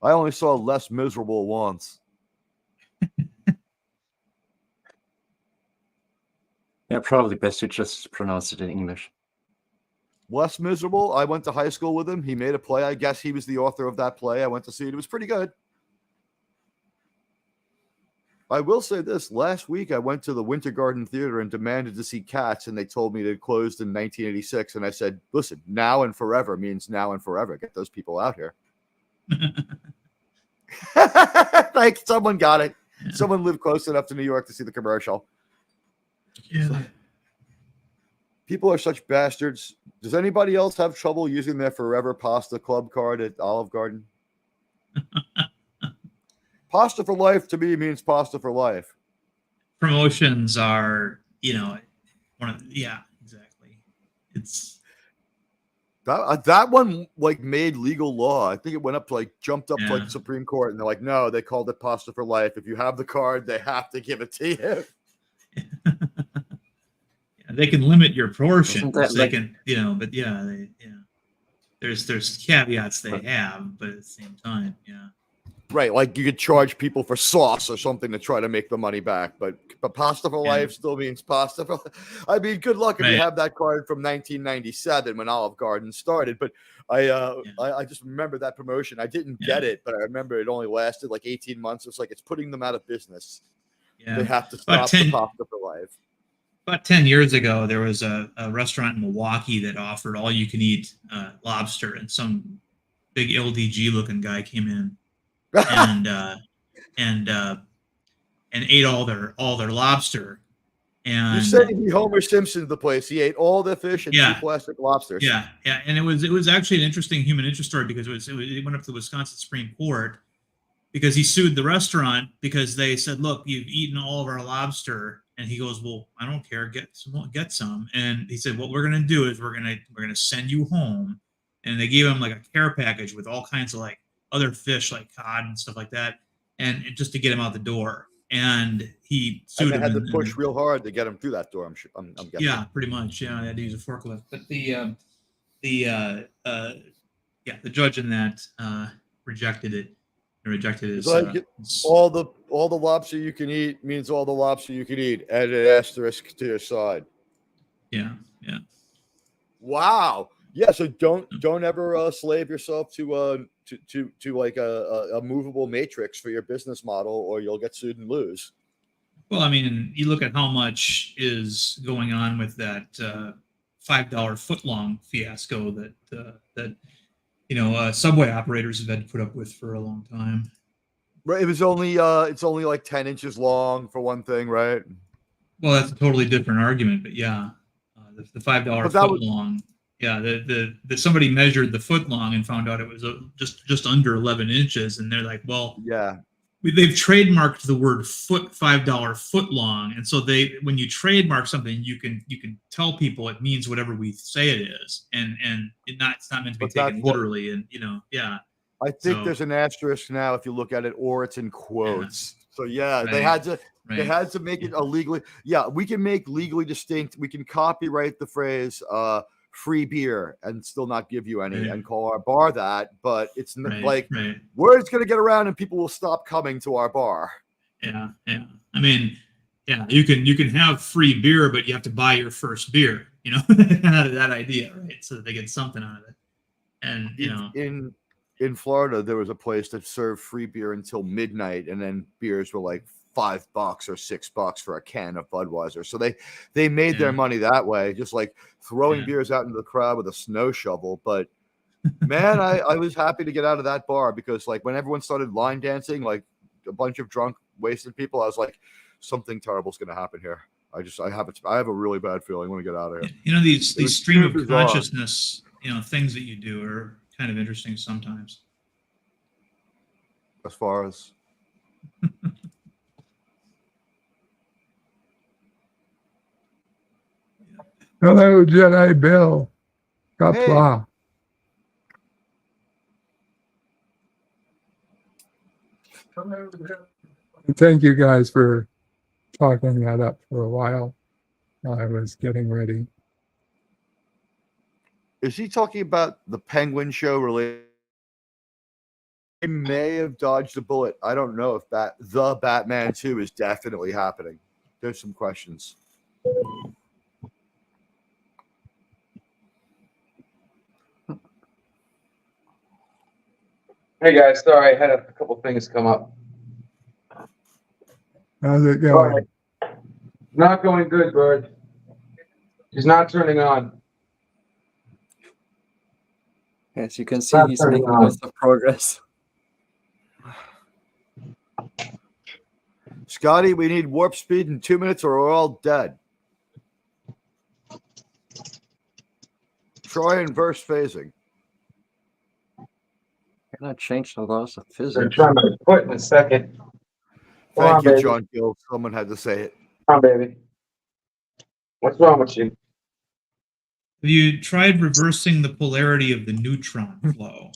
Speaker 1: I only saw Less Miserable once.
Speaker 17: Yeah, probably best to just pronounce it in English.
Speaker 1: Less Miserable. I went to high school with him. He made a play. I guess he was the author of that play. I went to see it. It was pretty good. I will say this. Last week, I went to the Winter Garden Theater and demanded to see Cats, and they told me it closed in 1986. And I said, listen, now and forever means now and forever. Get those people out here. Like, someone got it. Yeah. Someone lived close enough to New York to see the commercial.
Speaker 16: Yeah.
Speaker 1: So, people are such bastards. Does anybody else have trouble using their Forever Pasta Club card at Olive Garden? Pasta for life to me means pasta for life.
Speaker 16: Promotions are, exactly. It's
Speaker 1: that one like made legal law. I think it went up to like jumped up to like the Supreme Court, and they're like, no, they called it pasta for life. If you have the card, they have to give it to you.
Speaker 16: They can limit your portion. They can, but there's caveats they have, but at the same time,
Speaker 1: Right, like you could charge people for sauce or something to try to make the money back, but pasta for life still means pasta for life. I mean, good luck if you have that card from 1997 when Olive Garden started. But I just remember that promotion. I didn't get it, but I remember it only lasted like 18 months. It's like it's putting them out of business.
Speaker 16: Yeah.
Speaker 1: They have to stop the pasta for life.
Speaker 16: About 10 years ago, there was a restaurant in Milwaukee that offered all-you-can-eat lobster, and some big LDG looking guy came in and ate all their lobster. And
Speaker 1: you said he Homer Simpson the place. He ate all the fish and 2 plastic lobsters.
Speaker 16: Yeah, and it was actually an interesting human interest story, because it went up to the Wisconsin Supreme Court because he sued the restaurant because they said, "Look, you've eaten all of our lobster." And he goes, "Well, I don't care. Get some." And he said, "What we're gonna do is we're gonna send you home." And they gave him like a care package with all kinds of like other fish, like cod and stuff like that, and just to get him out the door. And he sued him.
Speaker 1: They had to push real hard to get him through that door. I'm guessing.
Speaker 16: Yeah, pretty much. Yeah, they had to use a forklift. But the judge in that rejected it. Rejected his.
Speaker 1: It's like all the lobster you can eat means all the lobster you can eat. Add an asterisk to your side.
Speaker 16: Yeah.
Speaker 1: Wow. Yeah. So don't ever slave yourself to like a movable matrix for your business model, or you'll get sued and lose.
Speaker 16: Well, I mean, you look at how much is going on with that $5 footlong fiasco that subway operators have had to put up with for a long time.
Speaker 1: Right. It was only it's only like 10 inches long for one thing, right?
Speaker 16: Well, that's a totally different argument, but yeah, the $5 footlong. Yeah, the somebody measured the foot long and found out it was just under 11 inches, and they're like, well,
Speaker 1: yeah.
Speaker 16: They've trademarked the word $5 foot long, and so when you trademark something, you can tell people it means whatever we say it is, and it's not meant to be taken literally, and yeah.
Speaker 1: I think there's an asterisk now if you look at it, or it's in quotes. Yeah. So yeah, right. They had to make it a legally. Yeah, we can make legally distinct. We can copyright the phrase free beer and still not give you any and call our bar that, but it's word's going to get around and people will stop coming to our bar.
Speaker 16: Yeah. I mean, yeah, you can have free beer, but you have to buy your first beer, out of that idea, right? So that they get something out of it. And,
Speaker 1: in Florida, there was a place that served free beer until midnight, and then beers were like $5 or $6 for a can of Budweiser. So they made their money that way, just like throwing beers out into the crowd with a snow shovel. But man, I was happy to get out of that bar, because like when everyone started line dancing, like a bunch of drunk, wasted people, I was like, something terrible is going to happen here. I have a really bad feeling when we get out of here.
Speaker 16: These stream of consciousness, things that you do are kind of interesting sometimes.
Speaker 1: As far as
Speaker 4: hello, Jedi Bill. Kapla. Thank you guys for talking that up for a while. I was getting ready.
Speaker 1: Is he talking about the Penguin show related? He may have dodged a bullet. I don't know if the Batman 2 is definitely happening. There's some questions.
Speaker 13: Hey guys, sorry, I had a couple things come up.
Speaker 4: How's it going?
Speaker 13: Not going good, Bird. He's not turning on.
Speaker 17: Yes, you can see he's making lots of progress.
Speaker 1: Scotty, we need warp speed in 2 minutes or we're all dead. Troy, inverse phasing.
Speaker 17: Can I change the laws of physics?
Speaker 13: I'm trying to put in a second.
Speaker 1: Thank you, John Gill. Someone had to say it.
Speaker 13: Come on, baby. What's wrong with you?
Speaker 16: Have you tried reversing the polarity of the neutron flow?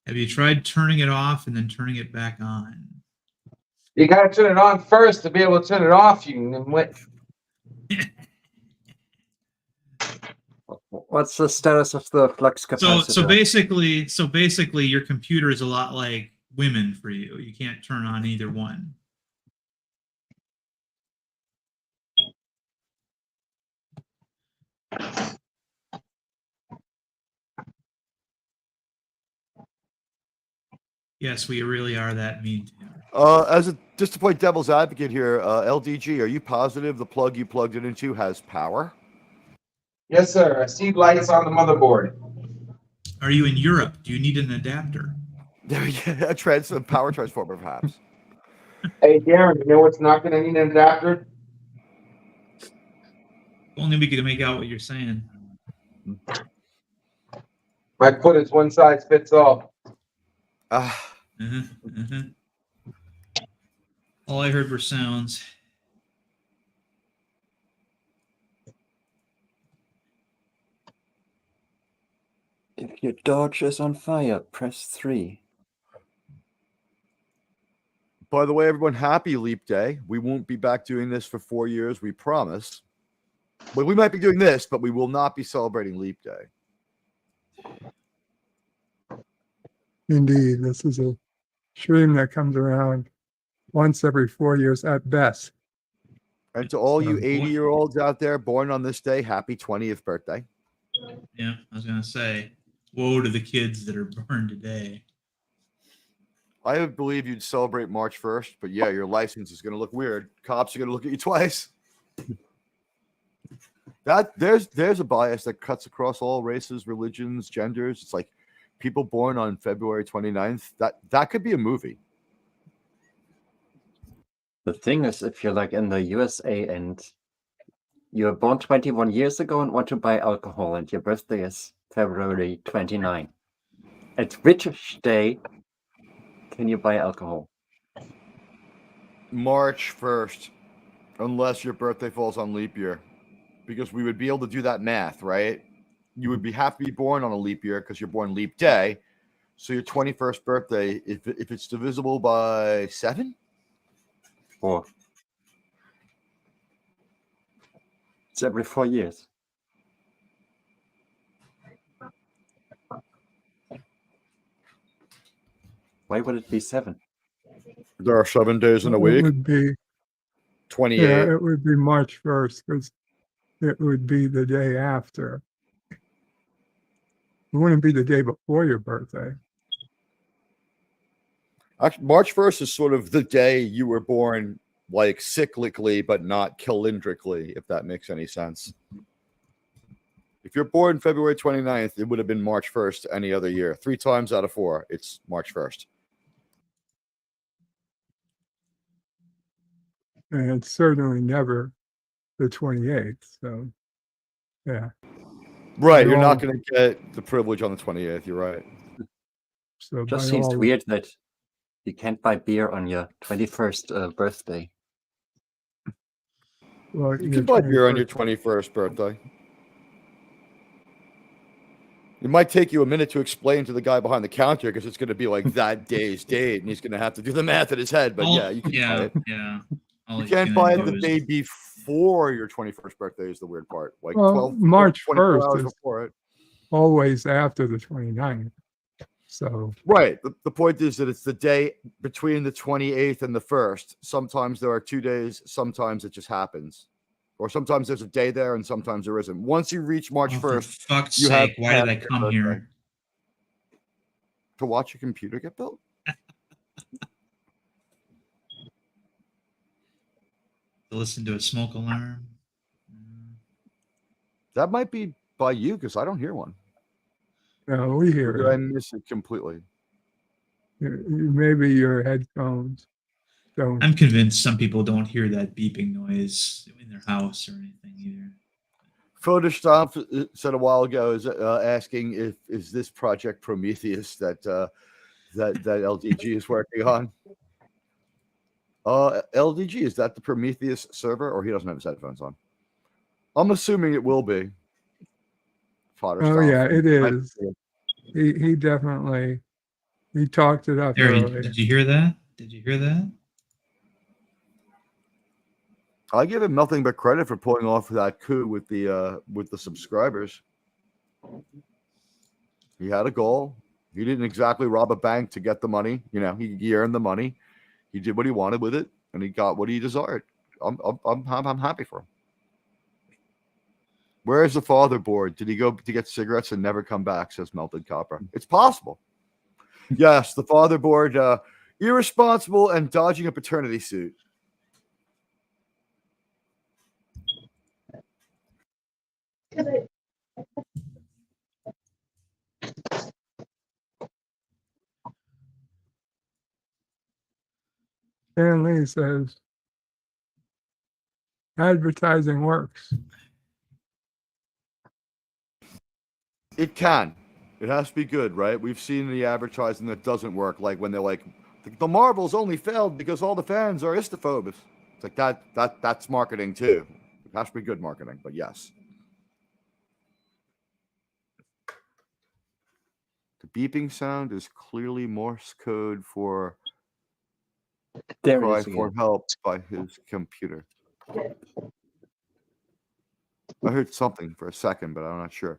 Speaker 16: Have you tried turning it off and then turning it back on?
Speaker 13: You got to turn it on first to be able to turn it off.
Speaker 17: What's the status of the flux capacitor?
Speaker 16: So basically, your computer is a lot like women for you. You can't turn on either one. Yes, we really are that mean to you.
Speaker 1: Just to play devil's advocate here, LDG, are you positive the plug you plugged it into has power?
Speaker 13: Yes, sir. I see lights on the motherboard.
Speaker 16: Are you in Europe? Do you need an adapter?
Speaker 1: A power transformer, perhaps.
Speaker 13: Hey, Darren, you know what's not going to need an adapter?
Speaker 16: Only we could make out what you're saying.
Speaker 13: My foot is one size fits all.
Speaker 16: All I heard were sounds.
Speaker 17: If your dodge is on fire, press 3.
Speaker 1: By the way, everyone, happy Leap Day. We won't be back doing this for 4 years, we promise. Well, we might be doing this, but we will not be celebrating Leap Day.
Speaker 4: Indeed, this is a stream that comes around once every 4 years at best.
Speaker 1: And to all you 80-year-olds out there born on this day, happy 20th birthday.
Speaker 16: Yeah, I was gonna say, woe to the kids that are born today.
Speaker 1: I would believe you'd celebrate March 1st, but yeah, your license is going to look weird. Cops are going to look at you twice. There's a bias that cuts across all races, religions, genders. It's like people born on February 29th. That could be a movie.
Speaker 17: The thing is, if you're like in the USA and you were born 21 years ago and want to buy alcohol and your birthday is February 29, at which day can you buy alcohol?
Speaker 1: March 1st, unless your birthday falls on leap year, because we would be able to do that math, right? You would have to be born on a leap year because you're born leap day. So your 21st birthday, if it's divisible by 7?
Speaker 17: 4. It's every 4 years. Why would it be 7?
Speaker 1: There are 7 days in a
Speaker 4: It
Speaker 1: week.
Speaker 4: would be
Speaker 1: 28.
Speaker 4: Yeah, it would be March 1st because it would be the day after. It wouldn't be the day before your birthday.
Speaker 1: Actually, March 1st is sort of the day you were born, like cyclically, but not calendrically, if that makes any sense. If you're born February 29th, it would have been March 1st any other year. 3 times out of 4, it's March 1st.
Speaker 4: And it's certainly never the 28th. So, yeah.
Speaker 1: Right.
Speaker 4: By
Speaker 1: You're not
Speaker 4: all-
Speaker 1: going to get the privilege on the 28th. You're right.
Speaker 4: So
Speaker 17: Just
Speaker 4: by
Speaker 17: seems
Speaker 4: all-
Speaker 17: weird that you can't buy beer on your 21st birthday.
Speaker 4: Well,
Speaker 1: You
Speaker 4: your
Speaker 1: can buy beer on
Speaker 4: 21st
Speaker 1: your 21st birthday. It might take you a minute to explain to the guy behind the counter because it's going to be like that day's date, and he's going to have to do the math in his head. But yeah, you can buy it.
Speaker 16: Yeah.
Speaker 1: You can't buy it the day before your 21st birthday is the weird part. Like
Speaker 4: Well,
Speaker 1: 12,
Speaker 4: March
Speaker 1: 24
Speaker 4: 1st
Speaker 1: hours
Speaker 4: is
Speaker 1: before it.
Speaker 4: always after the 29th. So,
Speaker 1: Right. The point is that it's the day between the 28th and the 1st. Sometimes there are 2 days. Sometimes it just happens. Or sometimes there's a day there and sometimes there isn't. Once you reach March
Speaker 16: Oh, for
Speaker 1: 1st,
Speaker 16: fuck's
Speaker 1: you have
Speaker 16: sake, why did I
Speaker 1: past your
Speaker 16: come
Speaker 1: birthday.
Speaker 16: here?
Speaker 1: To watch your computer get built?
Speaker 16: To listen to a smoke alarm.
Speaker 1: That might be by you because I don't hear one.
Speaker 4: no, we hear
Speaker 1: Or did I
Speaker 4: it.
Speaker 1: miss it completely?
Speaker 4: Maybe your headphones don't.
Speaker 16: I'm convinced some people don't hear that beeping noise in their house or anything either.
Speaker 1: Photoshop said a while ago is asking is this project Prometheus that LDG is working on. LDG, is that the Prometheus server, or he doesn't have his headphones on? I'm assuming it will be.
Speaker 4: Oh yeah, it is. He definitely talked it up
Speaker 16: Harry,
Speaker 4: earlier.
Speaker 16: did you hear that? Did you hear that?
Speaker 1: I give him nothing but credit for pulling off that coup with the subscribers. He had a goal. He didn't exactly rob a bank to get the money. You know, he earned the money. He did what he wanted with it, and he got what he desired. I'm happy for him. Where's the father board? Did he go to get cigarettes and never come back? Says Melted Copper. It's possible. Yes, the father board, irresponsible and dodging a paternity suit.
Speaker 4: Stan Lee says advertising works.
Speaker 1: It can. It has to be good, right? We've seen the advertising that doesn't work, like when they're like, the Marvels only failed because all the fans are istophobes. It's like that's marketing too. It has to be good marketing, but yes. The beeping sound is clearly Morse code for
Speaker 17: There it
Speaker 1: cry
Speaker 17: is
Speaker 1: for
Speaker 17: again.
Speaker 1: help by his computer. I heard something for a second, but I'm not sure.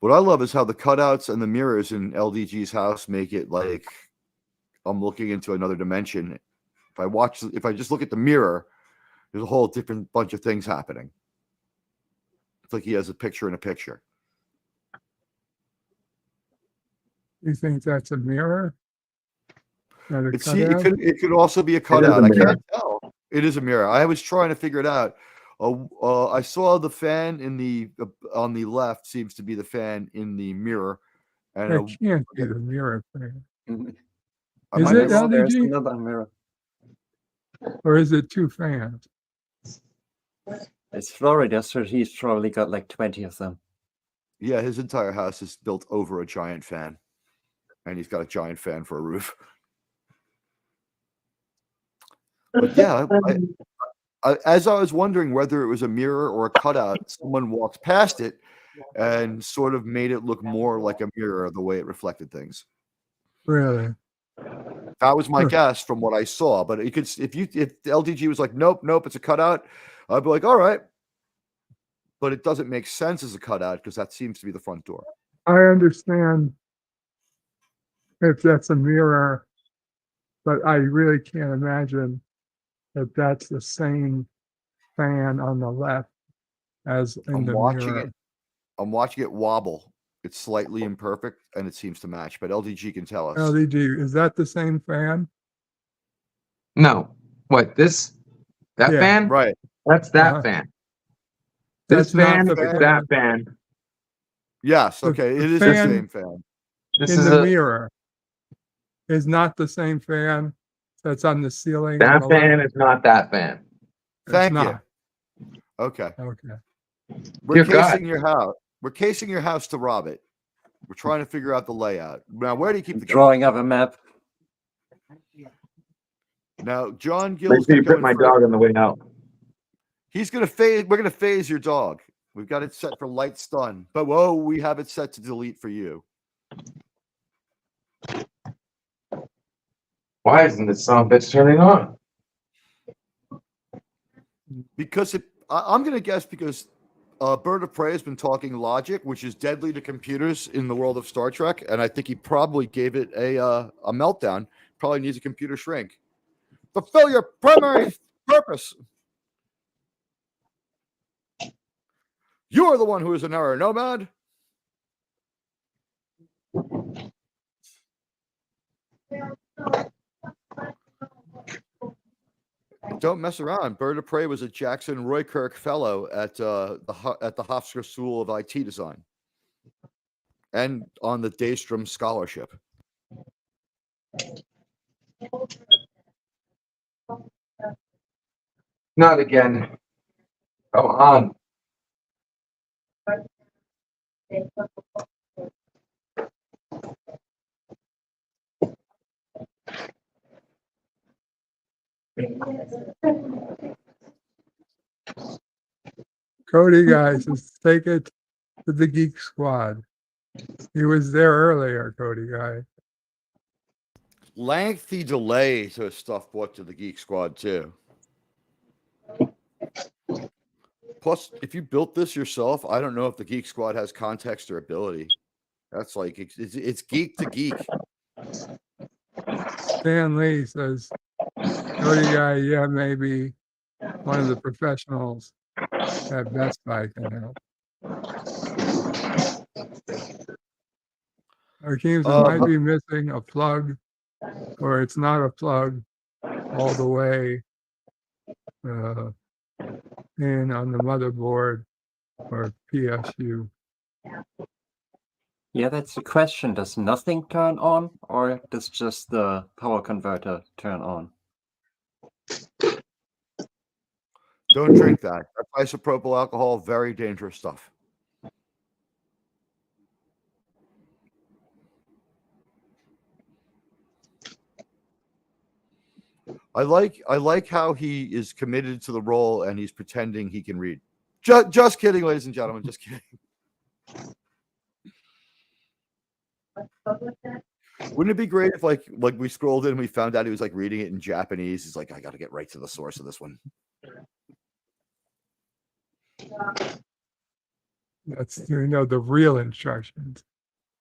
Speaker 1: What I love is how the cutouts and the mirrors in LDG's house make it like I'm looking into another dimension. If I just look at the mirror, there's a whole different bunch of things happening. It's like he has a picture in a picture.
Speaker 4: You think that's a mirror? Not a
Speaker 1: See,
Speaker 4: cutout?
Speaker 1: it could also be a cutout. I can't tell. It is a mirror. I was trying to figure it out. I saw the fan in the on the left seems to be the fan in the mirror, and
Speaker 4: That can't be the mirror thing.
Speaker 1: I
Speaker 4: Is
Speaker 1: might
Speaker 4: it
Speaker 1: be wrong.
Speaker 17: There's
Speaker 4: LDG?
Speaker 17: another mirror.
Speaker 4: Or is it two fans?
Speaker 17: It's Florida, so he's probably got like 20 of them.
Speaker 1: Yeah, his entire house is built over a giant fan, and he's got a giant fan for a roof. But yeah, as I was wondering whether it was a mirror or a cutout, someone walked past it and sort of made it look more like a mirror the way it reflected things.
Speaker 4: Really?
Speaker 1: That was my guess from what I saw. But it could, if LDG was like, nope, it's a cutout, I'd be like, all right. But it doesn't make sense as a cutout because that seems to be the front door.
Speaker 4: I understand if that's a mirror, but I really can't imagine that that's the same fan on the left as in the mirror.
Speaker 1: I'm watching it wobble. It's slightly imperfect and it seems to match, but LDG can tell us.
Speaker 4: LDG, is that the same fan?
Speaker 18: No. What, this? That
Speaker 4: Yeah.
Speaker 18: fan?
Speaker 1: Right.
Speaker 18: That's that fan. This
Speaker 4: That's not
Speaker 18: fan
Speaker 4: the
Speaker 18: is
Speaker 4: fan.
Speaker 18: that fan.
Speaker 1: Yes, okay. It is the same fan.
Speaker 18: This
Speaker 4: in
Speaker 18: is
Speaker 4: the
Speaker 18: a
Speaker 4: mirror is not the same fan that's on the ceiling.
Speaker 18: that
Speaker 4: on the
Speaker 18: fan
Speaker 4: left.
Speaker 18: is not that fan.
Speaker 1: Thank you.
Speaker 4: not.
Speaker 1: Okay.
Speaker 4: Okay.
Speaker 1: We're
Speaker 18: Dear God.
Speaker 1: casing your house. We're casing your house to rob it. We're trying to figure out the layout. Now, where do you keep the gun?
Speaker 17: Drawing of a map.
Speaker 1: Now, John
Speaker 18: Make
Speaker 1: Gill's
Speaker 18: sure you
Speaker 1: gonna
Speaker 18: put
Speaker 1: come
Speaker 18: my
Speaker 1: in first.
Speaker 18: dog on the way out.
Speaker 1: He's gonna phase. We're gonna phase your dog. We've got it set for light stun, but whoa, we have it set to delete for you.
Speaker 18: Why isn't this son of a bitch turning on?
Speaker 1: Because I'm gonna guess because Bird of Prey has been talking logic, which is deadly to computers in the world of Star Trek, and I think he probably gave it a meltdown. Probably needs a computer shrink. Fulfill your primary purpose. You are the one who is an error nomad. Don't mess around. Bird of Prey was a Jackson Roykirk fellow at the Hofstra School of IT Design, and on the Daystrom Scholarship.
Speaker 18: Not again. Come on.
Speaker 4: Cody, guys, let's take it to the Geek Squad. He was there earlier, Cody guy.
Speaker 1: Lengthy delay to stuff brought to the Geek Squad too. Plus, if you built this yourself, I don't know if the Geek Squad has context or ability. That's like it's geek to geek.
Speaker 4: Stan Lee says, Cody guy, yeah, maybe one of the professionals at Best Buy can help. Akeem might be missing a plug, or it's not a plug all the way in on the motherboard or PSU.
Speaker 17: Yeah, that's the question. Does nothing turn on, or does just the power converter turn on?
Speaker 1: Don't drink that. That's isopropyl alcohol, very dangerous stuff. I like how he is committed to the role and he's pretending he can read. Just kidding, ladies and gentlemen. Just kidding. Wouldn't it be great if like we scrolled in and we found out he was like reading it in Japanese? He's like, I got to get right to the source of this one.
Speaker 4: That's, the real instructions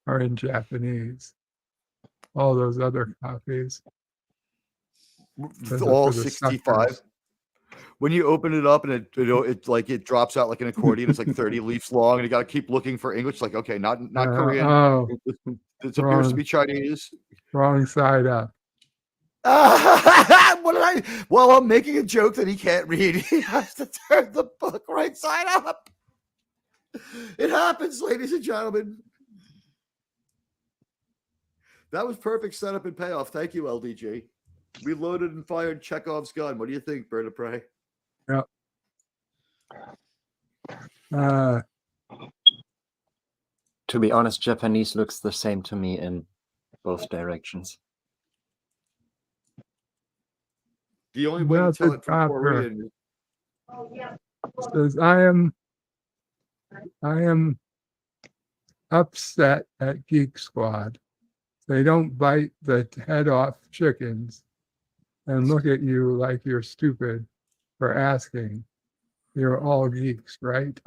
Speaker 4: are in Japanese. All those other copies. Those are
Speaker 1: All
Speaker 4: for the
Speaker 1: 65.
Speaker 4: suckers.
Speaker 1: When you open it up and it drops out like an accordion, it's like 30 leaves long, and you got to keep looking for English. Like, okay, not Korean.
Speaker 4: Oh,
Speaker 1: It appears to be Chinese.
Speaker 4: wrong side up.
Speaker 1: What did I? Well, I'm making a joke that he can't read. He has to turn the book right side up. It happens, ladies and gentlemen. That was perfect setup and payoff. Thank you, LDG. We loaded and fired Chekhov's gun. What do you think, Bird of Prey?
Speaker 4: Yeah.
Speaker 17: To be honest, Japanese looks the same to me in both directions.
Speaker 1: The only way to tell it from
Speaker 4: Melted
Speaker 1: Korean.
Speaker 4: Says, I am upset at Geek Squad. They don't bite the head off chickens and look at you like you're stupid for asking. You're all geeks, right?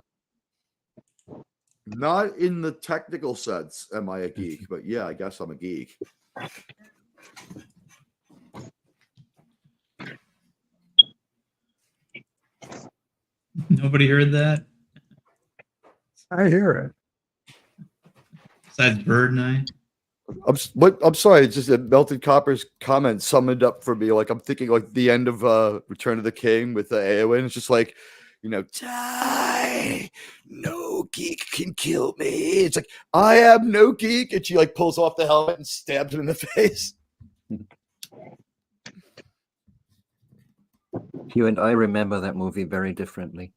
Speaker 1: Not in the technical sense, am I a geek? But yeah, I guess I'm a geek.
Speaker 16: Nobody heard that?
Speaker 4: I hear it.
Speaker 16: Besides Bird and I.
Speaker 1: I'm sorry. It's just that Melted Copper's comment summed up for me. Like, I'm thinking like the end of Return of the King with the Eowyn. It's just like, die. No geek can kill me. It's like, I am no geek. And she like pulls off the helmet and stabs him in the face.
Speaker 17: You and I remember that movie very differently.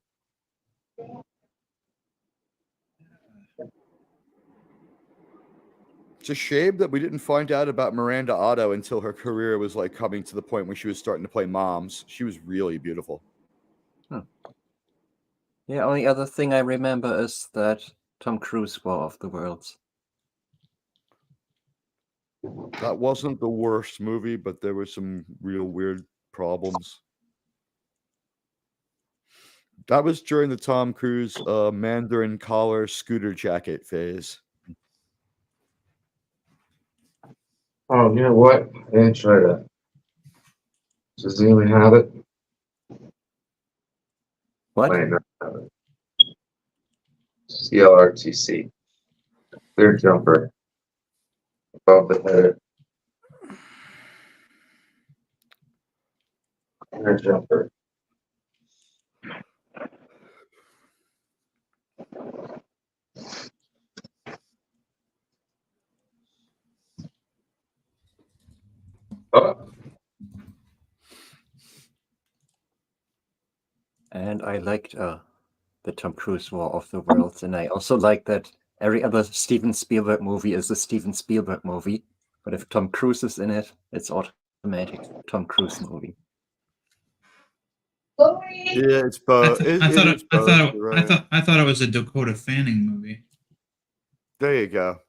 Speaker 1: It's a shame that we didn't find out about Miranda Otto until her career was like coming to the point where she was starting to play moms. She was really beautiful.
Speaker 17: Yeah, only other thing I remember is that Tom Cruise War of the Worlds.
Speaker 1: That wasn't the worst movie, but there were some real weird problems. That was during the Tom Cruise Mandarin collar scooter jacket phase.
Speaker 18: Oh, you know what? I didn't try that. Does anyone have it?
Speaker 17: What?
Speaker 18: Might not have it. CLRTC. Clear jumper. Above the head. Clear jumper. Oh.
Speaker 17: And I liked the Tom Cruise War of the Worlds, and I also like that every other Steven Spielberg movie is a Steven Spielberg movie, but if Tom Cruise is in it, it's automatic Tom Cruise movie.
Speaker 1: Yeah, it's both.
Speaker 16: I thought it was a Dakota Fanning movie.
Speaker 1: There you go.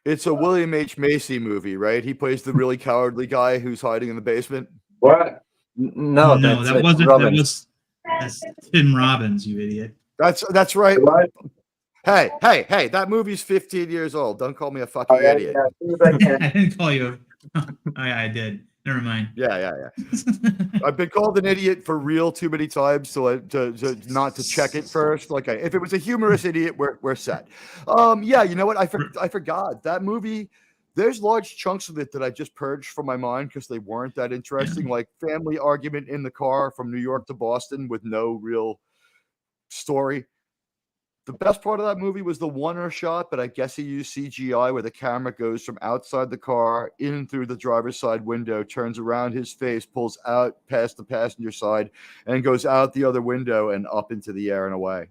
Speaker 1: It's a William H. Macy movie, right? He plays the really cowardly guy who's hiding in the basement.
Speaker 18: What?
Speaker 17: No,
Speaker 16: that wasn't. Robbins. That's Tim Robbins, you idiot.
Speaker 1: That's right. Hey, that movie's 15 years old. Don't call me a fucking idiot.
Speaker 16: I didn't call you. I did. Never mind.
Speaker 1: Yeah. I've been called an idiot for real too many times to not to check it first. Like, if it was a humorous idiot, we're set. Yeah, you know what? I forgot that movie. There's large chunks of it that I just purged from my mind because they weren't that interesting. Like family argument in the car from New York to Boston with no real story. The best part of that movie was the one-er shot, but I guess he used CGI where the camera goes from outside the car in through the driver's side window, turns around his face, pulls out past the passenger side, and goes out the other window and up into the air and away.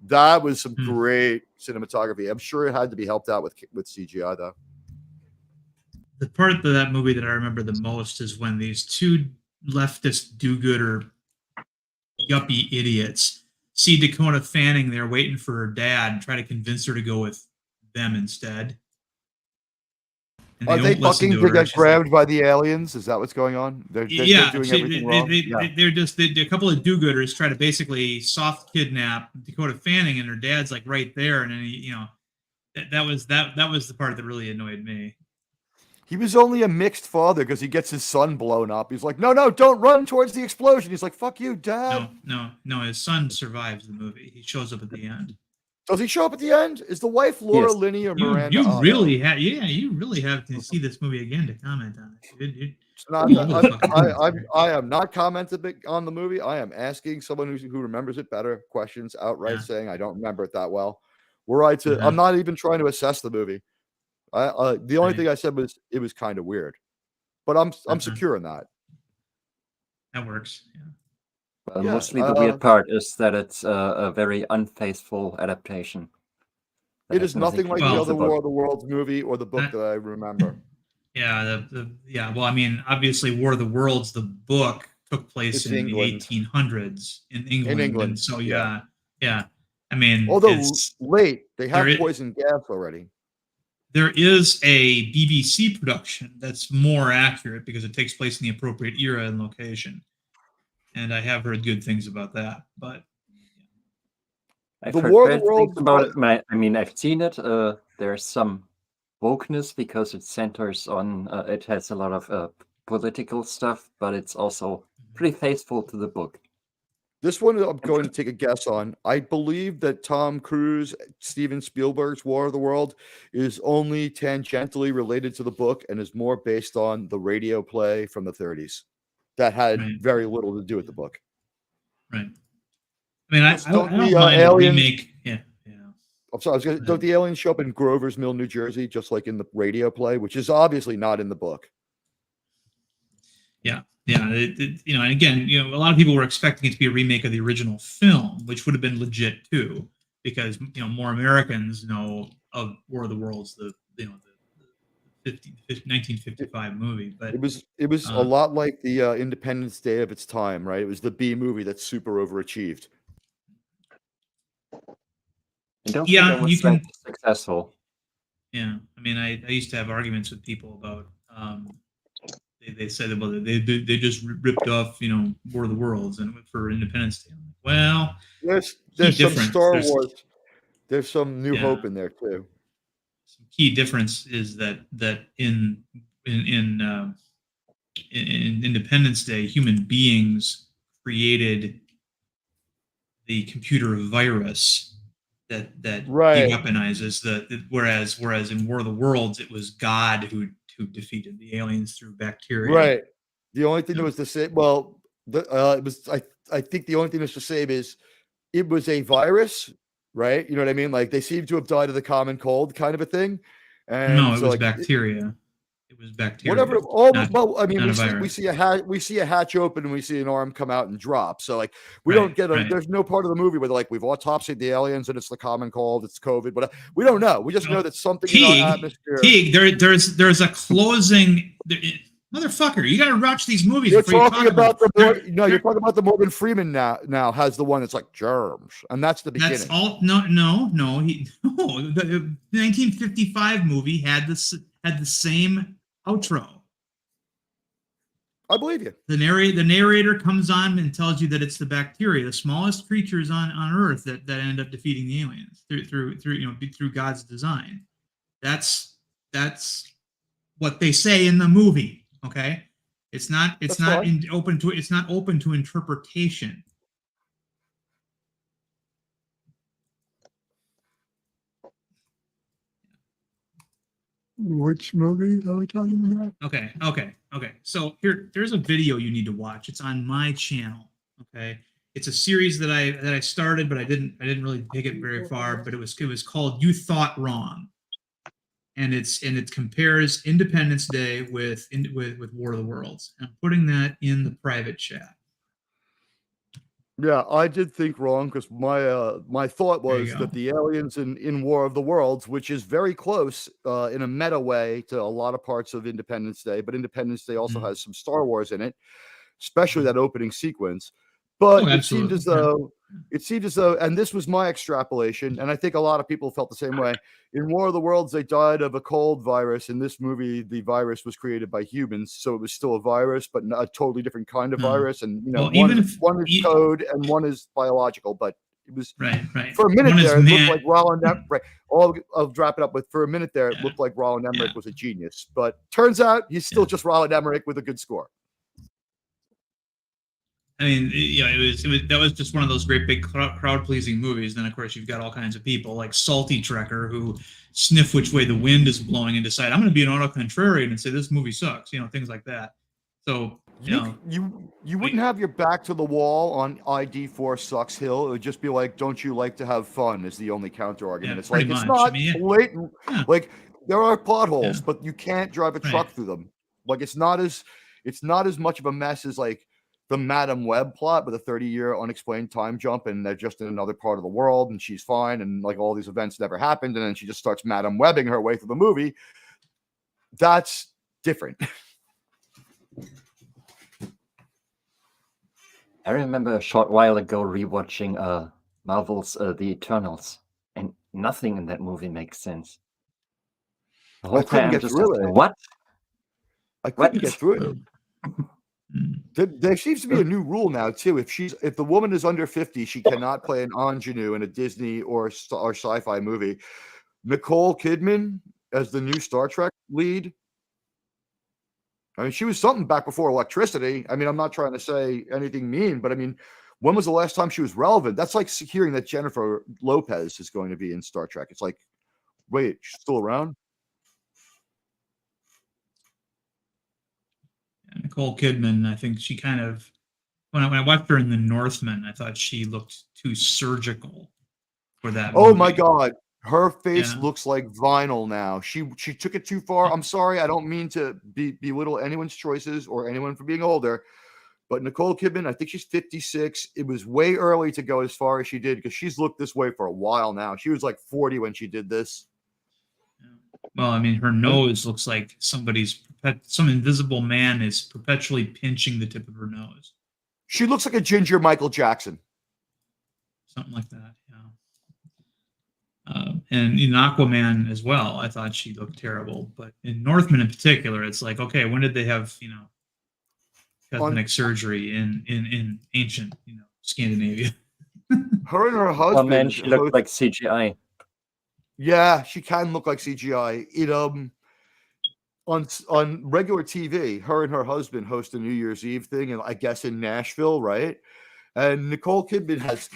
Speaker 1: That was some great cinematography. I'm sure it had to be helped out with CGI, though.
Speaker 16: The part of that movie that I remember the most is when these two leftist do-gooder yuppie idiots see Dakota Fanning there waiting for her dad and try to convince her to go with them instead. And
Speaker 1: Are they
Speaker 16: don't listen
Speaker 1: fucking
Speaker 16: to
Speaker 1: to
Speaker 16: her.
Speaker 1: get
Speaker 16: She's
Speaker 1: grabbed by the aliens? Is that what's going on? They're
Speaker 16: yeah,
Speaker 1: doing
Speaker 16: she-
Speaker 1: everything wrong.
Speaker 16: they're just a couple of do-gooders try to basically soft kidnap Dakota Fanning, and her dad's like right there, and then that was the part that really annoyed me.
Speaker 1: He was only a mixed father because he gets his son blown up. He's like, no, don't run towards the explosion. He's like, fuck you, Dad.
Speaker 16: No, his son survives the movie. He shows up at the end.
Speaker 1: Does he show up at the end? Is the wife Laura
Speaker 17: Yes.
Speaker 1: Linney or
Speaker 16: You
Speaker 1: Miranda?
Speaker 16: you
Speaker 1: Otto?
Speaker 16: really have you really have to see this movie again to comment on it.
Speaker 1: It's not,
Speaker 16: All over the fucking place.
Speaker 1: I am not commenting on the movie. I am asking someone who remembers it better questions outright, saying I don't remember it that well. I'm not even trying to assess the movie. The only thing I said was it was kind of weird, but I'm secure in that.
Speaker 16: That works. Yeah.
Speaker 17: Well,
Speaker 1: Yeah,
Speaker 17: mostly the weird part is that it's a very unfaithful adaptation. That
Speaker 1: It
Speaker 17: has
Speaker 1: is nothing like
Speaker 17: to do
Speaker 1: the
Speaker 17: with
Speaker 1: other
Speaker 17: book.
Speaker 1: War of the Worlds movie or the book that I remember.
Speaker 16: Yeah, well, I mean, obviously, War of the Worlds, the book took place
Speaker 1: It's
Speaker 16: in
Speaker 1: England.
Speaker 16: the 1800s in England.
Speaker 1: England,
Speaker 16: And so
Speaker 1: yeah.
Speaker 16: yeah. I mean,
Speaker 1: Although
Speaker 16: it's,
Speaker 1: late, they have
Speaker 16: there i-
Speaker 1: poison gas already.
Speaker 16: there is a BBC production that's more accurate because it takes place in the appropriate era and location. And I have heard good things about that. But
Speaker 17: I've
Speaker 1: The
Speaker 17: heard
Speaker 1: War of the
Speaker 17: bad things
Speaker 1: Worlds
Speaker 17: about
Speaker 1: was-
Speaker 17: it. I mean, I've seen it. There's some wokeness because it centers on. It has a lot of political stuff, but it's also pretty faithful to the book.
Speaker 1: This one I'm going to take a guess on. I believe that Tom Cruise, Steven Spielberg's War of the World is only tangentially related to the book and is more based on the radio play from the 30s that had
Speaker 16: Right.
Speaker 1: very little to do with the book.
Speaker 16: right. I mean, I
Speaker 1: Don't
Speaker 16: don't
Speaker 1: the,
Speaker 16: mind a
Speaker 1: aliens-
Speaker 16: remake. Yeah.
Speaker 1: I'm sorry, don't the aliens show up in Grover's Mill, New Jersey, just like in the radio play, which is obviously not in the book?
Speaker 16: Yeah. And again, a lot of people were expecting it to be a remake of the original film, which would have been legit too, because more Americans know of War of the Worlds, the 1955 movie. But
Speaker 1: It was a lot like the Independence Day of its time, right? It was the B movie that super overachieved.
Speaker 17: I don't
Speaker 16: Yeah,
Speaker 17: think it was
Speaker 16: you can-
Speaker 17: that successful.
Speaker 16: Yeah, I mean, I used to have arguments with people about. They said that they just ripped off War of the Worlds and went for Independence Day. I'm like, well,
Speaker 1: There's
Speaker 16: key
Speaker 1: some
Speaker 16: difference.
Speaker 1: Star
Speaker 16: There's-
Speaker 1: Wars. There's some New
Speaker 16: Yeah.
Speaker 1: Hope in there too.
Speaker 16: Key difference is that in Independence Day, human beings created the computer virus that
Speaker 1: Right.
Speaker 16: weaponizes whereas in War of the Worlds it was God who defeated the aliens through bacteria.
Speaker 1: Right. The only thing that was the same. Well, it was. I think the only thing that's the same is it was a virus, right? You know what I mean? Like they seem to have died of the common cold, kind of a thing. And
Speaker 16: No, it
Speaker 1: so,
Speaker 16: was
Speaker 1: like,
Speaker 16: bacteria. It was bacteria.
Speaker 1: Whatever. Well, I mean,
Speaker 16: not a
Speaker 1: we
Speaker 16: virus.
Speaker 1: see a hatch open and we see an arm come out and drop. So like we
Speaker 16: Right,
Speaker 1: don't get a.
Speaker 16: right.
Speaker 1: There's no part of the movie where they're like we've autopsied the aliens and it's the common cold, it's COVID, but we don't know. We just know that something in our atmosphere.
Speaker 16: Teague, there's a closing. Motherfucker, you got to watch these movies.
Speaker 1: You're
Speaker 16: before you
Speaker 1: talking
Speaker 16: talk
Speaker 1: about the
Speaker 16: them.
Speaker 1: you're talking about the Morgan Freeman now has the one that's like germs, and that's the beginning.
Speaker 16: That's all. No. The 1955 movie had the same outro.
Speaker 1: I believe you.
Speaker 16: The narrator comes on and tells you that it's the bacteria, the smallest creatures on Earth that end up defeating the aliens through God's design. That's what they say in the movie. Okay, it's not open to interpretation.
Speaker 4: Which movie are we talking about?
Speaker 16: Okay. So there's a video you need to watch. It's on my channel. Okay. It's a series that I started, but I didn't really take it very far. But it was called "You Thought Wrong," and it compares Independence Day with War of the Worlds. I'm putting that in the private chat.
Speaker 1: Yeah, I did think wrong because my thought
Speaker 16: There you
Speaker 1: was
Speaker 16: go.
Speaker 1: that the aliens in War of the Worlds, which is very close in a meta way to a lot of parts of Independence Day, but Independence Day also has some Star Wars in it, especially that opening sequence. But
Speaker 16: Oh,
Speaker 1: it seemed
Speaker 16: absolutely.
Speaker 1: as though and this was my extrapolation, and I think a lot of people felt the same way. In War of the Worlds, they died of a cold virus. In this movie, the virus was created by humans, so it was still a virus, but a totally different kind of virus. And
Speaker 16: Well, even if
Speaker 1: one is code and one is biological, but it was
Speaker 16: right.
Speaker 1: for a minute
Speaker 16: One is
Speaker 1: there. It looked
Speaker 16: man.
Speaker 1: like Roland Emmerich. Right. I'll wrap it up with for a minute there. It looked like Roland Emmerich was a genius, but turns out he's still just Roland Emmerich with a good score.
Speaker 16: I mean, it was that was just one of those great big crowd pleasing movies. Then of course you've got all kinds of people like Salty Trekker who sniff which way the wind is blowing and decide I'm going to be an auto contrarian and say this movie sucks. Things like that. So
Speaker 1: you wouldn't have your back to the wall on ID4 Sucks Hill. It would just be like, don't you like to have fun is the only counter argument.
Speaker 16: Yeah,
Speaker 1: it's like,
Speaker 16: pretty
Speaker 1: it's
Speaker 16: much.
Speaker 1: not
Speaker 16: I mean,
Speaker 1: blatant.
Speaker 16: yeah.
Speaker 1: Like there are potholes, but you can't drive a truck through them. Like it's not as much of a mess as like the Madam Web plot with a 30-year unexplained time jump and they're just in another part of the world and she's fine and like all these events never happened and then she just starts Madam Webbing her way through the movie. That's different.
Speaker 17: I remember a short while ago rewatching Marvel's The Eternals, and nothing in that movie makes sense. The whole
Speaker 1: I couldn't
Speaker 17: time I'm
Speaker 1: get
Speaker 17: just
Speaker 1: through
Speaker 17: asking,
Speaker 1: it.
Speaker 17: what?
Speaker 1: I couldn't get through it. There seems to be a new rule now too. If the woman is under 50, she cannot play an ingenue in a Disney or sci-fi movie. Nicole Kidman as the new Star Trek lead. I mean, she was something back before Electricity. I mean, I'm not trying to say anything mean, but I mean, when was the last time she was relevant? That's like hearing that Jennifer Lopez is going to be in Star Trek. It's like, wait, she's still around?
Speaker 16: Nicole Kidman, I think she kind of when I watched her in The Northman, I thought she looked too surgical for that movie.
Speaker 1: Oh my God. Her face looks like vinyl now. She took it too far. I'm sorry. I don't mean to belittle anyone's choices or anyone for being older, but Nicole Kidman, I think she's 56. It was way early to go as far as she did because she's looked this way for a while now. She was like 40 when she did this.
Speaker 16: Well, I mean, her nose looks like some invisible man is perpetually pinching the tip of her nose.
Speaker 1: She looks like a ginger Michael Jackson.
Speaker 16: Something like that, yeah. And in Aquaman as well, I thought she looked terrible. But in Northman in particular, it's like, okay, when did they have, cosmetic surgery in ancient, Scandinavia?
Speaker 1: Her and her husband.
Speaker 17: Well, man, she looked like CGI.
Speaker 1: Yeah, she can look like CGI. On regular TV, her and her husband host a New Year's Eve thing, and I guess in Nashville, right? And Nicole Kidman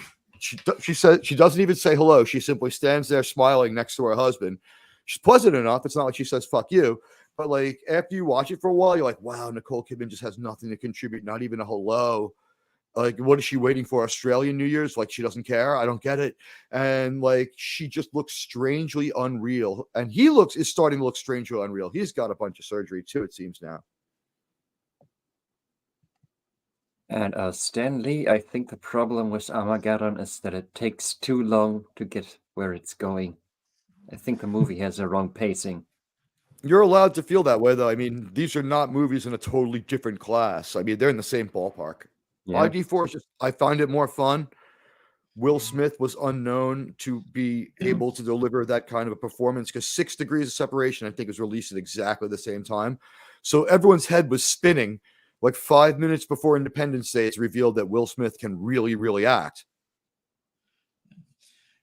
Speaker 1: she said she doesn't even say hello. She simply stands there smiling next to her husband. She's pleasant enough. It's not like she says "fuck you," but like after you watch it for a while, you're like, wow, Nicole Kidman just has nothing to contribute, not even a hello. Like, what is she waiting for? Australian New Year's? Like, she doesn't care. I don't get it. And like, she just looks strangely unreal. And he is starting to look strangely unreal. He's got a bunch of surgery too, it seems now.
Speaker 17: And Stan Lee, I think the problem with Armageddon is that it takes too long to get where it's going. I think the movie has the wrong pacing.
Speaker 1: You're allowed to feel that way, though. I mean, these are not movies in a totally different class. I mean, they're in the same ballpark.
Speaker 17: Yeah.
Speaker 1: ID4 is just, I find it more fun. Will Smith was unknown to be able to deliver that kind of a performance because 6 Degrees of Separation, I think, was released at exactly the same time. So everyone's head was spinning. Like 5 minutes before Independence Day, it's revealed that Will Smith can really, really act.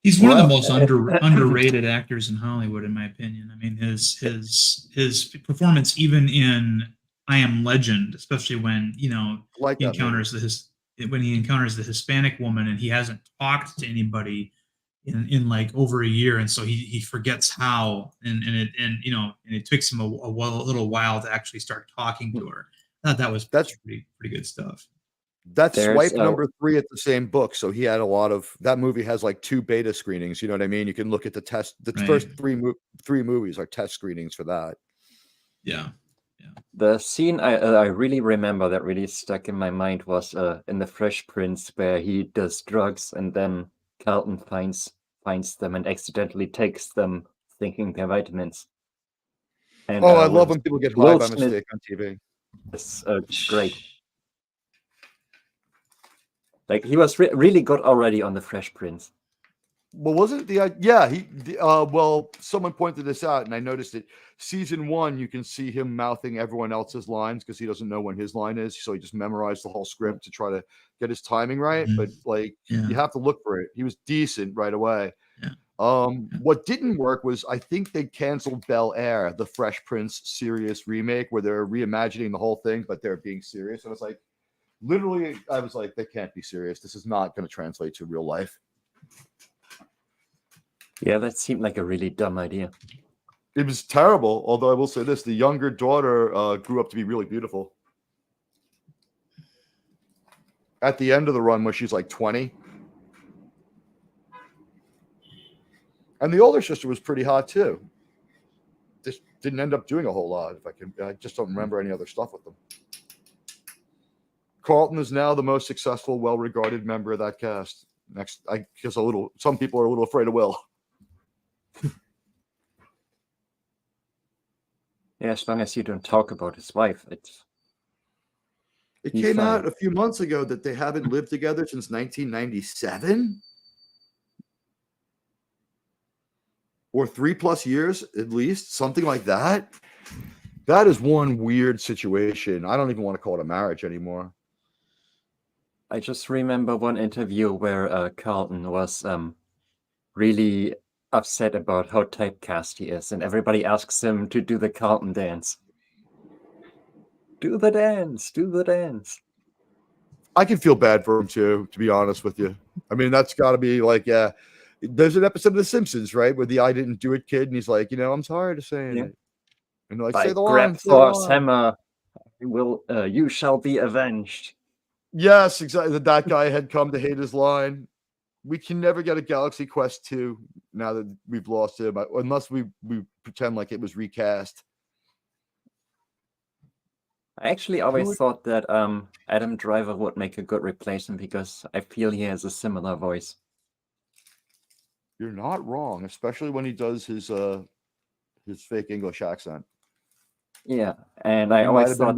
Speaker 16: He's one of the most underrated actors in Hollywood, in my opinion. I mean, his performance, even in I Am Legend, especially when he encounters the Hispanic woman and he hasn't talked to anybody in like over a year, and so he forgets how, and it takes him a little while to actually start talking to her. I thought that's pretty good stuff.
Speaker 1: That's swipe number 3 at the same book. So he had a lot of that movie has like 2 beta screenings. You know what I mean? You can look at the test. The first three movies are test screenings for that.
Speaker 16: Yeah.
Speaker 17: The scene I really remember that really stuck in my mind was in The Fresh Prince, where he does drugs and then Carlton finds them and accidentally takes them thinking they're vitamins. And,
Speaker 1: I love when people get high by mistake on TV.
Speaker 17: It's great. Like he was really good already on the Fresh Prince.
Speaker 1: Well, wasn't well, someone pointed this out and I noticed it. Season 1, you can see him mouthing everyone else's lines because he doesn't know when his line is. So he just memorized the whole script to try to get his timing right. But like, you have to look for it. He was decent right away. What didn't work was I think they canceled Bel Air, the Fresh Prince serious remake where they're reimagining the whole thing, but they're being serious. And I was like, literally, I was like, they can't be serious. This is not going to translate to real life.
Speaker 17: Yeah, that seemed like a really dumb idea.
Speaker 1: It was terrible, although I will say this, the younger daughter grew up to be really beautiful. At the end of the run where she's like 20. And the older sister was pretty hot too. Just didn't end up doing a whole lot. I just don't remember any other stuff with them. Carlton is now the most successful, well-regarded member of that cast. Next, I guess some people are a little afraid of Will.
Speaker 17: Yeah, as long as you don't talk about his wife,
Speaker 1: It came out a few months ago that they haven't lived together since 1997 or 3+ years at least, something like that. That is one weird situation. I don't even want to call it a marriage anymore.
Speaker 17: I just remember one interview where Carlton was really upset about how typecast he is, and everybody asks him to do the Carlton dance. Do the dance, do the dance.
Speaker 1: I can feel bad for him too, to be honest with you. I mean, that's got to be like, yeah. There's an episode of The Simpsons, right, where the I didn't do it kid, and he's like, I'm tired of saying it. And they're like, say the line.
Speaker 17: Grab Thor's hammer. You shall be avenged.
Speaker 1: Yes, exactly. That guy had come to hate his line. We can never get a Galaxy Quest 2 now that we've lost him, unless we pretend like it was recast.
Speaker 17: I actually always thought that Adam Driver would make a good replacement because I feel he has a similar voice.
Speaker 1: You're not wrong, especially when he does his fake English accent.
Speaker 17: Yeah, and I always thought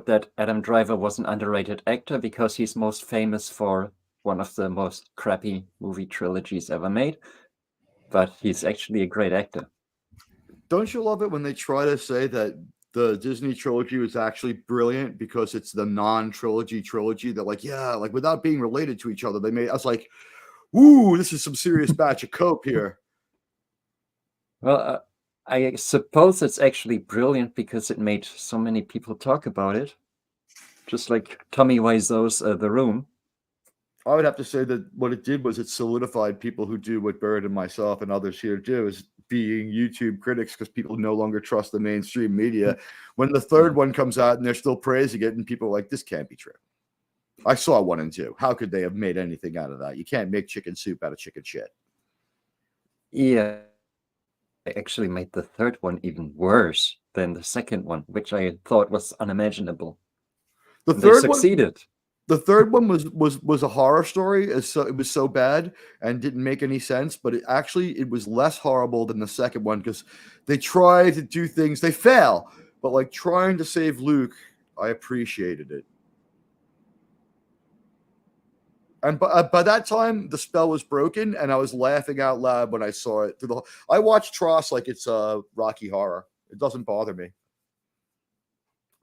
Speaker 17: that Adam Driver was an underrated actor because he's most famous for one of the most crappy movie trilogies ever made. But he's actually a great actor.
Speaker 1: Don't you love it when they try to say that the Disney trilogy was actually brilliant because it's the non-trilogy trilogy? They're like, yeah, like without being related to each other, they made. I was like, ooh, this is some serious batch of coke here.
Speaker 17: Well, I suppose it's actually brilliant because it made so many people talk about it. Just like Tommy Wiseau's The Room.
Speaker 1: I would have to say that what it did was it solidified people who do what Bird and myself and others here do, is being YouTube critics, because people no longer trust the mainstream media. When the third one comes out and they're still praising it, and people are like, this can't be true. I saw 1 and 2. How could they have made anything out of that? You can't make chicken soup out of chicken shit.
Speaker 17: Yeah. I actually made the third one even worse than the second one, which I thought was unimaginable.
Speaker 1: The
Speaker 17: And
Speaker 1: third
Speaker 17: they succeeded.
Speaker 1: The third one was a horror story. It was so bad and didn't make any sense, but it was less horrible than the second one because they try to do things. They fail, but like trying to save Luke, I appreciated it. And by that time, the spell was broken, and I was laughing out loud when I saw it. I watched Tross like it's Rocky Horror. It doesn't bother me.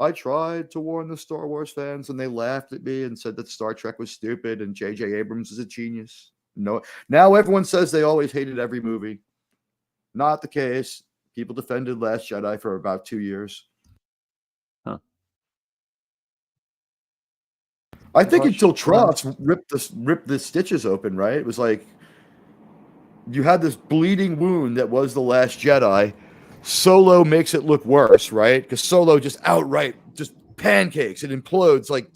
Speaker 1: I tried to warn the Star Wars fans, and they laughed at me and said that Star Trek was stupid and J.J. Abrams is a genius. No, now everyone says they always hated every movie. Not the case. People defended Last Jedi for about 2 years.
Speaker 17: Huh.
Speaker 1: I think until Tross ripped the stitches open, right? It was like you had this bleeding wound that was The Last Jedi. Solo makes it look worse, right? Because Solo just outright just pancakes. It implodes. Like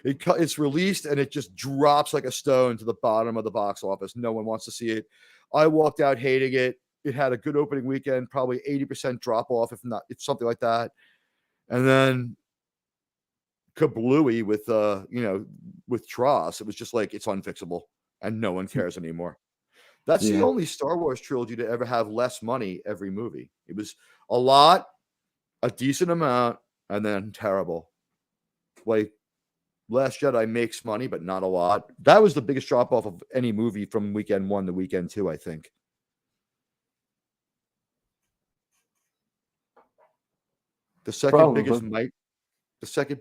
Speaker 1: it's released and it just drops like a stone to the bottom of the box office. No one wants to see it. I walked out hating it. It had a good opening weekend, probably 80% drop off, if something like that. And then kablooey with Tross. It was just like it's unfixable and no one cares anymore. That's the only Star Wars trilogy to ever have less money every movie. It was a lot, a decent amount, and then terrible. Like Last Jedi makes money, but not a lot. That was the biggest drop off of any movie from weekend 1 to weekend 2, I think. The second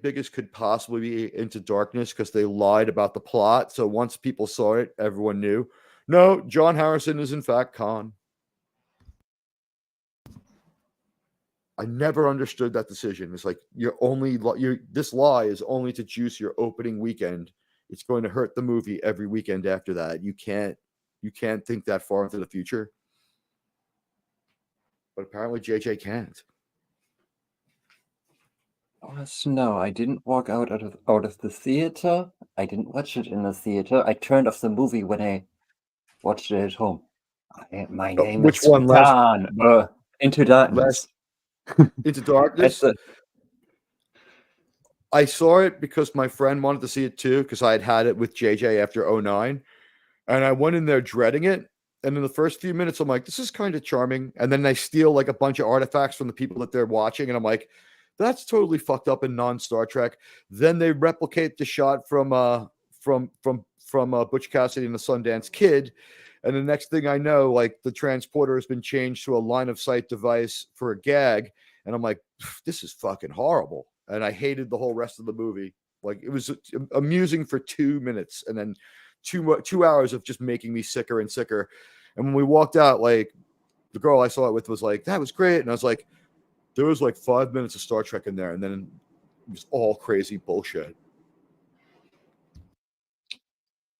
Speaker 1: biggest could possibly be Into Darkness because they lied about the plot. So once people saw it, everyone knew. No, John Harrison is in fact Khan. I never understood that decision. It's like this lie is only to juice your opening weekend. It's going to hurt the movie every weekend after that. You can't think that far into the future. But apparently JJ can't.
Speaker 17: No, I didn't walk out of the theater. I didn't watch it in the theater. I turned off the movie when I watched it at home. My name
Speaker 1: which
Speaker 17: is
Speaker 1: one?
Speaker 17: Khan. Into Darkness.
Speaker 1: Into Darkness. I saw it because my friend wanted to see it too, because I had it with JJ after 2009. And I went in there dreading it. And in the first few minutes, I'm like, this is kind of charming. And then they steal like a bunch of artifacts from the people that they're watching. And I'm like, that's totally fucked up and non-Star Trek. Then they replicate the shot from Butch Cassidy and the Sundance Kid. And the next thing I know, like the transporter has been changed to a line of sight device for a gag. And I'm like, this is fucking horrible. And I hated the whole rest of the movie. Like it was amusing for 2 minutes and then 2 hours of just making me sicker and sicker. And when we walked out, like the girl I saw it with was like, that was great. And I was like, there was like 5 minutes of Star Trek in there. And then it was all crazy bullshit.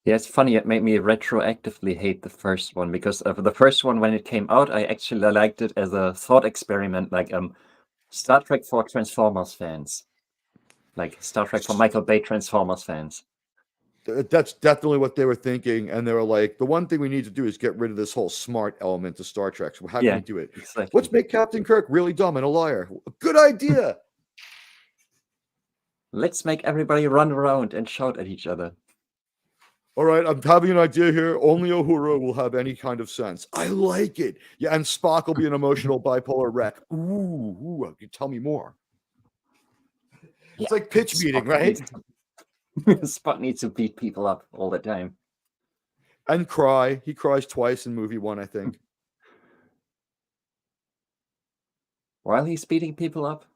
Speaker 17: Yeah, it's funny. It made me retroactively hate the first one because of the first one when it came out, I actually liked it as a thought experiment, like Star Trek for Transformers fans, like Star Trek for Michael Bay Transformers fans.
Speaker 1: That's definitely what they were thinking, and they were like, the one thing we need to do is get rid of this whole smart element of Star Trek. So how can we do it?
Speaker 17: Exactly.
Speaker 1: Let's make Captain Kirk really dumb and a liar. Good idea.
Speaker 17: Let's make everybody run around and shout at each other.
Speaker 1: All right, I'm having an idea here. Only Uhura will have any kind of sense. I like it. Yeah, and Spock will be an emotional bipolar wreck. Ooh, tell me more. It's like pitch meeting, right?
Speaker 17: Spock needs to beat people up all the time.
Speaker 1: And cry. He cries twice in movie 1, I think.
Speaker 17: While he's beating people up?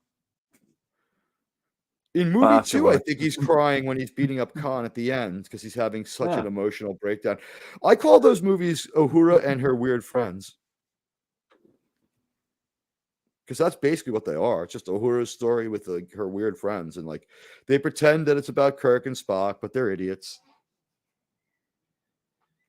Speaker 1: In movie 2, I think he's crying when he's beating up Khan at the end because he's having such an emotional breakdown. I call those movies Uhura and Her Weird Friends. Because that's basically what they are. It's just Uhura's story with her weird friends. And like they pretend that it's about Kirk and Spock, but they're idiots.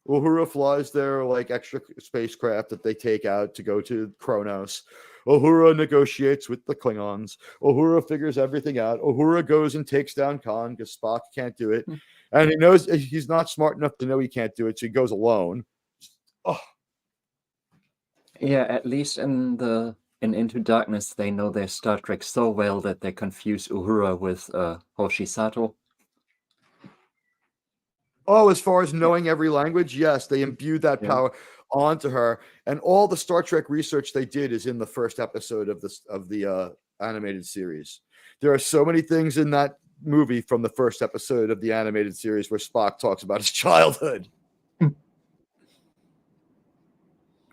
Speaker 1: Uhura flies their like extra spacecraft that they take out to go to Kronos. Uhura negotiates with the Klingons. Uhura figures everything out. Uhura goes and takes down Khan because Spock can't do it. And he knows he's not smart enough to know he can't do it, so he goes alone. Oh.
Speaker 17: Yeah, at least in Into Darkness, they know their Star Trek so well that they confuse Uhura with Hoshi Sato.
Speaker 1: Oh, as far as knowing every language, yes, they imbue that power onto her. And all the Star Trek research they did is in the first episode of the animated series. There are so many things in that movie from the first episode of the animated series where Spock talks about his childhood. I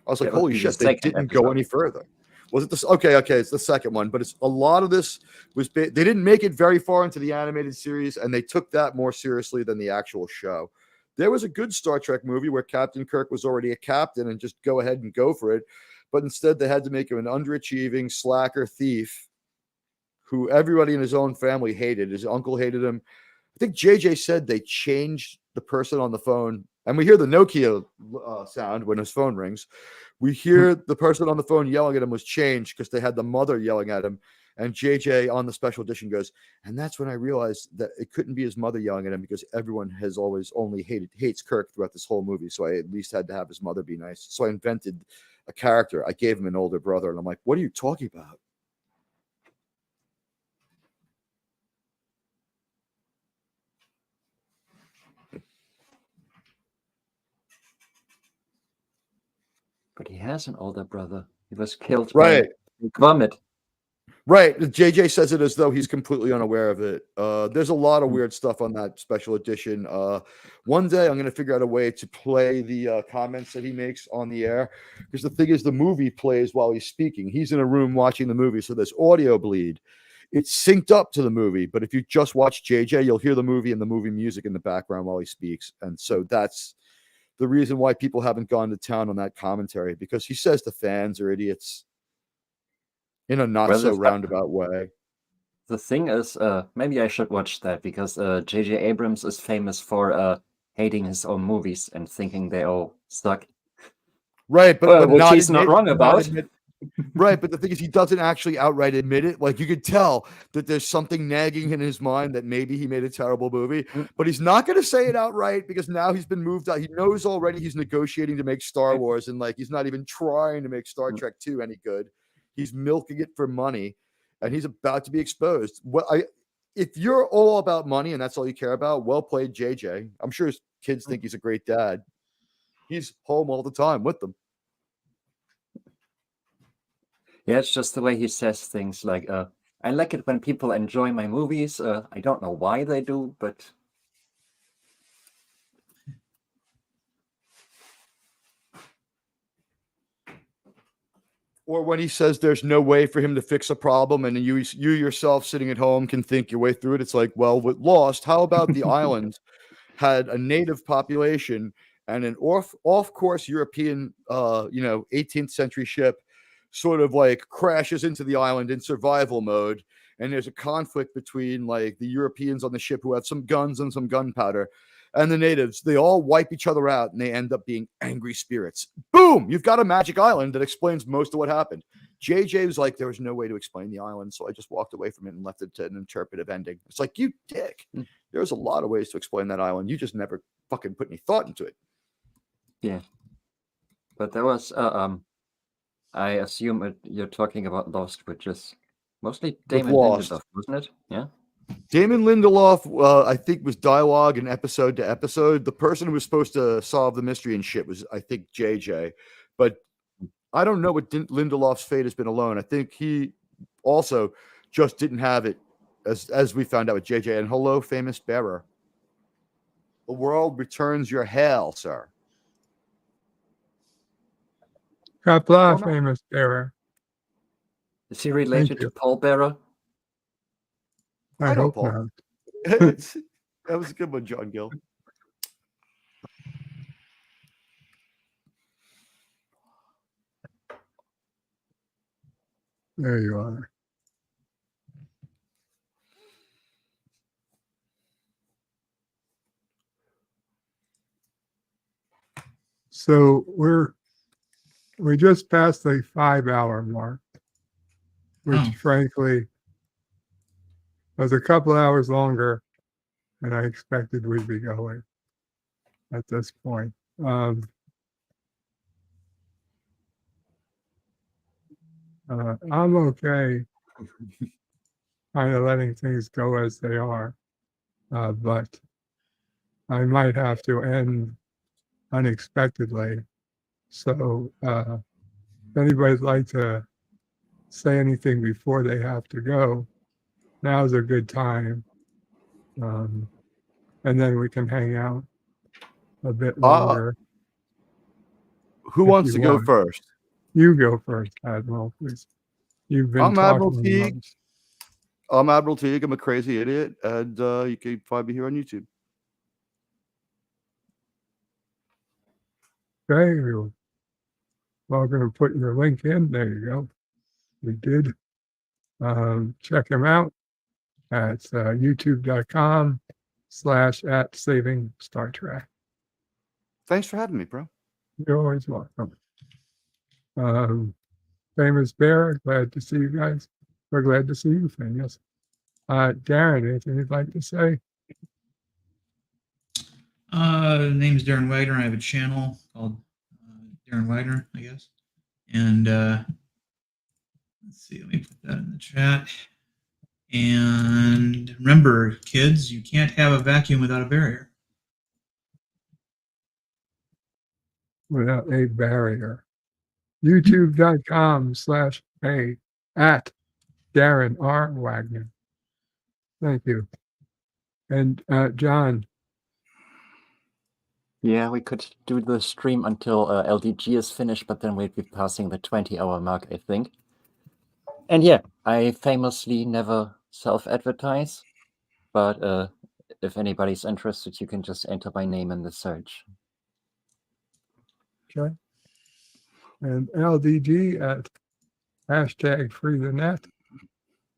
Speaker 1: was like, holy shit, they didn't go any further. Was it this? Okay, it's the second one, but it's a lot of this was they didn't make it very far into the animated series, and they took that more seriously than the actual show. There was a good Star Trek movie where Captain Kirk was already a captain and just go ahead and go for it, but instead they had to make him an underachieving slacker thief who everybody in his own family hated. His uncle hated him. I think JJ said they changed the person on the phone, and we hear the Nokia sound when his phone rings. We hear the person on the phone yelling at him was changed because they had the mother yelling at him. And JJ on the special edition goes, and that's when I realized that it couldn't be his mother yelling at him because everyone has always only hates Kirk throughout this whole movie. So I at least had to have his mother be nice. So I invented a character. I gave him an older brother. And I'm like, what are you talking about?
Speaker 17: But he has an older brother. He was killed
Speaker 1: by
Speaker 17: Gromit.
Speaker 1: Right. JJ says it as though he's completely unaware of it. There's a lot of weird stuff on that special edition. One day I'm going to figure out a way to play the comments that he makes on the air. Because the thing is, the movie plays while he's speaking. He's in a room watching the movie, so there's audio bleed. It's synced up to the movie, but if you just watch JJ, you'll hear the movie and the movie music in the background while he speaks. And so that's the reason why people haven't gone to town on that commentary, because he says the fans are idiots in a not so roundabout way.
Speaker 17: The thing is, maybe I should watch that because J.J. Abrams is famous for hating his own movies and thinking they all suck.
Speaker 1: Right, but
Speaker 17: which
Speaker 1: not
Speaker 17: he's not wrong about.
Speaker 1: Right, but the thing is, he doesn't actually outright admit it. Like, you could tell that there's something nagging in his mind that maybe he made a terrible movie, but he's not going to say it outright because now he's been moved out. He knows already he's negotiating to make Star Wars, and like he's not even trying to make Star Trek 2 any good. He's milking it for money, and he's about to be exposed. If you're all about money and that's all you care about, well played, JJ. I'm sure his kids think he's a great dad. He's home all the time with them.
Speaker 17: Yeah, it's just the way he says things. Like, I like it when people enjoy my movies. I don't know why they do, but
Speaker 1: or when he says there's no way for him to fix a problem, and you yourself sitting at home can think your way through it. It's like, well, with Lost, how about the island had a native population and an off-course European, 18th century ship sort of like crashes into the island in survival mode, and there's a conflict between like the Europeans on the ship who have some guns and some gunpowder, and the natives. They all wipe each other out, and they end up being angry spirits. Boom! You've got a magic island that explains most of what happened. JJ was like, there was no way to explain the island, so I just walked away from it and left it to an interpretive ending. It's like, you dick. There's a lot of ways to explain that island. You just never fucking put any thought into it.
Speaker 17: yeah. But there was, I assume you're talking about Lost, which is mostly Damon
Speaker 1: Lost.
Speaker 17: Lindelof, wasn't it? Yeah.
Speaker 1: Damon Lindelof, I think, was dialogue and episode to episode. The person who was supposed to solve the mystery and shit was, I think, JJ. But I don't know what Lindelof's fate has been alone. I think he also just didn't have it, as we found out with JJ. And hello, famous bearer. The world returns your hail, sir.
Speaker 4: Kapla, famous bearer.
Speaker 17: Is he related to Paul Bearer?
Speaker 4: I
Speaker 1: know
Speaker 4: hope
Speaker 1: Paul.
Speaker 4: not.
Speaker 1: That was a good one, John Gill.
Speaker 4: There you are. So we just passed the 5-hour mark, which frankly was a couple hours longer than I expected we'd be going at this point. I'm okay kind of letting things go as they are, but I might have to end unexpectedly. So if anybody'd like to say anything before they have to go, now's a good time. And then we can hang out a bit longer.
Speaker 1: Who wants to go first?
Speaker 4: You go first, Admiral, please. You've been
Speaker 1: I'm Admiral
Speaker 4: talking
Speaker 1: Teague.
Speaker 4: most.
Speaker 1: I'm Admiral Teague. I'm a crazy idiot, and you can find me here on YouTube.
Speaker 4: Okay, we're going to put your link in. There you go. We did. Check him out at youtube.com/@SavingStarTrek.
Speaker 1: Thanks for having me, bro.
Speaker 4: You're always welcome. Famous Bear, glad to see you guys. We're glad to see you, Phineas. Darren, anything you'd like to say?
Speaker 16: The name's Darren Wagner. I have a channel called Darren Wagner, I guess. And let's see, let me put that in the chat. And remember, kids, you can't have a vacuum without a barrier.
Speaker 4: Without a barrier. youtube.com/@Darren Darren R. Wagner. Thank you. And John.
Speaker 17: Yeah, we could do the stream until LDG is finished, but then we'd be passing the 20-hour mark, I think. And yeah, I famously never self-advertise, but if anybody's interested, you can just enter my name in the search.
Speaker 4: Okay. And LDG at hashtag free the net.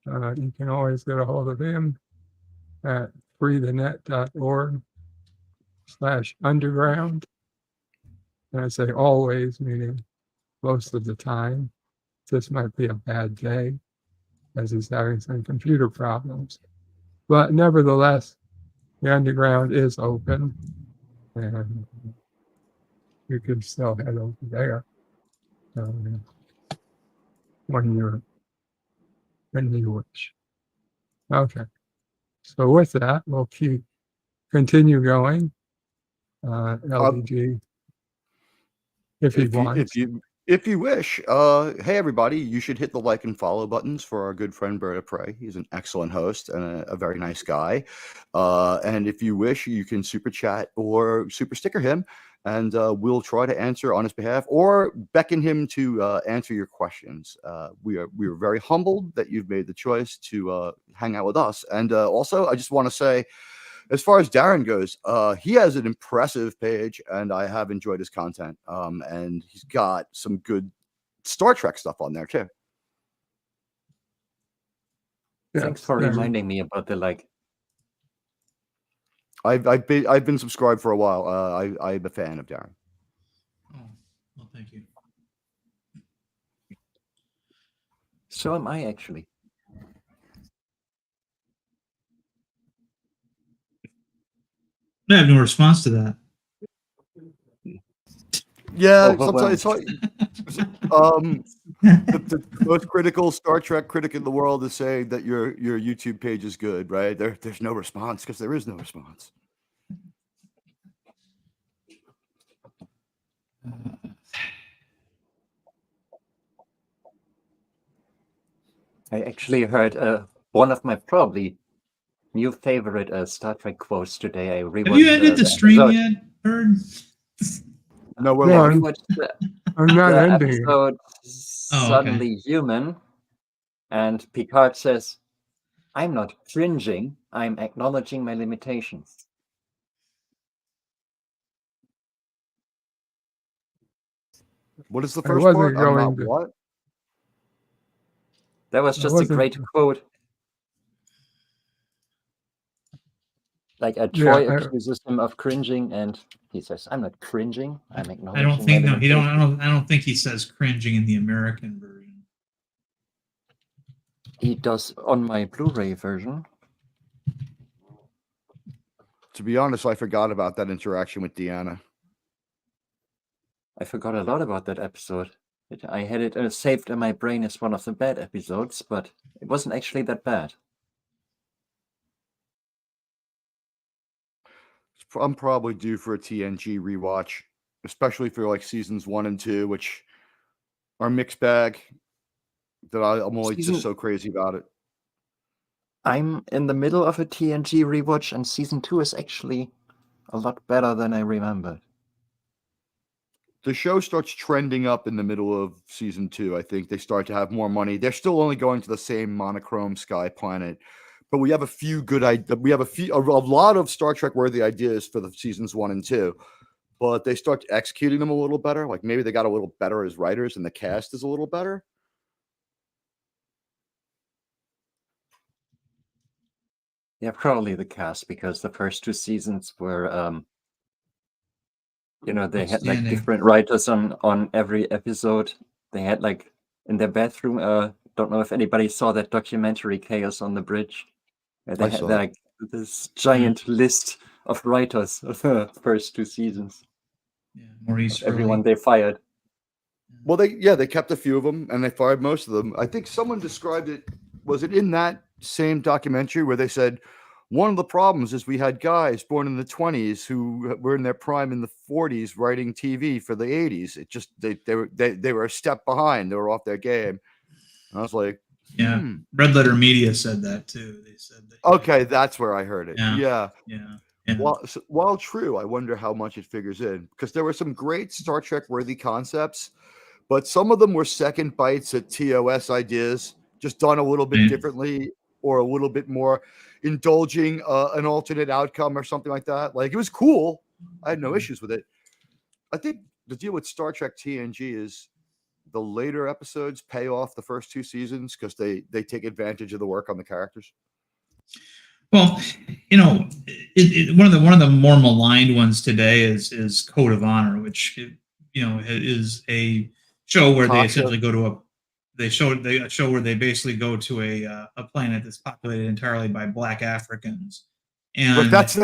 Speaker 4: You can always get a hold of him at freethenet.org/underground. And I say always, meaning most of the time. This might be a bad day as he's having some computer problems. But nevertheless, the underground is open and you can still head over there when you wish. Okay. So with that, we'll continue going. LDG, if he wants.
Speaker 1: If you wish, hey everybody, you should hit the like and follow buttons for our good friend Berta Prey. He's an excellent host and a very nice guy. And if you wish, you can super chat or super sticker him, and we'll try to answer on his behalf or beckon him to answer your questions. We are very humbled that you've made the choice to hang out with us. And also, I just want to say, as far as Darren goes, he has an impressive page, and I have enjoyed his content. And he's got some good Star Trek stuff on there too.
Speaker 17: Thanks for reminding me about the like.
Speaker 1: I've been subscribed for a while. I'm a fan of Darren.
Speaker 16: Oh, well, thank you.
Speaker 17: So am I actually.
Speaker 16: I have no response to that.
Speaker 1: Yeah, sometimes it's hard. The most critical Star Trek critic in the world is saying that your YouTube page is good, right? There's no response because there is no response.
Speaker 17: I actually heard one of my probably new favorite Star Trek quotes today. I rewatched.
Speaker 16: Have you ended the stream yet, Bird?
Speaker 1: No, we're
Speaker 17: I
Speaker 1: live.
Speaker 17: rewatched
Speaker 4: I'm not
Speaker 17: the
Speaker 4: ending it.
Speaker 17: episode
Speaker 16: Oh,
Speaker 17: Suddenly Human, and Picard says, "I'm not cringing. I'm acknowledging my limitations."
Speaker 1: What is the
Speaker 4: I
Speaker 1: first
Speaker 4: wasn't
Speaker 1: part? I'm not
Speaker 4: going to-
Speaker 1: what?
Speaker 17: That was
Speaker 4: I
Speaker 17: just a
Speaker 4: wasn't-
Speaker 17: great quote. Like
Speaker 4: Yeah,
Speaker 17: Troy
Speaker 4: I-
Speaker 17: accuses him of cringing, and he says, "I'm not cringing. I'm
Speaker 16: I
Speaker 17: acknowledging."
Speaker 16: don't think
Speaker 17: my
Speaker 16: no, he don't.
Speaker 17: limitations."
Speaker 16: I don't think he says cringing in the American version.
Speaker 17: He does on my Blu-ray version.
Speaker 1: To be honest, I forgot about that interaction with Deanna.
Speaker 17: I forgot a lot about that episode. I had it saved in my brain as one of the bad episodes, but it wasn't actually that bad.
Speaker 1: I'm probably due for a TNG rewatch, especially for like seasons 1 and 2, which are mixed bag. That I'm only just so crazy about it.
Speaker 17: I'm in the middle of a TNG rewatch, and season 2 is actually a lot better than I remembered.
Speaker 1: The show starts trending up in the middle of season 2. I think they start to have more money. They're still only going to the same monochrome sky planet, but we have a few good a lot of Star Trek worthy ideas for the seasons 1 and 2, but they start executing them a little better. Like maybe they got a little better as writers and the cast is a little better.
Speaker 17: Yeah, probably the cast, because the first 2 seasons were, they had like
Speaker 16: Outstanding.
Speaker 17: different writers on every episode. They had like in their bathroom. Don't know if anybody saw that documentary "Chaos on the Bridge." They
Speaker 1: I
Speaker 17: had
Speaker 1: saw
Speaker 17: like this giant list of writers of the first 2 seasons.
Speaker 16: Yeah, Maurice.
Speaker 17: Everyone they fired.
Speaker 1: Well, they kept a few of them and they fired most of them. I think someone described it. Was it in that same documentary where they said one of the problems is we had guys born in the 20s who were in their prime in the 40s writing TV for the 80s. It just they were a step behind. They were off their game. And I was like,
Speaker 16: Yeah, Red Letter Media said that too. They said that.
Speaker 1: Okay, that's where I heard it.
Speaker 16: Yeah.
Speaker 1: Yeah.
Speaker 16: Yeah.
Speaker 1: While true, I wonder how much it figures in, because there were some great Star Trek worthy concepts, but some of them were second bites at TOS ideas, just done a little bit differently or a little bit more indulging an alternate outcome or something like that. Like, it was cool. I had no issues with it. I think the deal with Star Trek TNG is the later episodes pay off the first 2 seasons because they take advantage of the work on the characters.
Speaker 16: Well, one of the more maligned ones today is Code of Honor, which is a show where they essentially go to a show where they basically go to a planet that's populated entirely by Black Africans. And
Speaker 1: But that's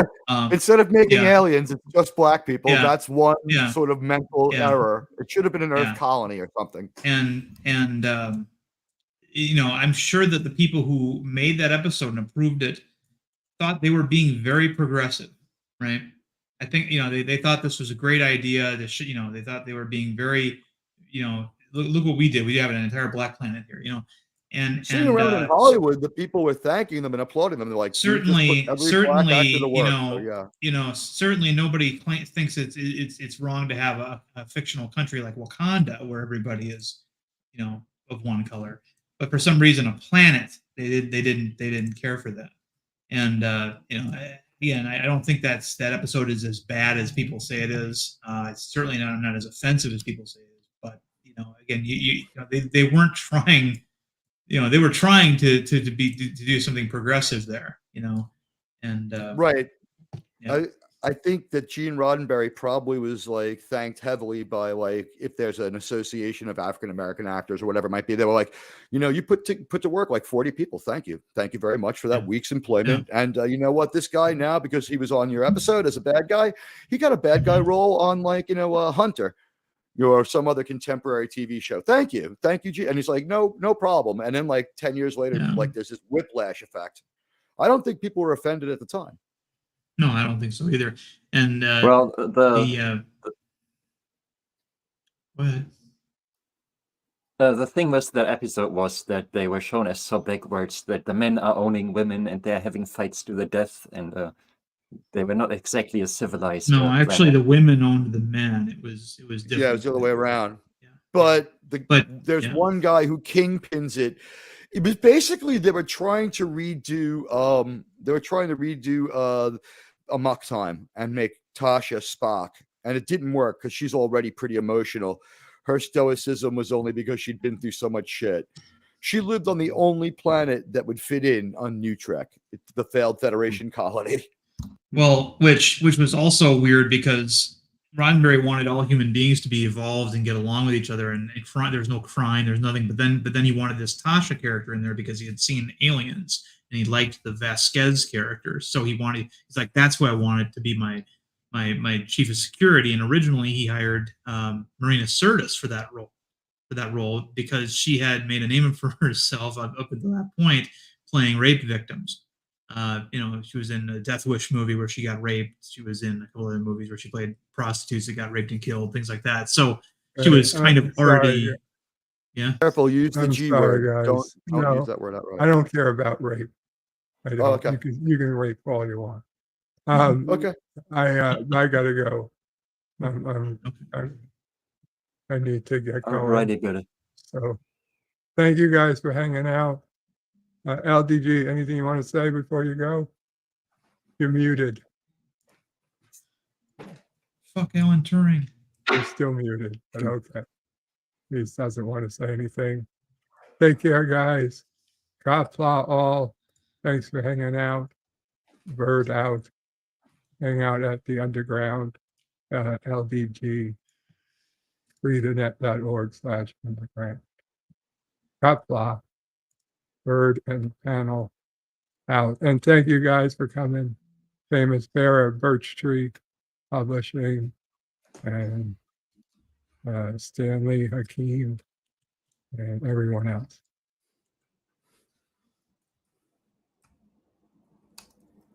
Speaker 1: instead of making aliens, it's just black people.
Speaker 16: Yeah.
Speaker 1: That's one
Speaker 16: Yeah.
Speaker 1: sort of mental
Speaker 16: Yeah.
Speaker 1: error. It should have been an Earth
Speaker 16: Yeah.
Speaker 1: colony or something.
Speaker 16: And I'm sure that the people who made that episode and approved it thought they were being very progressive, right? I think they thought this was a great idea. They thought they were being very, look what we did. We have an entire black planet here,
Speaker 1: Seeing around in Hollywood, the people were thanking them and applauding them. They're like,
Speaker 16: certainly,
Speaker 1: yeah.
Speaker 16: Certainly nobody thinks it's wrong to have a fictional country like Wakanda where everybody is, of one color. But for some reason, a planet they didn't care for that. And again, I don't think that episode is as bad as people say it is. It's certainly not as offensive as people say it is. But again, they weren't trying. They were trying to do something progressive there. And
Speaker 1: Right.
Speaker 16: Yeah.
Speaker 1: I think that Gene Roddenberry probably was like thanked heavily by, like, if there's an association of African American actors or whatever it might be, they were like, you put to work like 40 people. Thank you very much for that week's employment. And you know what, this guy now, because he was on your episode as a bad guy, he got a bad guy role on, like, Hunter, or some other contemporary TV show. Thank you, Gene. And he's like, no problem. And then like 10 years later, like, there's this whiplash effect. I don't think people were offended at the time.
Speaker 16: No, I don't think so either. And
Speaker 17: Well,
Speaker 16: go ahead.
Speaker 17: The thing with that episode was that they were shown as so backwards, that the men are owning women and they're having fights to the death, and they were not exactly as civilized.
Speaker 16: No, actually, the women owned the men. It was different.
Speaker 1: Yeah, it was the other way around. But there's one guy who kingpins it. It was basically they were trying to redo Amok Time and make Tasha Spock, and it didn't work because she's already pretty emotional. Her stoicism was only because she'd been through so much shit. She lived on the only planet that would fit in on New Trek, the failed Federation colony.
Speaker 16: Well, which was also weird because Roddenberry wanted all human beings to be evolved and get along with each other, and there's no crime, there's nothing. But then he wanted this Tasha character in there because he had seen Aliens and he liked the Vasquez character, so he's like, that's who I wanted to be my chief of security. And originally he hired Marina Sirtis for that role because she had made a name for herself up until that point playing rape victims. She was in a Death Wish movie where she got raped. She was in a couple other movies where she played prostitutes that got raped and killed, things like that. So she was kind of already. Yeah.
Speaker 1: Careful, use the G word.
Speaker 4: Guys.
Speaker 1: Don't use that word outright.
Speaker 4: I don't care about rape. I don't.
Speaker 1: Okay.
Speaker 4: You can rape all you want.
Speaker 1: Okay.
Speaker 4: I gotta go. I need to get going.
Speaker 17: Alrighty, good.
Speaker 4: So, thank you guys for hanging out. LDG, anything you want to say before you go? You're muted.
Speaker 16: Fuck Alan Turing.
Speaker 4: You're still muted, but okay. He doesn't want to say anything. Take care, guys. Kapla all. Thanks for hanging out. Bird out. Hang out at the underground. LDG. freetonet.org/underground. Kapla. Bird and panel out. And thank you guys for coming. Famous Bearer, Birch Tree Publishing, and Stanley Hakeem, and everyone else.